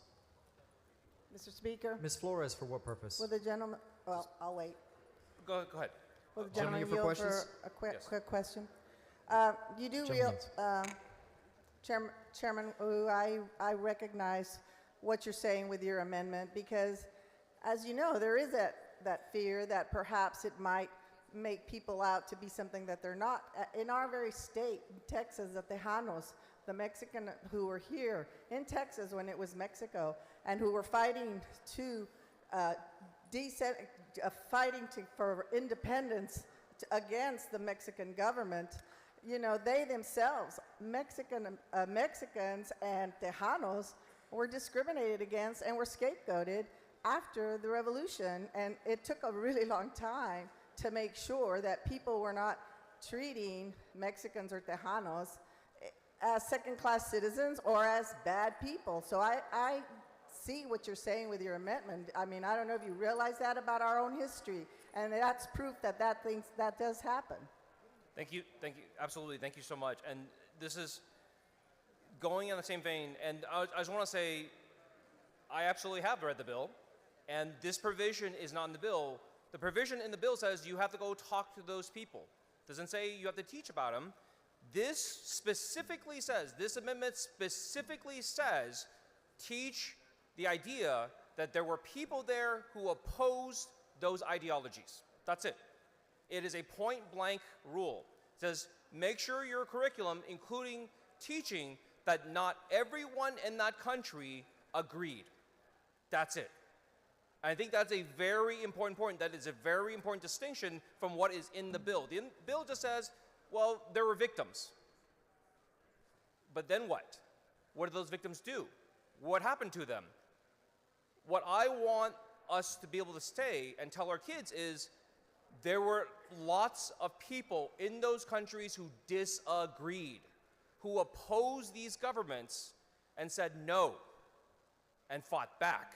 Mr. Speaker, Ms. Flores, for what purpose? will the gentleman, well, I'll wait. Go ahead. Will the Gentleman, gentleman you for yield questions? for a quick, Yes. quick question? You do Gentleman Chairman Wu, I recognize what you're saying with your amendment because, as you know, there is that fear that perhaps it might make people out to be something that they're not. In our very state, in Texas, the Tejanos, the Mexican who were here in Texas when it was Mexico and who were fighting for independence against the Mexican government, they themselves, Mexicans and Tejanos, were discriminated against and were scapegoated after the revolution. And it took a really long time to make sure that people were not treating Mexicans or Tejanos as second-class citizens or as bad people. So I see what you're saying with your amendment. I mean, I don't know if you realize that about our own history, and that's proof that that does happen. Thank you, absolutely, thank you so much. And this is, going in the same vein, and I just want to say, I absolutely have read the bill, and this provision is not in the bill. The provision in the bill says you have to go talk to those people. Doesn't say you have to teach about them. This specifically says, this amendment specifically says, teach the idea that there were people there who opposed those ideologies. That's it. It is a point-blank rule. It says, make sure your curriculum, including teaching, that not everyone in that country agreed. That's it. I think that's a very important point. That is a very important distinction from what is in the bill. The bill just says, well, there were victims. But then what? What did those victims do? What happened to them? What I want us to be able to say and tell our kids is there were lots of people in those countries who disagreed, who opposed these governments and said no and fought back.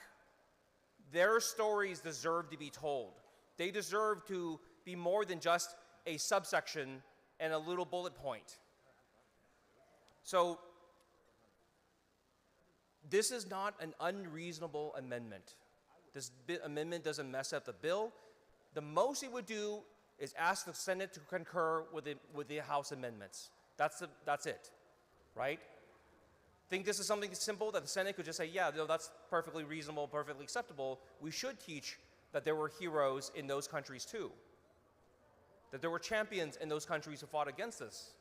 Their stories deserve to be told. They deserve to be more than just a subsection and a little bullet point. So this is not an unreasonable amendment. This amendment doesn't mess up the bill. The most it would do is ask the Senate to concur with the House amendments. That's it, right? Think this is something simple that the Senate could just say, yeah, no, that's perfectly reasonable, perfectly acceptable. We should teach that there were heroes in those countries too, that there were champions in those countries who fought against us.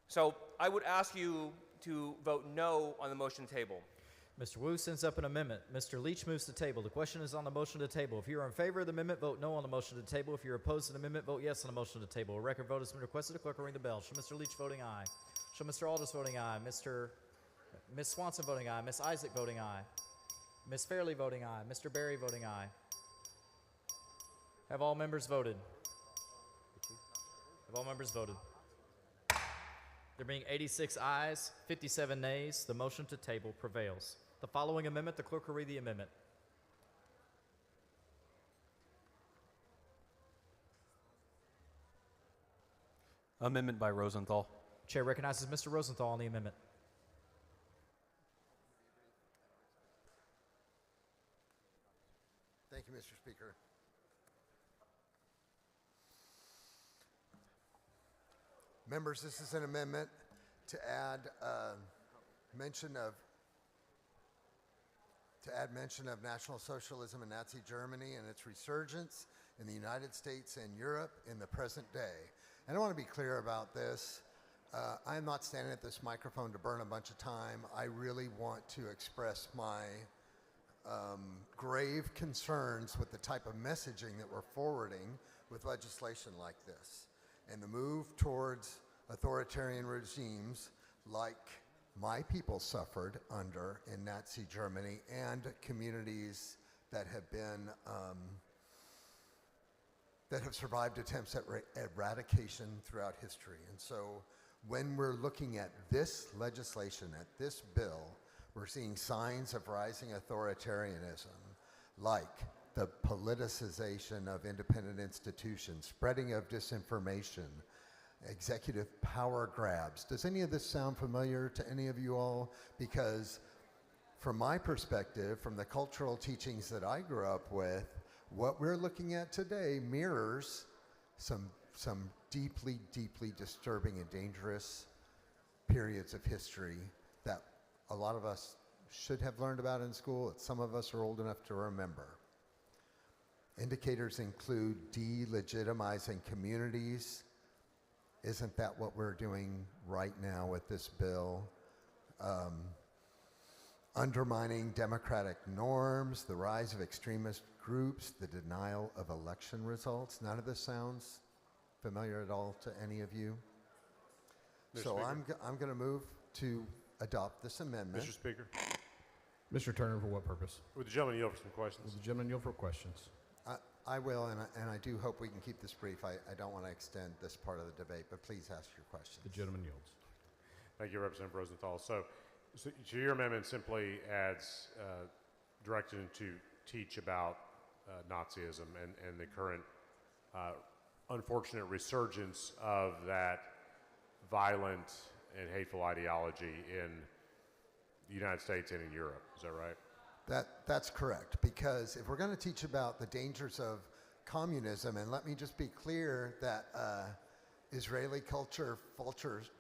So I would ask you to vote no on the motion table. Mr. Wu sends up an amendment. Mr. Leach moves to table. The question is on the motion to table. If you are in favor of the amendment, vote no on the motion to table. If you're opposed to the amendment, vote yes on the motion to table. A record vote has been requested. The clerk will ring the bell. Show Mr. Leach voting aye. Show Mr. Aldous voting aye. Ms. Swanson voting aye. Ms. Isaac voting aye. Ms. Fairley voting aye. Mr. Berry voting aye. Have all members voted? Have all members voted? There being 86 ayes, 57 nays, the motion to table prevails. The following amendment, the clerk will read the amendment. Amendment by Rosenthal. Chair recognizes Mr. Rosenthal on the amendment. Thank you, Mr. Speaker. Members, this is an amendment to add mention of National Socialism in Nazi Germany and its resurgence in the United States and Europe in the present day. And I want to be clear about this. I'm not standing at this microphone to burn a bunch of time. I really want to express my grave concerns with the type of messaging that we're forwarding with legislation like this, and the move towards authoritarian regimes like my people suffered under in Nazi Germany, and communities that have been that have survived attempts at eradication throughout history. And so when we're looking at this legislation, at this bill, we're seeing signs of rising authoritarianism, like the politicization of independent institutions, spreading of disinformation, executive power grabs. Does any of this sound familiar to any of you all? Because from my perspective, from the cultural teachings that I grew up with, what we're looking at today mirrors some deeply, deeply disturbing and dangerous periods of history that a lot of us should have learned about in school, that some of us are old enough to remember. Indicators include delegitimizing communities. Isn't that what we're doing right now with this bill? Undermining democratic norms, the rise of extremist groups, the denial of election results. None of this sounds familiar at all to any of you? Mr. So Speaker. I'm going to move to adopt this amendment. Mr. Speaker, Mr. Turner, for what purpose? would the gentleman yield for some questions? Will the gentleman yield for questions? I will, and I do hope we can keep this brief. I don't want to extend this part of the debate, but please ask your questions. The gentleman yields. Thank you, Representative Rosenthal. So your amendment simply adds direction to teach about Nazism and the current unfortunate resurgence of that violent and hateful ideology in the United States and in Europe. Is that right? That's correct, because if we're going to teach about the dangers of communism, and let me just be clear that Israeli culture fosters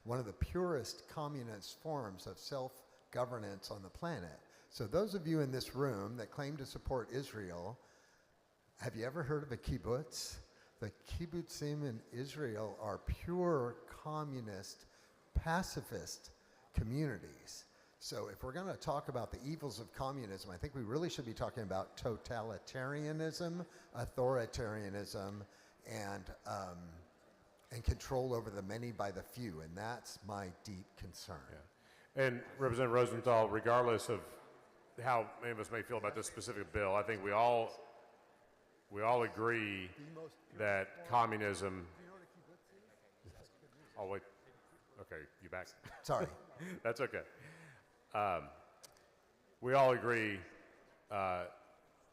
one of the purest communist forms of self-governance on the planet. So those of you in this room that claim to support Israel, have you ever heard of a kibbutz? The kibbutzim in Israel are pure communist, pacifist communities. So if we're going to talk about the evils of communism, I think we really should be talking about totalitarianism, authoritarianism, and control over the many by the few, and that's my deep concern. Yeah. And Representative Rosenthal, regardless of how many of us may feel about this specific bill, I think we all agree that communism. Oh wait. Okay, you back? Sorry. That's okay. We all agree.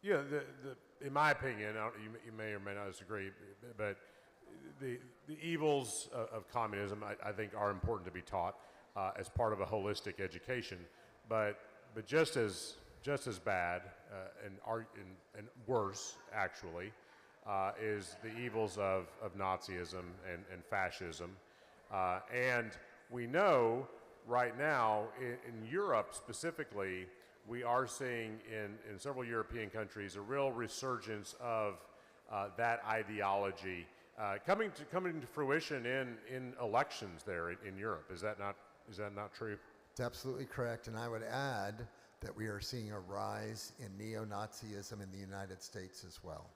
In my opinion, you may or may not disagree, but the evils of communism, I think, are important to be taught as part of a holistic education. But just as bad and worse, actually, is the evils of Nazism and fascism. And we know right now in Europe specifically, we are seeing in several European countries a real resurgence of that ideology coming to fruition in elections there in Europe. Is that not true? It's absolutely correct, and I would add that we are seeing a rise in neo-Nazism in the United States as well.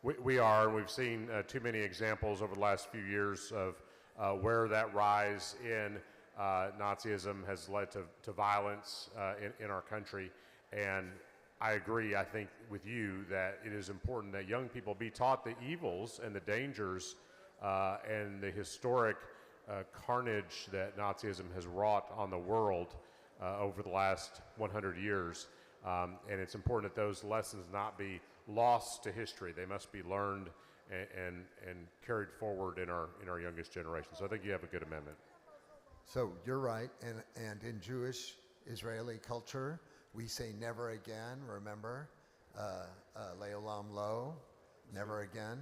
We are, and we've seen too many examples over the last few years of where that rise in Nazism has led to violence in our country. And I agree, I think, with you that it is important that young people be taught the evils and the dangers and the historic carnage that Nazism has wrought on the world over the last 100 years. And it's important that those lessons not be lost to history. They must be learned and carried forward in our youngest generation. So I think you have a good amendment. So you're right, and in Jewish Israeli culture, we say never again, remember, le'olam lo, never again,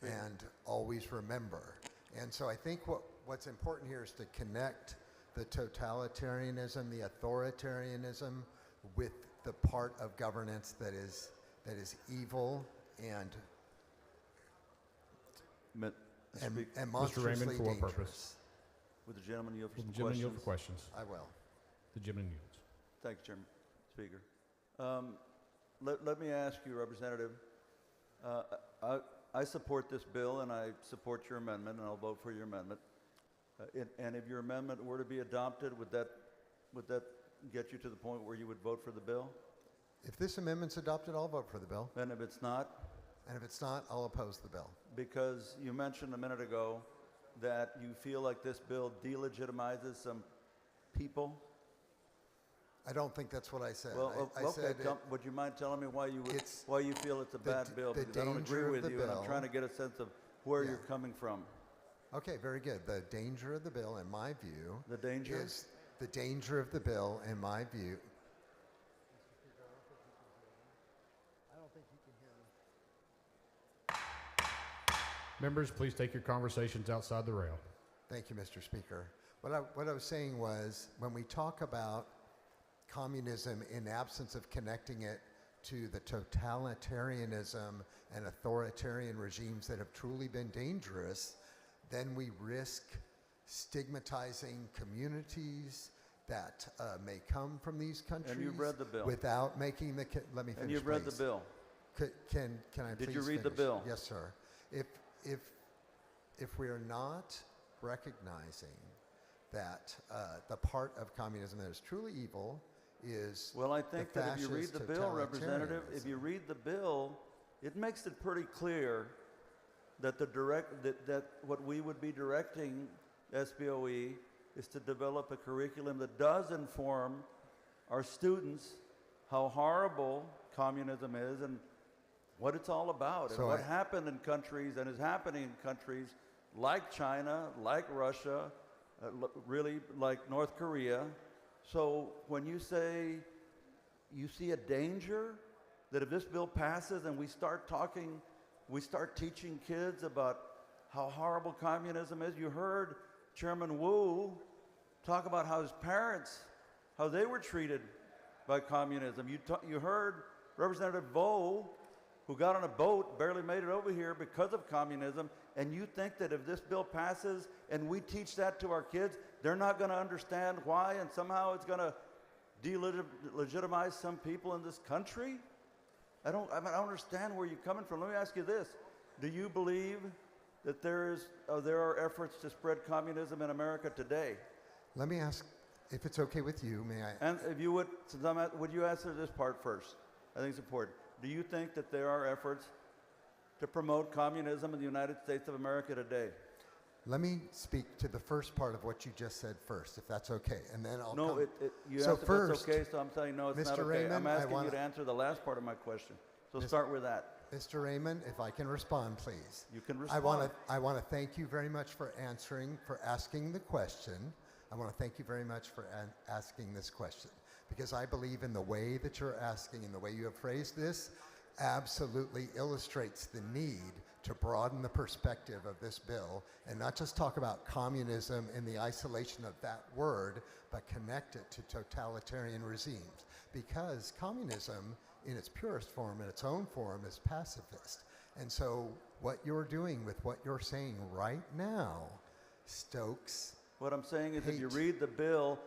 and always remember. And so I think what's important here is to connect the totalitarianism, the authoritarianism, with the part of governance that is evil and monstrously Mr. Raymond, for what dangerous. purpose? Would the gentleman yield for some Will the gentleman questions? yield for questions? I will. The gentleman yields. Thank you, Chairman. Speaker. Let me ask you, Representative, I support this bill and I support your amendment, and I'll vote for your amendment. And if your amendment were to be adopted, would that get you to the point where you would vote for the bill? If this amendment's adopted, I'll vote for the bill. And if it's not? And if it's not, I'll oppose the bill. Because you mentioned a minute ago that you feel like this bill delegitimizes some people. I don't think that's what I said. Well, I said would you mind telling me why you feel it's a bad bill? Because I don't agree with you, and I'm trying to get a sense of where you're coming from. Okay, very good. The danger of the bill, in my view, the danger is the danger of the bill, in my view. I don't think he can hear me. Members, please take your conversations outside the rail. Thank you, Mr. Speaker. What I was saying was, when we talk about communism in absence of connecting it to the totalitarianism and authoritarian regimes that have truly been dangerous, then we risk stigmatizing communities that may come from these countries. And you've read the bill. Without making the, let me finish, And you've read the bill. Can I please Did you read finish? the bill? Yes, sir. If we are not recognizing that the part of communism that is truly evil is well, I think the that if you read the bill, Representative, if you read the bill, it makes it pretty clear that that what we would be directing SBOE is to develop a curriculum that does inform our students how horrible communism is and what it's all about, and what happened in countries and is happening in countries like China, like Russia, really like North Korea. So when you say you see a danger that if this bill passes and we start teaching kids about how horrible communism is. You heard Chairman Wu talk about how his parents, how they were treated by communism. You heard Representative Vo, who got on a boat, barely made it over here because of communism, and you think that if this bill passes and we teach that to our kids, they're not going to understand why, and somehow it's going to delegitimize some people in this country? I don't understand where you're coming from. Let me ask you this. Do you believe that there are efforts to spread communism in America today? Let me ask, if it's okay with you, may I? And if you would, would you answer this part first? I think it's important. Do you think that there are efforts to promote communism in the United States of America today? Let me speak to the first part of what you just said first, if that's okay, and then I'll No, come. you so answered first, it's okay, so I'm saying no, it's Mr. not okay. Raymond, I'm asking I you to answer the last part of my question. So start with that. Mr. Raymond, if I can respond, please. You can respond. I want to thank you very much for asking the question. I want to thank you very much for asking this question, because I believe in the way that you're asking and the way you have phrased this absolutely illustrates the need to broaden the perspective of this bill and not just talk about communism in the isolation of that word, but connect it to totalitarian regimes. Because communism, in its purest form, in its own form, is pacifist. And so what you're doing with what you're saying right now stokes What I'm saying is hate. if you read the bill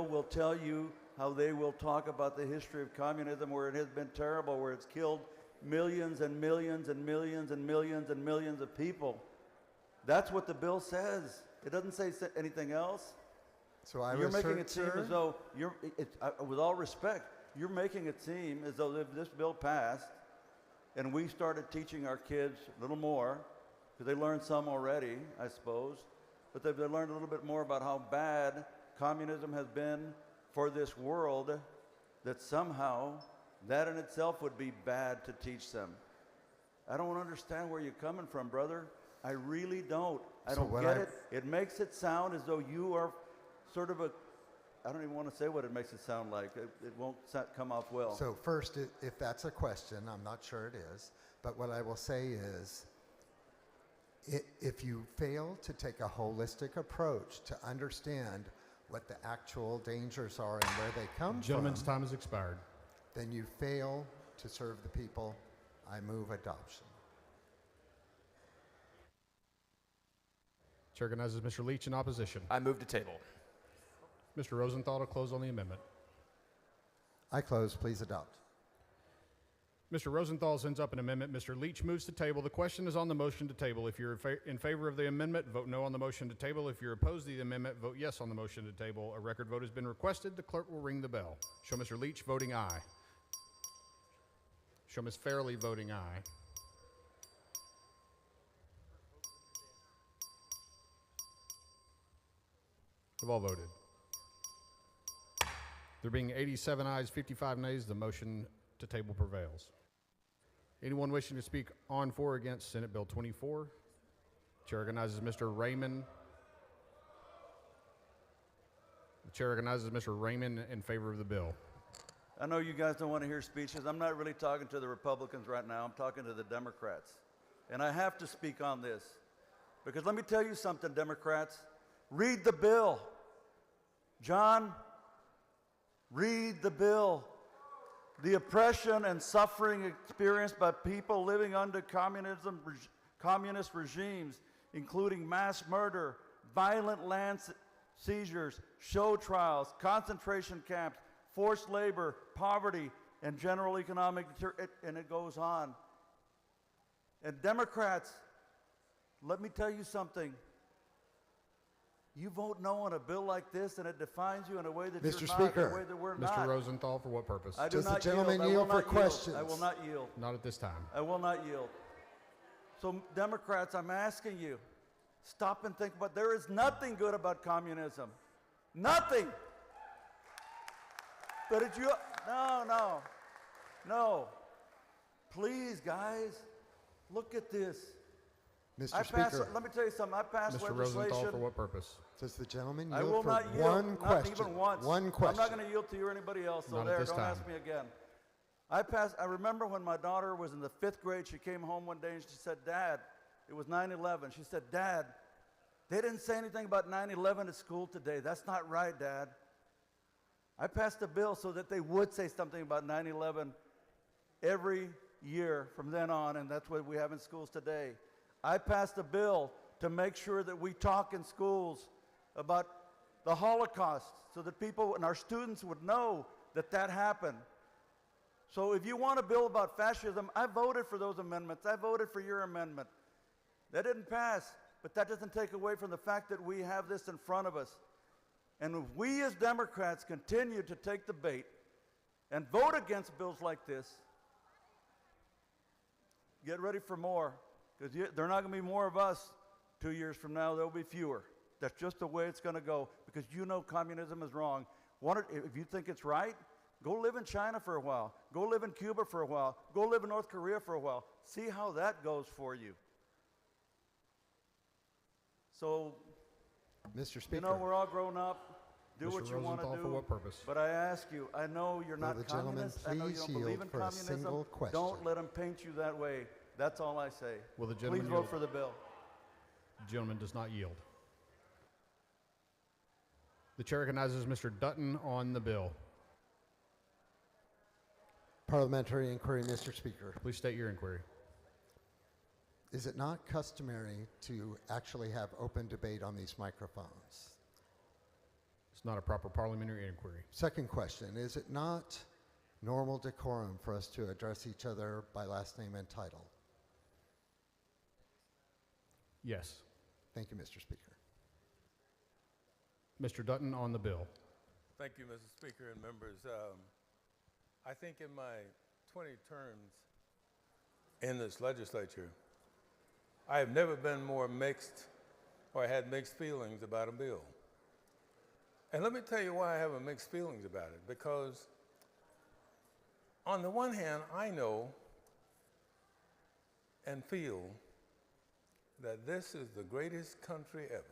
will tell you how they will talk about the history of communism, where it has been terrible, where it's killed millions and millions and millions and millions and millions of people. That's what the bill says. It doesn't say anything else. So You're making it seem as though, with all respect, you're making it seem as though if this bill passed and we started teaching our kids a little more, because they learned some already, I suppose, but they learned a little bit more about how bad communism has been for this world, that somehow that in itself would be bad to teach them. I don't understand where you're coming from, brother. I really don't. I don't get it. It makes it sound as though you are sort of I don't even want to say what it makes it sound like. It won't come off well. So first, if that's a question, I'm not sure it is, but what I will say is, if you fail to take a holistic approach to understand what the actual dangers are and where they come Gentleman's from, time has expired. then you fail to serve the people. I move adoption. Chair recognizes Mr. Leach in opposition. I move to table. Mr. Rosenthal to close on the amendment. I close. Please adopt. Mr. Rosenthal sends up an amendment. Mr. Leach moves to table. The question is on the motion to table. If you're in favor of the amendment, vote no on the motion to table. If you're opposed to the amendment, vote yes on the motion to table. A record vote has been requested. The clerk will ring the bell. Show Mr. Leach voting aye. Show Ms. Fairley voting aye. Have all voted. There being 87 ayes, 55 nays, the motion to table prevails. Anyone wishing to speak on, for, or against Senate Bill 24? Chair recognizes Mr. Raymond. The chair recognizes Mr. Raymond in favor of the bill. I know you guys don't want to hear speeches. I'm not really talking to the Republicans right now. I'm talking to the Democrats. And I have to speak on this. Because let me tell you something, Democrats. Read the bill. John, read the bill. The oppression and suffering experienced by people living under communist regimes, including mass murder, violent land seizures, show trials, concentration camps, forced labor, poverty, and general economic and it goes on. And Democrats, let me tell you something. You vote no on a bill like this, and it defines you in a way that Mr. you're Speaker. not, in a way that we're not. Mr. Rosenthal, for what purpose? I do Does the not gentleman yield. yield for questions? I will not yield. Not at this time. I will not yield. So, Democrats, I'm asking you, stop and think about. There is nothing good about communism. Nothing. But if you, no. Please, guys, look at this. Mr. Speaker. Let me tell you something. I passed Mr. legislation. Rosenthal, for what purpose? Does the gentleman I yield will for not yield, one not question? even once. One question. I'm not going to yield to you or anybody else, so Not at there, this don't time. ask me again. I remember when my daughter was in the 5th grade, she came home one day and she said, Dad, it was 9/11. She said, Dad, they didn't say anything about 9/11 at school today. That's not right, Dad. I passed a bill so that they would say something about 9/11 every year from then on, and that's what we have in schools today. I passed a bill to make sure that we talk in schools about the Holocaust so that people and our students would know that that happened. So if you want a bill about fascism, I voted for those amendments. I voted for your amendment. That didn't pass, but that doesn't take away from the fact that we have this in front of us. And if we as Democrats continue to take the bait and vote against bills like this, get ready for more, because there are not going to be more of us 2 years from now. There will be fewer. That's just the way it's going to go, because you know communism is wrong. If you think it's right, go live in China for a while. Go live in Cuba for a while. Go live in North Korea for a while. See how that goes for you. So, Mr. Speaker. you know, we're all grown up. Do Mr. what you want to Rosenthal, do. for what purpose? But I ask you, I know you're Will not the gentleman communist. I know you please don't believe yield in for a communism. single question? Don't let them paint you that way. That's all I say. Will the Please gentleman vote yield? for the bill. The gentleman does not yield. The chair recognizes Mr. Dutton on the bill. Parliamentary inquiry, Mr. Speaker. Please state your inquiry. Is it not customary to actually have open debate on these microphones? It's not a proper parliamentary inquiry. Second question, is it not normal decorum for us to address each other by last name and title? Yes. Thank you, Mr. Speaker. Mr. Dutton on the bill. Thank you, Mr. Speaker and members. I think in my 20 terms in this legislature, I have never been more mixed or had mixed feelings about a bill. And let me tell you why I have mixed feelings about it. Because on the one hand, I know and feel that this is the greatest country ever.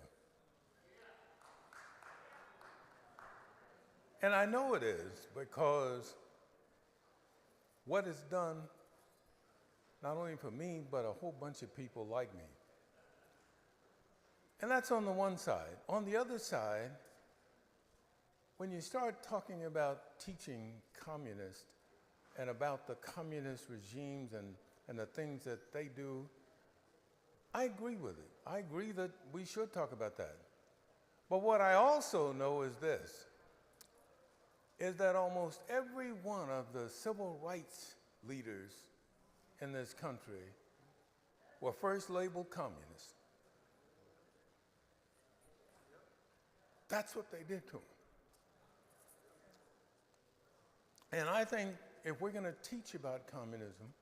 And I know it is because what it's done, not only for me, but a whole bunch of people like me. And that's on the one side. On the other side, when you start talking about teaching communists and about the communist regimes and the things that they do, I agree with it. I agree that we should talk about that. But what I also know is this, is that almost every one of the civil rights leaders in this country were first labeled communists. That's what they did to them. And I think if we're going to teach about communism,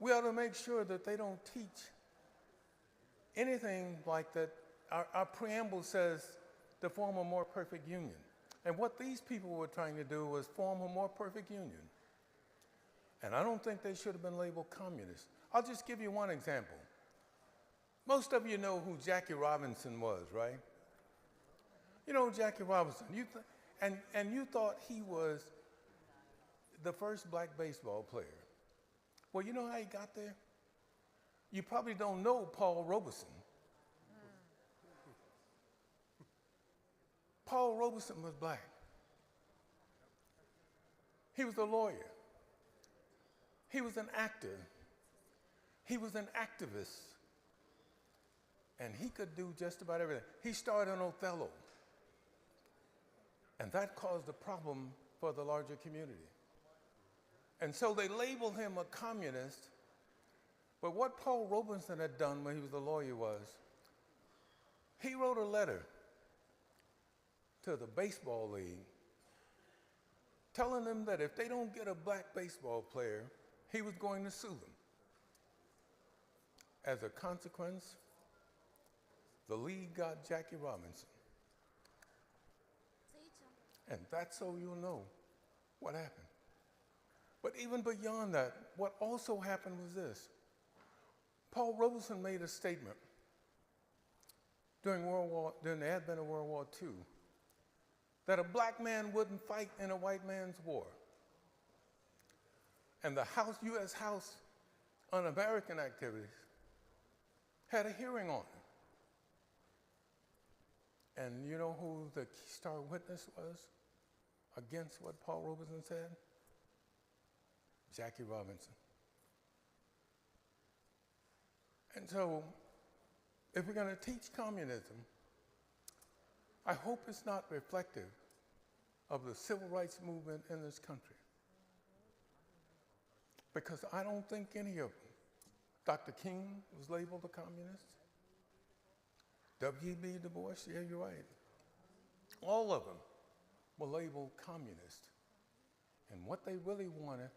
we ought to make sure that they don't teach anything like that. Our preamble says to form a more perfect union. And what these people were trying to do was form a more perfect union. And I don't think they should have been labeled communists. I'll just give you one example. Most of you know who Jackie Robinson was, right? You know Jackie Robinson. And you thought he was the first black baseball player. Well, you know how he got there? You probably don't know Paul Robeson. Paul Robeson was black. He was a lawyer. He was an actor. He was an activist. And he could do just about everything. He starred in Othello. And that caused a problem for the larger community. And so they labeled him a communist. But what Paul Robeson had done when he was a lawyer was, he wrote a letter to the baseball league telling them that if they don't get a black baseball player, he was going to sue them. As a consequence, the league got Jackie Robinson. And that's so you'll know what happened. But even beyond that, what also happened was this. Paul Robeson made a statement during the advent of World War II that a black man wouldn't fight in a white man's war. And the U.S. House Un-American Activities had a hearing on it. And you know who the key star witness was against what Paul Robeson said? Jackie Robinson. And so, if we're going to teach communism, I hope it's not reflective of the civil rights movement in this country. Because I don't think any of them. Dr. King was labeled a communist. W.E.B. Du Bois, yeah, you're right. All of them were labeled communist. And what they really wanted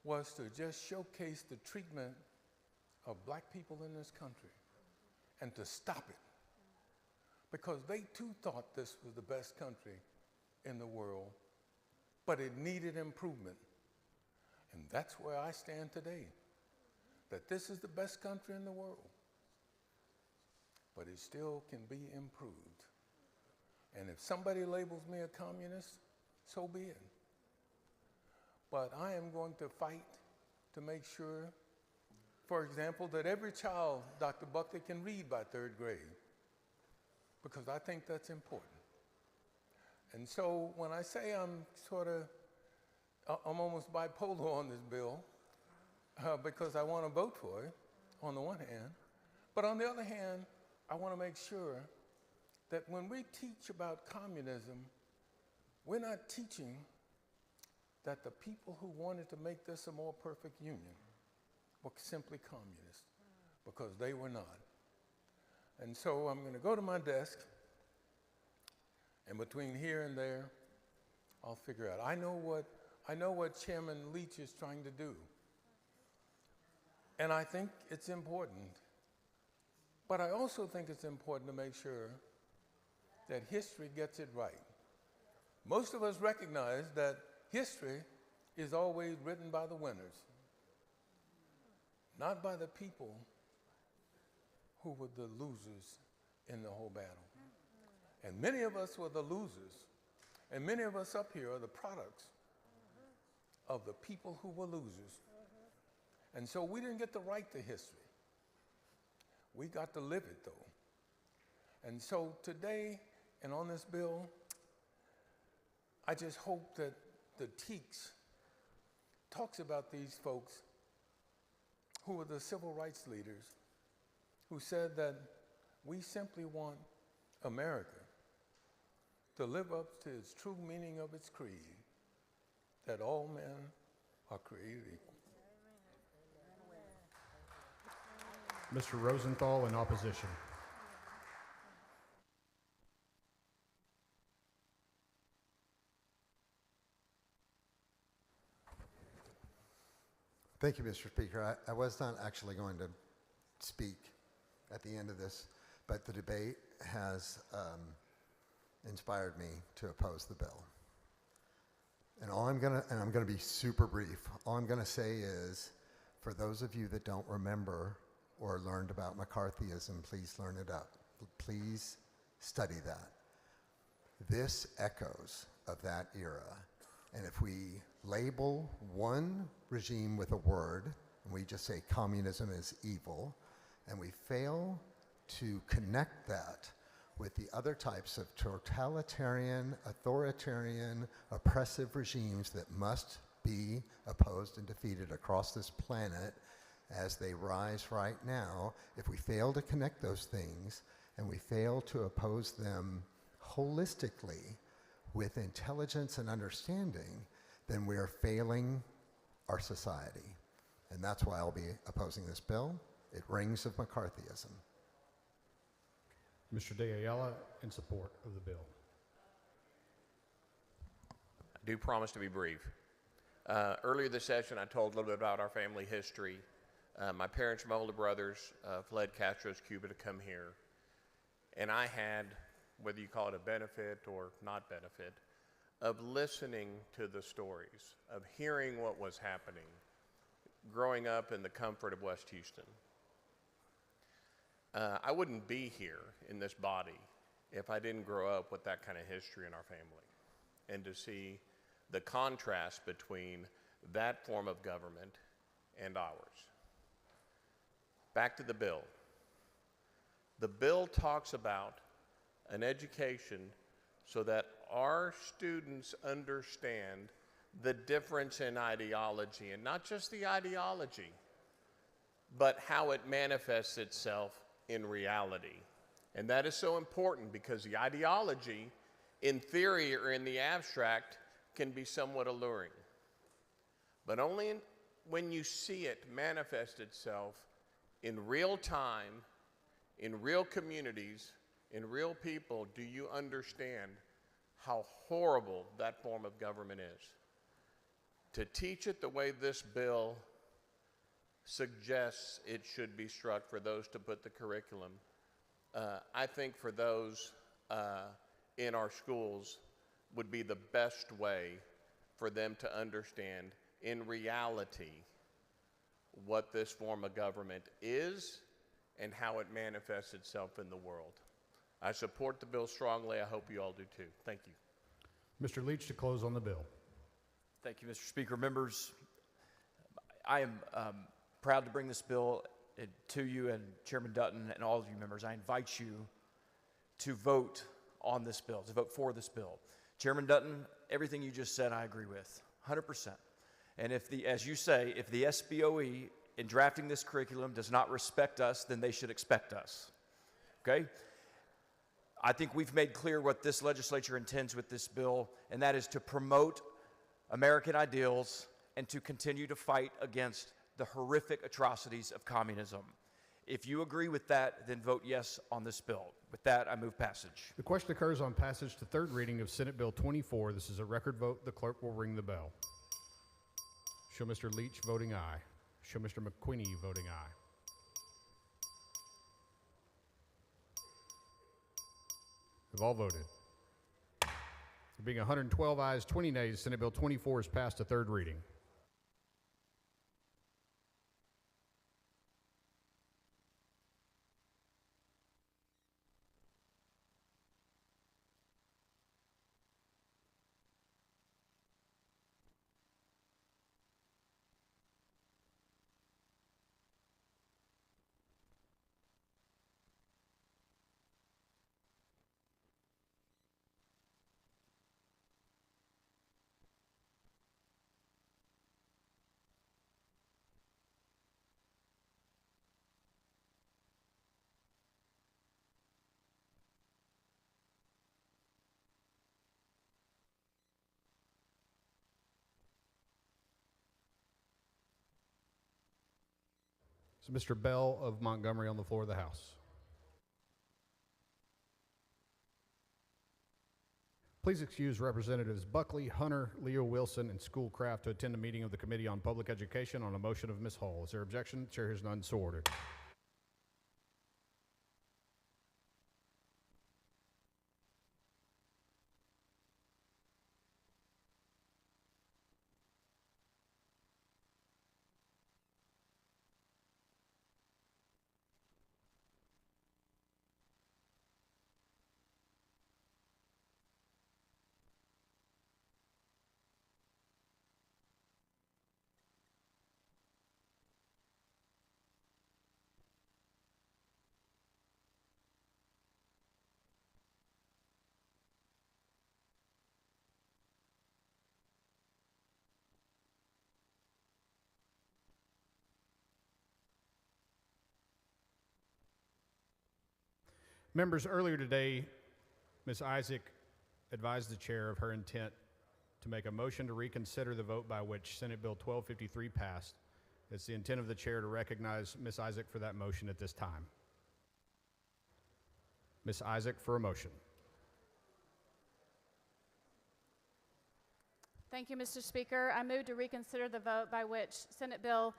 was to just showcase the treatment of black people in this country and to stop it. Because they too thought this was the best country in the world, but it needed improvement. And that's where I stand today, that this is the best country in the world, but it still can be improved. And if somebody labels me a communist, so be it. But I am going to fight to make sure, for example, that every child, Dr. Buckley, can read by 3rd grade, because I think that's important. And so when I say I'm almost bipolar on this bill, because I want to vote for it, on the one hand, but on the other hand, I want to make sure that when we teach about communism, we're not teaching that the people who wanted to make this a more perfect union were simply communists, because they were not. And so I'm going to go to my desk, and between here and there, I'll figure out. I know what Chairman Leach is trying to do, and I think it's important. But I also think it's important to make sure that history gets it right. Most of us recognize that history is always written by the winners, not by the people who were the losers in the whole battle. And many of us were the losers, and many of us up here are the products of the people who were losers. And so we didn't get to write the history. We got to live it, though. And so today, and on this bill, I just hope that the TEACS talks about these folks who were the civil rights leaders who said that we simply want America to live up to its true meaning of its creed, that all men are created equal. Mr. Rosenthal in opposition. Thank you, Mr. Speaker. I was not actually going to speak at the end of this, but the debate has inspired me to oppose the bill. And I'm going to be super brief. All I'm going to say is, for those of you that don't remember or learned about McCarthyism, please learn it up. Please study that. This echoes of that era. And if we label one regime with a word, and we just say communism is evil, and we fail to connect that with the other types of totalitarian, authoritarian, oppressive regimes that must be opposed and defeated across this planet as they rise right now, if we fail to connect those things and we fail to oppose them holistically with intelligence and understanding, then we are failing our society. And that's why I'll be opposing this bill. It rings of McCarthyism. Mr. De Ayala in support of the bill. I do promise to be brief. Earlier this session, I told a little bit about our family history. My parents, my older brothers, fled Castro's Cuba to come here. And I had, whether you call it a benefit or not benefit, of listening to the stories, of hearing what was happening, growing up in the comfort of West Houston. I wouldn't be here in this body if I didn't grow up with that kind of history in our family. And to see the contrast between that form of government and ours. Back to the bill. The bill talks about an education so that our students understand the difference in ideology, and not just the ideology, but how it manifests itself in reality. And that is so important because the ideology, in theory or in the abstract, can be somewhat alluring. But only when you see it manifest itself in real time, in real communities, in real people, do you understand how horrible that form of government is. To teach it the way this bill suggests it should be struck for those to put the curriculum, I think for those in our schools would be the best way for them to understand in reality what this form of government is and how it manifests itself in the world. I support the bill strongly. I hope you all do too. Thank you. Mr. Leach to close on the bill. Thank you, Mr. Speaker. Members, I am proud to bring this bill to you, and Chairman Dutton and all of you members, I invite you to vote on this bill, to vote for this bill. Chairman Dutton, everything you just said I agree with, 100%. And if as you say, if the SBOE in drafting this curriculum does not respect us, then they should expect us, okay? I think we've made clear what this legislature intends with this bill, and that is to promote American ideals and to continue to fight against the horrific atrocities of communism. If you agree with that, then vote yes on this bill. With that, I move passage. The question occurs on passage to third reading of Senate Bill 24. This is a record vote. The clerk will ring the bell. Show Mr. Leach voting aye. Show Mr. McQueenie voting aye. Have all voted. There being 112 ayes, 20 nays, Senate Bill 24 is passed to third reading. So Mr. Bell of Montgomery on the floor of the House. Please excuse Representatives Buckley, Hunter, Leo Wilson, and Schoolcraft to attend a meeting of the Committee on Public Education on a motion of Ms. Hall. Is there objection? The chair hears none, so ordered. Members, earlier today, Ms. Isaac advised the chair of her intent to make a motion to reconsider the vote by which Senate Bill 1253 passed. It's the intent of the chair to recognize Ms. Isaac for that motion at this time. Ms. Isaac for a motion. Thank you, Mr. Speaker. I move to reconsider the vote by which Senate Bill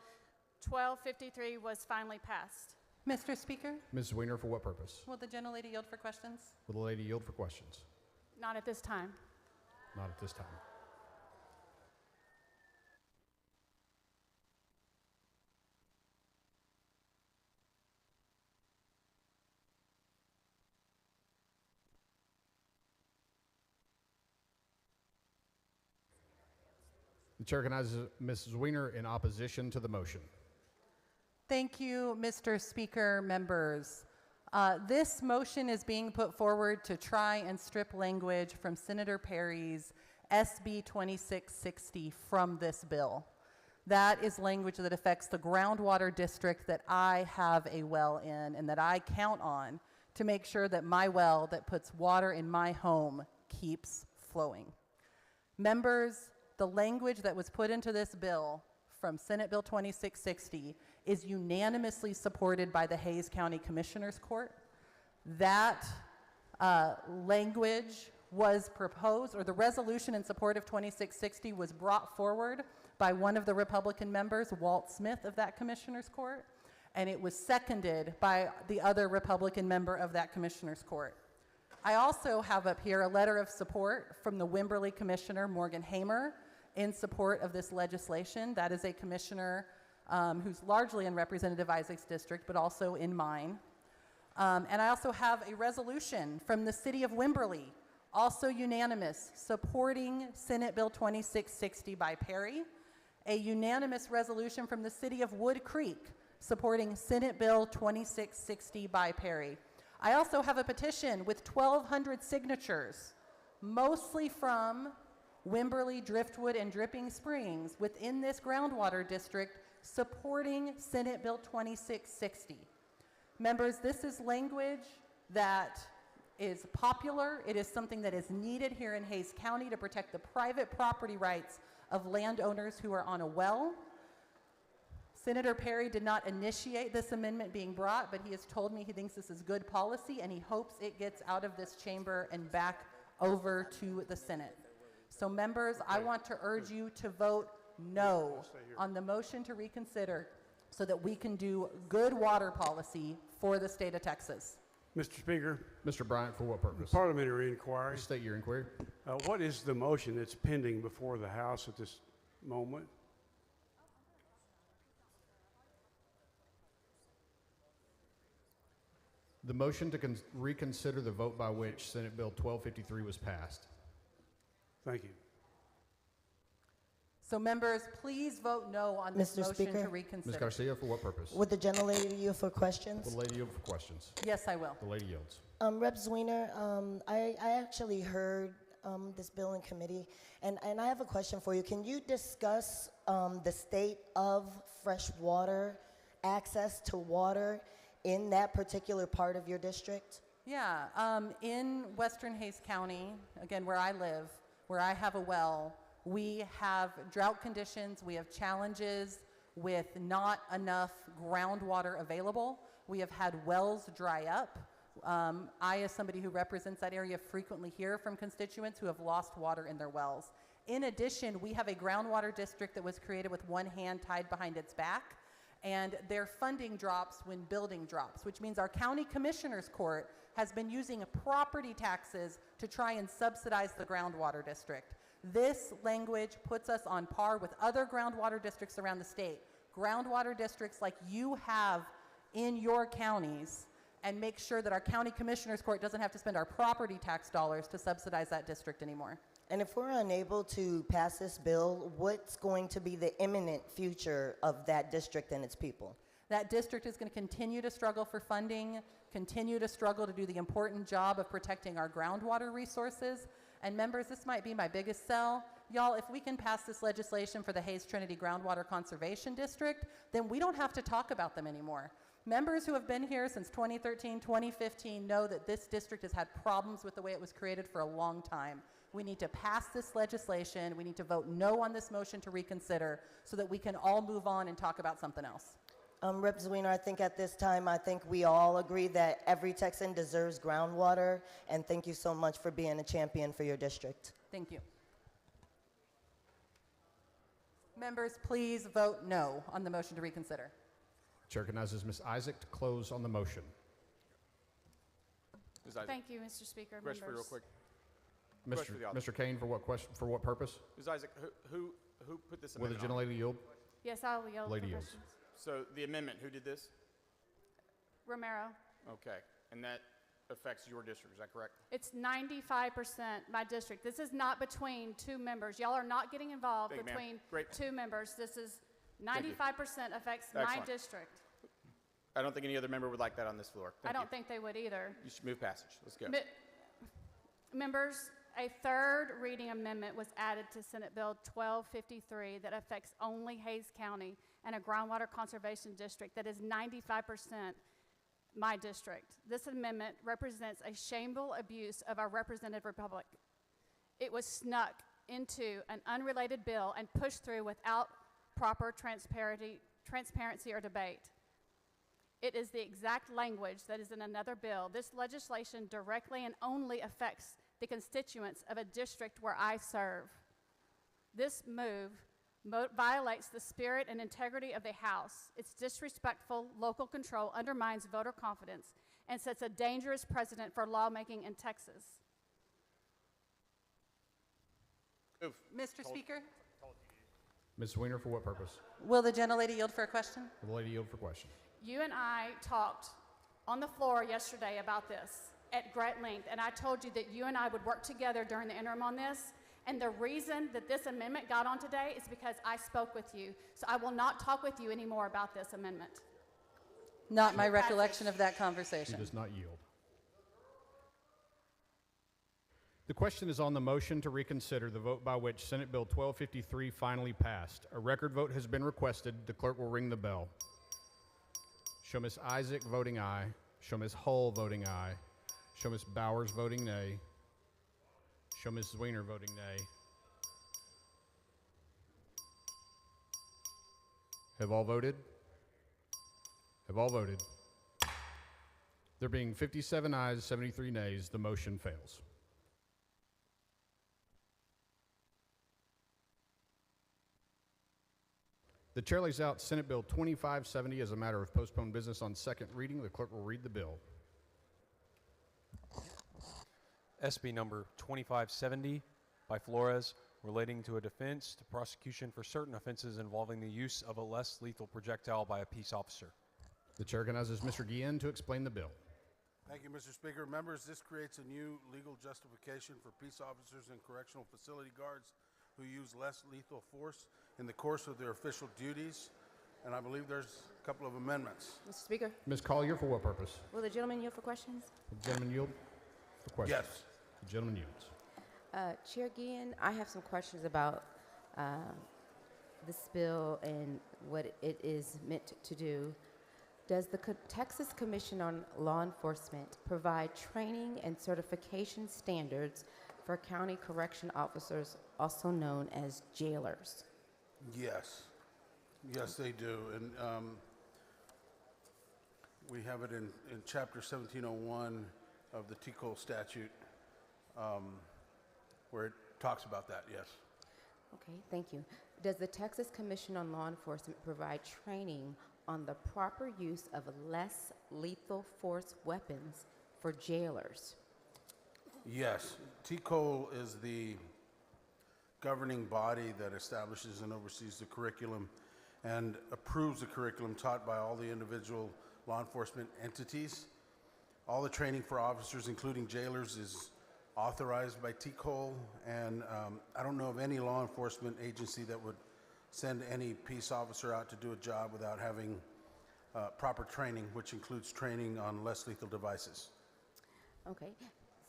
1253 was finally passed. Mr. Speaker, Ms. Weiner, for what purpose? will the gentlelady yield for questions? Will the lady yield for questions? Not at this time. Not at this time. The chair recognizes Ms. Weiner in opposition to the motion. Thank you, Mr. Speaker, members. This motion is being put forward to try and strip language from Senator Perry's SB 2660 from this bill. That is language that affects the groundwater district that I have a well in and that I count on to make sure that my well that puts water in my home keeps flowing. Members, the language that was put into this bill from Senate Bill 2660 is unanimously supported by the Hays County Commissioners Court. That language was proposed, or the resolution in support of 2660 was brought forward by one of the Republican members, Walt Smith of that Commissioners Court, and it was seconded by the other Republican member of that Commissioners Court. I also have up here a letter of support from the Wimberley Commissioner, Morgan Hamer, in support of this legislation. That is a commissioner who's largely in Representative Isaac's district, but also in mine. And I also have a resolution from the city of Wimberley, also unanimous, supporting Senate Bill 2660 by Perry. A unanimous resolution from the city of Wood Creek, supporting Senate Bill 2660 by Perry. I also have a petition with 1,200 signatures, mostly from Wimberley, Driftwood, and Dripping Springs within this groundwater district, supporting Senate Bill 2660. Members, this is language that is popular. It is something that is needed here in Hays County to protect the private property rights of landowners who are on a well. Senator Perry did not initiate this amendment being brought, but he has told me he thinks this is good policy and he hopes it gets out of this chamber and back over to the Senate. So members, I want to urge you to vote no on the motion to reconsider so that we can do good water policy for the state of Texas. Mr. Speaker. Mr. Bryant, for what purpose? Parliamentary inquiry. State your inquiry. What is the motion that's pending before the House at this moment? The motion to reconsider the vote by which Senate Bill 1253 was passed. Thank you. So members, please vote no on this Mr. motion Speaker? to reconsider. Ms. Garcia, for what purpose? Would the gentlelady yield for questions? Will the lady yield for questions? Yes, I will. The lady yields. Rep. Zwiener, I actually heard this bill in committee, and I have a question for you. Can you discuss the state of fresh water, access to water in that particular part of your district? Yeah, in Western Hays County, again, where I live, where I have a well, we have drought conditions, we have challenges with not enough groundwater available. We have had wells dry up. I, as somebody who represents that area, frequently hear from constituents who have lost water in their wells. In addition, we have a groundwater district that was created with one hand tied behind its back, and their funding drops when building drops, which means our county commissioners court has been using property taxes to try and subsidize the groundwater district. This language puts us on par with other groundwater districts around the state, groundwater districts like you have in your counties, and make sure that our county commissioners court doesn't have to spend our property tax dollars to subsidize that district anymore. And if we're unable to pass this bill, what's going to be the imminent future of that district and its people? That district is going to continue to struggle for funding, continue to struggle to do the important job of protecting our groundwater resources. And members, this might be my biggest sell. Y'all, if we can pass this legislation for the Hays Trinity Groundwater Conservation District, then we don't have to talk about them anymore. Members who have been here since 2013, 2015 know that this district has had problems with the way it was created for a long time. We need to pass this legislation. We need to vote no on this motion to reconsider so that we can all move on and talk about something else. Rep. Zwiener, I think at this time, I think we all agree that every Texan deserves groundwater, and thank you so much for being a champion for your district. Thank you. Members, please vote no on the motion to reconsider. Chair recognizes Ms. Isaac to close on the motion. Ms. Isaac. Thank you, Mr. Speaker. Question for you real members. quick. Mr. Kane, for what question? For what purpose? Ms. Isaac, who put this Will the amendment gentlelady yield? Yes, I'll yield Lady for yields. questions. So the amendment, who did this? Romero. Okay. And that affects your district, is that correct? It's 95% my district. This is not between two members. Y'all are not getting involved Thank you, ma'am. between Great. two members. This is Thank you. 95% affects my Excellent. district. I don't think any other member would like that on this floor. I don't think they would either. You should move passage. Let's go. Members, a third reading amendment was added to Senate Bill 1253 that affects only Hays County and a groundwater conservation district that is 95% my district. This amendment represents a shameful abuse of our representative republic. It was snuck into an unrelated bill and pushed through without proper transparency or debate. It is the exact language that is in another bill. This legislation directly and only affects the constituents of a district where I serve. This move violates the spirit and integrity of the House. Its disrespectful local control undermines voter confidence and sets a dangerous precedent for lawmaking in Texas. Mr. Speaker, Ms. Weiner, for what purpose? will the gentlelady yield for a question? Will the lady yield for question? You and I talked on the floor yesterday about this at great length, and I told you that you and I would work together during the interim on this. And the reason that this amendment got on today is because I spoke with you. So I will not talk with you anymore about this amendment. Not my recollection of that conversation. She does not yield. The question is on the motion to reconsider the vote by which Senate Bill 1253 finally passed. A record vote has been requested. The clerk will ring the bell. Show Ms. Isaac voting aye. Show Ms. Hull voting aye. Show Ms. Bowers voting nay. Show Ms. Weiner voting nay. Have all voted? Have all voted? There being 57 ayes, 73 nays, the motion fails. The chair lays out Senate Bill 2570 as a matter of postponed business on second reading. The clerk will read the bill. SB number 2570 by Flores, relating to a defense to prosecution for certain offenses involving the use of a less lethal projectile by a peace officer. The chair recognizes Mr. Guillen to explain the bill. Thank you, Mr. Speaker. Members, this creates a new legal justification for peace officers and correctional facility guards who use less lethal force in the course of their official duties, and I believe there's a couple of amendments. Mr. Speaker, Ms. Collier, for what purpose? will the gentleman yield for questions? Will the gentleman yield for questions? Yes. The gentleman yields. Chair Guillen, I have some questions about this bill and what it is meant to do. Does the Texas Commission on Law Enforcement provide training and certification standards for county correction officers, also known as jailers? Yes. Yes, they do. And we have it in Chapter 1701 of the TCOL statute where it talks about that, yes. Okay, thank you. Does the Texas Commission on Law Enforcement provide training on the proper use of less lethal force weapons for jailers? Yes. TCOL is the governing body that establishes and oversees the curriculum and approves the curriculum taught by all the individual law enforcement entities. All the training for officers, including jailers, is authorized by TCOL, and I don't know of any law enforcement agency that would send any peace officer out to do a job without having proper training, which includes training on less lethal devices. Okay,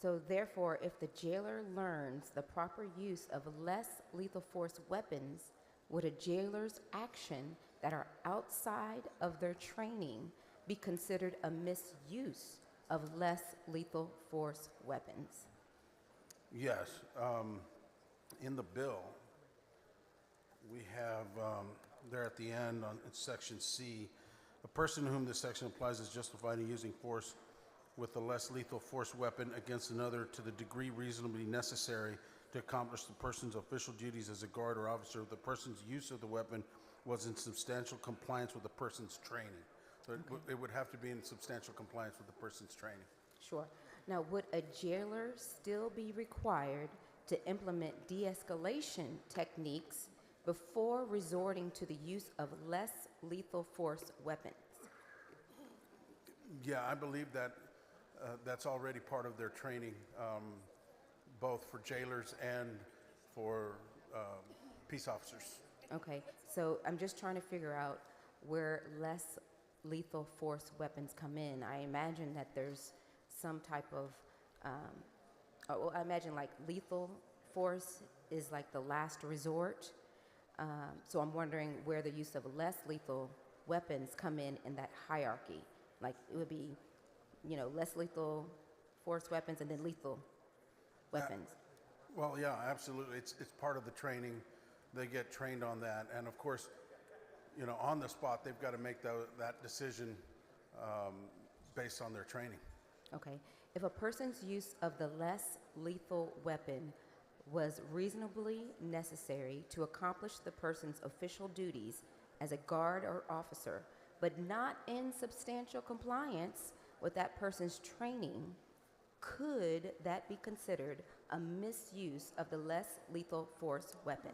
so therefore, if the jailer learns the proper use of less lethal force weapons, would a jailer's action that are outside of their training be considered a misuse of less lethal force weapons? Yes. In the bill, we have there at the end on Section C, a person to whom this section applies is justified in using force with a less lethal force weapon against another to the degree reasonably necessary to accomplish the person's official duties as a guard or officer if the person's use of the weapon was in substantial compliance with the person's training. So it would have to be in substantial compliance with the person's training. Sure. Now, would a jailer still be required to implement de-escalation techniques before resorting to the use of less lethal force weapons? Yeah, I believe that that's already part of their training, both for jailers and for peace officers. Okay, so I'm just trying to figure out where less lethal force weapons come in. I imagine that there's some type of, I imagine like lethal force is like the last resort. So I'm wondering where the use of less lethal weapons come in that hierarchy. Like it would be, less lethal force weapons and then lethal weapons. Well, yeah, absolutely. It's part of the training. They get trained on that. And of course, on the spot, they've got to make that decision based on their training. Okay. If a person's use of the less lethal weapon was reasonably necessary to accomplish the person's official duties as a guard or officer, but not in substantial compliance with that person's training, could that be considered a misuse of the less lethal force weapon?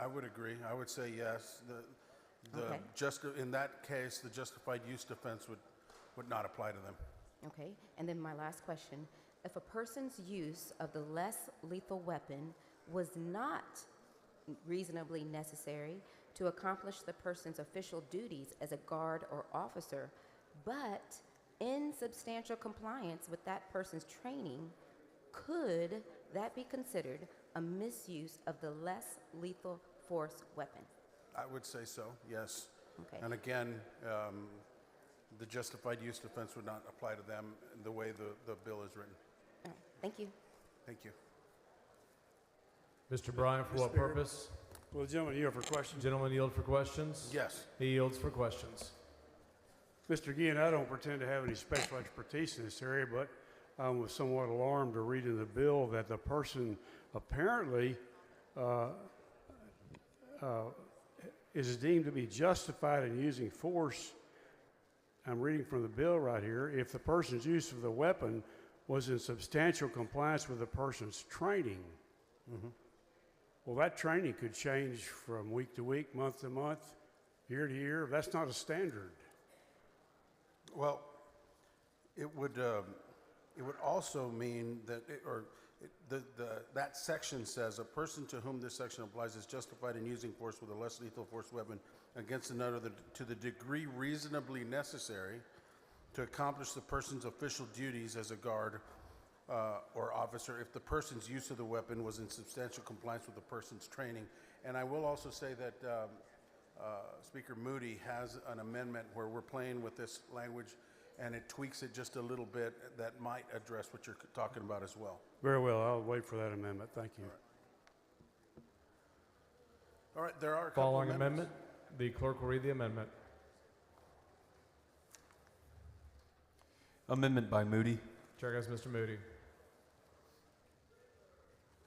I would agree. I would say yes. Okay. In that case, the justified use defense would not apply to them. Okay, and then my last question. If a person's use of the less lethal weapon was not reasonably necessary to accomplish the person's official duties as a guard or officer, but in substantial compliance with that person's training, could that be considered a misuse of the less lethal force weapon? I would say so, yes. Okay. And again, the justified use defense would not apply to them in the way the bill is written. All right. Thank you. Thank you. Mr. Bryan, for what purpose? Will the gentleman yield for questions? Gentleman yield for questions? Yes. He yields for questions. Mr. Guillen, I don't pretend to have any special expertise in this area, but I was somewhat alarmed to read in the bill that the person apparently is deemed to be justified in using force. I'm reading from the bill right here. If the person's use of the weapon was in substantial compliance with the person's training. Mm-hmm. Well, that training could change from week to week, month to month, year to year. That's not a standard. Well, it would also mean that, that section says a person to whom this section applies is justified in using force with a less lethal force weapon against another to the degree reasonably necessary to accomplish the person's official duties as a guard or officer if the person's use of the weapon was in substantial compliance with the person's training. And I will also say that Speaker Moody has an amendment where we're playing with this language and it tweaks it just a little bit that might address what you're talking about as well. Very well. I'll wait for that amendment. Thank you. All right, there are a couple Following amendments. amendment, the clerk will read the amendment. Amendment by Moody. Chair goes Mr. Moody.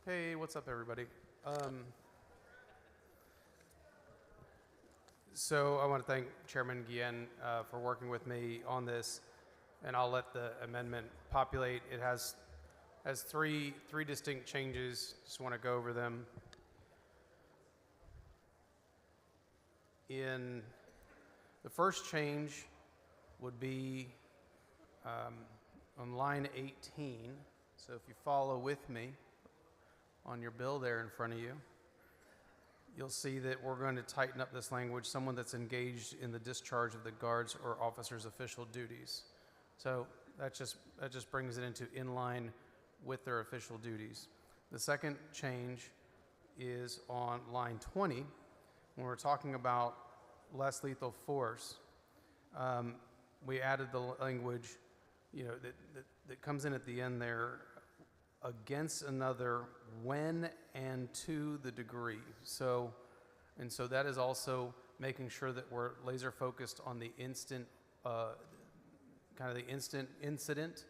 Hey, what's up, everybody? So I want to thank Chairman Guillen for working with me on this, and I'll let the amendment populate. It has three distinct changes. Just want to go over them. In the first change would be on line 18. So if you follow with me on your bill there in front of you, you'll see that we're going to tighten up this language, someone that's engaged in the discharge of the guard's or officer's official duties. So that just brings it into in line with their official duties. The second change is on line 20, when we're talking about less lethal force. We added the language, that comes in at the end there, against another when and to the degree. So that is also making sure that we're laser focused on the instant, kind of the instant incident,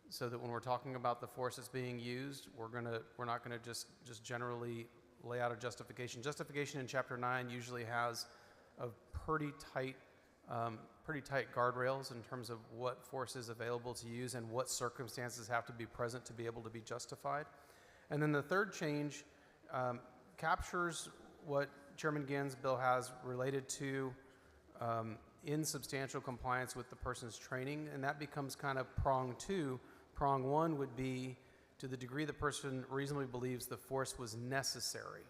so that when we're talking about the force that's being used, we're not gonna just generally lay out a justification. Justification in Chapter 9 usually has a pretty tight guardrails in terms of what force is available to use and what circumstances have to be present to be able to be justified. And then the third change captures what Chairman Guillen's bill has related to in substantial compliance with the person's training, and that becomes kind of prong two. Prong one would be to the degree the person reasonably believes the force was necessary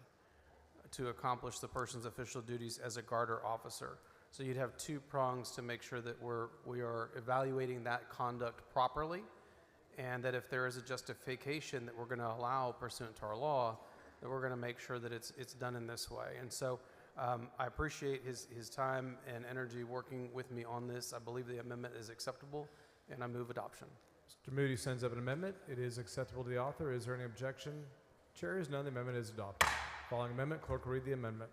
to accomplish the person's official duties as a guard or officer. So you'd have two prongs to make sure that we are evaluating that conduct properly, and that if there is a justification that we're going to allow pursuant to our law, that we're going to make sure that it's done in this way. And so I appreciate his time and energy working with me on this. I believe the amendment is acceptable, and I move adoption. Mr. Moody sends up an amendment. It is acceptable to the author. Is there any objection? Chair is none. The amendment is adopted. Following amendment, clerk will read the amendment.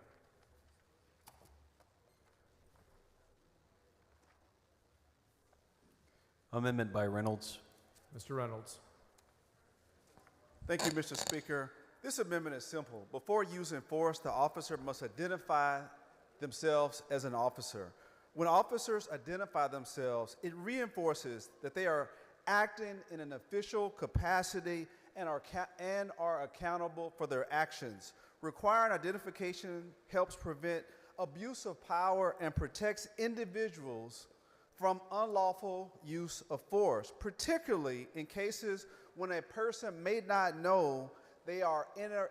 Amendment by Reynolds. Mr. Reynolds. Thank you, Mr. Speaker. This amendment is simple. Before using force, the officer must identify themselves as an officer. When officers identify themselves, it reinforces that they are acting in an official capacity and are accountable for their actions. Requiring identification helps prevent abuse of power and protects individuals from unlawful use of force, particularly in cases when a person may not know they are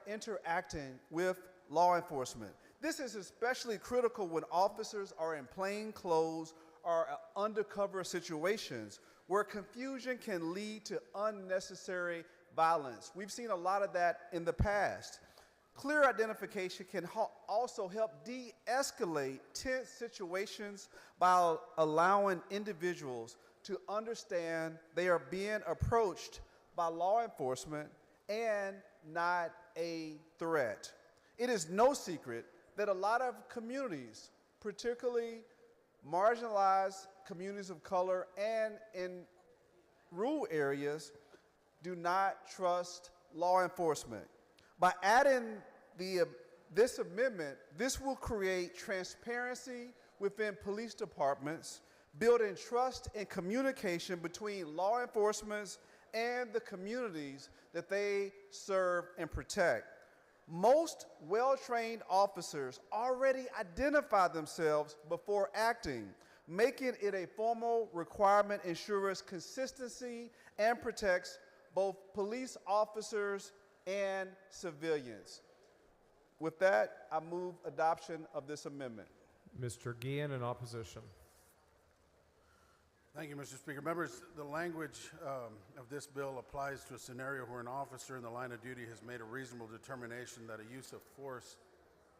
interacting with law enforcement. This is especially critical when officers are in plain clothes or undercover situations where confusion can lead to unnecessary violence. We've seen a lot of that in the past. Clear identification can also help de-escalate tense situations by allowing individuals to understand they are being approached by law enforcement and not a threat. It is no secret that a lot of communities, particularly marginalized communities of color and in rural areas, do not trust law enforcement. By adding this amendment, this will create transparency within police departments, building trust and communication between law enforcement and the communities that they serve and protect. Most well-trained officers already identify themselves before acting. Making it a formal requirement ensures consistency and protects both police officers and civilians. With that, I move adoption of this amendment. Mr. Guillen in opposition. Thank you, Mr. Speaker. Members, the language of this bill applies to a scenario where an officer in the line of duty has made a reasonable determination that a use of force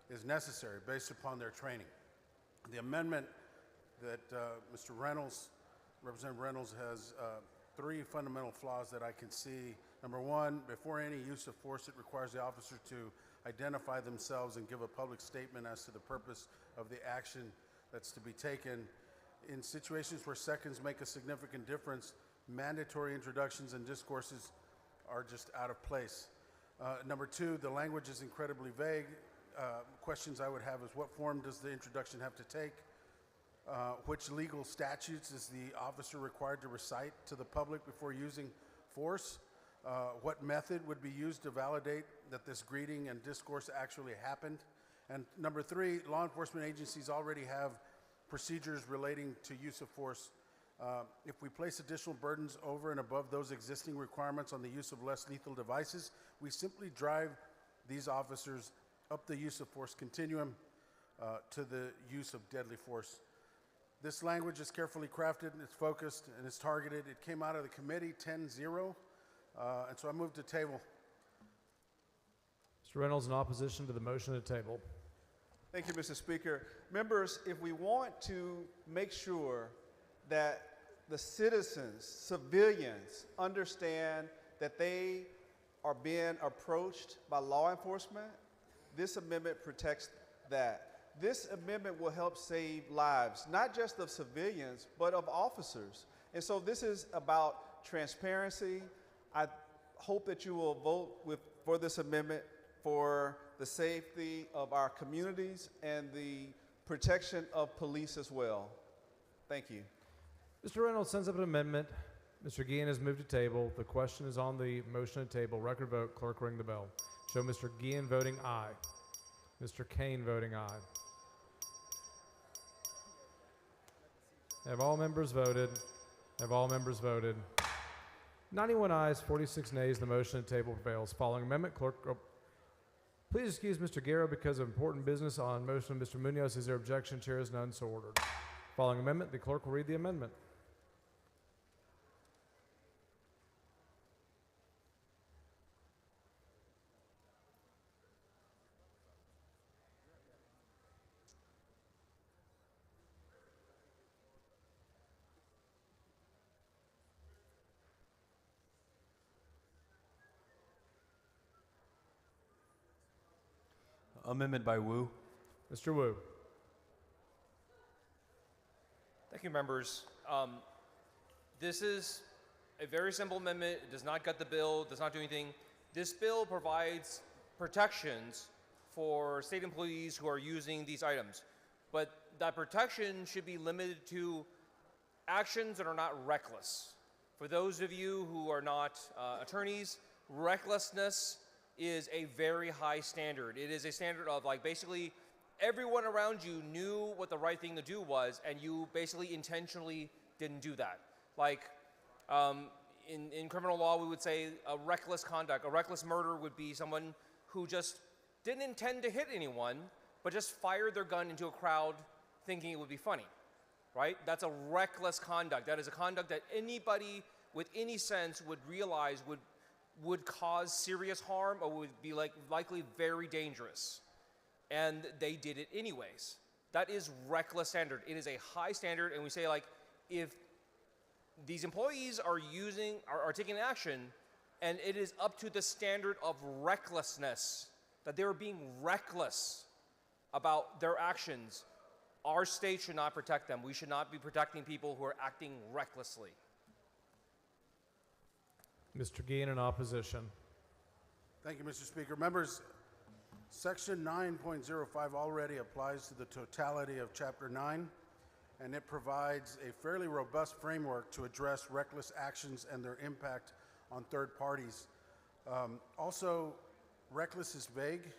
is necessary based upon their training. The amendment that Representative Reynolds has three fundamental flaws that I can see. Number one, before any use of force, it requires the officer to identify themselves and give a public statement as to the purpose of the action that's to be taken. In situations where seconds make a significant difference, mandatory introductions and discourses are just out of place. Number two, the language is incredibly vague. Questions I would have is what form does the introduction have to take? Which legal statutes is the officer required to recite to the public before using force? What method would be used to validate that this greeting and discourse actually happened? And number three, law enforcement agencies already have procedures relating to use of force. If we place additional burdens over and above those existing requirements on the use of less lethal devices, we simply drive these officers up the use of force continuum to the use of deadly force. This language is carefully crafted, and it's focused, and it's targeted. It came out of the committee 10-0, and so I moved to table. Mr. Reynolds in opposition to the motion to table. Thank you, Mr. Speaker. Members, if we want to make sure that the citizens, civilians, understand that they are being approached by law enforcement, this amendment protects that. This amendment will help save lives, not just of civilians, but of officers. And so this is about transparency. I hope that you will vote for this amendment for the safety of our communities and the protection of police as well. Thank you. Mr. Reynolds sends up an amendment. Mr. Guillen has moved to table. The question is on the motion to table. Record vote. Clerk ring the bell. Show Mr. Guillen voting aye. Mr. Kane voting aye. Have all members voted? Have all members voted? 91 ayes, 46 nays. The motion to table prevails. Following amendment, clerk. Please excuse Mr. Guerra because of important business on motion of Mr. Munoz. Is there objection? Chair is none, so ordered. Following amendment, the clerk will read the amendment. Amendment by Wu. Mr. Wu. Thank you, members. This is a very simple amendment. It does not gut the bill, does not do anything. This bill provides protections for state employees who are using these items. But that protection should be limited to actions that are not reckless. For those of you who are not attorneys, recklessness is a very high standard. It is a standard of like basically everyone around you knew what the right thing to do was, and you basically intentionally didn't do that. Like in criminal law, we would say a reckless conduct. A reckless murder would be someone who just didn't intend to hit anyone, but just fired their gun into a crowd thinking it would be funny, right? That's a reckless conduct. That is a conduct that anybody with any sense would realize would cause serious harm or would be likely very dangerous. And they did it anyways. That is reckless standard. It is a high standard, and we say like, if these employees are taking action, and it is up to the standard of recklessness, that they are being reckless about their actions, our state should not protect them. We should not be protecting people who are acting recklessly. Mr. Guillen in opposition. Thank you, Mr. Speaker. Members, Section 9.05 already applies to the totality of Chapter 9, and it provides a fairly robust framework to address reckless actions and their impact on third parties. Also, reckless is vague.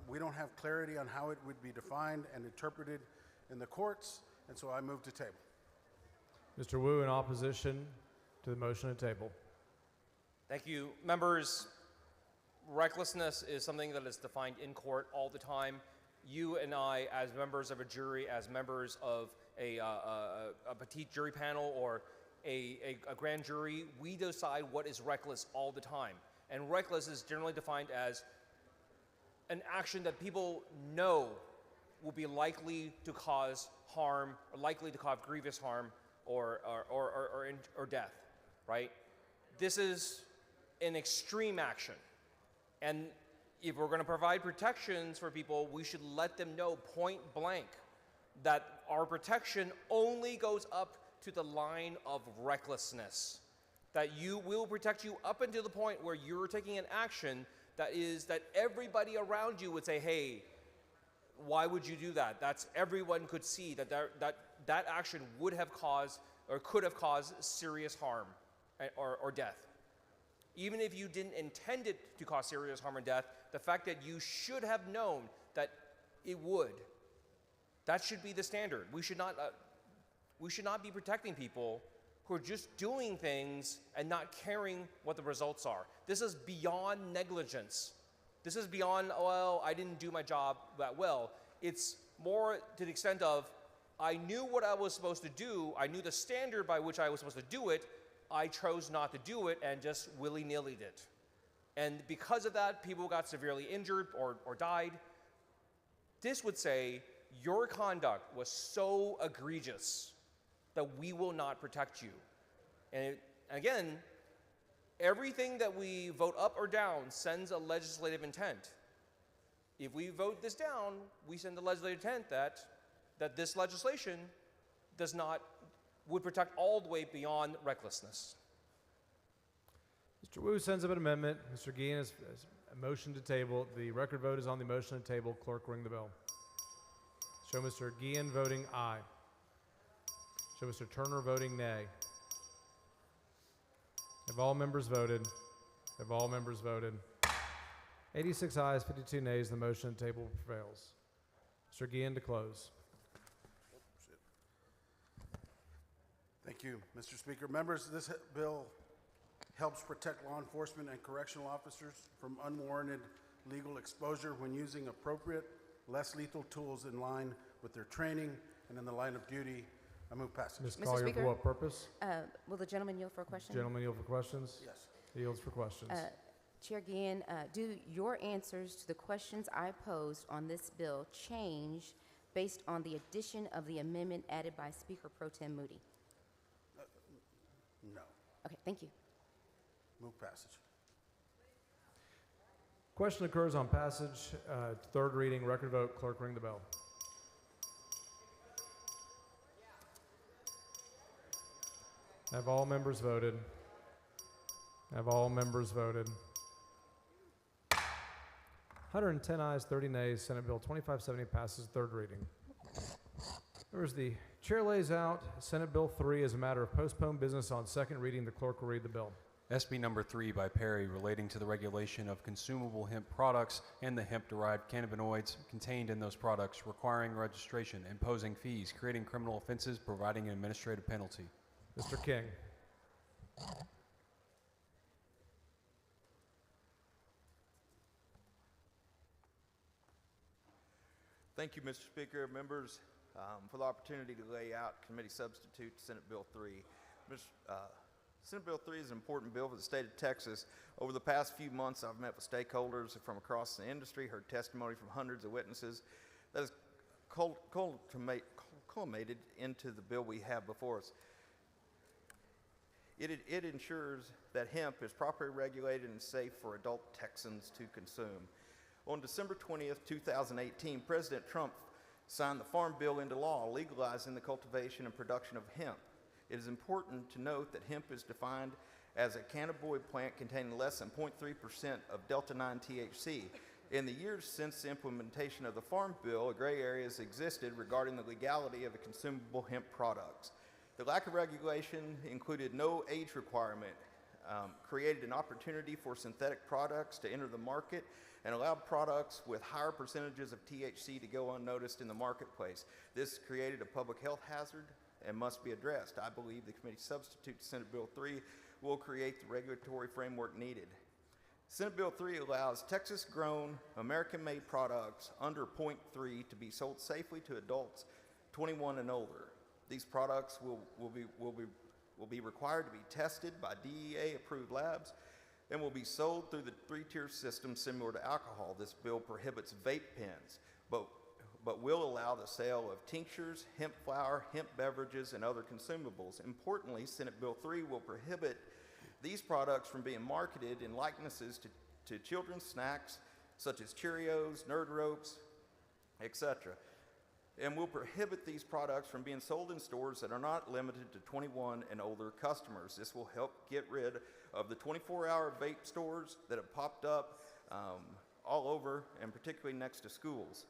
We don't have clarity on how it would be defined and interpreted in the courts, and so I move to table. Mr. Wu in opposition to the motion to table. Thank you. Members, recklessness is something that is defined in court all the time. You and I, as members of a jury, as members of a petite jury panel or a grand jury, we decide what is reckless all the time. And reckless is generally defined as an action that people know will be likely to cause harm, or likely to cause grievous harm or death, right? This is an extreme action. And if we're going to provide protections for people, we should let them know point blank that our protection only goes up to the line of recklessness. That will protect you up until the point where you're taking an action that everybody around you would say, hey, why would you do that? Everyone could see that action would have caused or could have caused serious harm or death. Even if you didn't intend it to cause serious harm or death, the fact that you should have known that it would, that should be the standard. We should not be protecting people who are just doing things and not caring what the results are. This is beyond negligence. This is beyond, well, I didn't do my job that well. It's more to the extent of, I knew what I was supposed to do, I knew the standard by which I was supposed to do it, I chose not to do it and just willy-nilly it. And because of that, people got severely injured or died. This would say, your conduct was so egregious that we will not protect you. And again, everything that we vote up or down sends a legislative intent. If we vote this down, we send the legislative intent that this legislation would protect all the way beyond recklessness. Mr. Wu sends up an amendment. Mr. Guillen has a motion to table. The record vote is on the motion to table. Clerk, ring the bell. Show Mr. Guillen voting aye. Show Mr. Turner voting nay. Have all members voted? Have all members voted? 86 ayes, 52 nays. The motion to table prevails. Mr. Guillen to close. Thank you, Mr. Speaker. Members, this bill helps protect law enforcement and correctional officers from unwarranted legal exposure when using appropriate, less lethal tools in line with their training and in the line of duty. I move passage. Ms. Mr. Collier, Speaker? for what purpose? Will the gentleman yield for a question? Gentleman yield for questions? Yes. Yields for questions. Chair Guillen, do your answers to the questions I posed on this bill change based on the addition of the amendment added by Speaker Pro Tem Moody? No. Okay, thank you. Move passage. Question occurs on passage, third reading, record vote. Clerk, ring the bell. Have all members voted? Have all members voted? 110 ayes, 30 nays. Senate Bill 2570 passes third reading. Members, the chair lays out Senate Bill 3 as a matter of postponed business on second reading. The clerk will read the bill. SB number 3 by Perry, relating to the regulation of consumable hemp products and the hemp-derived cannabinoids contained in those products, requiring registration, imposing fees, creating criminal offenses, providing an administrative penalty. Mr. King. Thank you, Mr. Speaker. Members, for the opportunity to lay out Committee Substitute Senate Bill 3. Senate Bill 3 is an important bill for the state of Texas. Over the past few months, I've met with stakeholders from across the industry, heard testimony from hundreds of witnesses that has culminated into the bill we have before us. It ensures that hemp is properly regulated and safe for adult Texans to consume. On December 20th, 2018, President Trump signed the Farm Bill into law, legalizing the cultivation and production of hemp. It is important to note that hemp is defined as a cannabinoid plant containing less than 0.3% of Delta-9 THC. In the years since the implementation of the Farm Bill, a gray area has existed regarding the legality of the consumable hemp products. The lack of regulation included no age requirement, created an opportunity for synthetic products to enter the market, and allowed products with higher percentages of THC to go unnoticed in the marketplace. This created a public health hazard and must be addressed. I believe the committee substitute to Senate Bill 3 will create the regulatory framework needed. Senate Bill 3 allows Texas-grown, American-made products under 0.3 to be sold safely to adults 21 and older. These products will be required to be tested by DEA-approved labs and will be sold through the three-tier system similar to alcohol. This bill prohibits vape pens, but will allow the sale of tinctures, hemp flour, hemp beverages, and other consumables. Importantly, Senate Bill 3 will prohibit these products from being marketed in likenesses to children's snacks, such as Cheerios, Nerd Ropes, etc., and will prohibit these products from being sold in stores that are not limited to 21 and older customers. This will help get rid of the 24-hour vape stores that have popped up all over, and particularly next to schools.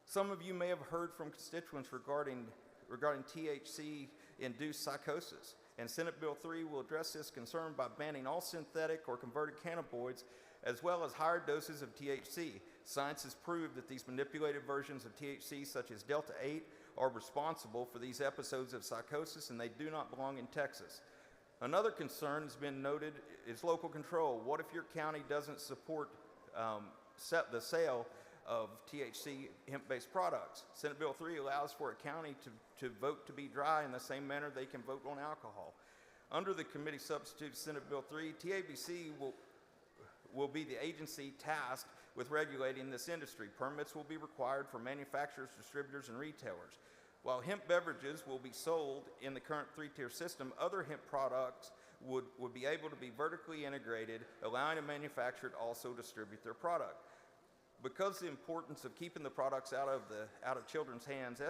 Some of you may have heard from constituents regarding THC-induced psychosis, and Senate Bill 3 will address this concern by banning all synthetic or converted cannabinoids as well as higher doses of THC. Science has proved that these manipulated versions of THC, such as Delta-8, are responsible for these episodes of psychosis, and they do not belong in Texas. Another concern has been noted is local control. What if your county doesn't support the sale of THC hemp-based products? Senate Bill 3 allows for a county to vote to be dry in the same manner they can vote on alcohol. Under the committee substitute Senate Bill 3, TABC will be the agency tasked with regulating this industry. Permits will be required for manufacturers, distributors, and retailers. While hemp beverages will be sold in the current three-tier system, other hemp products would be able to be vertically integrated, allowing a manufacturer to also distribute their product. Because of the importance of keeping the products out of children's hands,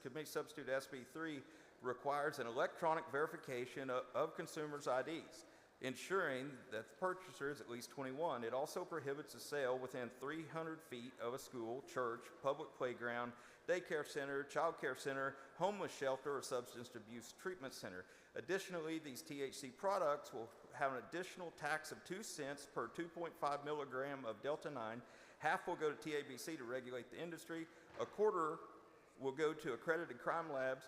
Committee Substitute SB 3 requires an electronic verification of consumers' IDs, ensuring that the purchaser is at least 21. It also prohibits a sale within 300 feet of a school, church, public playground, daycare center, child care center, homeless shelter, or substance abuse treatment center. Additionally, these THC products will have an additional tax of 2 cents per 2.5 milligram of Delta-9. Half will go to TABC to regulate the industry. A quarter will go to accredited crime labs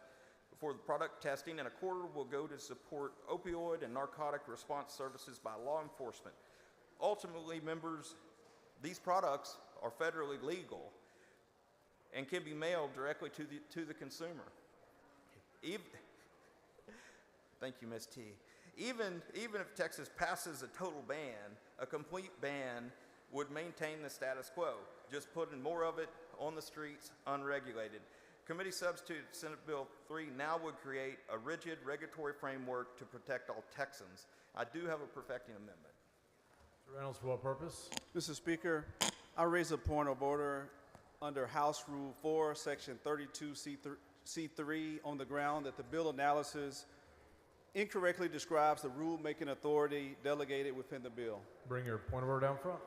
for the product testing, and a quarter will go to support opioid and narcotic response services by law enforcement. Ultimately, members, these products are federally legal and can be mailed directly to the consumer. Thank you, Ms. T. Even if Texas passes a total ban, a complete ban would maintain the status quo, just putting more of it on the streets unregulated. Committee substitute Senate Bill 3 now would create a rigid regulatory framework to protect all Texans. I do have a perfecting amendment. Mr. Reynolds, for what purpose? Mr. Speaker, I raise a point of order under House Rule 4, Section 32C3 on the ground that the bill analysis incorrectly describes the rulemaking authority delegated within the bill. Bring your point of order down front.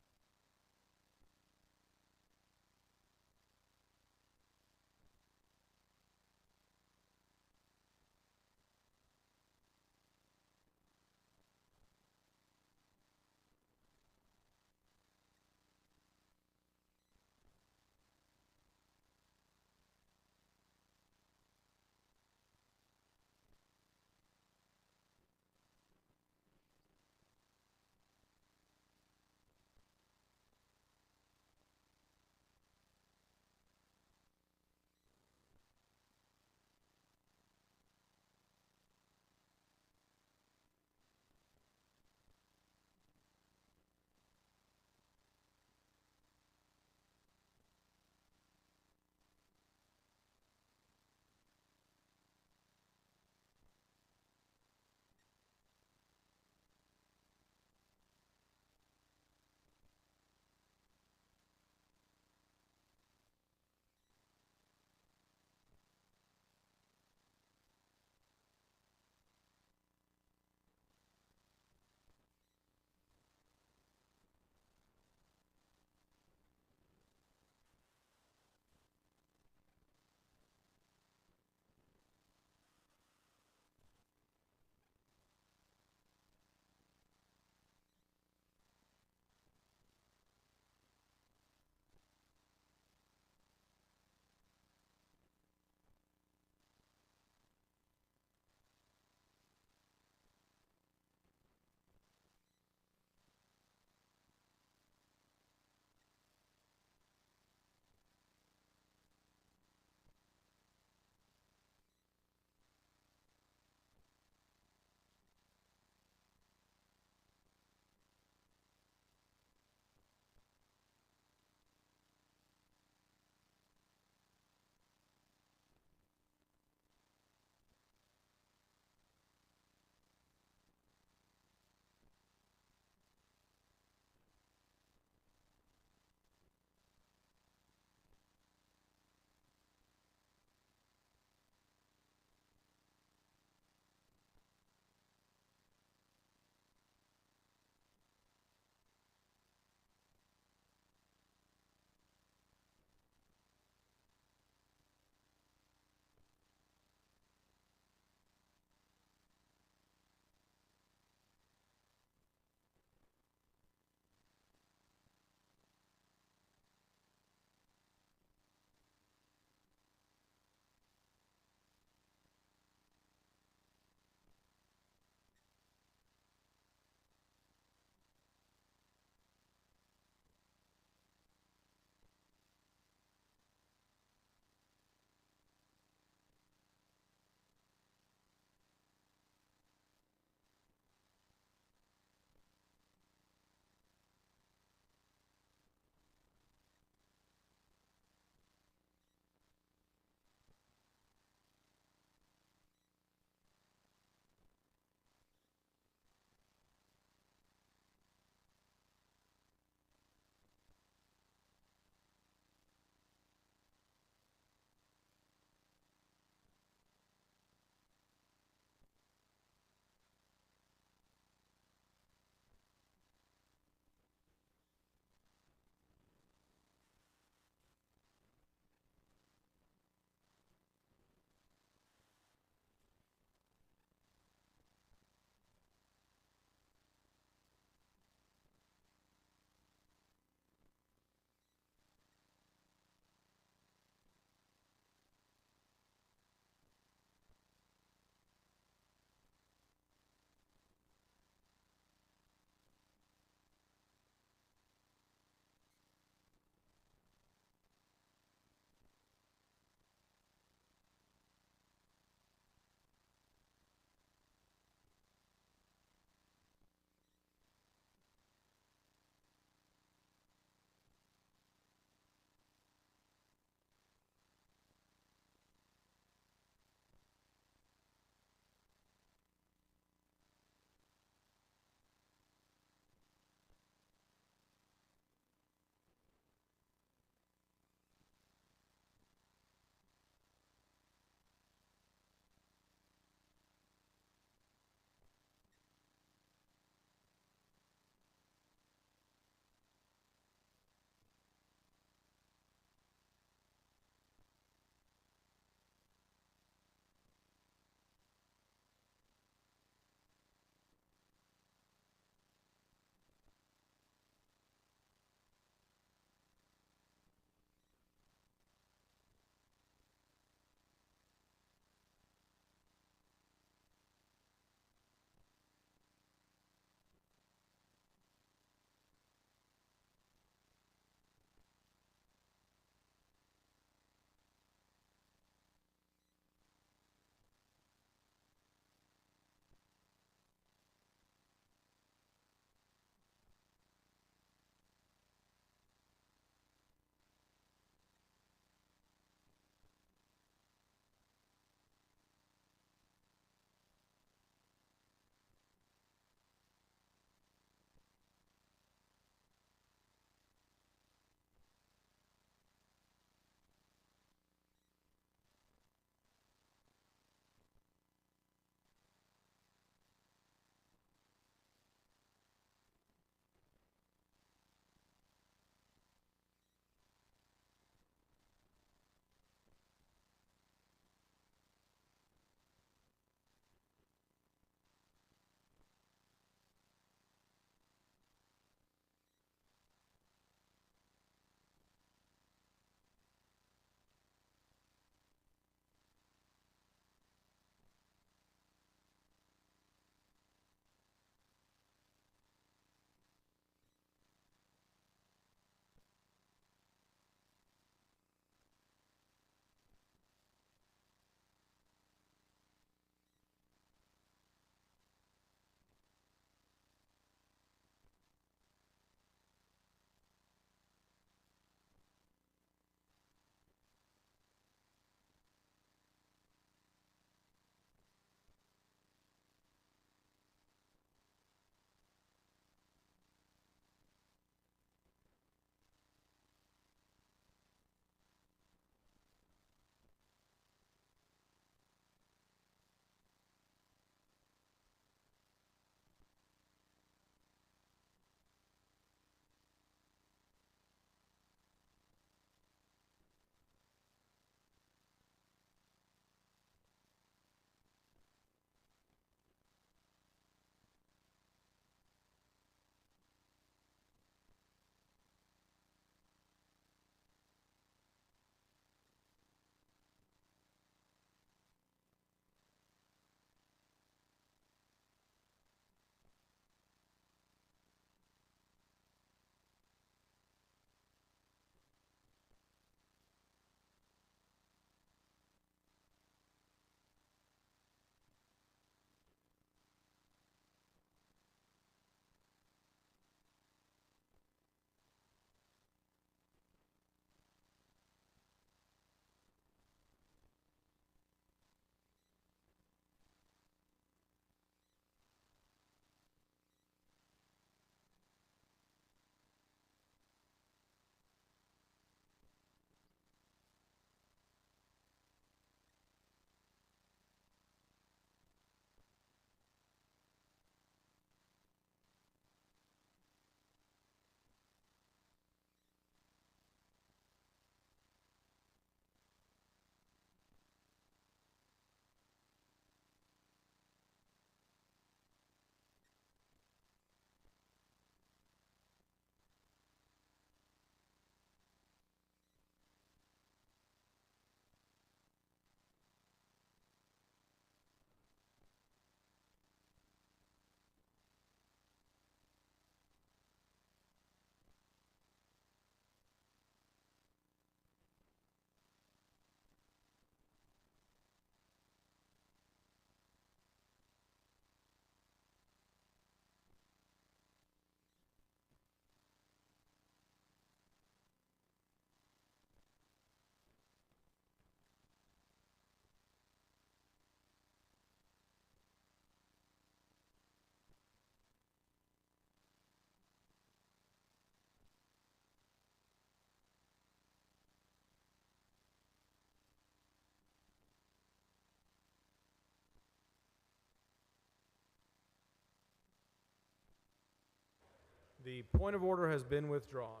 The point of order has been withdrawn.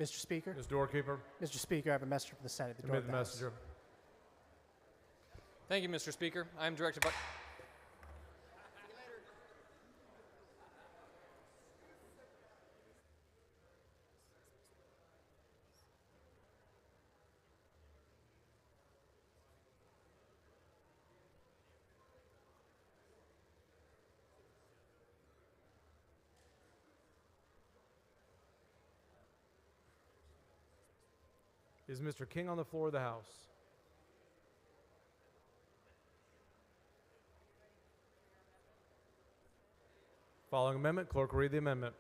Mr. Speaker. Ms. Doorkeeper. Mr. Speaker, I have a message from the Senate. The door Admit of the House. messenger. Thank you, Mr. Speaker. I am Director Buck. Is Mr. King on the floor of the House? Following amendment, clerk will read the amendment.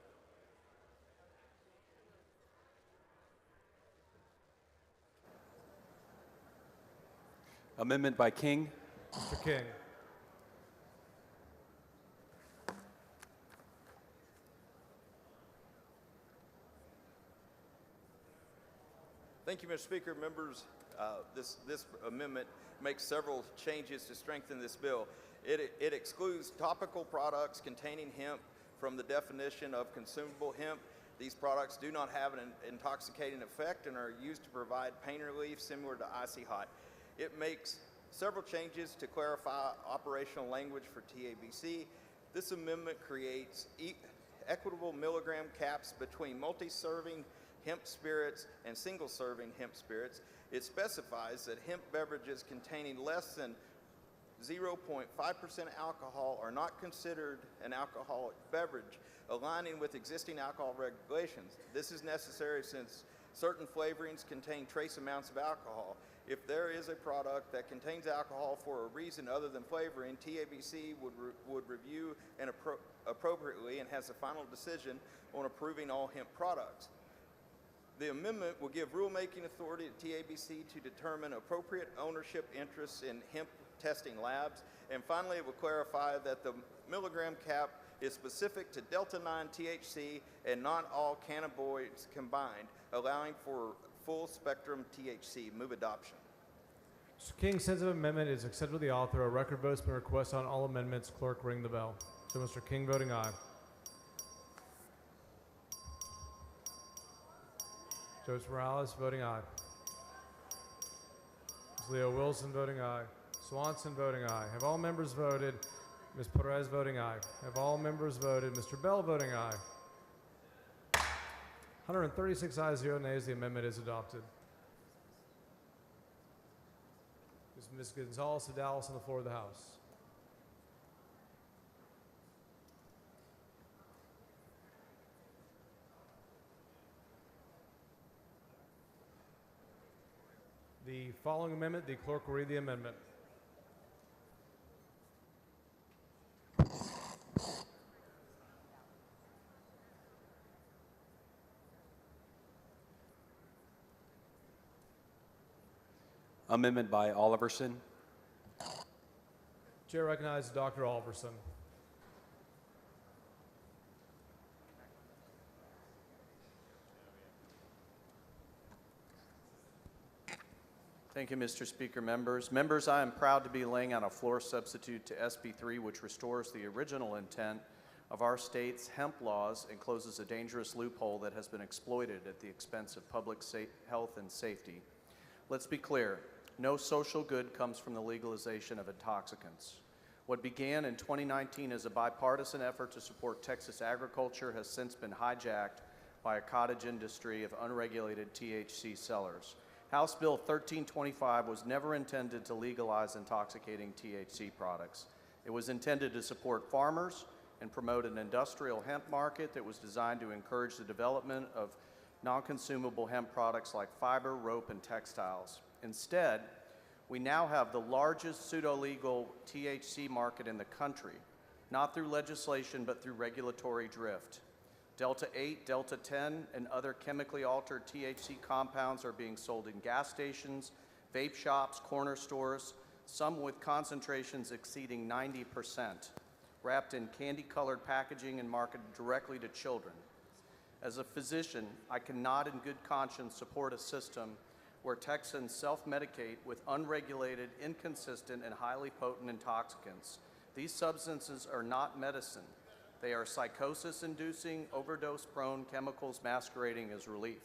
Amendment by King. Mr. King. Thank you, Mr. Speaker. Members, this amendment makes several changes to strengthen this bill. It excludes topical products containing hemp from the definition of consumable hemp. These products do not have an intoxicating effect and are used to provide pain relief similar to icy hot. It makes several changes to clarify operational language for TABC. This amendment creates equitable milligram caps between multi-serving hemp spirits and single-serving hemp spirits. It specifies that hemp beverages containing less than 0.5% alcohol are not considered an alcoholic beverage, aligning with existing alcohol regulations. This is necessary since certain flavorings contain trace amounts of alcohol. If there is a product that contains alcohol for a reason other than flavoring, TABC would review and appropriately and has a final decision on approving all hemp products. The amendment will give rulemaking authority to TABC to determine appropriate ownership interests in hemp testing labs. And finally, it will clarify that the milligram cap is specific to Delta-9 THC and not all cannabinoids combined, allowing for full spectrum THC. Move adoption. Mr. King, sense of amendment is accepted with the author. A record vote's been requested on all amendments. Clerk, ring the bell. So Mr. King voting aye. Joseph Morales voting aye. Ms. Leo Wilson voting aye. Swanson voting aye. Have all members voted? Ms. Perez voting aye. Have all members voted? Mr. Bell voting aye. 136 ayes, 0 nays. The amendment is adopted. Ms. Gonzalez of Dallas on the floor of the House. The following amendment, the clerk will read the amendment. Amendment by Oliverson. Chair recognizes Dr. Oliverson. Thank you, Mr. Speaker. Members, I am proud to be laying out a floor substitute to SB 3, which restores the original intent of our state's hemp laws and closes a dangerous loophole that has been exploited at the expense of public health and safety. Let's be clear, no social good comes from the legalization of intoxicants. What began in 2019 as a bipartisan effort to support Texas agriculture has since been hijacked by a cottage industry of unregulated THC sellers. House Bill 1325 was never intended to legalize intoxicating THC products. It was intended to support farmers and promote an industrial hemp market that was designed to encourage the development of non-consumable hemp products like fiber, rope, and textiles. Instead, we now have the largest pseudo-legal THC market in the country, not through legislation, but through regulatory drift. Delta 8, Delta 10, and other chemically altered THC compounds are being sold in gas stations, vape shops, corner stores, some with concentrations exceeding 90%, wrapped in candy-colored packaging and marketed directly to children. As a physician, I cannot in good conscience support a system where Texans self-medicate with unregulated, inconsistent, and highly potent intoxicants. These substances are not medicine. They are psychosis-inducing, overdose-prone chemicals masquerading as relief.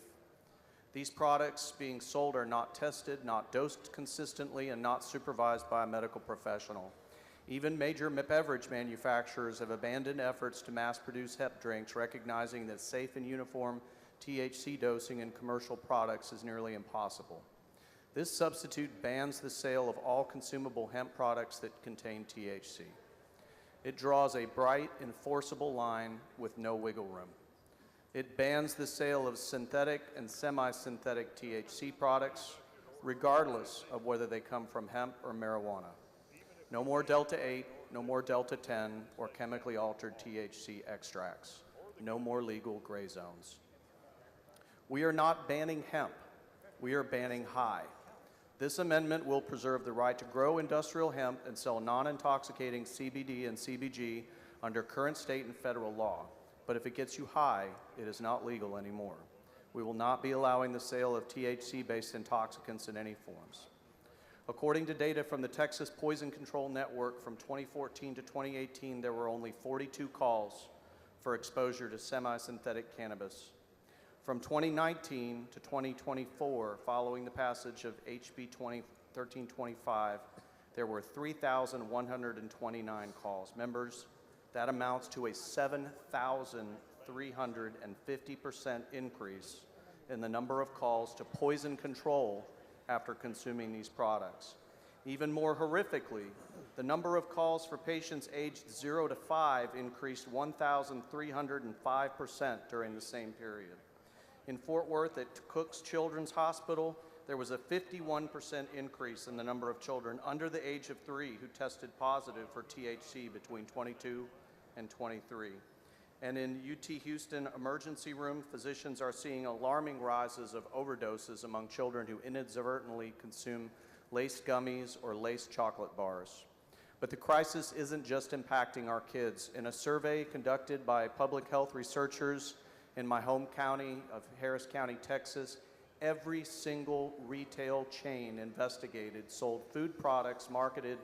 These products being sold are not tested, not dosed consistently, and not supervised by a medical professional. Even major beverage manufacturers have abandoned efforts to mass-produce hemp drinks, recognizing that safe and uniform THC dosing in commercial products is nearly impossible. This substitute bans the sale of all consumable hemp products that contain THC. It draws a bright, enforceable line with no wiggle room. It bans the sale of synthetic and semi-synthetic THC products, regardless of whether they come from hemp or marijuana. No more Delta 8, no more Delta 10, or chemically altered THC extracts. No more legal gray zones. We are not banning hemp. We are banning high. This amendment will preserve the right to grow industrial hemp and sell non-intoxicating CBD and CBG under current state and federal law. But if it gets you high, it is not legal anymore. We will not be allowing the sale of THC-based intoxicants in any forms. According to data from the Texas Poison Control Network from 2014 to 2018, there were only 42 calls for exposure to semi-synthetic cannabis. From 2019 to 2024, following the passage of HB 1325, there were 3,129 calls. Members, that amounts to a 7,350% increase in the number of calls to poison control after consuming these products. Even more horrifically, the number of calls for patients aged 0 to 5 increased 1,305% during the same period. In Fort Worth at Cook's Children's Hospital, there was a 51% increase in the number of children under the age of 3 who tested positive for THC between 22 and 23. And in UT Houston emergency room, physicians are seeing alarming rises of overdoses among children who inadvertently consume laced gummies or laced chocolate bars. But the crisis isn't just impacting our kids. In a survey conducted by public health researchers in my home county of Harris County, Texas, every single retail chain investigated sold food products marketed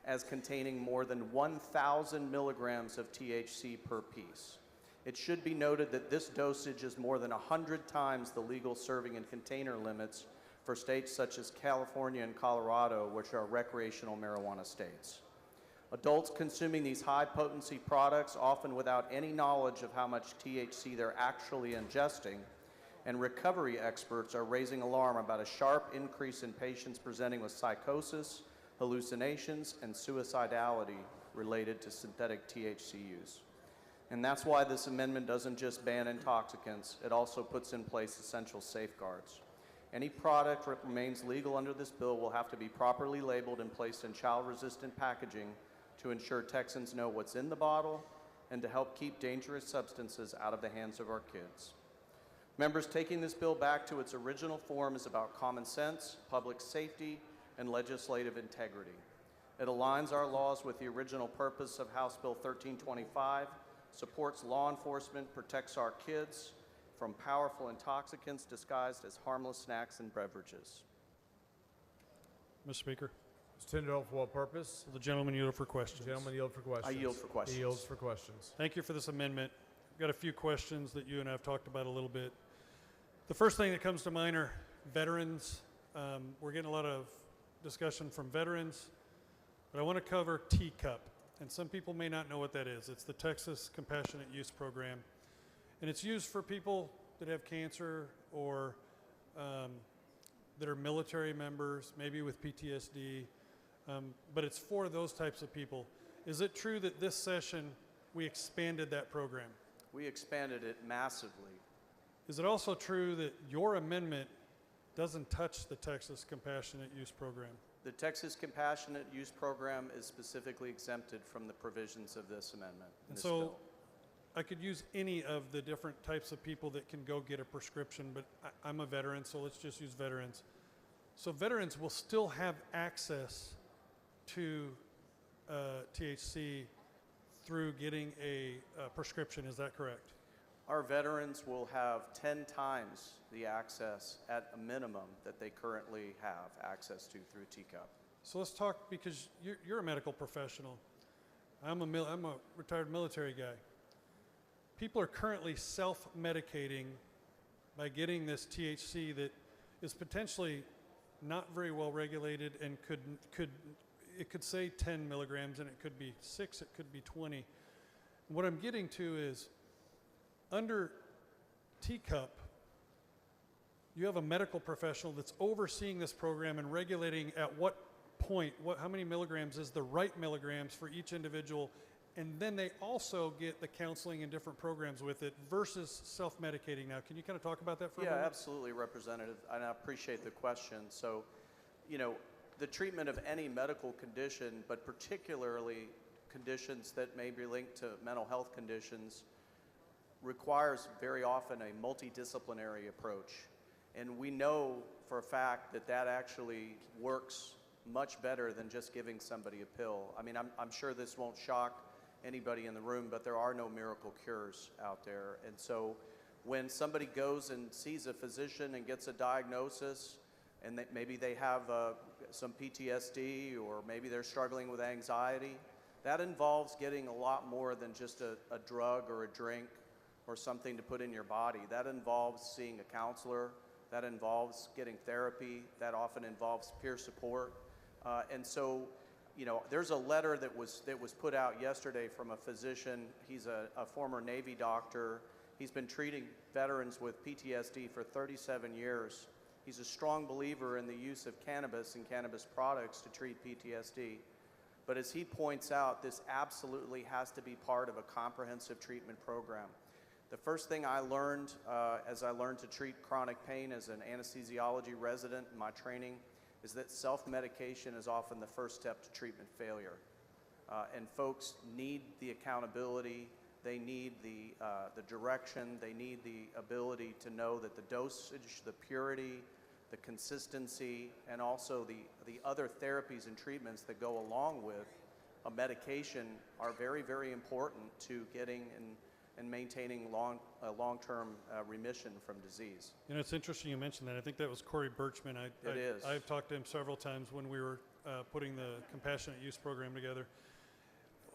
as containing more than 1,000 milligrams of THC per piece. It should be noted that this dosage is more than 100 times the legal serving and container limits for states such as California and Colorado, which are recreational marijuana states. Adults consuming these high-potency products, often without any knowledge of how much THC they're actually ingesting, and recovery experts are raising alarm about a sharp increase in patients presenting with psychosis, hallucinations, and suicidality related to synthetic THC use. And that's why this amendment doesn't just ban intoxicants, it also puts in place essential safeguards. Any product that remains legal under this bill will have to be properly labeled and placed in child-resistant packaging to ensure Texans know what's in the bottle and to help keep dangerous substances out of the hands of our kids. Members, taking this bill back to its original form is about common sense, public safety, and legislative integrity. It aligns our laws with the original purpose of House Bill 1325, supports law enforcement, protects our kids from powerful intoxicants disguised as harmless snacks and beverages. Mr. Speaker. Mr. Tyndall, for what purpose? The gentleman yield for questions. The gentleman yield for questions. I yield for questions. He yields for questions. Thank you for this amendment. I've got a few questions that you and I have talked about a little bit. The first thing that comes to mind are veterans. We're getting a lot of discussion from veterans, but I want to cover Teacup. And some people may not know what that is. It's the Texas Compassionate Use Program. And it's used for people that have cancer or that are military members, maybe with PTSD, but it's for those types of people. Is it true that this session we expanded that program? We expanded it massively. Is it also true that your amendment doesn't touch the Texas Compassionate Use Program? The Texas Compassionate Use Program is specifically exempted from the provisions of this amendment. And so I could use any of the different types of people that can go get a prescription, but I'm a veteran, so let's just use veterans. So veterans will still have access to THC through getting a prescription, is that correct? Our veterans will have 10 times the access at a minimum that they currently have access to through TCUP. So let's talk, because you're a medical professional. I'm a retired military guy. People are currently self-medicating by getting this THC that is potentially not very well regulated and could say 10 milligrams and it could be 6, it could be 20. What I'm getting to is, under TCUP, you have a medical professional that's overseeing this program and regulating at what point, how many milligrams is the right milligrams for each individual, and then they also get the counseling and different programs with it versus self-medicating now. Can you kind of talk about that for a moment? Yeah, absolutely, Representative, and I appreciate the question. So, you know, the treatment of any medical condition, but particularly conditions that may be linked to mental health conditions, requires very often a multidisciplinary approach. And we know for a fact that that actually works much better than just giving somebody a pill. I mean, I'm sure this won't shock anybody in the room, but there are no miracle cures out there. And so when somebody goes and sees a physician and gets a diagnosis, and maybe they have some PTSD, or maybe they're struggling with anxiety, that involves getting a lot more than just a drug or a drink or something to put in your body. That involves seeing a counselor, that involves getting therapy, that often involves peer support. And so, you know, there's a letter that was put out yesterday from a physician. He's a former Navy doctor. He's been treating veterans with PTSD for 37 years. He's a strong believer in the use of cannabis and cannabis products to treat PTSD. But as he points out, this absolutely has to be part of a comprehensive treatment program. The first thing I learned as I learned to treat chronic pain as an anesthesiology resident in my training is that self-medication is often the first step to treatment failure. And folks need the accountability, they need the direction, they need the ability to know that the dosage, the purity, the consistency, and also the other therapies and treatments that go along with a medication are very, very important to getting and maintaining long-term remission from disease. You know, it's interesting you mentioned that. I think that was Corey Birchman. It is. I've talked to him several times when we were putting the compassionate use program together.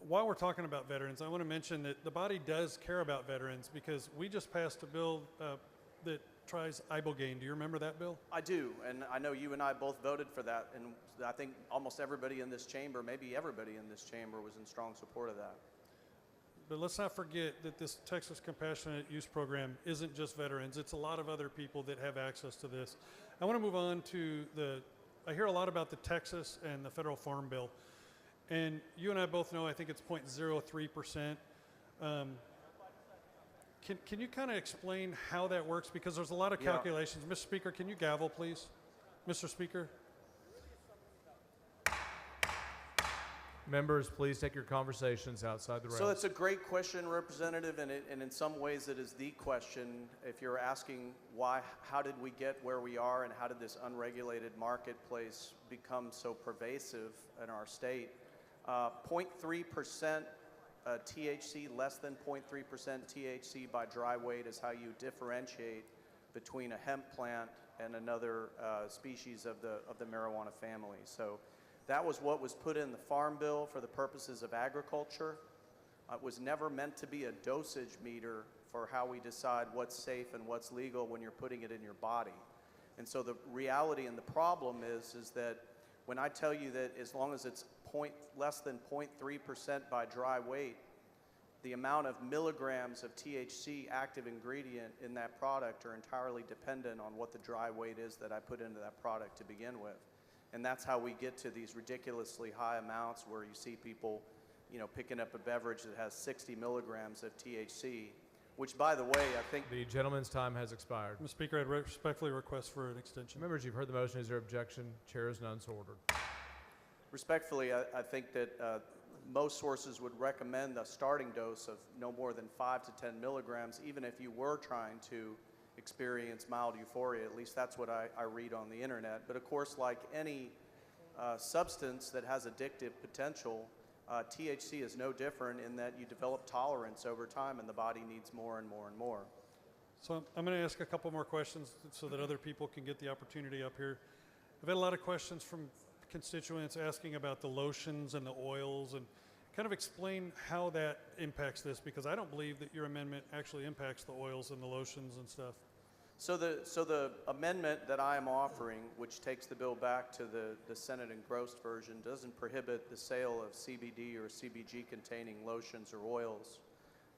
While we're talking about veterans, I want to mention that the body does care about veterans, because we just passed a bill that tries ibogaine. Do you remember that bill? I do, and I know you and I both voted for that, and I think almost everybody in this chamber, maybe everybody in this chamber, was in strong support of that. But let's not forget that this Texas Compassionate Use Program isn't just veterans. It's a lot of other people that have access to this. I want to move on to I hear a lot about the Texas and the federal farm bill. And you and I both know, I think it's 0.03%. Can you kind of explain how that works? Because there's a lot of calculations. Mr. Speaker, can you gavel, please? Mr. Speaker? Members, please take your conversations outside the rails. So that's a great question, Representative, and in some ways it is the question. If you're asking how did we get where we are, and how did this unregulated marketplace become so pervasive in our state, 0.3% THC, less than 0.3% THC by dry weight is how you differentiate between a hemp plant and another species of the marijuana family. So that was what was put in the Farm Bill for the purposes of agriculture. It was never meant to be a dosage meter for how we decide what's safe and what's legal when you're putting it in your body. And so the reality and the problem is that when I tell you that as long as it's less than 0.3% by dry weight, the amount of milligrams of THC active ingredient in that product are entirely dependent on what the dry weight is that I put into that product to begin with. And that's how we get to these ridiculously high amounts where you see people, you know, picking up a beverage that has 60 milligrams of THC, which, by the way, I think... The gentleman's time has expired. Mr. Speaker, I'd respectfully request for an extension. Members, you've heard the motion. Is there objection? Chair is none, so ordered. Respectfully, I think that most sources would recommend a starting dose of no more than 5 to 10 milligrams, even if you were trying to experience mild euphoria. At least that's what I read on the internet. But of course, like any substance that has addictive potential, THC is no different in that you develop tolerance over time and the body needs more and more and more. So I'm going to ask a couple more questions so that other people can get the opportunity up here. I've had a lot of questions from constituents asking about the lotions and the oils, and kind of explain how that impacts this, because I don't believe that your amendment actually impacts the oils and the lotions and stuff. So the amendment that I am offering, which takes the bill back to the Senate engrossed version, doesn't prohibit the sale of CBD or CBG containing lotions or oils,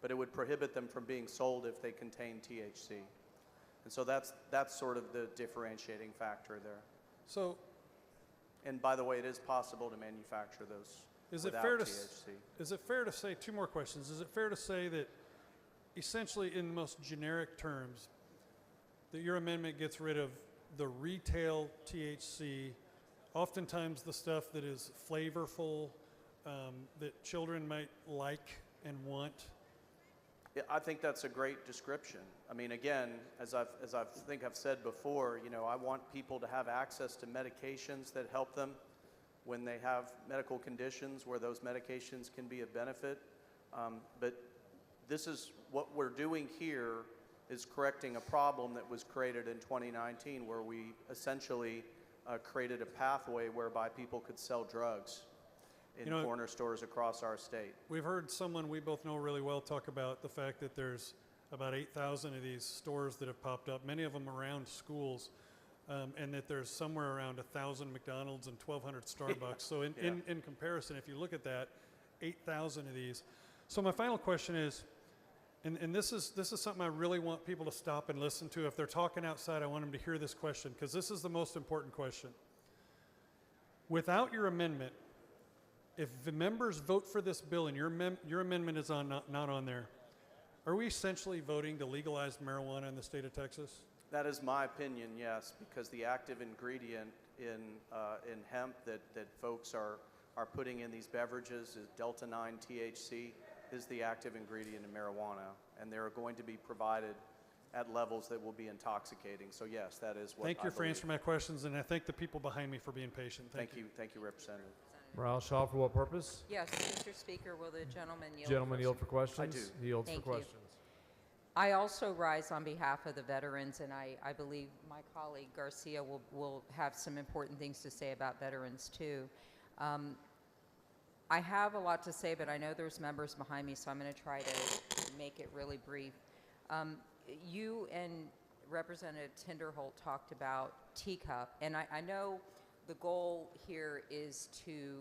but it would prohibit them from being sold if they contain THC. And so that's sort of the differentiating factor there. So, and by the way, it is possible to manufacture those without THC. Is it fair to say, two more questions, is it fair to say that essentially in the most generic terms, that your amendment gets rid of the retail THC, oftentimes the stuff that is flavorful, that children might like and want? Yeah, I think that's a great description. I mean, again, as I think I've said before, you know, I want people to have access to medications that help them when they have medical conditions where those medications can be of benefit. But this is what we're doing here, is correcting a problem that was created in 2019, where we essentially created a pathway whereby people could sell drugs in corner stores across our state. We've heard someone we both know really well talk about the fact that there's about 8,000 of these stores that have popped up, many of them around schools, and that there's somewhere around 1,000 McDonald's and 1,200 Starbucks. So in comparison, if you look at that, 8,000 of these. So my final question is, and this is something I really want people to stop and listen to. If they're talking outside, I want them to hear this question, because this is the most important question. Without your amendment, if the members vote for this bill and your amendment is not on there, are we essentially voting to legalize marijuana in the state of Texas? That is my opinion, yes, because the active ingredient in hemp that folks are putting in these beverages is Delta-9 THC, is the active ingredient in marijuana, and they're going to be provided at levels that will be intoxicating. So yes, that is what Thank you for answering my questions, and I thank the people behind me for being patient. Thank you, Representative. Morales Shaw, for what purpose? Yes, Mr. Speaker, will the gentleman yield? Gentleman yield for questions? I do. He yields Thank for you. questions. I also rise on behalf of the veterans, and I believe my colleague Garcia will have some important things to say about veterans too. I have a lot to say, but I know there's members behind me, so I'm going to try to make it really brief. You and Representative Tinderholt talked about teacup, and I know the goal here is to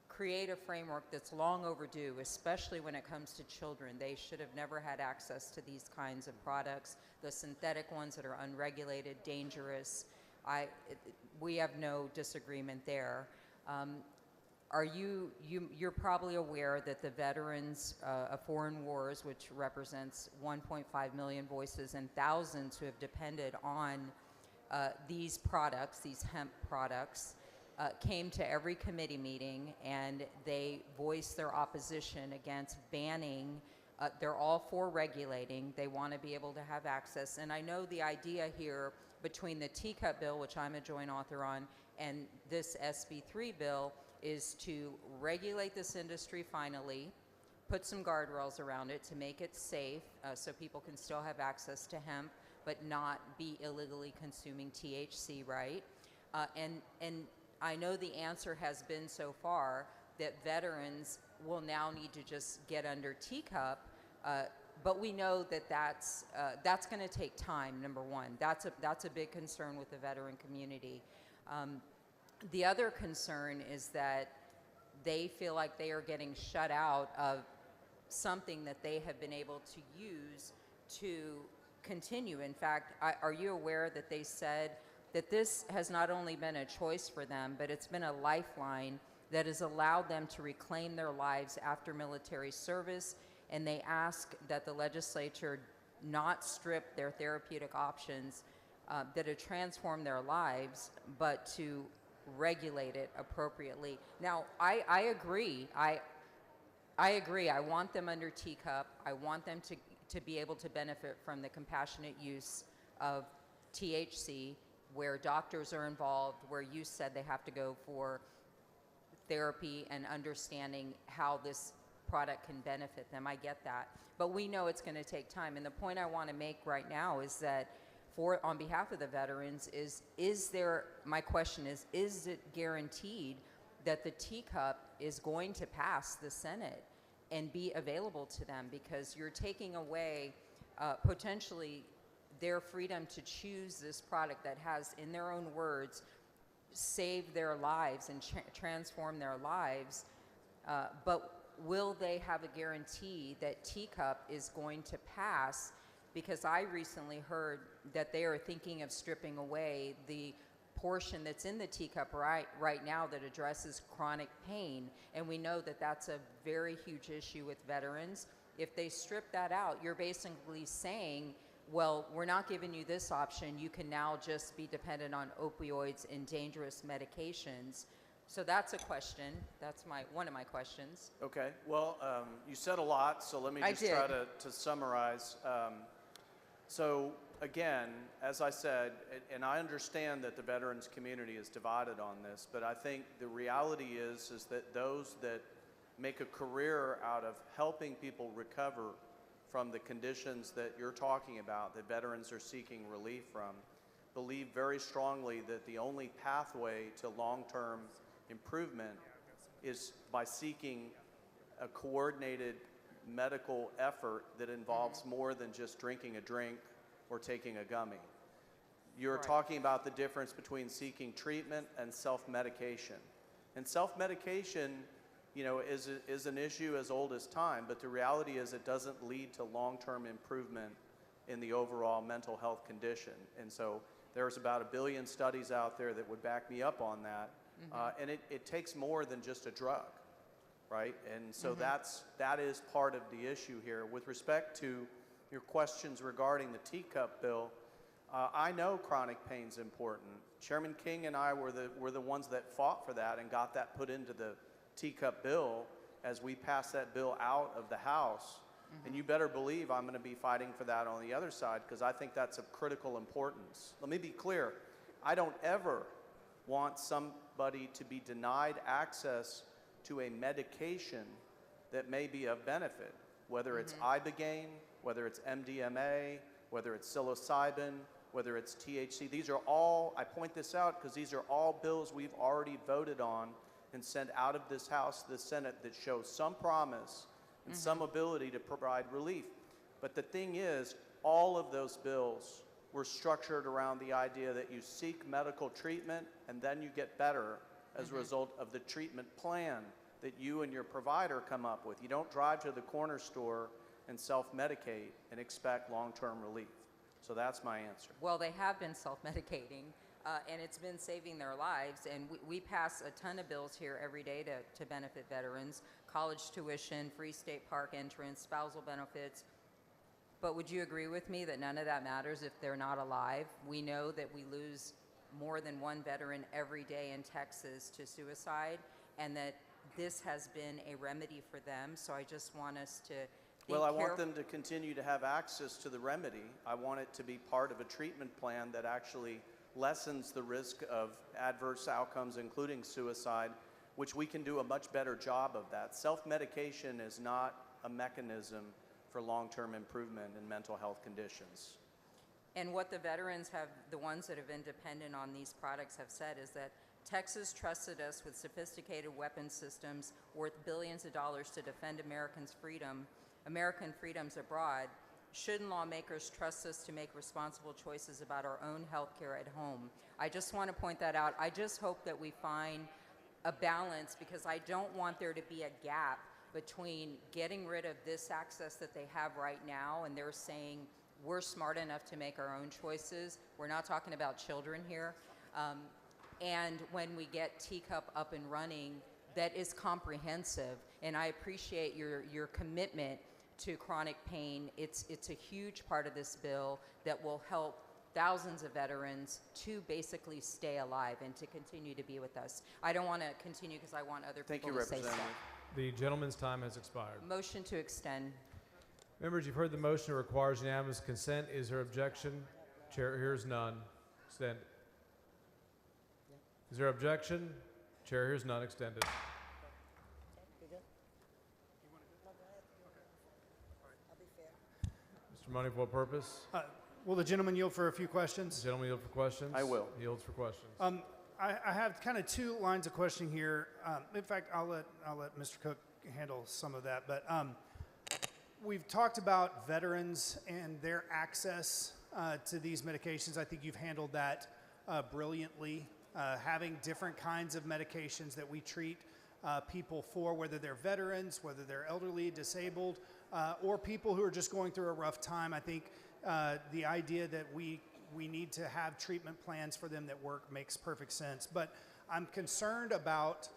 create a framework that's long overdue, especially when it comes to children. They should have never had access to these kinds of products, the synthetic ones that are unregulated, dangerous. We have no disagreement there. You're probably aware that the veterans of foreign wars, which represents 1.5 million voices and thousands who have depended on these products, these hemp products, came to every committee meeting and they voiced their opposition against banning. They're all for regulating. They want to be able to have access. And I know the idea here between the teacup bill, which I'm a joint author on, and this SB3 bill is to regulate this industry finally, put some guardrails around it to make it safe so people can still have access to hemp but not be illegally consuming THC, right? And I know the answer has been so far that veterans will now need to just get under teacup, but we know that that's going to take time, number one. That's a big concern with the veteran community. The other concern is that they feel like they are getting shut out of something that they have been able to use to continue. In fact, are you aware that they said that this has not only been a choice for them, but it's been a lifeline that has allowed them to reclaim their lives after military service, and they ask that the legislature not strip their therapeutic options that have transformed their lives, but to regulate it appropriately. Now, I agree. I agree. I want them under teacup. I want them to be able to benefit from the compassionate use of THC, where doctors are involved, where you said they have to go for therapy and understanding how this product can benefit them. I get that. But we know it's going to take time. And the point I want to make right now is that on behalf of the veterans my question is it guaranteed that the teacup is going to pass the Senate and be available to them? Because you're taking away potentially their freedom to choose this product that has, in their own words, saved their lives and transformed their lives. But will they have a guarantee that teacup is going to pass? Because I recently heard that they are thinking of stripping away the portion that's in the teacup right now that addresses chronic pain. And we know that that's a very huge issue with veterans. If they strip that out, you're basically saying, well, we're not giving you this option. You can now just be dependent on opioids and dangerous medications. So that's a question. That's one of my questions. Okay. Well, you said a lot, so let me just try to summarize. So again, as I said, and I understand that the veterans community is divided on this, but I think the reality is that those that make a career out of helping people recover from the conditions that you're talking about, that veterans are seeking relief from, believe very strongly that the only pathway to long-term improvement is by seeking a coordinated medical effort that involves more than just drinking a drink or taking a gummy. You're talking about the difference between seeking treatment and self-medication. And self-medication, you know, is an issue as old as time, but the reality is it doesn't lead to long-term improvement in the overall mental health condition. And so there's about 1 billion studies out there that would back me up on that. And it takes more than just a drug, right? And so that is part of the issue here. With respect to your questions regarding the teacup bill, I know chronic pain's important. Chairman King and I were the ones that fought for that and got that put into the teacup bill as we passed that bill out of the House. And you better believe I'm going to be fighting for that on the other side, because I think that's of critical importance. Let me be clear. I don't ever want somebody to be denied access to a medication that may be of benefit, whether it's ibogaine, whether it's MDMA, whether it's psilocybin, whether it's THC. These are all, I point this out because these are all bills we've already voted on and sent out of this House to the Senate that show some promise and some ability to provide relief. But the thing is, all of those bills were structured around the idea that you seek medical treatment and then you get better as a result of the treatment plan that you and your provider come up with. You don't drive to the corner store and self-medicate and expect long-term relief. So that's my answer. Well, they have been self-medicating, and it's been saving their lives. And we pass a ton of bills here every day to benefit veterans: college tuition, free state park entrance, spousal benefits. But would you agree with me that none of that matters if they're not alive? We know that we lose more than one veteran every day in Texas to suicide, and that this has been a remedy for them. So I just want us to Well, I want them to continue to have access to the remedy. I want it to be part of a treatment plan that actually lessens the risk of adverse outcomes, including suicide, which we can do a much better job of that. Self-medication is not a mechanism for long-term improvement in mental health conditions. And what the veterans have, the ones that have been dependent on these products, have said is that Texas trusted us with sophisticated weapon systems worth billions of dollars to defend American freedoms abroad. Shouldn't lawmakers trust us to make responsible choices about our own health care at home? I just want to point that out. I just hope that we find a balance, because I don't want there to be a gap between getting rid of this access that they have right now, and they're saying we're smart enough to make our own choices. We're not talking about children here. And when we get teacup up and running, that is comprehensive. And I appreciate your commitment to chronic pain. It's a huge part of this bill that will help thousands of veterans to basically stay alive and to continue to be with us. I don't want to continue because I want other people to say stuff. The gentleman's time has expired. Motion to extend. Members, you've heard the motion. It requires unanimous consent. Is there objection? Chair hears none. Extend. Is there objection? Chair hears none. Extended. Money for what purpose? Will the gentleman yield for a few questions? Gentleman yield for questions? I will. Yields for questions. I have kind of two lines of questioning here. In fact, I'll let Mr. Cook handle some of that. But we've talked about veterans and their access to these medications. I think you've handled that brilliantly. Having different kinds of medications that we treat people for, whether they're veterans, whether they're elderly, disabled, or people who are just going through a rough time. I think the idea that we need to have treatment plans for them that work makes perfect sense. But I'm concerned about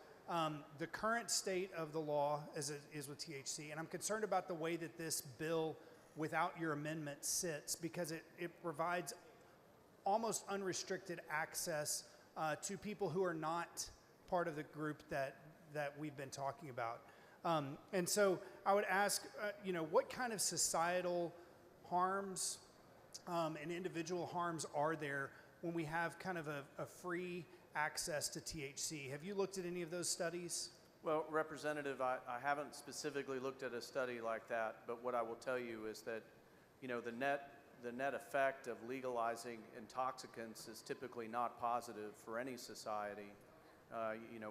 the current state of the law as it is with THC, and I'm concerned about the way that this bill, without your amendment, sits, because it provides almost unrestricted access to people who are not part of the group that we've been talking about. And so I would ask, what kind of societal harms and individual harms are there when we have kind of a free access to THC? Have you looked at any of those studies? Well, Representative, I haven't specifically looked at a study like that, but what I will tell you is that, the net effect of legalizing intoxicants is typically not positive for any society.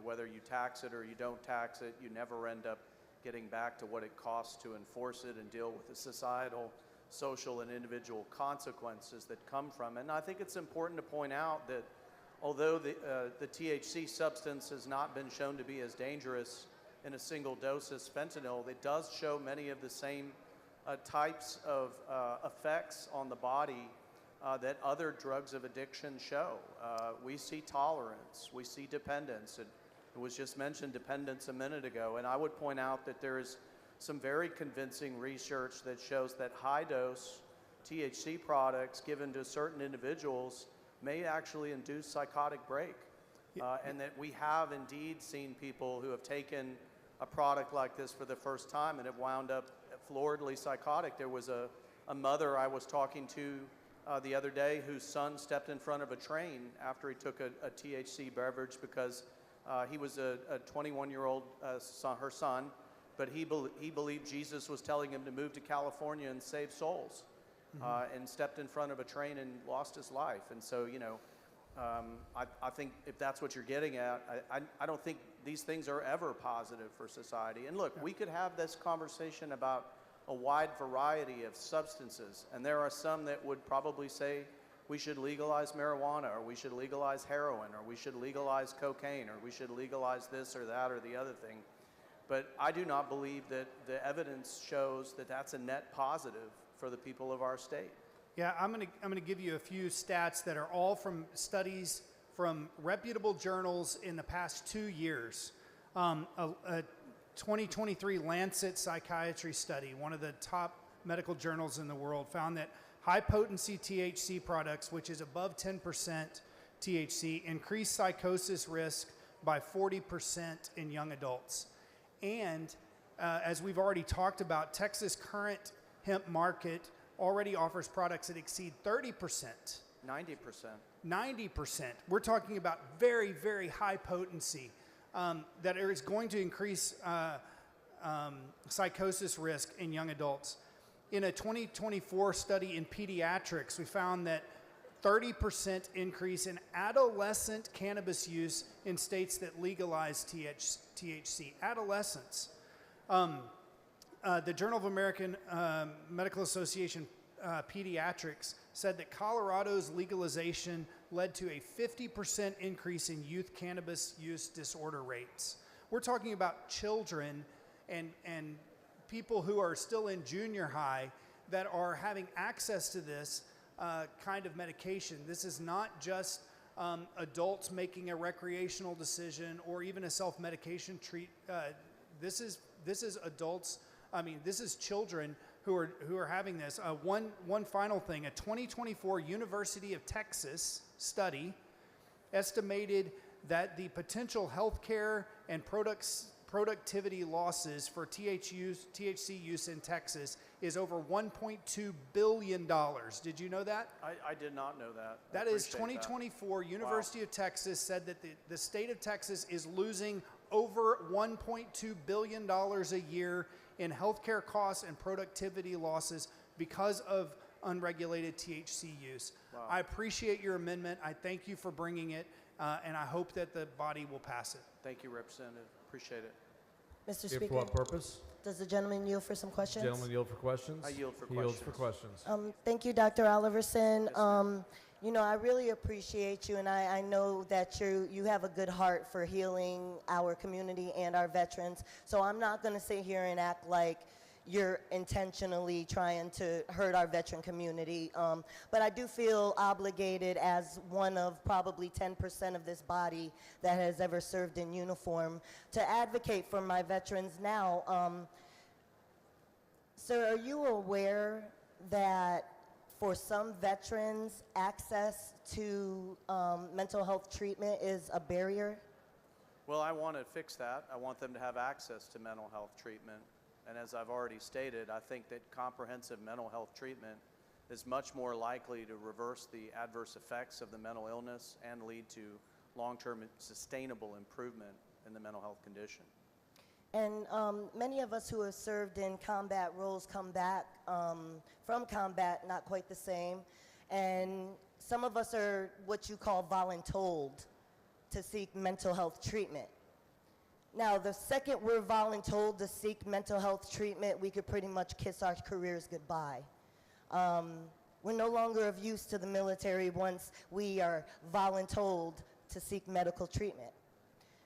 Whether you tax it or you don't tax it, you never end up getting back to what it costs to enforce it and deal with the societal, social, and individual consequences that come from it. And I think it's important to point out that although the THC substance has not been shown to be as dangerous in a single dose as fentanyl, it does show many of the same types of effects on the body that other drugs of addiction show. We see tolerance, we see dependence. It was just mentioned dependence a minute ago, and I would point out that there is some very convincing research that shows that high-dose THC products given to certain individuals may actually induce psychotic break, and that we have indeed seen people who have taken a product like this for the first time and have wound up floridly psychotic. There was a mother I was talking to the other day whose son stepped in front of a train after he took a THC beverage because he was a 21-year-old her son, but he believed Jesus was telling him to move to California and save souls, and stepped in front of a train and lost his life. And so, I think if that's what you're getting at, I don't think these things are ever positive for society. And look, we could have this conversation about a wide variety of substances, and there are some that would probably say we should legalize marijuana, or we should legalize heroin, or we should legalize cocaine, or we should legalize this or that or the other thing. But I do not believe that the evidence shows that that's a net positive for the people of our state. Yeah, I'm gonna give you a few stats that are all from studies from reputable journals in the past 2 years. A 2023 Lancet Psychiatry study, one of the top medical journals in the world, found that high-potency THC products, which is above 10% THC, increase psychosis risk by 40% in young adults. And as we've already talked about, Texas' current hemp market already offers products that exceed 30%. 90%. 90%. We're talking about very, very high potency that is going to increase psychosis risk in young adults. In a 2024 study in pediatrics, we found that 30% increase in adolescent cannabis use in states that legalize THC. Adolescents. The Journal of American Medical Association Pediatrics said that Colorado's legalization led to a 50% increase in youth cannabis use disorder rates. We're talking about children and people who are still in junior high that are having access to this kind of medication. This is not just adults making a recreational decision or even a self-medication treat. This is adults. I mean, this is children who are having this. One final thing: a 2024 University of Texas study estimated that the potential healthcare and productivity losses for THC use in Texas is over $1.2 billion. Did you know that? I did not know that. That is 2024 University of Texas said that the state of Texas is losing over $1.2 billion a year in healthcare costs and productivity losses because of unregulated THC use. Wow. I appreciate your amendment. I thank you for bringing it, and I hope that the body will pass it. Thank you, Representative. Appreciate it. Mr. For Speaker, what purpose? does the gentleman yield for some questions? Gentleman yield for questions? I yield for He yields questions. for questions. Thank you, Dr. Oliverson. Yes, ma'am. You know, I really appreciate you, and I know that you have a good heart for healing our community and our veterans. So I'm not going to sit here and act like you're intentionally trying to hurt our veteran community. But I do feel obligated as one of probably 10% of this body that has ever served in uniform to advocate for my veterans now. Sir, are you aware that for some veterans, access to mental health treatment is a barrier? Well, I want to fix that. I want them to have access to mental health treatment. And as I've already stated, I think that comprehensive mental health treatment is much more likely to reverse the adverse effects of the mental illness and lead to long-term sustainable improvement in the mental health condition. And many of us who have served in combat roles come back from combat not quite the same. And some of us are what you call voluntold to seek mental health treatment. Now, the second we're voluntold to seek mental health treatment, we could pretty much kiss our careers goodbye. We're no longer of use to the military once we are voluntold to seek medical treatment.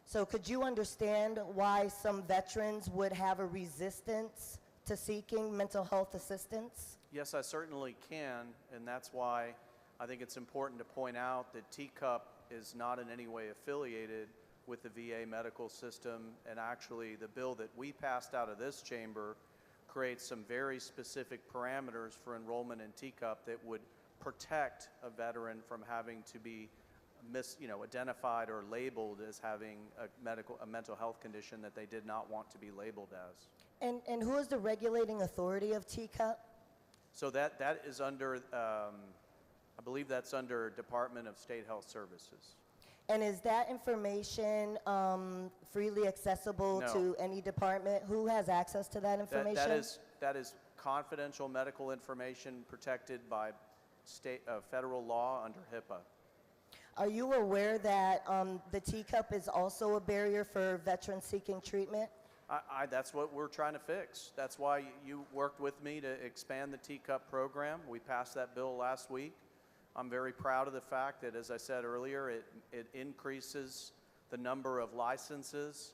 So could you understand why some veterans would have a resistance to seeking mental health assistance? Yes, I certainly can, and that's why I think it's important to point out that TCUP is not in any way affiliated with the VA medical system, and actually the bill that we passed out of this chamber creates some very specific parameters for enrollment in TCUP that would protect a veteran from having to be identified or labeled as having a mental health condition that they did not want to be labeled as. And who is the regulating authority of TCUP? So that is under, I believe that's under Department of State Health Services. And is that information freely accessible No. to any department? Who has access to that information? That is confidential medical information protected by federal law under HIPAA. Are you aware that the TCUP is also a barrier for veterans seeking treatment? That's what we're trying to fix. That's why you worked with me to expand the TCUP program. We passed that bill last week. I'm very proud of the fact that, as I said earlier, it increases the number of licenses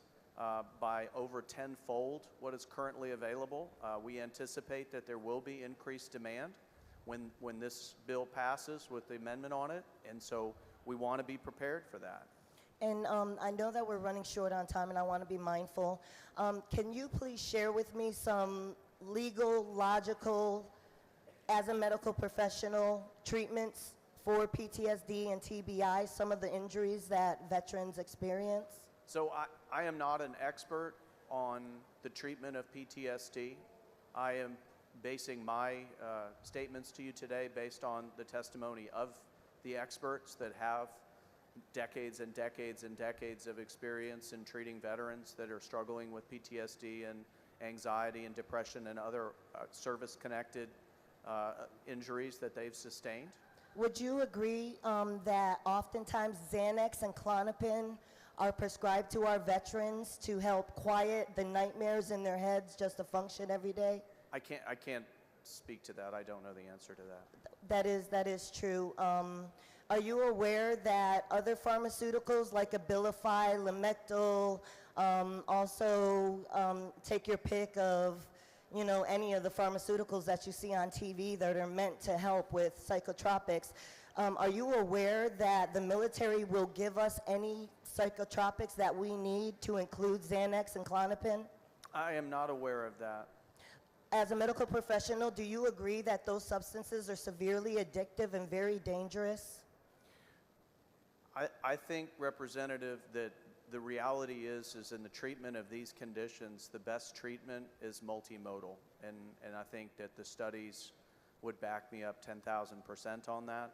by over tenfold what is currently available. We anticipate that there will be increased demand when this bill passes with the amendment on it, and so we want to be prepared for that. And I know that we're running short on time, and I want to be mindful. Can you please share with me some legal, logical, as a medical professional, treatments for PTSD and TBI, some of the injuries that veterans experience? So I am not an expert on the treatment of PTSD. I am basing my statements to you today based on the testimony of the experts that have decades and decades and decades of experience in treating veterans that are struggling with PTSD and anxiety and depression and other service-connected injuries that they've sustained. Would you agree that oftentimes Xanax and Klonopin are prescribed to our veterans to help quiet the nightmares in their heads just to function every day? I can't speak to that. I don't know the answer to that. That is true. Are you aware that other pharmaceuticals like Abilify, Lamictal, also take your pick of any of the pharmaceuticals that you see on TV that are meant to help with psychotropics? Are you aware that the military will give us any psychotropics that we need to include Xanax and Klonopin? I am not aware of that. As a medical professional, do you agree that those substances are severely addictive and very dangerous? I think, Representative, that the reality is in the treatment of these conditions, the best treatment is multimodal. And I think that the studies would back me up 10,000% on that.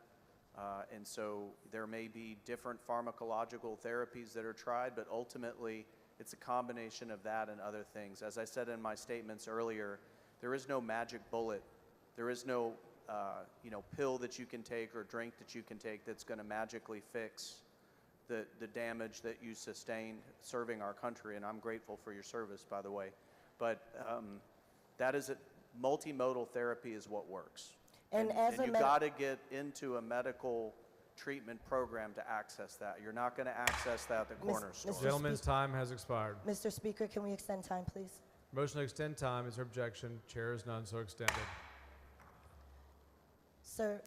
And so there may be different pharmacological therapies that are tried, but ultimately it's a combination of that and other things. As I said in my statements earlier, there is no magic bullet There is no, pill that you can take or drink that you can take that's going to magically fix the damage that you sustained serving our country, and I'm grateful for your service, by the way. But that is multimodal therapy is what works. And as a you've got to get into a medical treatment program to access that. You're not going to access that at the corner store. Gentleman's time has expired. Mr. Speaker, can we extend time, please? Motion to extend time is her objection. Chair is none so extended. Sir,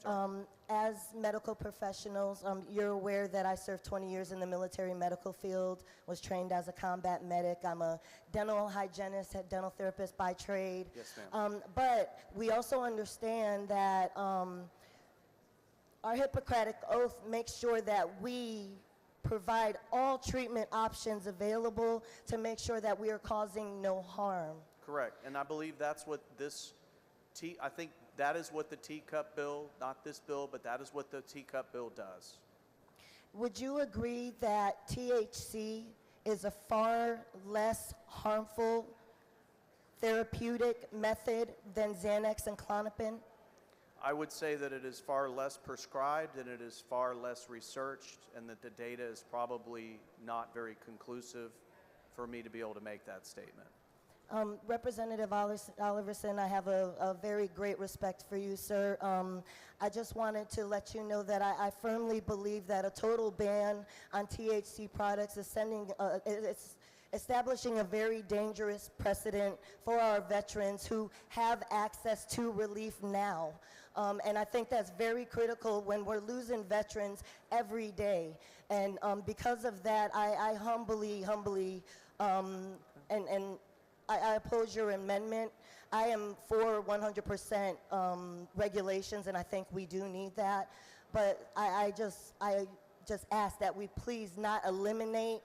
as medical professionals, you're aware that I served 20 years in the military medical field, was trained as a combat medic. I'm a dental hygienist, a dental therapist by trade. Yes, ma'am. But we also understand that our Hippocratic Oath makes sure that we provide all treatment options available to make sure that we are causing no harm. Correct. And I believe that's what I think that is what the teacup bill, not this bill, but that is what the teacup bill does. Would you agree that THC is a far less harmful therapeutic method than Xanax and Klonopin? I would say that it is far less prescribed and it is far less researched, and that the data is probably not very conclusive for me to be able to make that statement. Representative Oliverson, I have a very great respect for you, sir. I just wanted to let you know that I firmly believe that a total ban on THC products is it's establishing a very dangerous precedent for our veterans who have access to relief now. And I think that's very critical when we're losing veterans every day. And because of that, I humbly, I oppose your amendment. I am for 100% regulations, and I think we do need that. But I just ask that we please not eliminate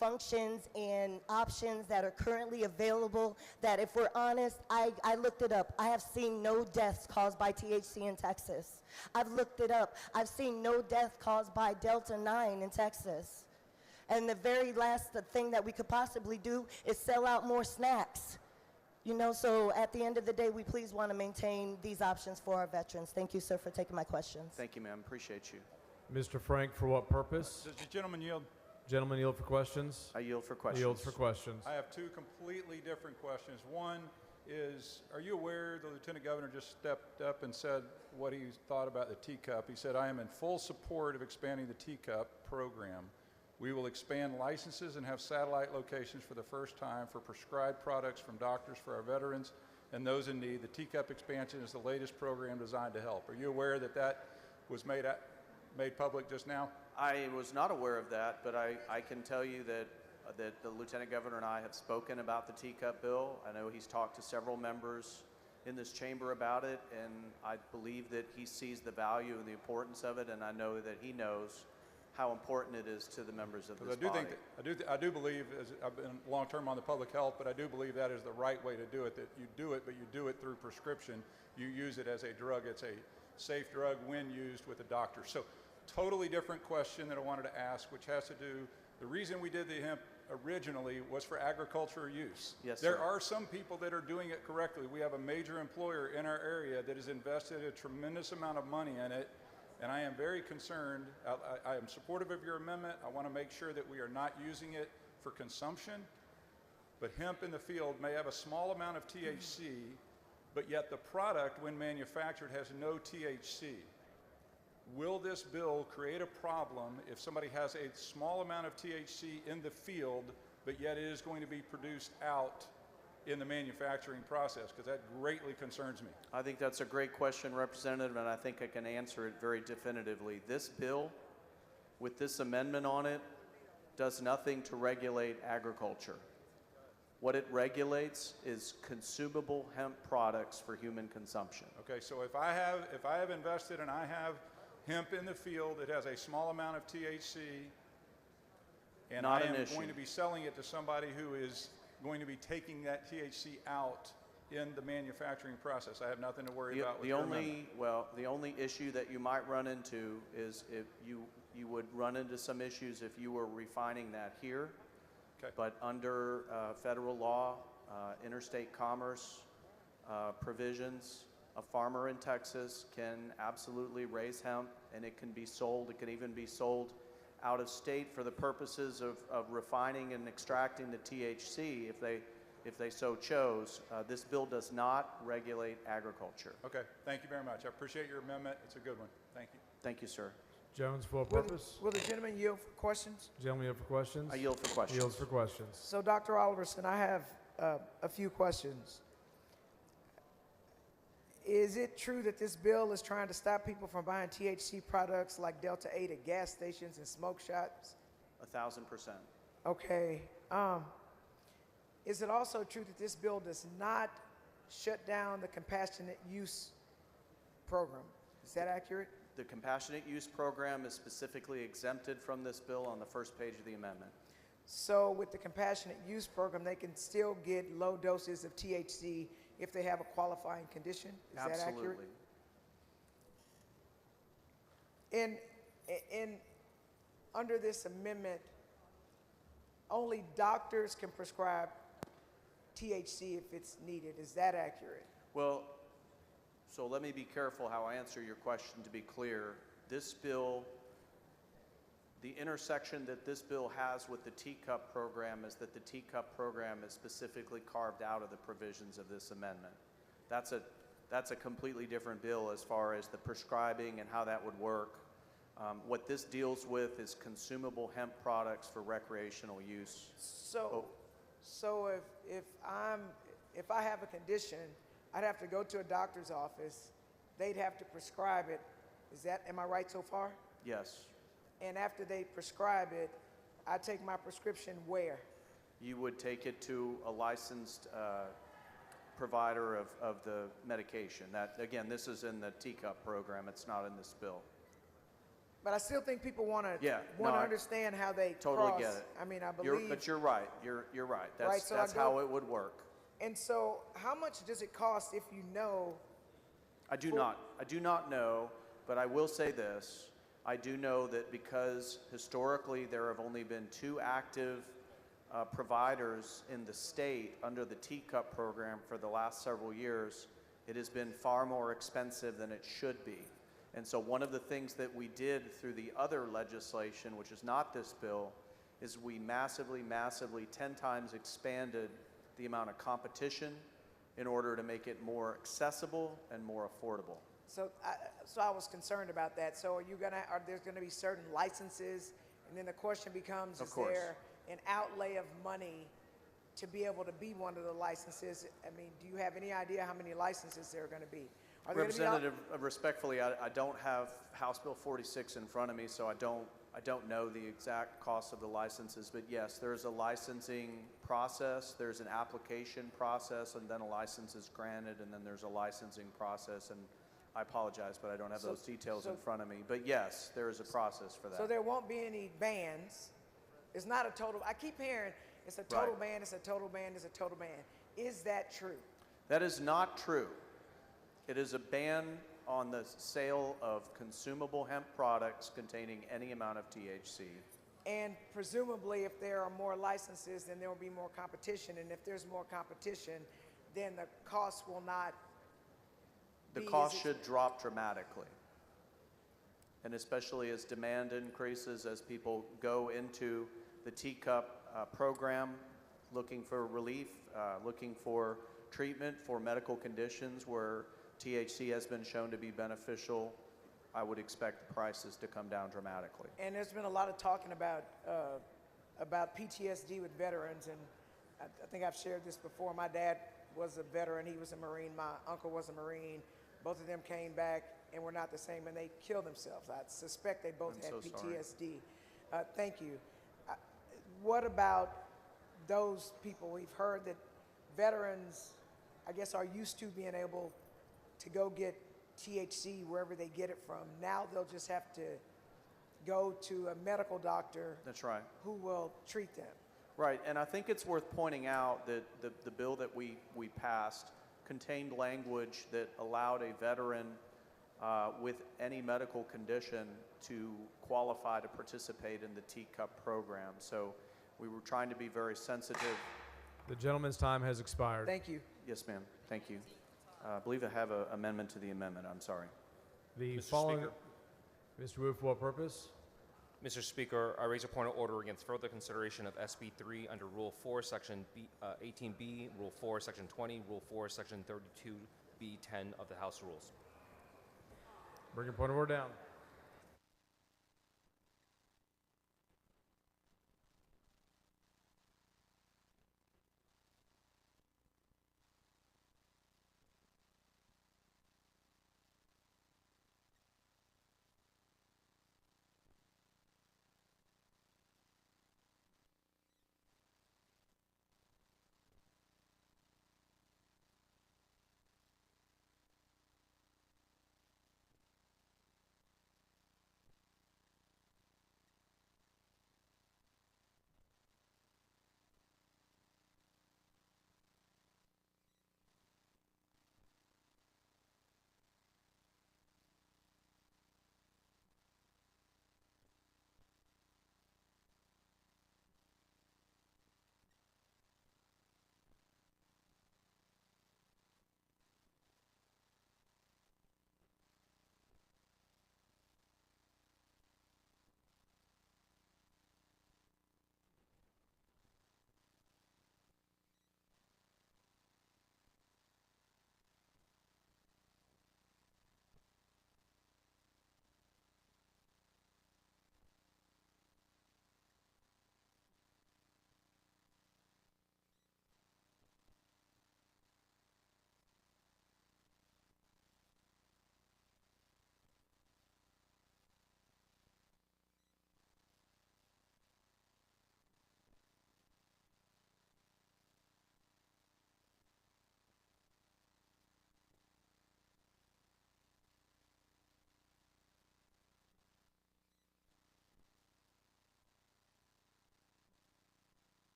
functions and options that are currently available, that if we're honest, I looked it up. I have seen no deaths caused by THC in Texas. I've looked it up. I've seen no death caused by Delta 9 in Texas. And the very last thing that we could possibly do is sell out more snacks. So at the end of the day, we please want to maintain these options for our veterans. Thank you, sir, for taking my questions. Thank you, ma'am. Appreciate you. Mr. Frank, for what purpose? Does the gentleman yield? Gentlemen yield for questions? I yield for questions. Yields for questions. I have two completely different questions. One is, are you aware the Lieutenant Governor just stepped up and said what he thought about the teacup? He said, I am in full support of expanding the teacup program. We will expand licenses and have satellite locations for the first time for prescribed products from doctors for our veterans and those in need. The teacup expansion is the latest program designed to help. Are you aware that that was made public just now? I was not aware of that, but I can tell you that the Lieutenant Governor and I have spoken about the teacup bill. I know he's talked to several members in this chamber about it, and I believe that he sees the value and the importance of it, and I know that he knows how important it is to the members of this body. I do believe, as I've been long-term on the public health, but I do believe that is the right way to do it, that you do it, but you do it through prescription. You use it as a drug. It's a safe drug when used with a doctor. So totally different question that I wanted to ask, which has to do, the reason we did the hemp originally was for agricultural use. Yes, there sir. are some people that are doing it correctly. We have a major employer in our area that has invested a tremendous amount of money in it, and I am very concerned. I am supportive of your amendment. I want to make sure that we are not using it for consumption, but hemp in the field may have a small amount of THC, but yet the product, when manufactured, has no THC. Will this bill create a problem if somebody has a small amount of THC in the field, but yet it is going to be produced out in the manufacturing process? Because that greatly concerns me. I think that's a great question, Representative, and I think I can answer it very definitively. This bill, with this amendment on it, does nothing to regulate agriculture. What it regulates is consumable hemp products for human consumption. Okay, so if I have invested and I have hemp in the field, it has a small amount of THC, and I am going to be selling it to somebody who is going to be taking that THC out in the manufacturing process. I have nothing to worry about with your amendment. The only issue that you might run into is if you would run into some issues if you were refining that here. Okay. But under federal law, interstate commerce provisions, A farmer in Texas can absolutely raise hemp, and it can be sold. It can even be sold out of state for the purposes of refining and extracting the THC if they so chose. This bill does not regulate agriculture. Okay, thank you very much. I appreciate your amendment. It's a good one. Thank you. Thank you, sir. Jones, for purpose. Will the gentleman yield for questions? Gentleman, yield for questions. I yield for questions. Yields for questions. So, Dr. Oliverson, I have a few questions. Is it true that this bill is trying to stop people from buying THC products like Delta 8 at gas stations and smoke shops? 1,000%. Okay. Is it also true that this bill does not shut down the compassionate use program? Is that accurate? The compassionate use program is specifically exempted from this bill on the first page of the amendment. So with the compassionate use program, they can still get low doses of THC if they have a qualifying condition? Is that accurate? Absolutely. Under this amendment, only doctors can prescribe THC if it's needed. Is that accurate? Well, so let me be careful how I answer your question to be clear. This bill, the intersection that this bill has with the teacup program is that the teacup program is specifically carved out of the provisions of this amendment. That's a completely different bill as far as the prescribing and how that would work. What this deals with is consumable hemp products for recreational use. So if I have a condition, I'd have to go to a doctor's office. They'd have to prescribe it. Am I right so far? Yes. And after they prescribe it, I take my prescription where? You would take it to a licensed provider of the medication. That, again, this is in the teacup program. It's not in this bill. But I still think people want to understand how they totally cross. get it. I mean, I believe. But you're right. You're right. That's, Right, so that's how it would work. And so, how much does it cost if you know? I do not know, but I will say this. I do know that because historically there have only been 2 active providers in the state under the teacup program for the last several years, it has been far more expensive than it should be. And so one of the things that we did through the other legislation, which is not this bill, is we massively, 10 times expanded the amount of competition in order to make it more accessible and more affordable. So I was concerned about that. So are there going to be certain licenses? And then the question becomes, is there an outlay of money to be able to be one of the licenses? I mean, do you have any idea how many licenses there are going to be? Representative, respectfully, I don't have House Bill 46 in front of me, so I don't know the exact cost of the licenses. But yes, there's a licensing process, there's an application process, and then a license is granted, and then there's a licensing process. And I apologize, but I don't have those details in front of me. But yes, there is a process for that. So there won't be any bans. It's not a total. I keep hearing it's a total ban, it's a total ban, it's a total ban. Is that true? That is not true. It is a ban on the sale of consumable hemp products containing any amount of THC. And presumably, if there are more licenses, then there will be more competition. And if there's more competition, then the cost will not. The cost should drop dramatically. And especially as demand increases, as people go into the teacup program looking for relief, looking for treatment for medical conditions where THC has been shown to be beneficial, I would expect the prices to come down dramatically. And there's been a lot of talking about PTSD with veterans, and I think I've shared this before. My dad was a veteran, he was a Marine, my uncle was a Marine. Both of them came back and were not the same, and they killed themselves. I suspect they both had PTSD. Thank you. What about those people? We've heard that veterans, I guess, are used to being able to go get THC wherever they get it from. Now they'll just have to go to a medical doctor. That's right. Who will treat them. Right, and I think it's worth pointing out that the bill that we passed contained language that allowed a veteran with any medical condition to qualify to participate in the teacup program. So we were trying to be very sensitive. The gentleman's time has expired. Thank you. Yes, ma'am. Thank you. I believe I have an amendment to the amendment. I'm sorry. The Mr. following, Speaker. Mr. Wu, for what purpose? Mr. Speaker, I raise a point of order against further consideration of SB 3 under Rule 4, Section 18B, Rule 4, Section 20, Rule 4, Section 32B10 of the House Rules. Bring your point of order down.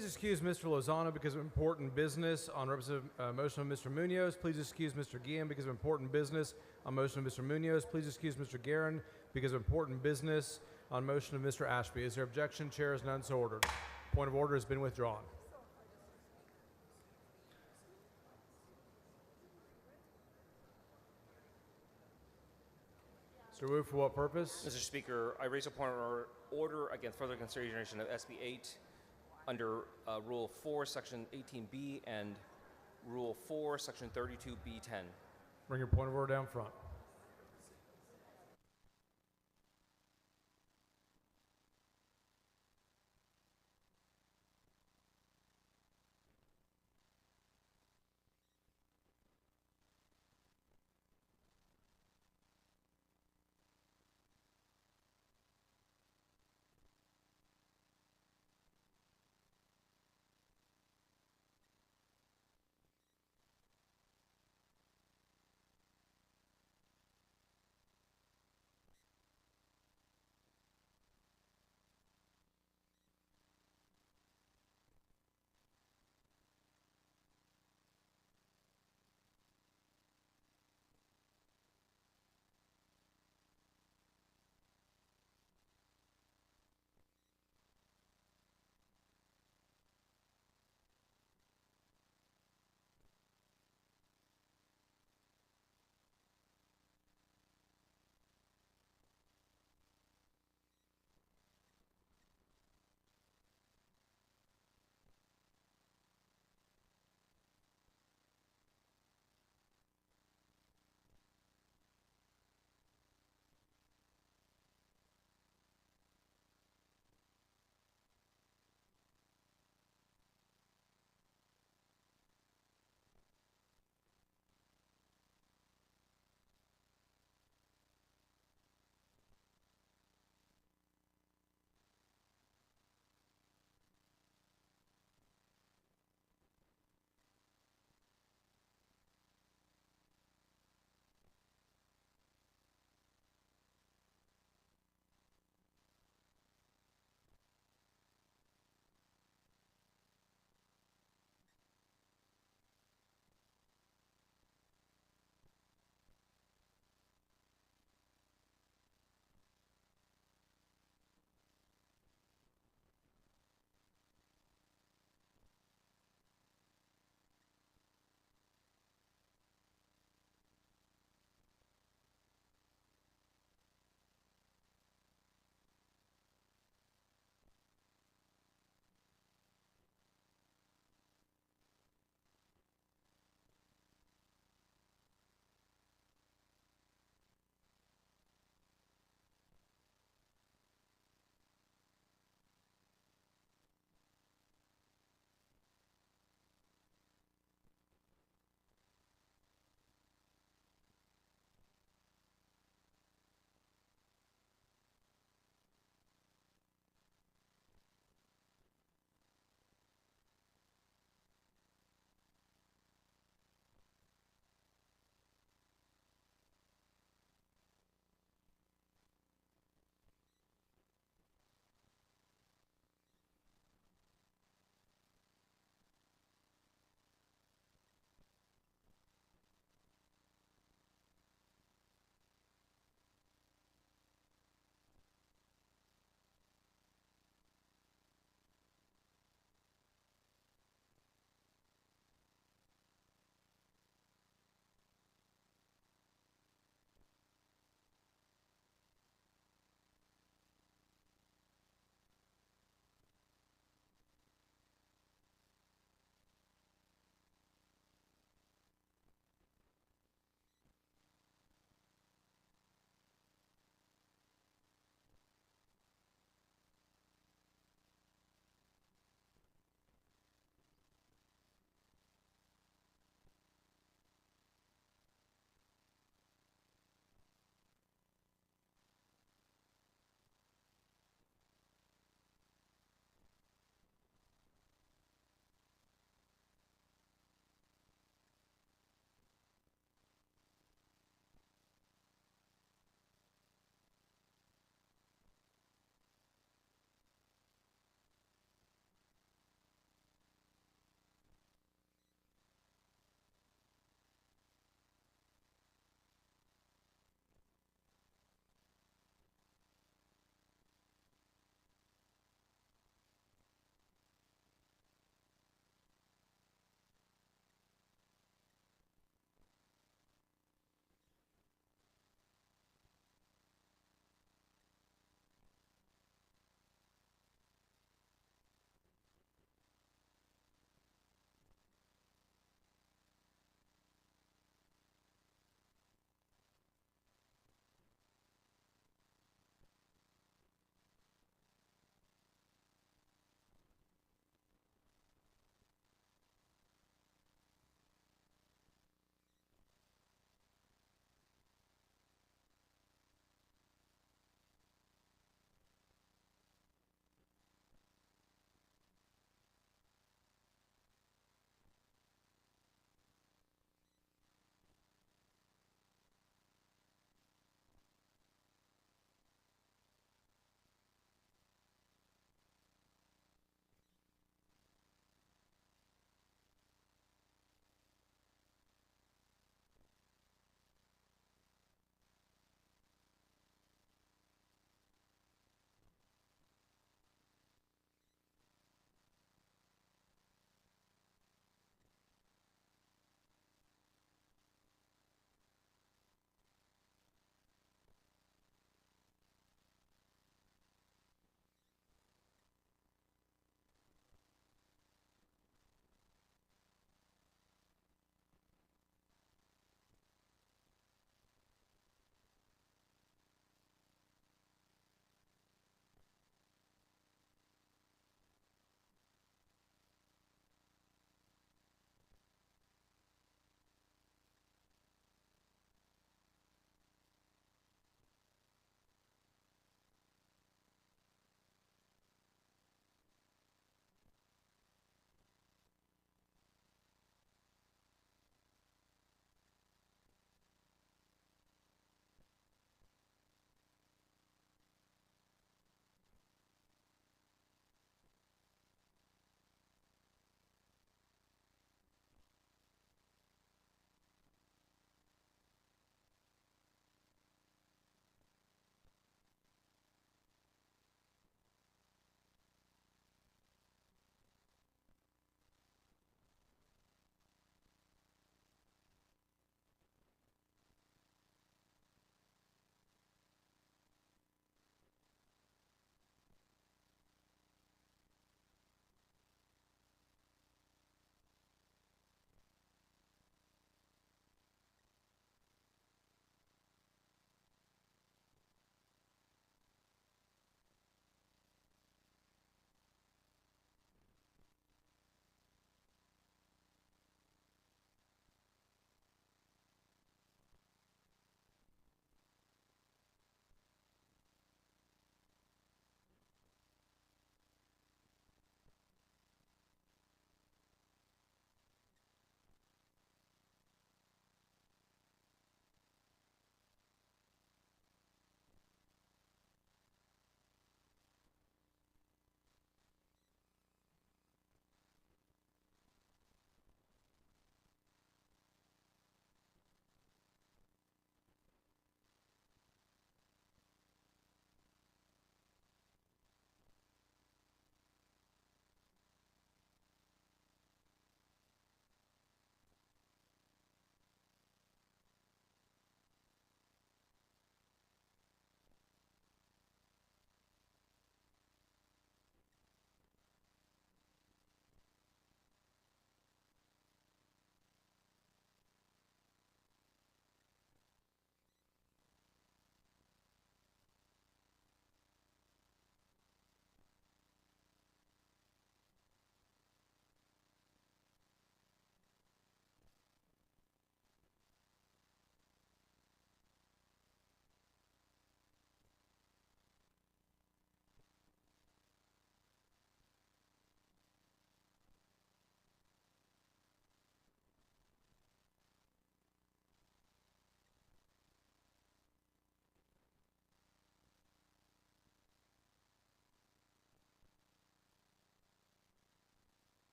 Please excuse Mr. Lozano because of important business on motion of Mr. Munoz. Please excuse Mr. Guillen because of important business on motion of Mr. Munoz. Please excuse Mr. Guerin because of important business on motion of Mr. Ashby. Is there objection? Chair is none, so ordered. Point of order has been withdrawn. Mr. Wu, for what purpose? Mr. Speaker, I raise a point of order against further consideration of SB 8 under Rule 4, Section 18B and Rule 4, Section 32B10. Bring your point of order down front.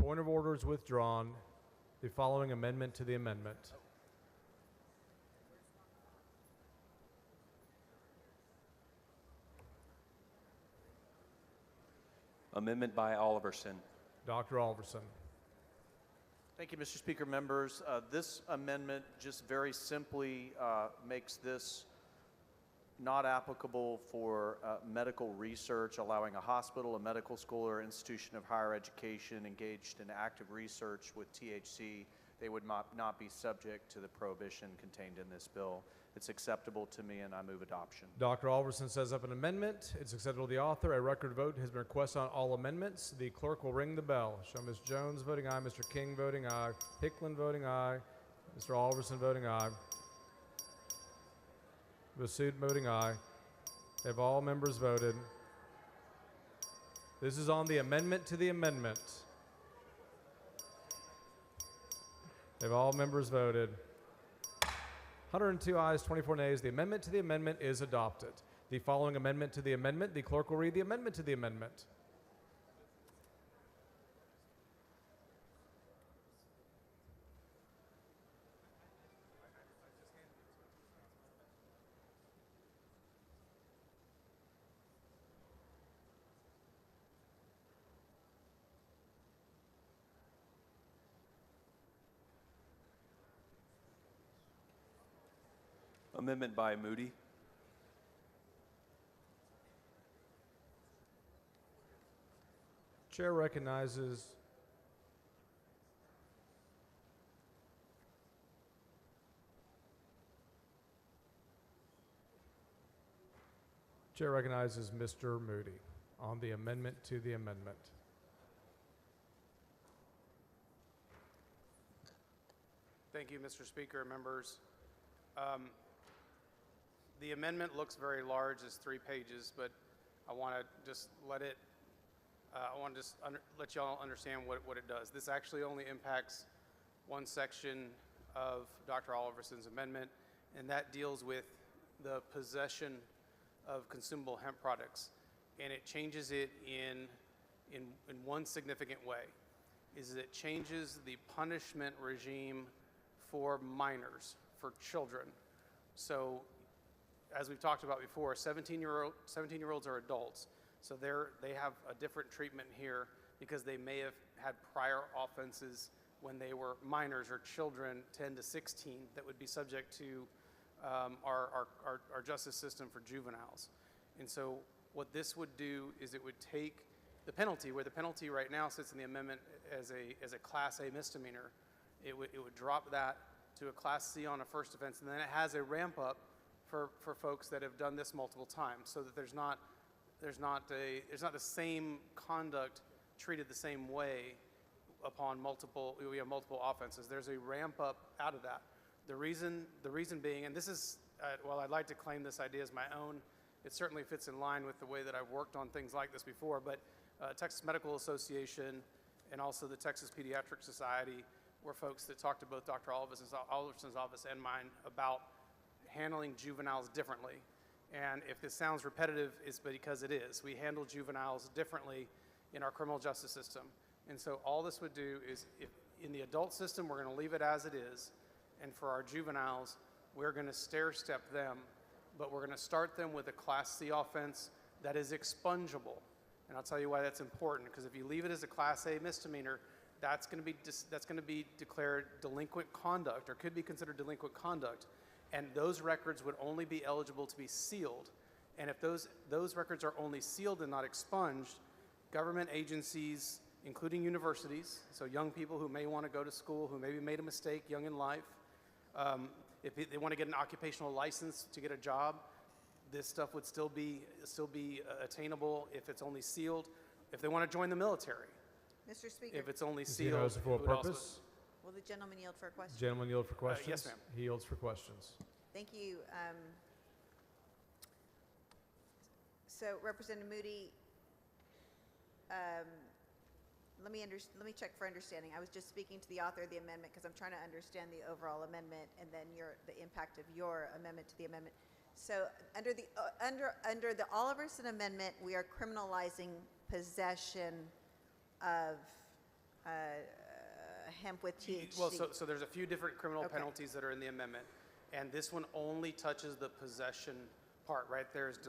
Point of order is withdrawn. The following amendment to the amendment. Amendment by Oliverson. Dr. Alverson. Thank you, Mr. Speaker. Members, this amendment just very simply makes this not applicable for medical research, allowing a hospital, a medical school, or institution of higher education engaged in active research with THC. They would not be subject to the prohibition contained in this bill. It's acceptable to me, and I move adoption. Dr. Alverson says up an amendment. It's acceptable to the author. A record vote has been requested on all amendments. The clerk will ring the bell. Show Ms. Jones voting aye, Mr. King voting aye, Hicklin voting aye, Mr. Alverson voting aye, Basood voting aye. Have all members voted? This is on the amendment to the amendment. Have all members voted? 102 ayes, 24 nays. The amendment to the amendment is adopted. The following amendment to the amendment, the clerk will read the amendment to the amendment. Amendment by Moody. Chair recognizes Mr. Moody on the amendment to the amendment. Thank you, Mr. Speaker, members. The amendment looks very large, it's 3 pages, but I want to just let y'all understand what it does. This actually only impacts one section of Dr. Oliverson's amendment, and that deals with the possession of consumable hemp products. And it changes it in one significant way, is that it changes the punishment regime for minors, for children. So, as we've talked about before, 17-year-olds are adults, so they have a different treatment here because they may have had prior offenses when they were minors or children, 10 to 16, that would be subject to our justice system for juveniles. And so what this would do is it would take the penalty, where the penalty right now sits in the amendment as a Class A misdemeanor, it would drop that to a Class C on a first offense, and then it has a ramp up for folks that have done this multiple times, so that there's not the same conduct treated the same way upon multiple offenses. There's a ramp up out of that. The reason being, and this is, while I'd like to claim this idea as my own, it certainly fits in line with the way that I've worked on things like this before, but Texas Medical Association and also the Texas Pediatric Society were folks that talked to both Dr. Oliverson's office and mine about handling juveniles differently. And if this sounds repetitive, it's because it is. We handle juveniles differently in our criminal justice system. And so all this would do is, if in the adult system, we're going to leave it as it is. And for our juveniles, we're going to stair-step them, but we're going to start them with a Class C offense that is expungible. And I'll tell you why that's important, because if you leave it as a Class A misdemeanor, that's going to be declared delinquent conduct, or could be considered delinquent conduct. And those records would only be eligible to be sealed. And if those records are only sealed and not expunged, government agencies, including universities, so young people who may want to go to school, who maybe made a mistake young in life, if they want to get an occupational license to get a job, this stuff would still be attainable if it's only sealed. If they want to join the military, Mr. Speaker. if it's only Is sealed, he knows for what it would also- purpose? Will the gentleman yield for a question? Gentleman yield for questions? yes, ma'am. He yields for questions. Thank you. So, Representative Moody, let me check for understanding. I was just speaking to the author of the amendment because I'm trying to understand the overall amendment and then the impact of your amendment to the amendment. So, under the Oliverson amendment, we are criminalizing possession of hemp with THC? Well, so there's a few different criminal Okay. penalties that are in the amendment, and this one only touches the possession part, right? There's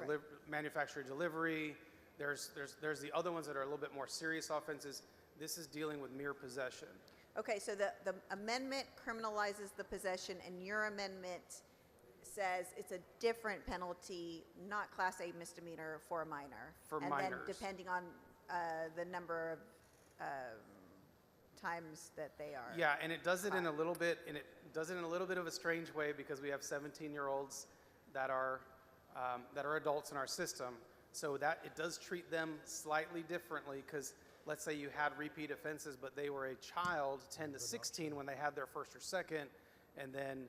manufacturing delivery. There's the other ones that are a little bit more serious offenses. This is dealing with mere possession. Okay, so the amendment criminalizes the possession, and your amendment says it's a different penalty, not Class A misdemeanor for a minor. For and minors. then depending on the number of times that they are. Yeah, and it does it in a little bit, of a strange way because we have 17-year-olds that are adults in our system. So that it does treat them slightly differently because let's say you had repeat offenses, but they were a child, 10 to 16 when they had their first or second, and then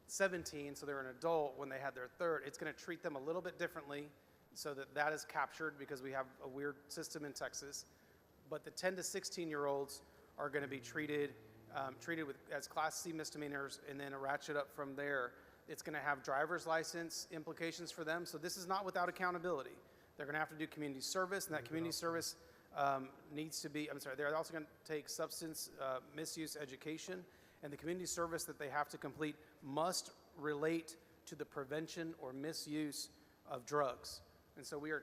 17, so they're an adult when they had their third. It's going to treat them a little bit differently so that is captured because we have a weird system in Texas. But the 10 to 16-year-olds are going to be treated as Class C misdemeanors and then a ratchet up from there. It's going to have driver's license implications for them. So this is not without accountability. They're going to have to do community service, and that community service needs to be, they're also going to take substance misuse education, and the community service that they have to complete must relate to the prevention or misuse of drugs. And so we are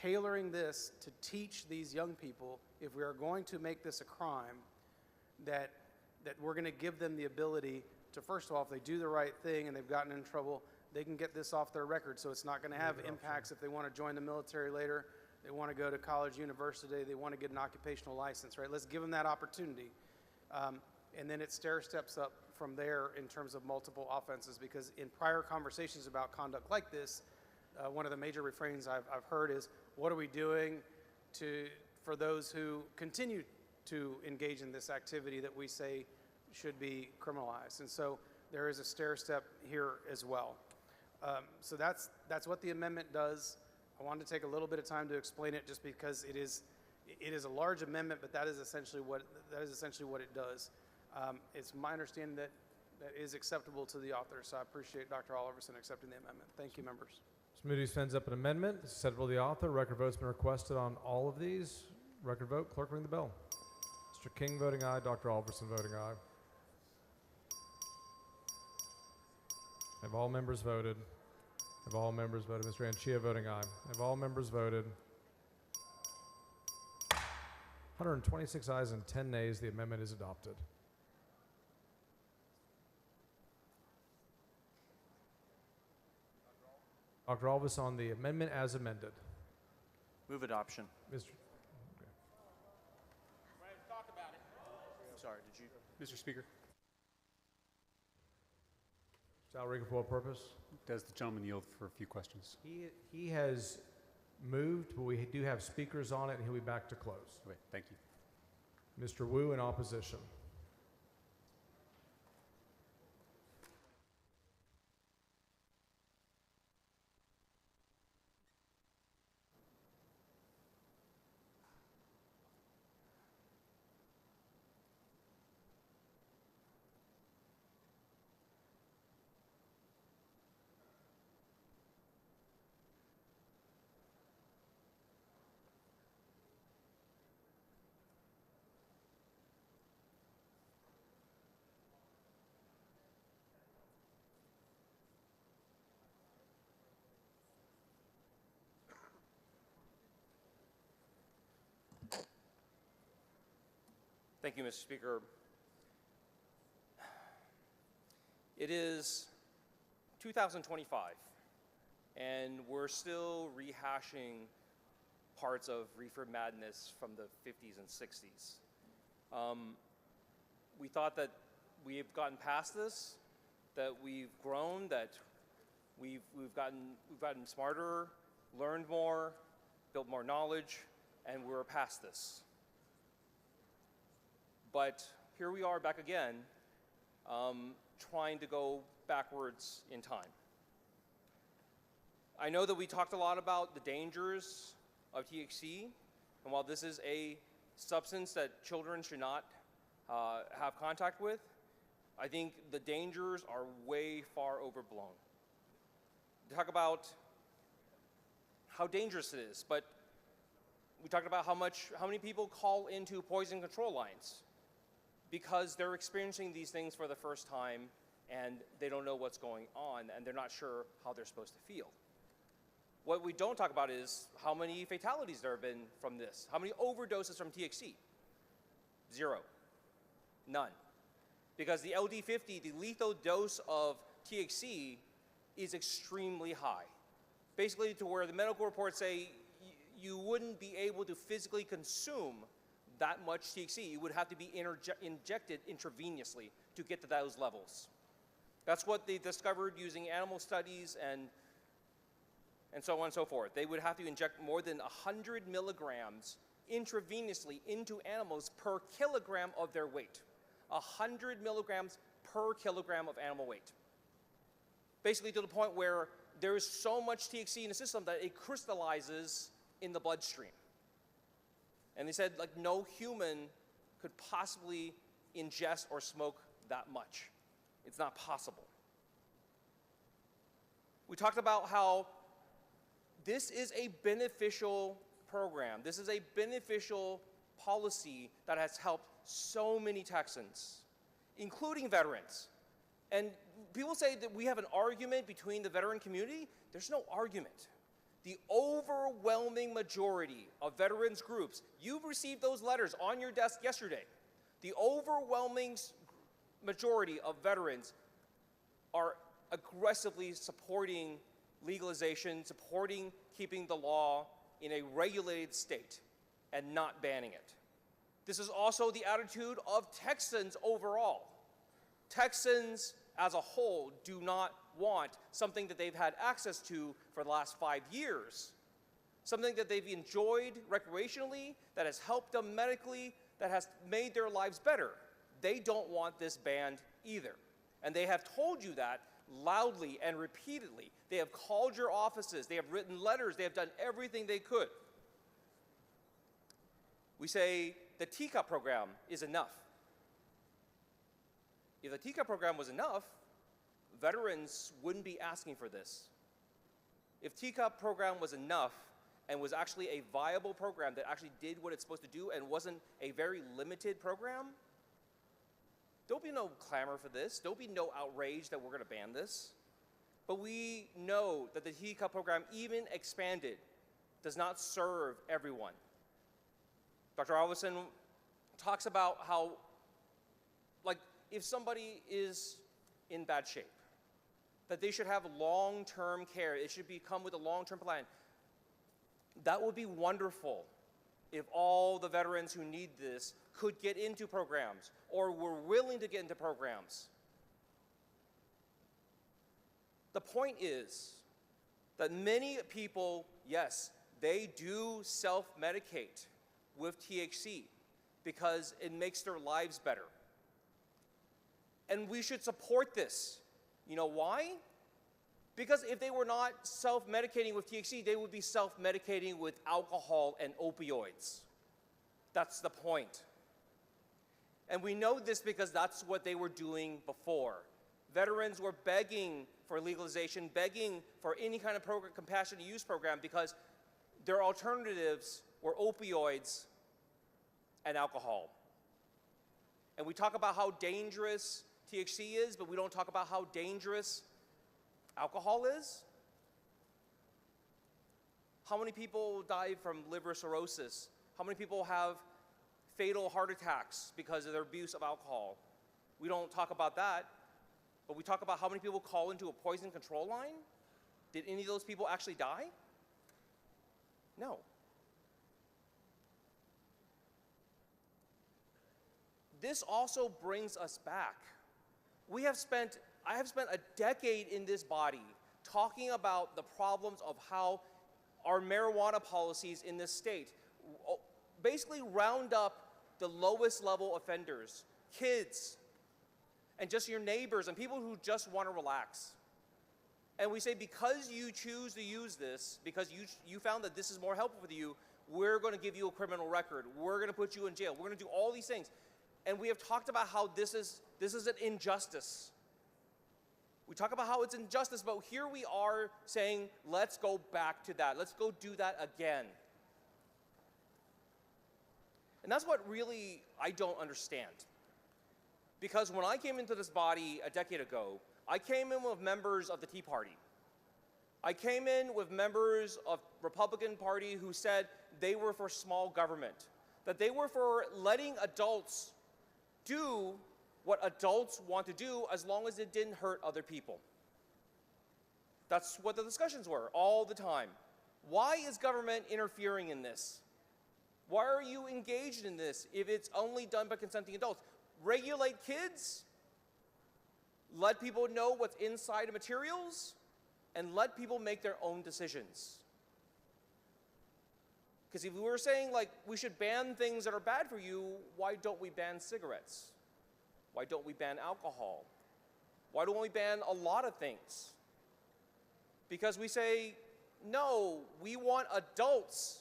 tailoring this to teach these young people, if we are going to make this a crime, that we're going to give them the ability to, first of all, if they do the right thing and they've gotten in trouble, they can get this off their record. So it's not going to have impacts if they want to join the military later, they want to go to college, university, they want to get an occupational license, right? Let's give them that opportunity. And then it stair steps up from there in terms of multiple offenses, because in prior conversations about conduct like this, one of the major refrains I've heard is, what are we doing for those who continue to engage in this activity that we say should be criminalized? And so there is a stair step here as well. So that's what the amendment does. I wanted to take a little bit of time to explain it, just because it is a large amendment, but that is essentially what it does. It's my understanding that is acceptable to the author, so I appreciate Dr. Oliverson accepting the amendment. Thank you, members. Mr. Moody sends up an amendment. It's acceptable to the author. Record vote's been requested on all of these. Record vote. Clerk, ring the bell. Mr. King voting aye. Dr. Oliverson voting aye. Have all members voted? Have all members voted? Mr. Anchia voting aye. Have all members voted? 126 ayes and 10 nays. The amendment is adopted. Dr. Alvis on the amendment as amended. Move adoption. Mr. Sorry, did you? Mr. Speaker, Salary for what purpose? does the gentleman yield for a few questions? He has moved, but we do have speakers on it, and he'll be back to close. Okay, thank you. Mr. Wu in opposition. Thank you, Mr. Speaker. It is 2025, and we're still rehashing parts of reefer madness from the 50s and 60s. We thought that we've gotten past this, that we've grown, that we've gotten smarter, learned more, built more knowledge, and we're past this. But here we are back again, trying to go backwards in time. I know that we talked a lot about the dangers of THC, and while this is a substance that children should not have contact with, I think the dangers are way far overblown. Talk about how dangerous it is, but We talked about how many people call into poison control lines because they're experiencing these things for the first time and they don't know what's going on and they're not sure how they're supposed to feel. What we don't talk about is how many fatalities there have been from this. How many overdoses from THC? 0. None. Because the LD50, the lethal dose of THC, is extremely high. Basically to where the medical reports say you wouldn't be able to physically consume that much THC. You would have to be injected intravenously to get to those levels. That's what they discovered using animal studies and so on and so forth. They would have to inject more than 100 milligrams intravenously into animals per kilogram of their weight. 100 milligrams per kilogram of animal weight. Basically to the point where there is so much THC in the system that it crystallizes in the bloodstream. And they said like no human could possibly ingest or smoke that much. It's not possible. We talked about how this is a beneficial program. This is a beneficial policy that has helped so many Texans, including veterans. And people say that we have an argument between the veteran community. There's no argument. The overwhelming majority of veterans groups, you've received those letters on your desk yesterday. The overwhelming majority of veterans are aggressively supporting legalization, supporting keeping the law in a regulated state and not banning it. This is also the attitude of Texans overall. Texans as a whole do not want something that they've had access to for the last 5 years, something that they've enjoyed recreationally, that has helped them medically, that has made their lives better. They don't want this banned either. And they have told you that loudly and repeatedly. They have called your offices, they have written letters, they have done everything they could. We say the TCOP program is enough. If the TCOP program was enough, veterans wouldn't be asking for this. If TCOP program was enough and was actually a viable program that actually did what it's supposed to do and wasn't a very limited program, there'll be no clamor for this. There'll be no outrage that we're going to ban this. But we know that the TCOP program, even expanded, does not serve everyone. Dr. Alverson talks about how, like, if somebody is in bad shape, that they should have long-term care. It should come with a long-term plan. That would be wonderful if all the veterans who need this could get into programs or were willing to get into programs. The point is that many people, yes, they do self-medicate with THC because it makes their lives better. And we should support this. You know why? Because if they were not self-medicating with THC, they would be self-medicating with alcohol and opioids. That's the point. And we know this because that's what they were doing before. Veterans were begging for legalization, begging for any kind of program, compassionate use program, because their alternatives were opioids and alcohol. And we talk about how dangerous THC is, but we don't talk about how dangerous alcohol is. How many people die from liver cirrhosis? How many people have fatal heart attacks because of their abuse of alcohol? We don't talk about that, but we talk about how many people call into a poison control line. Did any of those people actually die? No. This also brings us back. I have spent a decade in this body talking about the problems of how our marijuana policies in this state basically round up the lowest level offenders, kids, and just your neighbors and people who just want to relax. And we say, because you choose to use this, because you found that this is more helpful for you, we're going to give you a criminal record. We're going to put you in jail. We're going to do all these things. And we have talked about how this is an injustice. We talk about how it's injustice, but here we are saying, let's go back to that. Let's go do that again. And that's what really I don't understand. Because when I came into this body a decade ago, I came in with members of the Tea Party. I came in with members of Republican Party who said they were for small government, that they were for letting adults do what adults want to do as long as it didn't hurt other people. That's what the discussions were all the time. Why is government interfering in this? Why are you engaged in this if it's only done by consenting adults? Regulate kids, let people know what's inside the materials, and let people make their own decisions. Because if we were saying, like, we should ban things that are bad for you, why don't we ban cigarettes? Why don't we ban alcohol? Why don't we ban a lot of things? Because we say, no, we want adults.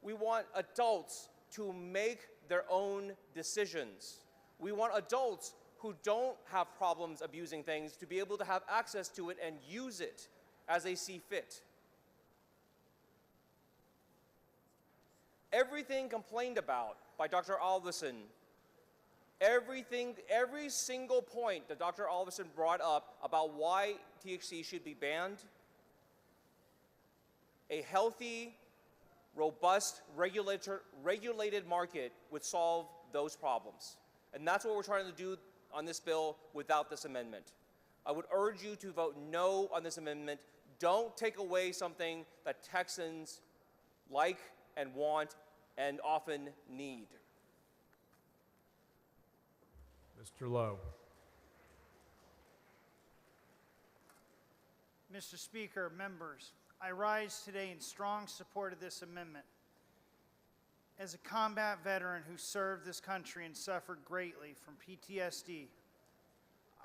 We want adults to make their own decisions. We want adults who don't have problems abusing things to be able to have access to it and use it as they see fit. Everything complained about by Dr. Alverson, every single point that Dr. Alverson brought up about why THC should be banned, a healthy, robust, regulated market would solve those problems. And that's what we're trying to do on this bill without this amendment. I would urge you to vote no on this amendment. Don't take away something that Texans like and want and often need. Mr. Lowe. Mr. Speaker, members, I rise today in strong support of this amendment. As a combat veteran who served this country and suffered greatly from PTSD,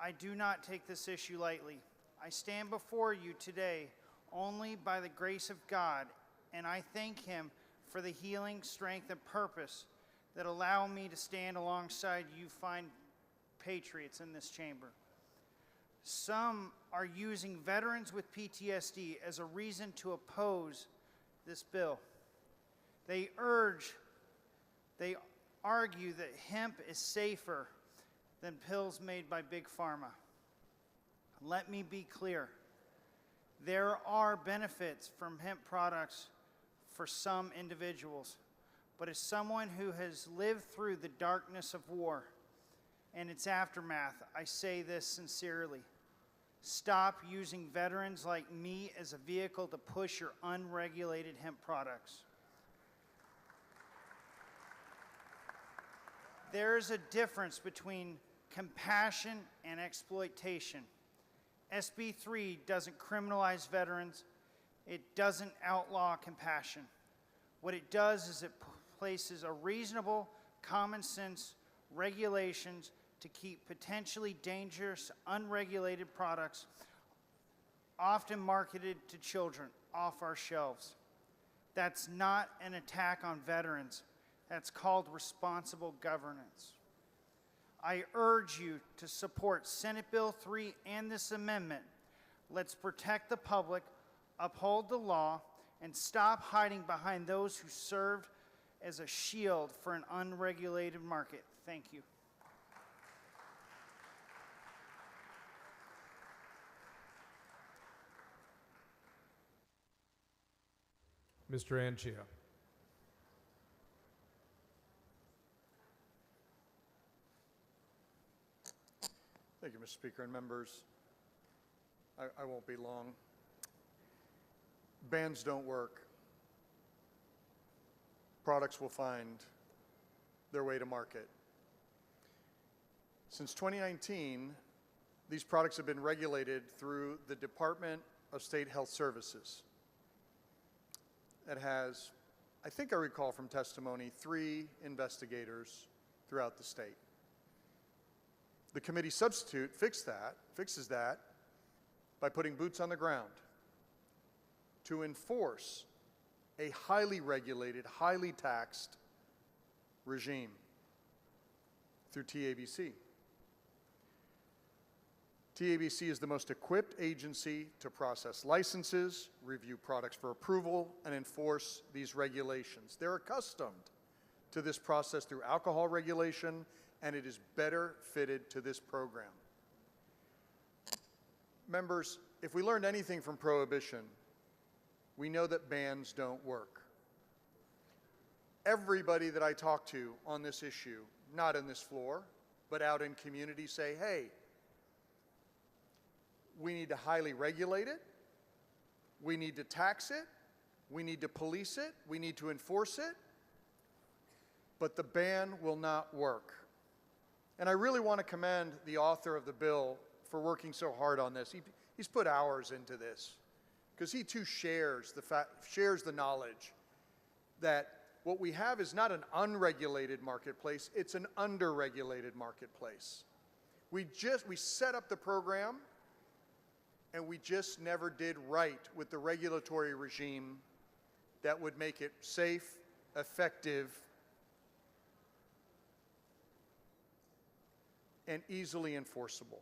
I do not take this issue lightly. I stand before you today only by the grace of God, and I thank Him for the healing, strength, and purpose that allow me to stand alongside you fine patriots in this chamber. Some are using veterans with PTSD as a reason to oppose this bill. They argue that hemp is safer than pills made by Big Pharma. Let me be clear. There are benefits from hemp products for some individuals, but as someone who has lived through the darkness of war and its aftermath, I say this sincerely. Stop using veterans like me as a vehicle to push your unregulated hemp products. There is a difference between compassion and exploitation. SB 3 doesn't criminalize veterans. It doesn't outlaw compassion. What it does is it places a reasonable, common sense regulations to keep potentially dangerous, unregulated products, often marketed to children, off our shelves. That's not an attack on veterans. That's called responsible governance. I urge you to support Senate Bill 3 and this amendment. Let's protect the public, uphold the law, and stop hiding behind those who served as a shield for an unregulated market. Thank you. Mr. Anchia. Thank you, Mr. Speaker and members. I won't be long. Bans don't work. Products will find their way to market. Since 2019, these products have been regulated through the Department of State Health Services. It has, I think I recall from testimony, 3 investigators throughout the state. The committee substitute fixes that by putting boots on the ground to enforce a highly regulated, highly taxed regime through TABC. TABC is the most equipped agency to process licenses, review products for approval, and enforce these regulations. They're accustomed to this process through alcohol regulation, and it is better fitted to this program. Members, if we learned anything from Prohibition, we know that bans don't work. Everybody that I talk to on this issue, not on this floor, but out in community, say, hey, we need to highly regulate it, we need to tax it, we need to police it, we need to enforce it, but the ban will not work. And I really want to commend the author of the bill for working so hard on this. He's put hours into this because he too shares the knowledge that what we have is not an unregulated marketplace, it's an underregulated marketplace. We set up the program and we just never did right with the regulatory regime that would make it safe, effective, and easily enforceable.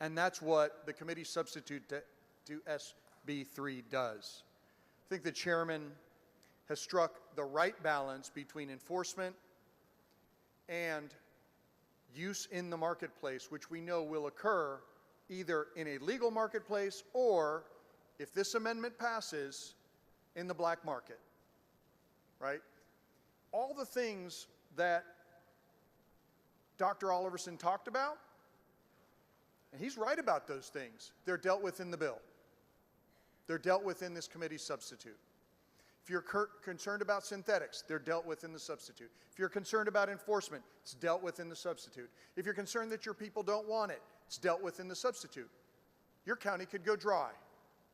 And that's what the committee substitute to SB3 does. I think the chairman has struck the right balance between enforcement and use in the marketplace, which we know will occur either in a legal marketplace or, if this amendment passes, in the black market, right? All the things that Dr. Oliverson talked about, and he's right about those things, they're dealt with in the bill. They're dealt with in this committee substitute. If you're concerned about synthetics, they're dealt with in the substitute. If you're concerned about enforcement, it's dealt with in the substitute. If you're concerned that your people don't want it, it's dealt with in the substitute. Your county could go dry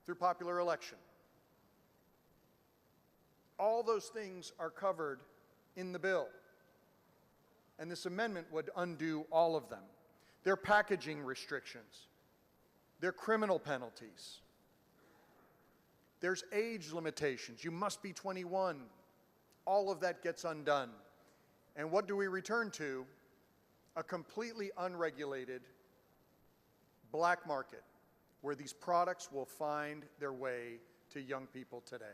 through popular election. All those things are covered in the bill. And this amendment would undo all of them. Their packaging restrictions, their criminal penalties. There's age limitations. You must be 21. All of that gets undone. And what do we return to? A completely unregulated black market where these products will find their way to young people today.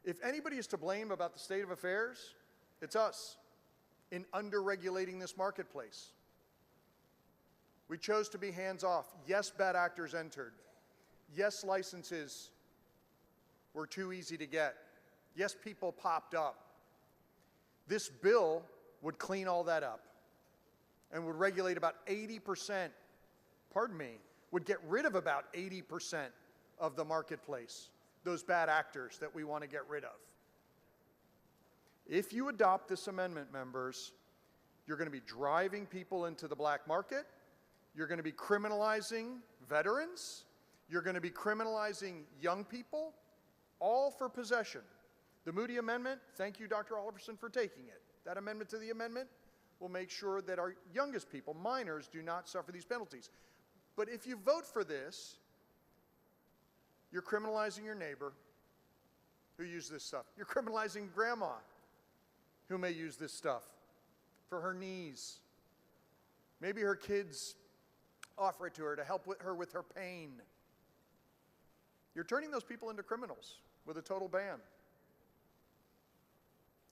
If anybody is to blame about the state of affairs, it's us in under-regulating this marketplace. We chose to be hands-off. Yes, bad actors entered. Yes, licenses were too easy to get. Yes, people popped up. This bill would clean all that up and would regulate about 80%, would get rid of about 80% of the marketplace, those bad actors that we want to get rid of. If you adopt this amendment, members, you're going to be driving people into the black market. You're going to be criminalizing veterans. You're going to be criminalizing young people, all for possession. The Moody Amendment, thank you, Dr. Oliverson, for taking it. That amendment to the amendment will make sure that our youngest people, minors, do not suffer these penalties. But if you vote for this, you're criminalizing your neighbor who used this stuff. You're criminalizing grandma who may use this stuff for her knees. Maybe her kids offer it to her to help her with her pain. You're turning those people into criminals with a total ban.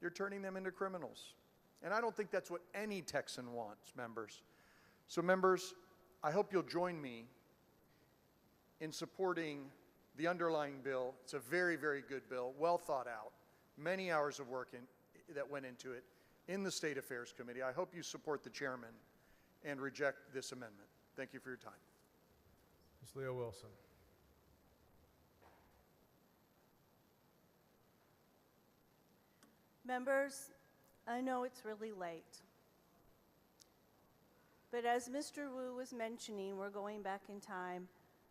You're turning them into criminals. And I don't think that's what any Texan wants, members. So members, I hope you'll join me in supporting the underlying bill. It's a very, very good bill, well thought out, many hours of work that went into it in the State Affairs Committee. I hope you support the chairman and reject this amendment. Thank you for your time. Ms. Leo Wilson. Members, I know it's really late, but as Mr. Wu was mentioning, we're going back in time.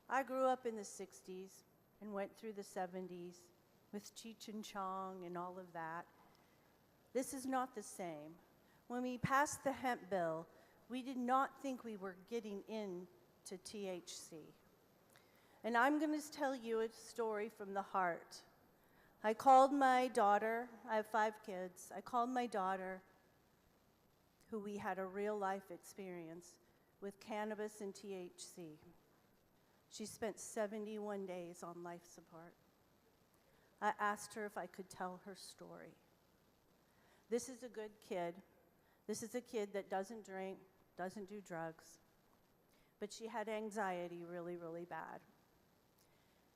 I grew up in the 60s and went through the 70s with Cheech and Chong and all of that. This is not the same. When we passed the hemp bill, we did not think we were getting into THC. And I'm going to tell you a story from the heart. I called my daughter, I have 5 kids, I called my daughter, who we had a real life experience with cannabis and THC. She spent 71 days on life support. I asked her if I could tell her story. This is a good kid. This is a kid that doesn't drink, doesn't do drugs, but she had anxiety really, really bad.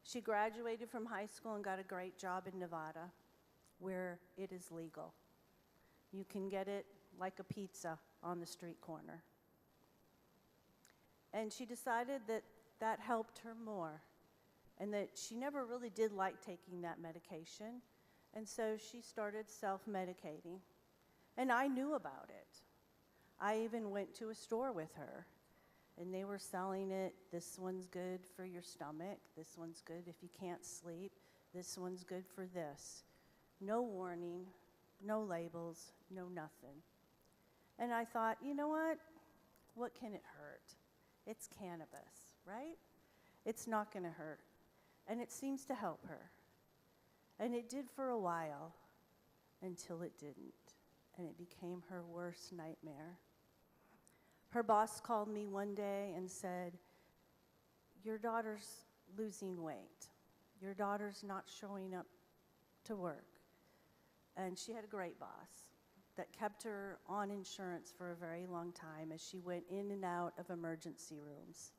She graduated from high school and got a great job in Nevada, where it is legal. You can get it like a pizza on the street corner. And she decided that that helped her more, and that she never really did like taking that medication, and so she started self-medicating. And I knew about it. I even went to a store with her, and they were selling it. This one's good for your stomach. This one's good if you can't sleep. This one's good for this. No warning, no labels, no nothing. And I thought, you know what? What can it hurt? It's cannabis, right? It's not going to hurt. And it seems to help her. And it did for a while, until it didn't. And it became her worst nightmare. Her boss called me one day and said, your daughter's losing weight. Your daughter's not showing up to work. And she had a great boss that kept her on insurance for a very long time as she went in and out of emergency rooms.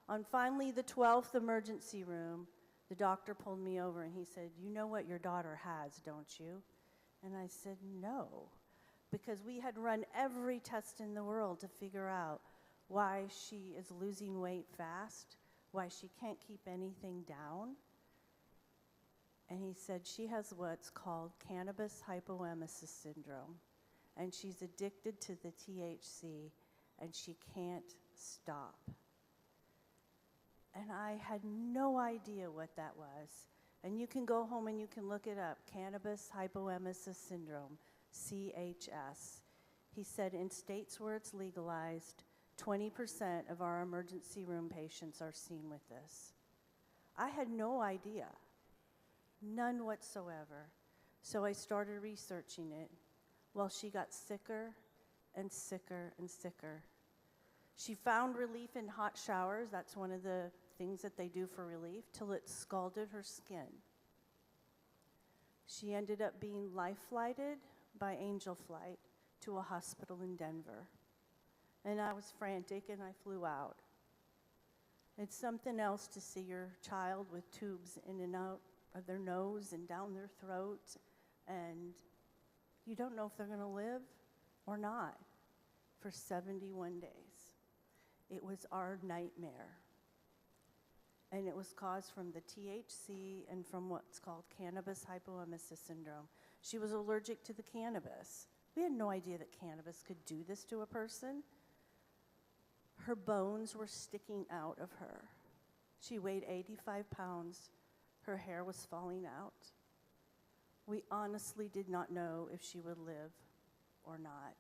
On finally the 12th emergency room, the doctor pulled me over and he said, you know what your daughter has, don't you? And I said, no, because we had run every test in the world to figure out why she is losing weight fast, why she can't keep anything down. And he said she has what's called cannabis hypoemesis syndrome, and she's addicted to the THC, and she can't stop. And I had no idea what that was. And you can go home and you can look it up, cannabis hypoemesis syndrome, CHS. He said in states where it's legalized, 20% of our emergency room patients are seen with this. I had no idea. None whatsoever. So I started researching it. Well, she got sicker and sicker and sicker. She found relief in hot showers. That's one of the things that they do for relief, till it scalded her skin. She ended up being life-flighted by Angel Flight to a hospital in Denver. And I was frantic and I flew out. It's something else to see your child with tubes in and out of their nose and down their throat, and you don't know if they're going to live or not for 71 days. It was our nightmare. And it was caused from the THC and from what's called cannabis hypoemesis syndrome. She was allergic to the cannabis. We had no idea that cannabis could do this to a person. Her bones were sticking out of her. She weighed 85 pounds. Her hair was falling out. We honestly did not know if she would live or not.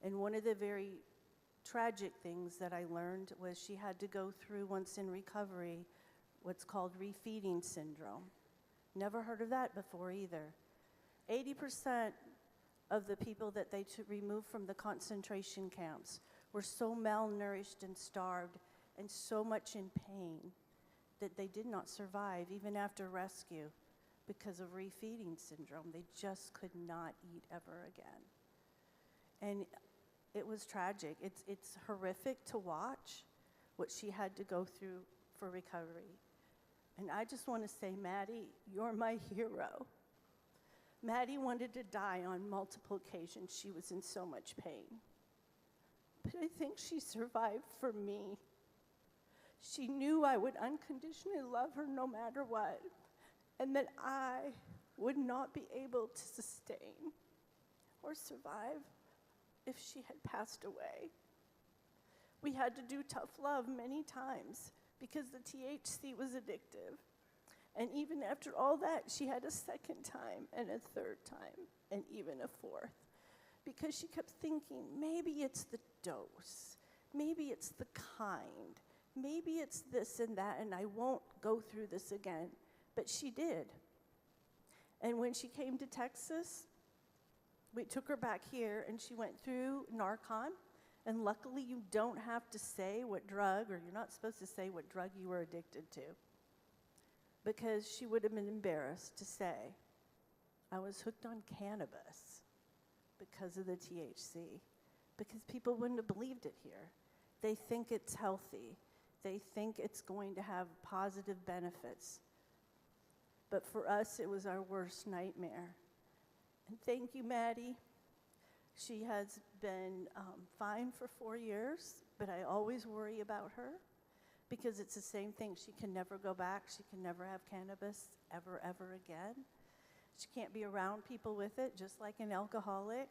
And one of the very tragic things that I learned was she had to go through, once in recovery, what's called refeeding syndrome. Never heard of that before either. 80% of the people that they removed from the concentration camps were so malnourished and starved and so much in pain that they did not survive even after rescue because of refeeding syndrome. They just could not eat ever again. And it was tragic. It's horrific to watch what she had to go through for recovery. And I just want to say, Maddie, you're my hero. Maddie wanted to die on multiple occasions. She was in so much pain. But I think she survived for me. She knew I would unconditionally love her no matter what, and that I would not be able to sustain or survive if she had passed away. We had to do tough love many times because the THC was addictive. And even after all that, she had a second time and a third time and even a fourth, because she kept thinking, maybe it's the dose, maybe it's the kind, maybe it's this and that, and I won't go through this again. But she did. And when she came to Texas, we took her back here, and she went through Narcan. And luckily, you don't have to say what drug, or you're not supposed to say what drug you were addicted to, because she would have been embarrassed to say, I was hooked on cannabis. because of the THC, because people wouldn't have believed it here. They think it's healthy. They think it's going to have positive benefits. But for us, it was our worst nightmare. And thank you, Maddie. She has been fine for 4 years, but I always worry about her because it's the same thing. She can never go back. She can never have cannabis ever, ever again. She can't be around people with it, just like an alcoholic,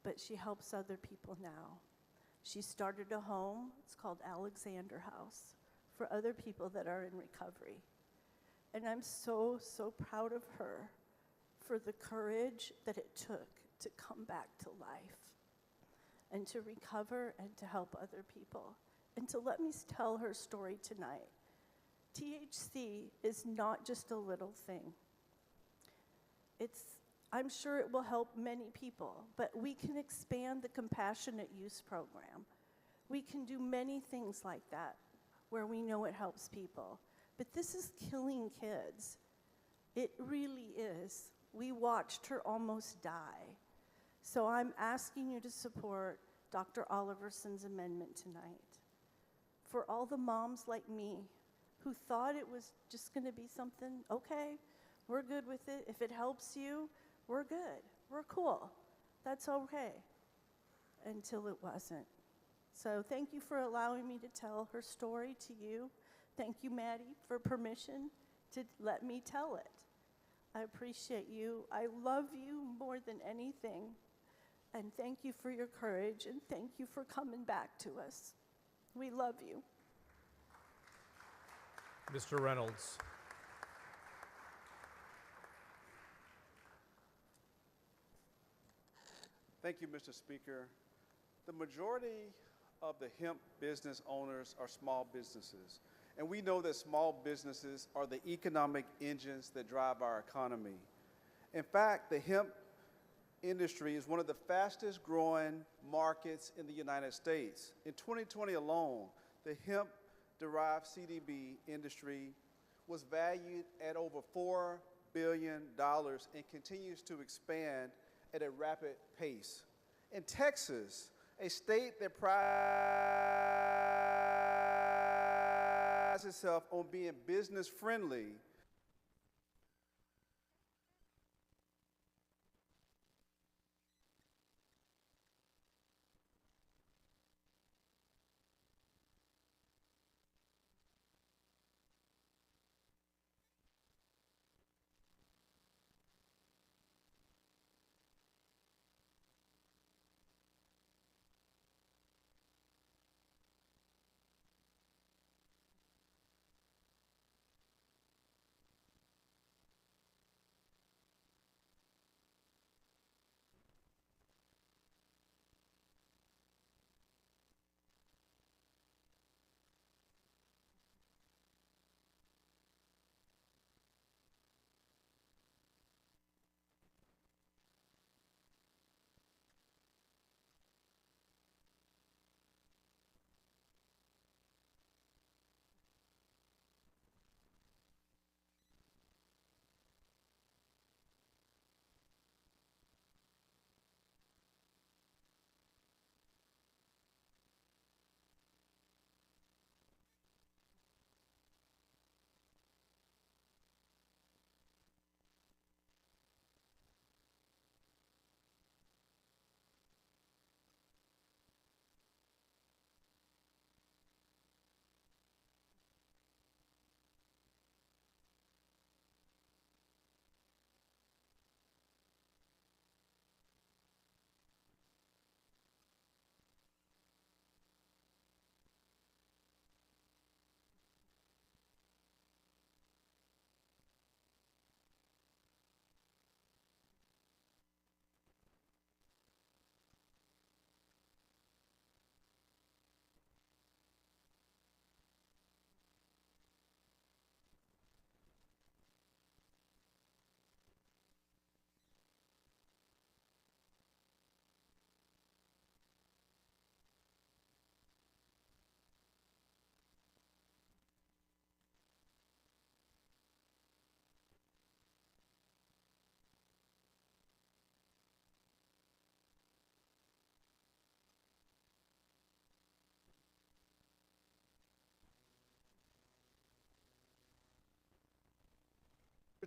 but she helps other people now. She started a home, it's called Alexander House, for other people that are in recovery. And I'm so, so proud of her for the courage that it took to come back to life and to recover and to help other people. And to let me tell her story tonight. THC is not just a little thing. I'm sure it will help many people, but we can expand the compassionate use program. We can do many things like that where we know it helps people. But this is killing kids. It really is. We watched her almost die. So I'm asking you to support Dr. Oliverson's amendment tonight. For all the moms like me who thought it was just going to be something, okay, we're good with it. If it helps you, we're good. We're cool. That's okay. Until it wasn't. So thank you for allowing me to tell her story to you. Thank you, Maddie, for permission to let me tell it. I appreciate you. I love you more than anything. And thank you for your courage, and thank you for coming back to us. We love you. Mr. Reynolds. Thank you, Mr. Speaker. The majority of the hemp business owners are small businesses. And we know that small businesses are the economic engines that drive our economy. In fact, the hemp industry is one of the fastest growing markets in the United States. In 2020 alone, the hemp-derived CBD industry was valued at over $4 billion and continues to expand at a rapid pace. In Texas, a state that prides itself on being business-friendly,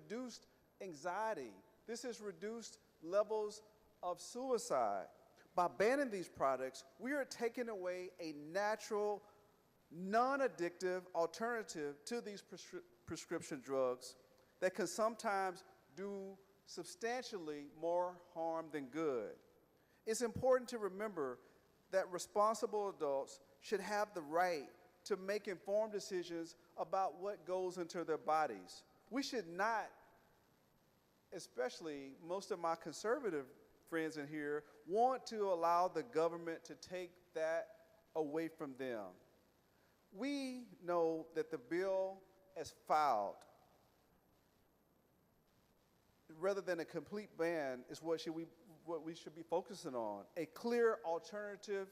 reduced anxiety. This has reduced levels of suicide. By banning these products, we are taking away a natural, non-addictive alternative to these prescription drugs that can sometimes do substantially more harm than good. It's important to remember that responsible adults should have the right to make informed decisions about what goes into their bodies. We should not, especially most of my conservative friends in here, want to allow the government to take that away from them. We know that the bill as filed, rather than a complete ban, is what we should be focusing on, a clear alternative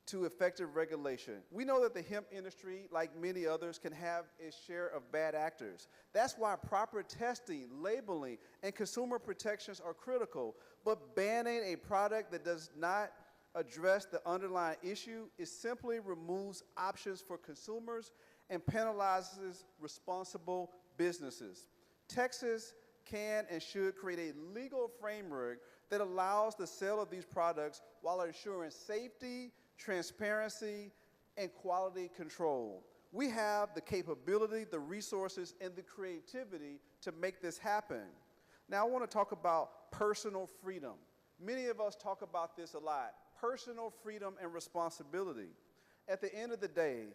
to effective regulation. We know that the hemp industry, like many others, can have its share of bad actors. That's why proper testing, labeling, and consumer protections are critical. But banning a product that does not address the underlying issue, it simply removes options for consumers and penalizes responsible businesses. Texas can and should create a legal framework that allows the sale of these products while ensuring safety, transparency, and quality control. We have the capability, the resources, and the creativity to make this happen. Now I want to talk about personal freedom. Many of us talk about this a lot. Personal freedom and responsibility. At the end of the day,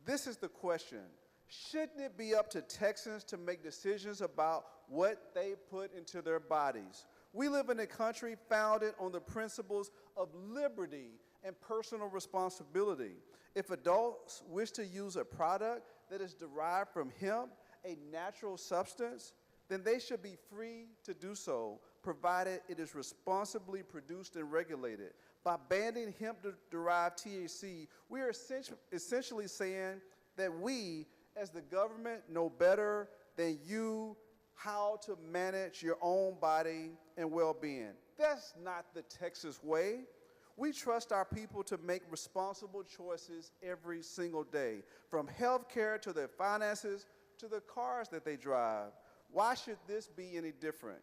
this is the question. Shouldn't it be up to Texans to make decisions about what they put into their bodies? We live in a country founded on the principles of liberty and personal responsibility. If adults wish to use a product that is derived from hemp, a natural substance, then they should be free to do so, provided it is responsibly produced and regulated. By banning hemp-derived THC, we are essentially saying that we, as the government, know better than you how to manage your own body and well-being. That's not the Texas way. We trust our people to make responsible choices every single day, from health care to their finances to the cars that they drive. Why should this be any different?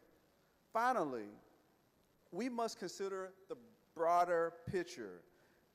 Finally, we must consider the broader picture.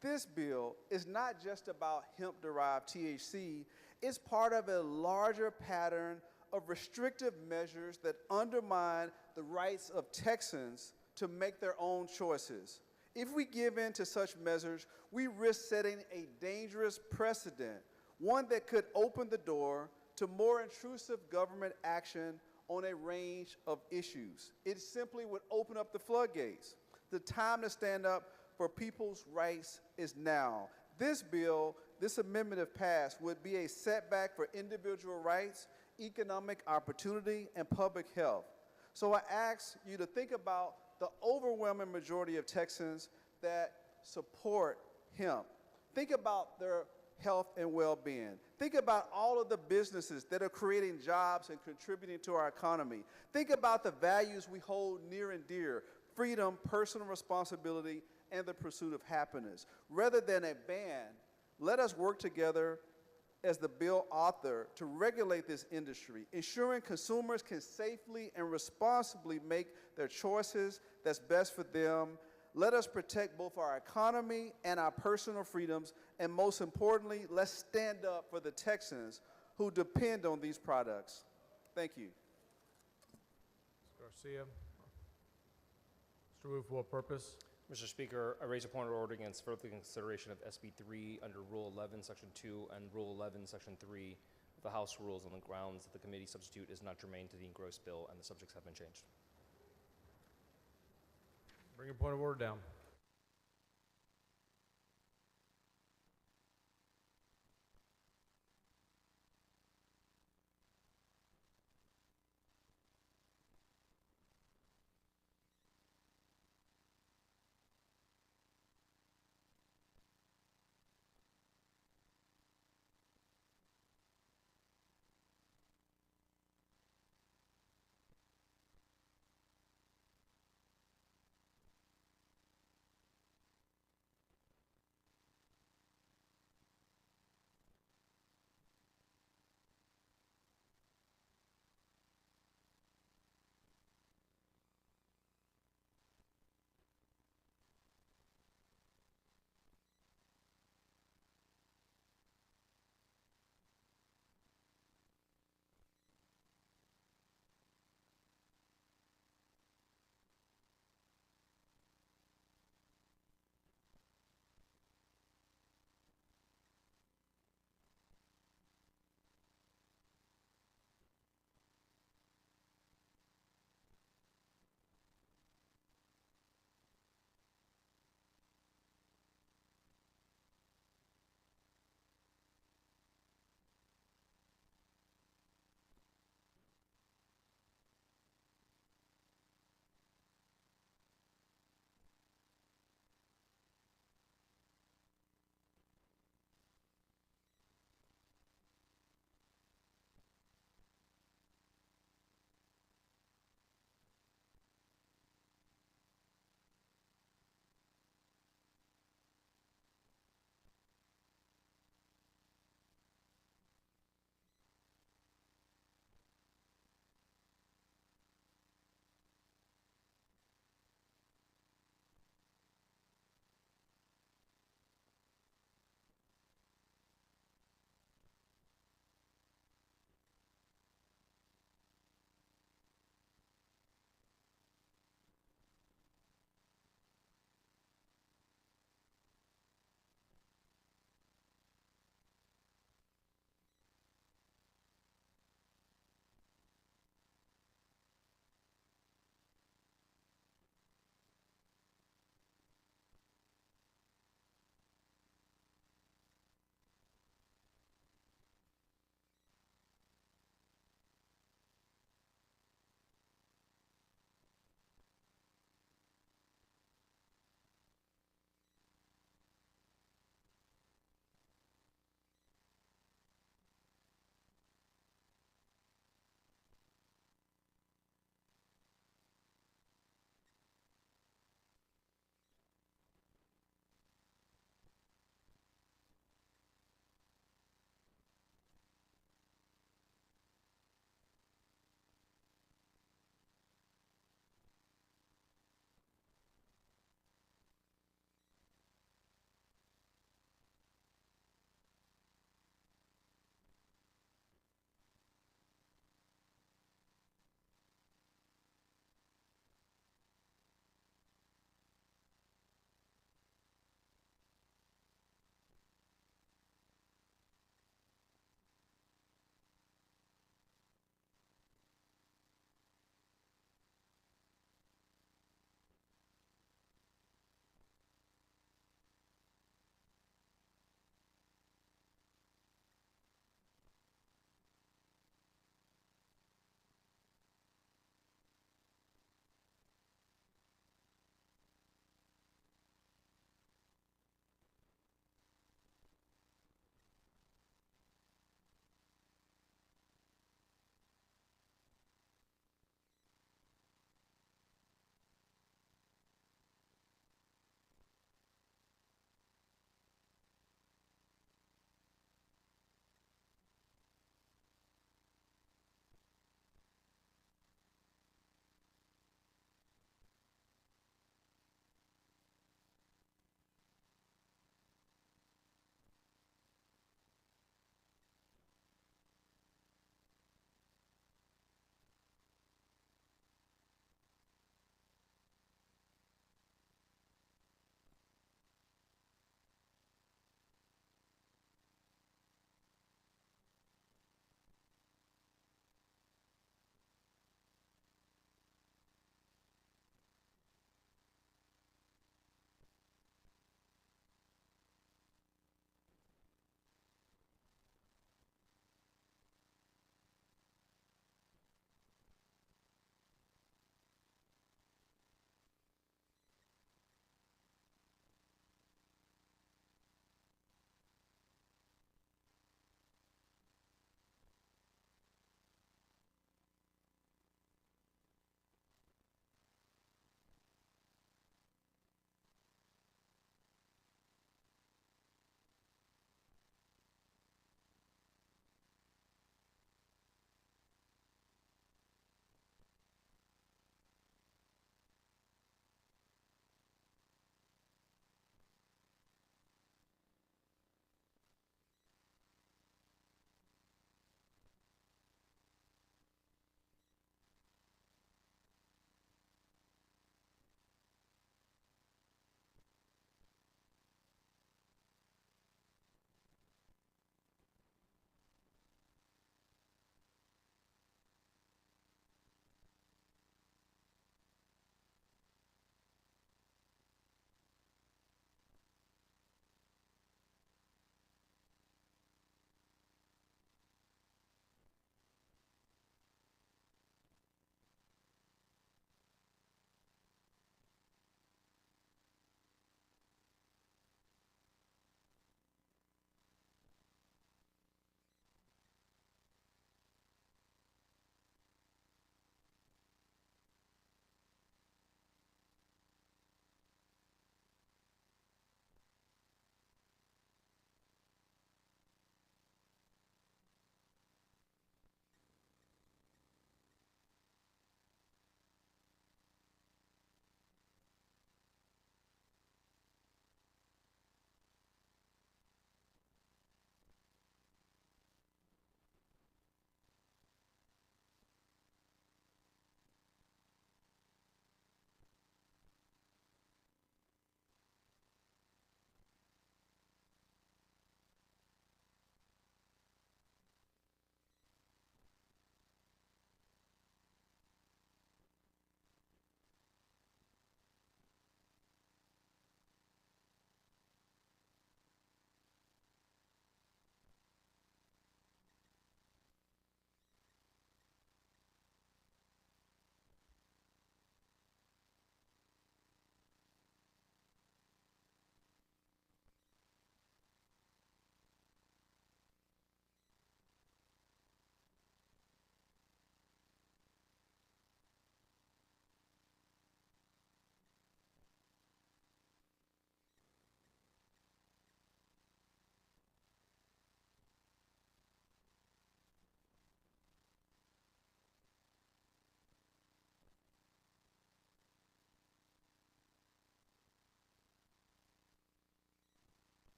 This bill is not just about hemp-derived THC, it's part of a larger pattern of restrictive measures that undermine the rights of Texans to make their own choices. If we give in to such measures, we risk setting a dangerous precedent, one that could open the door to more intrusive government action on a range of issues. It simply would open up the floodgates. The time to stand up for people's rights is now. This bill, this amendment if passed, would be a setback for individual rights, economic opportunity, and public health. So I ask you to think about the overwhelming majority of Texans that support hemp. Think about their health and well-being. Think about all of the businesses that are creating jobs and contributing to our economy. Think about the values we hold near and dear: freedom, personal responsibility, and the pursuit of happiness. Rather than a ban, let us work together as the bill author to regulate this industry, ensuring consumers can safely and responsibly make their choices that's best for them. Let us protect both our economy and our personal freedoms, and most importantly, let's stand up for the Texans who depend on these products. Thank you. Mr. Garcia. Mr. Wu, for what purpose? Mr. Speaker, I raise a point of order against further consideration of SB 3 under Rule 11, Section 2 and Rule 11, Section 3 of the House rules on the grounds that the committee substitute is not germane to the engrossed bill and the subjects have been changed. Bring your point of order down.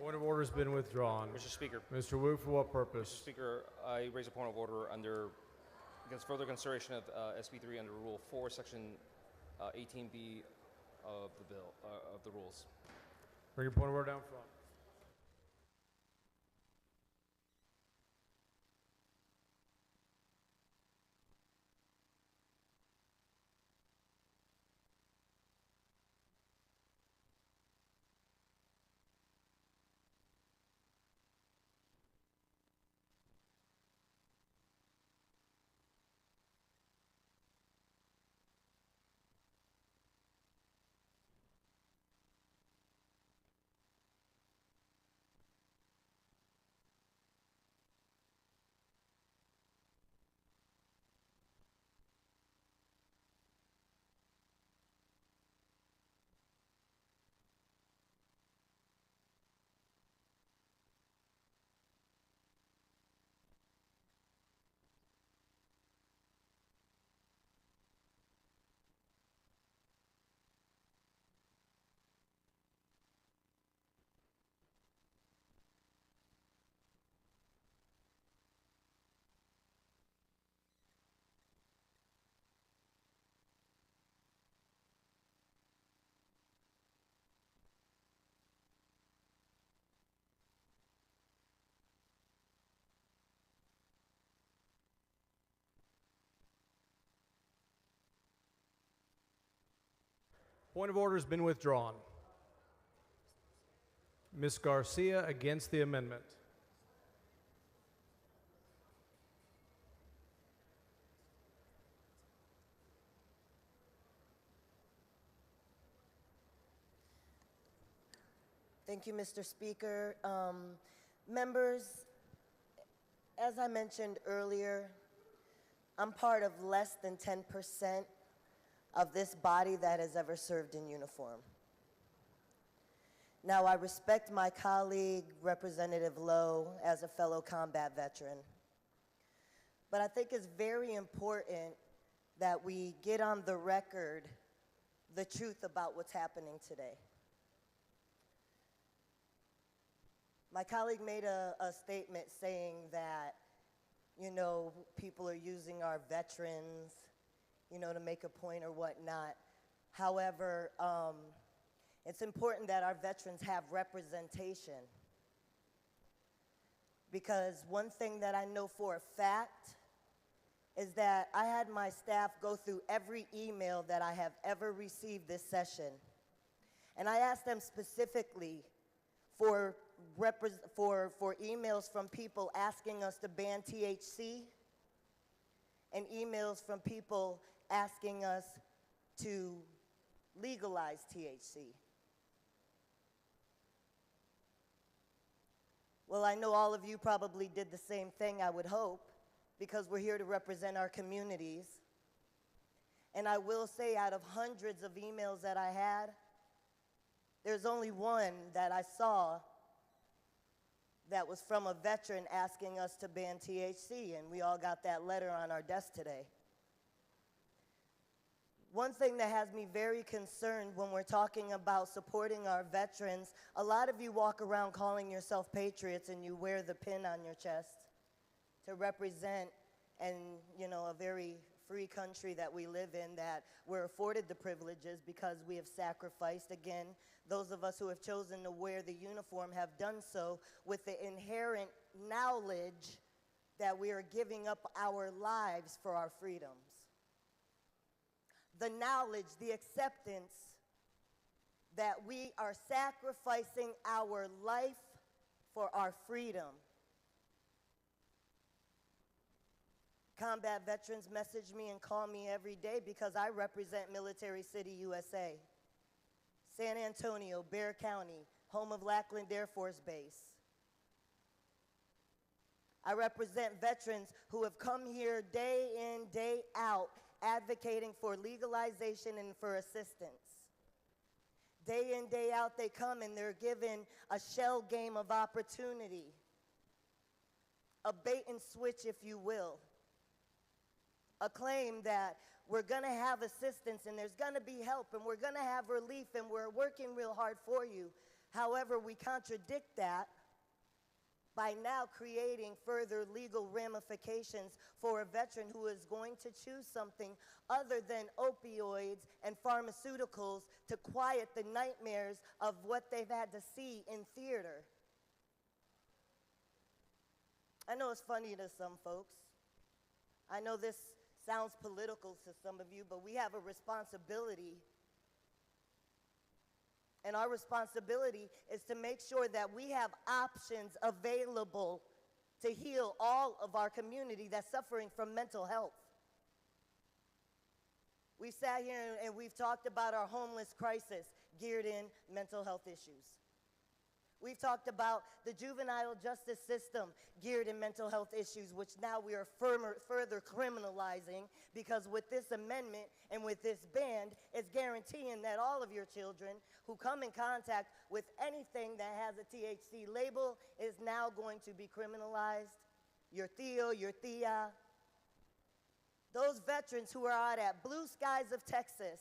Point of order has been withdrawn. Mr. Speaker. Mr. Wu, for what purpose? Mr. Speaker, I raise a point of order against further consideration of SB3 under Rule 4, Section 18B of the bill, of the rules. Bring your point of order down front. Point of order has been withdrawn. Ms. Garcia against the amendment. Thank you, Mr. Speaker. Members, as I mentioned earlier, I'm part of less than 10% of this body that has ever served in uniform. Now, I respect my colleague, Representative Lowe, as a fellow combat veteran. But I think it's very important that we get on the record the truth about what's happening today. My colleague made a statement saying that, you know, people are using our veterans, you know, to make a point or whatnot. However, it's important that our veterans have representation. Because one thing that I know for a fact is that I had my staff go through every email that I have ever received this session. And I asked them specifically for emails from people asking us to ban THC and emails from people asking us to legalize THC. Well, I know all of you probably did the same thing, I would hope, because we're here to represent our communities. And I will say, out of hundreds of emails that I had, there's only one that I saw that was from a veteran asking us to ban THC, and we all got that letter on our desk today. One thing that has me very concerned when we're talking about supporting our veterans, a lot of you walk around calling yourself patriots and you wear the pin on your chest to represent a very free country that we live in, that we're afforded the privileges because we have sacrificed. Again, those of us who have chosen to wear the uniform have done so with the inherent knowledge that we are giving up our lives for our freedoms. The knowledge, the acceptance that we are sacrificing our life for our freedom. Combat veterans message me and call me every day because I represent Military City, USA. San Antonio, Bexar County, home of Lackland Air Force Base. I represent veterans who have come here day in, day out, advocating for legalization and for assistance. Day in, day out, they come and they're given a shell game of opportunity, a bait and switch, if you will. A claim that we're going to have assistance and there's going to be help and we're going to have relief and we're working real hard for you. However, we contradict that by now creating further legal ramifications for a veteran who is going to choose something other than opioids and pharmaceuticals to quiet the nightmares of what they've had to see in theater. I know it's funny to some folks. I know this sounds political to some of you, but we have a responsibility. And our responsibility is to make sure that we have options available to heal all of our community that's suffering from mental health. We've sat here and we've talked about our homeless crisis geared in mental health issues. We've talked about the juvenile justice system geared in mental health issues, which now we are further criminalizing, because with this amendment and with this ban, it's guaranteeing that all of your children who come in contact with anything that has a THC label is now going to be criminalized. Your Theo, your Thea. Those veterans who are out at Blue Skies of Texas,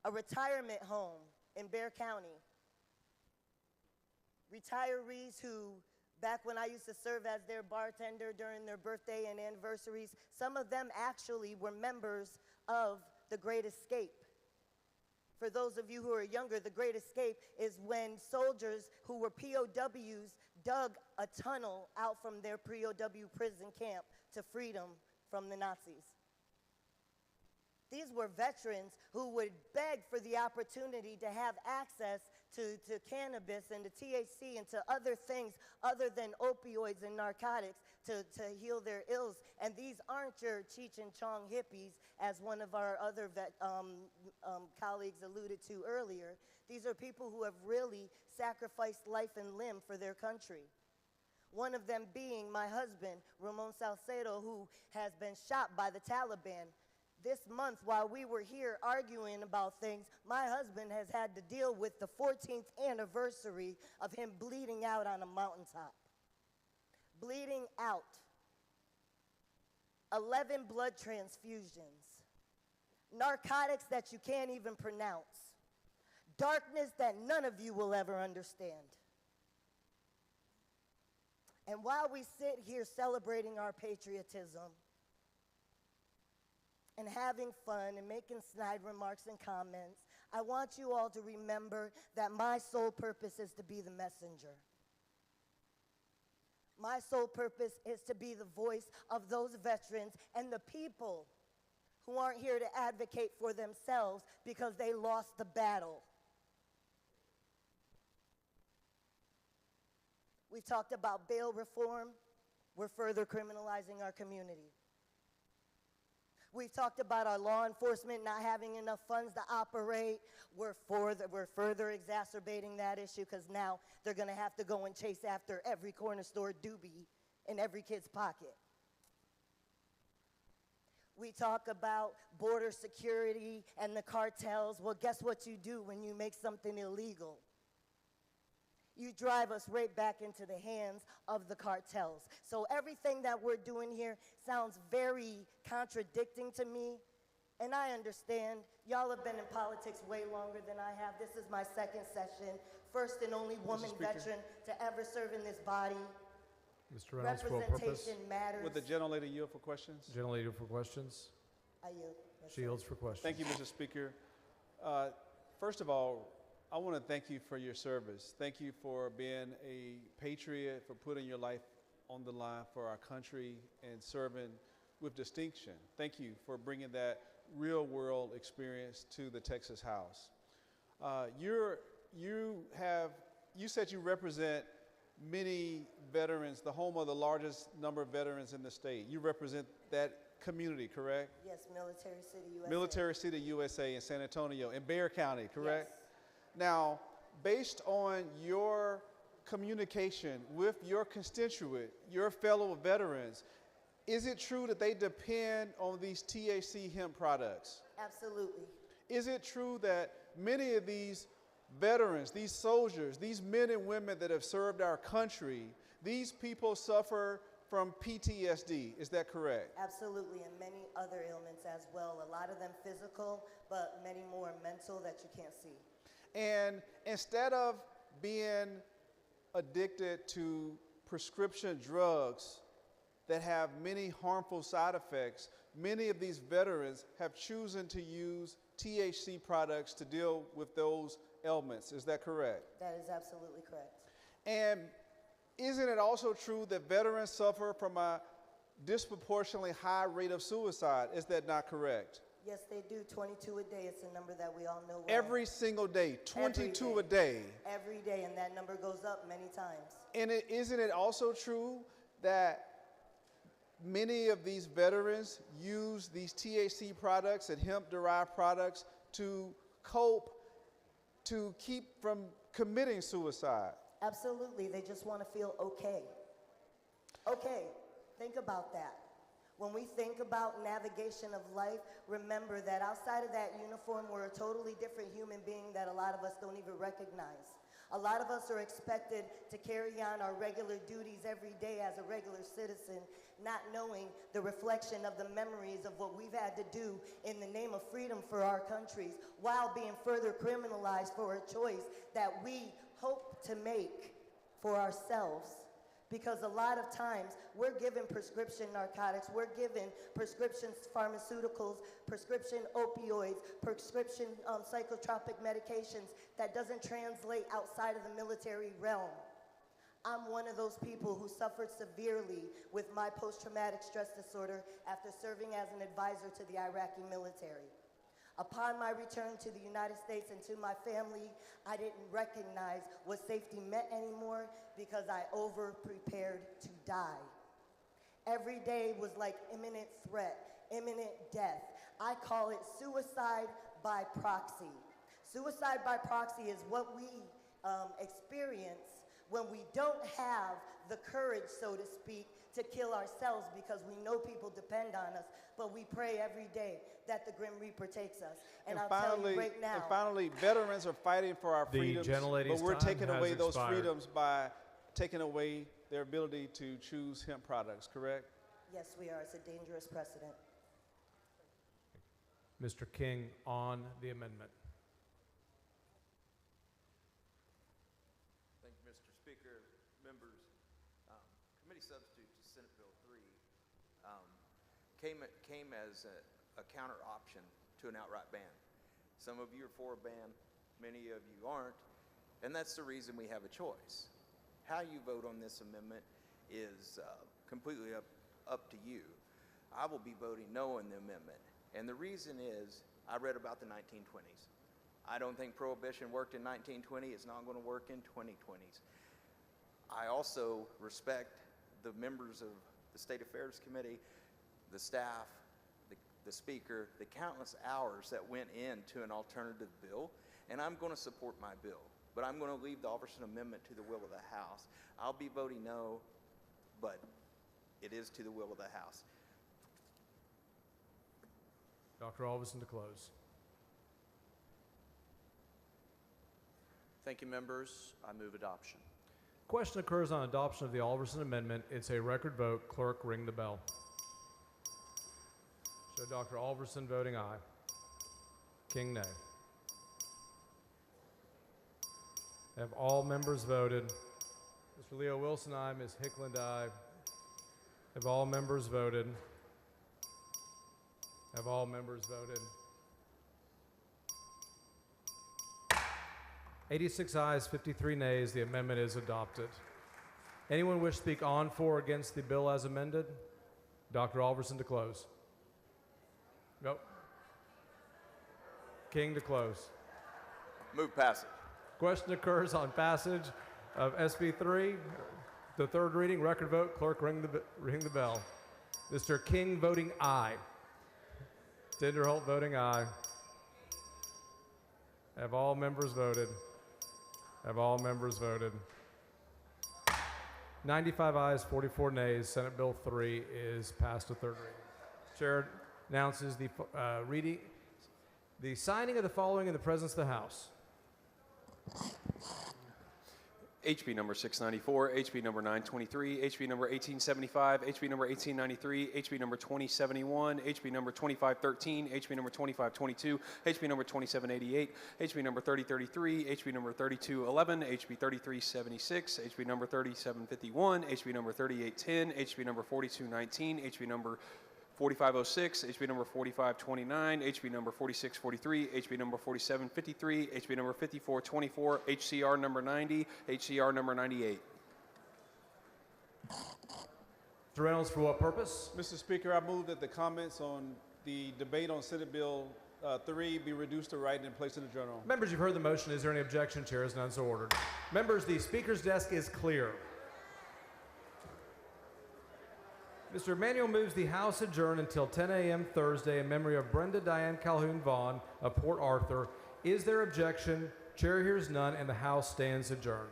a retirement home in Bexar County. Retirees who, back when I used to serve as their bartender during their birthday and anniversaries, some of them actually were members of the Great Escape. For those of you who are younger, the Great Escape is when soldiers who were POWs dug a tunnel out from their POW prison camp to freedom from the Nazis. These were veterans who would beg for the opportunity to have access to cannabis and to THC and to other things other than opioids and narcotics to heal their ills. And these aren't your Cheech and Chong hippies, as one of our other colleagues alluded to earlier. These are people who have really sacrificed life and limb for their country. One of them being my husband, Ramon Salcedo, who has been shot by the Taliban. This month, while we were here arguing about things, my husband has had to deal with the 14th anniversary of him bleeding out on a mountaintop. Bleeding out. 11 blood transfusions. Narcotics that you can't even pronounce. Darkness that none of you will ever understand. And while we sit here celebrating our patriotism, and having fun and making snide remarks and comments, I want you all to remember that my sole purpose is to be the messenger. My sole purpose is to be the voice of those veterans and the people who aren't here to advocate for themselves because they lost the battle. We've talked about bail reform. We're further criminalizing our community. We've talked about our law enforcement not having enough funds to operate. We're further exacerbating that issue because now they're going to have to go and chase after every corner store doobie in every kid's pocket. We talk about border security and the cartels. Well, guess what you do when you make something illegal? You drive us right back into the hands of the cartels. So everything that we're doing here sounds very contradicting to me, and I understand. Y'all have been in politics way longer than I have. This is my second session, first and only woman veteran to ever serve in this body. Mr. Reynolds, for what purpose? Representation matters. Would the gentlelady yield for questions? Gentlelady for questions. I yield. Shields for questions. Thank you, Mr. Speaker. First of all, I want to thank you for your service. Thank you for being a patriot, for putting your life on the line for our country and serving with distinction. Thank you for bringing that real world experience to the Texas House. You said you represent many veterans, the home of the largest number of veterans in the state. You represent that community, correct? Yes, Military City, USA. Military City, USA in San Antonio, in Bexar County, correct? Yes. Now, based on your communication with your constituent, your fellow veterans, is it true that they depend on these THC hemp products? Absolutely. Is it true that many of these veterans, these soldiers, these men and women that have served our country, these people suffer from PTSD? Is that correct? Absolutely, and many other ailments as well. A lot of them physical, but many more mental that you can't see. And instead of being addicted to prescription drugs that have many harmful side effects, many of these veterans have chosen to use THC products to deal with those ailments. Is that correct? That is absolutely correct. And isn't it also true that veterans suffer from a disproportionately high rate of suicide? Is that not correct? Yes, they do. 22 a day. It's a number that we all know well. Every single day, 22 Every a day. Every day, and that number goes up many times. And isn't it also true that many of these veterans use these THC products and hemp-derived products to cope, to keep from committing suicide? Absolutely. They just want to feel okay. Okay, think about that. When we think about navigation of life, remember that outside of that uniform, we're a totally different human being that a lot of us don't even recognize. A lot of us are expected to carry on our regular duties every day as a regular citizen, not knowing the reflection of the memories of what we've had to do in the name of freedom for our countries, while being further criminalized for a choice that we hope to make for ourselves. Because a lot of times we're given prescription narcotics, we're given prescription pharmaceuticals, prescription opioids, prescription psychotropic medications that doesn't translate outside of the military realm. I'm one of those people who suffered severely with my post-traumatic stress disorder after serving as an advisor to the Iraqi military. Upon my return to the United States and to my family, I didn't recognize what safety meant anymore because I over-prepared to die. Every day was like imminent threat, imminent death. I call it suicide by proxy. Suicide by proxy is what we experience when we don't have the courage, so to speak, to kill ourselves because we know people depend on us, but we pray every day that the Grim Reaper takes us. And I'll tell you right now. And finally, veterans are fighting for our freedoms, but we're taking away those freedoms by taking away their ability to choose hemp products, correct? Yes, we are. It's a dangerous precedent. Mr. King on the amendment. Thank you, Mr. Speaker. Members, committee substitute to Senate Bill 3 came as a counter option to an outright ban. Some of you are for a ban, many of you aren't, and that's the reason we have a choice. How you vote on this amendment is completely up to you. I will be voting no on the amendment, and the reason is I read about the 1920s. I don't think prohibition worked in 1920. It's not going to work in 2020s. I also respect the members of the State Affairs Committee, the staff, the speaker, the countless hours that went into an alternative bill, and I'm going to support my bill. But I'm going to leave the Alverson Amendment to the will of the House. I'll be voting no, but it is to the will of the House. Dr. Alverson to close. Thank you, members. I move adoption. Question occurs on adoption of the Alverson Amendment. It's a record vote. Clerk, ring the bell. Show Dr. Alverson voting aye. King, nay. Have all members voted? Mr. Leo Wilson, aye. Ms. Hickland, aye. Have all members voted? Have all members voted? 86 ayes, 53 nays. The amendment is adopted. Anyone wish to speak on, for, or against the bill as amended? Dr. Alverson to close. Go. King to close. Move passage. Question occurs on passage of SB 3, the third reading, record vote. Clerk, ring the bell. Mr. King voting aye. Tinderholt voting aye. Have all members voted? Have all members voted? 95 ayes, 44 nays. Senate Bill 3 is passed to third reading. Chair announces the signing of the following in the presence of the House. HB number 694, HB number 923, HB number 1875, HB number 1893, HB number 2071, HB number 2513, HB number 2522, HB number 2788, HB number 3033, HB number 3211, HB 3376, HB number 3751, HB number 3810, HB number 4219, HB number 4506, HB number 4529, HB number 4643, HB number 4753, HB number 5424, HCR number 90, HCR number 98. Mr. Reynolds, for what purpose? Mr. Speaker, I move that the comments on the debate on Senate Bill 3 be reduced to writing and placed in the journal. Members, you've heard the motion. Is there any objection? Chair is none, so ordered. Members, the Speaker's desk is clear. Mr. Emanuel moves the House adjourn until 10 a.m. Thursday in memory of Brenda Diane Calhoun Vaughn of Port Arthur. Is there objection? Chair hears none, and the House stands adjourned.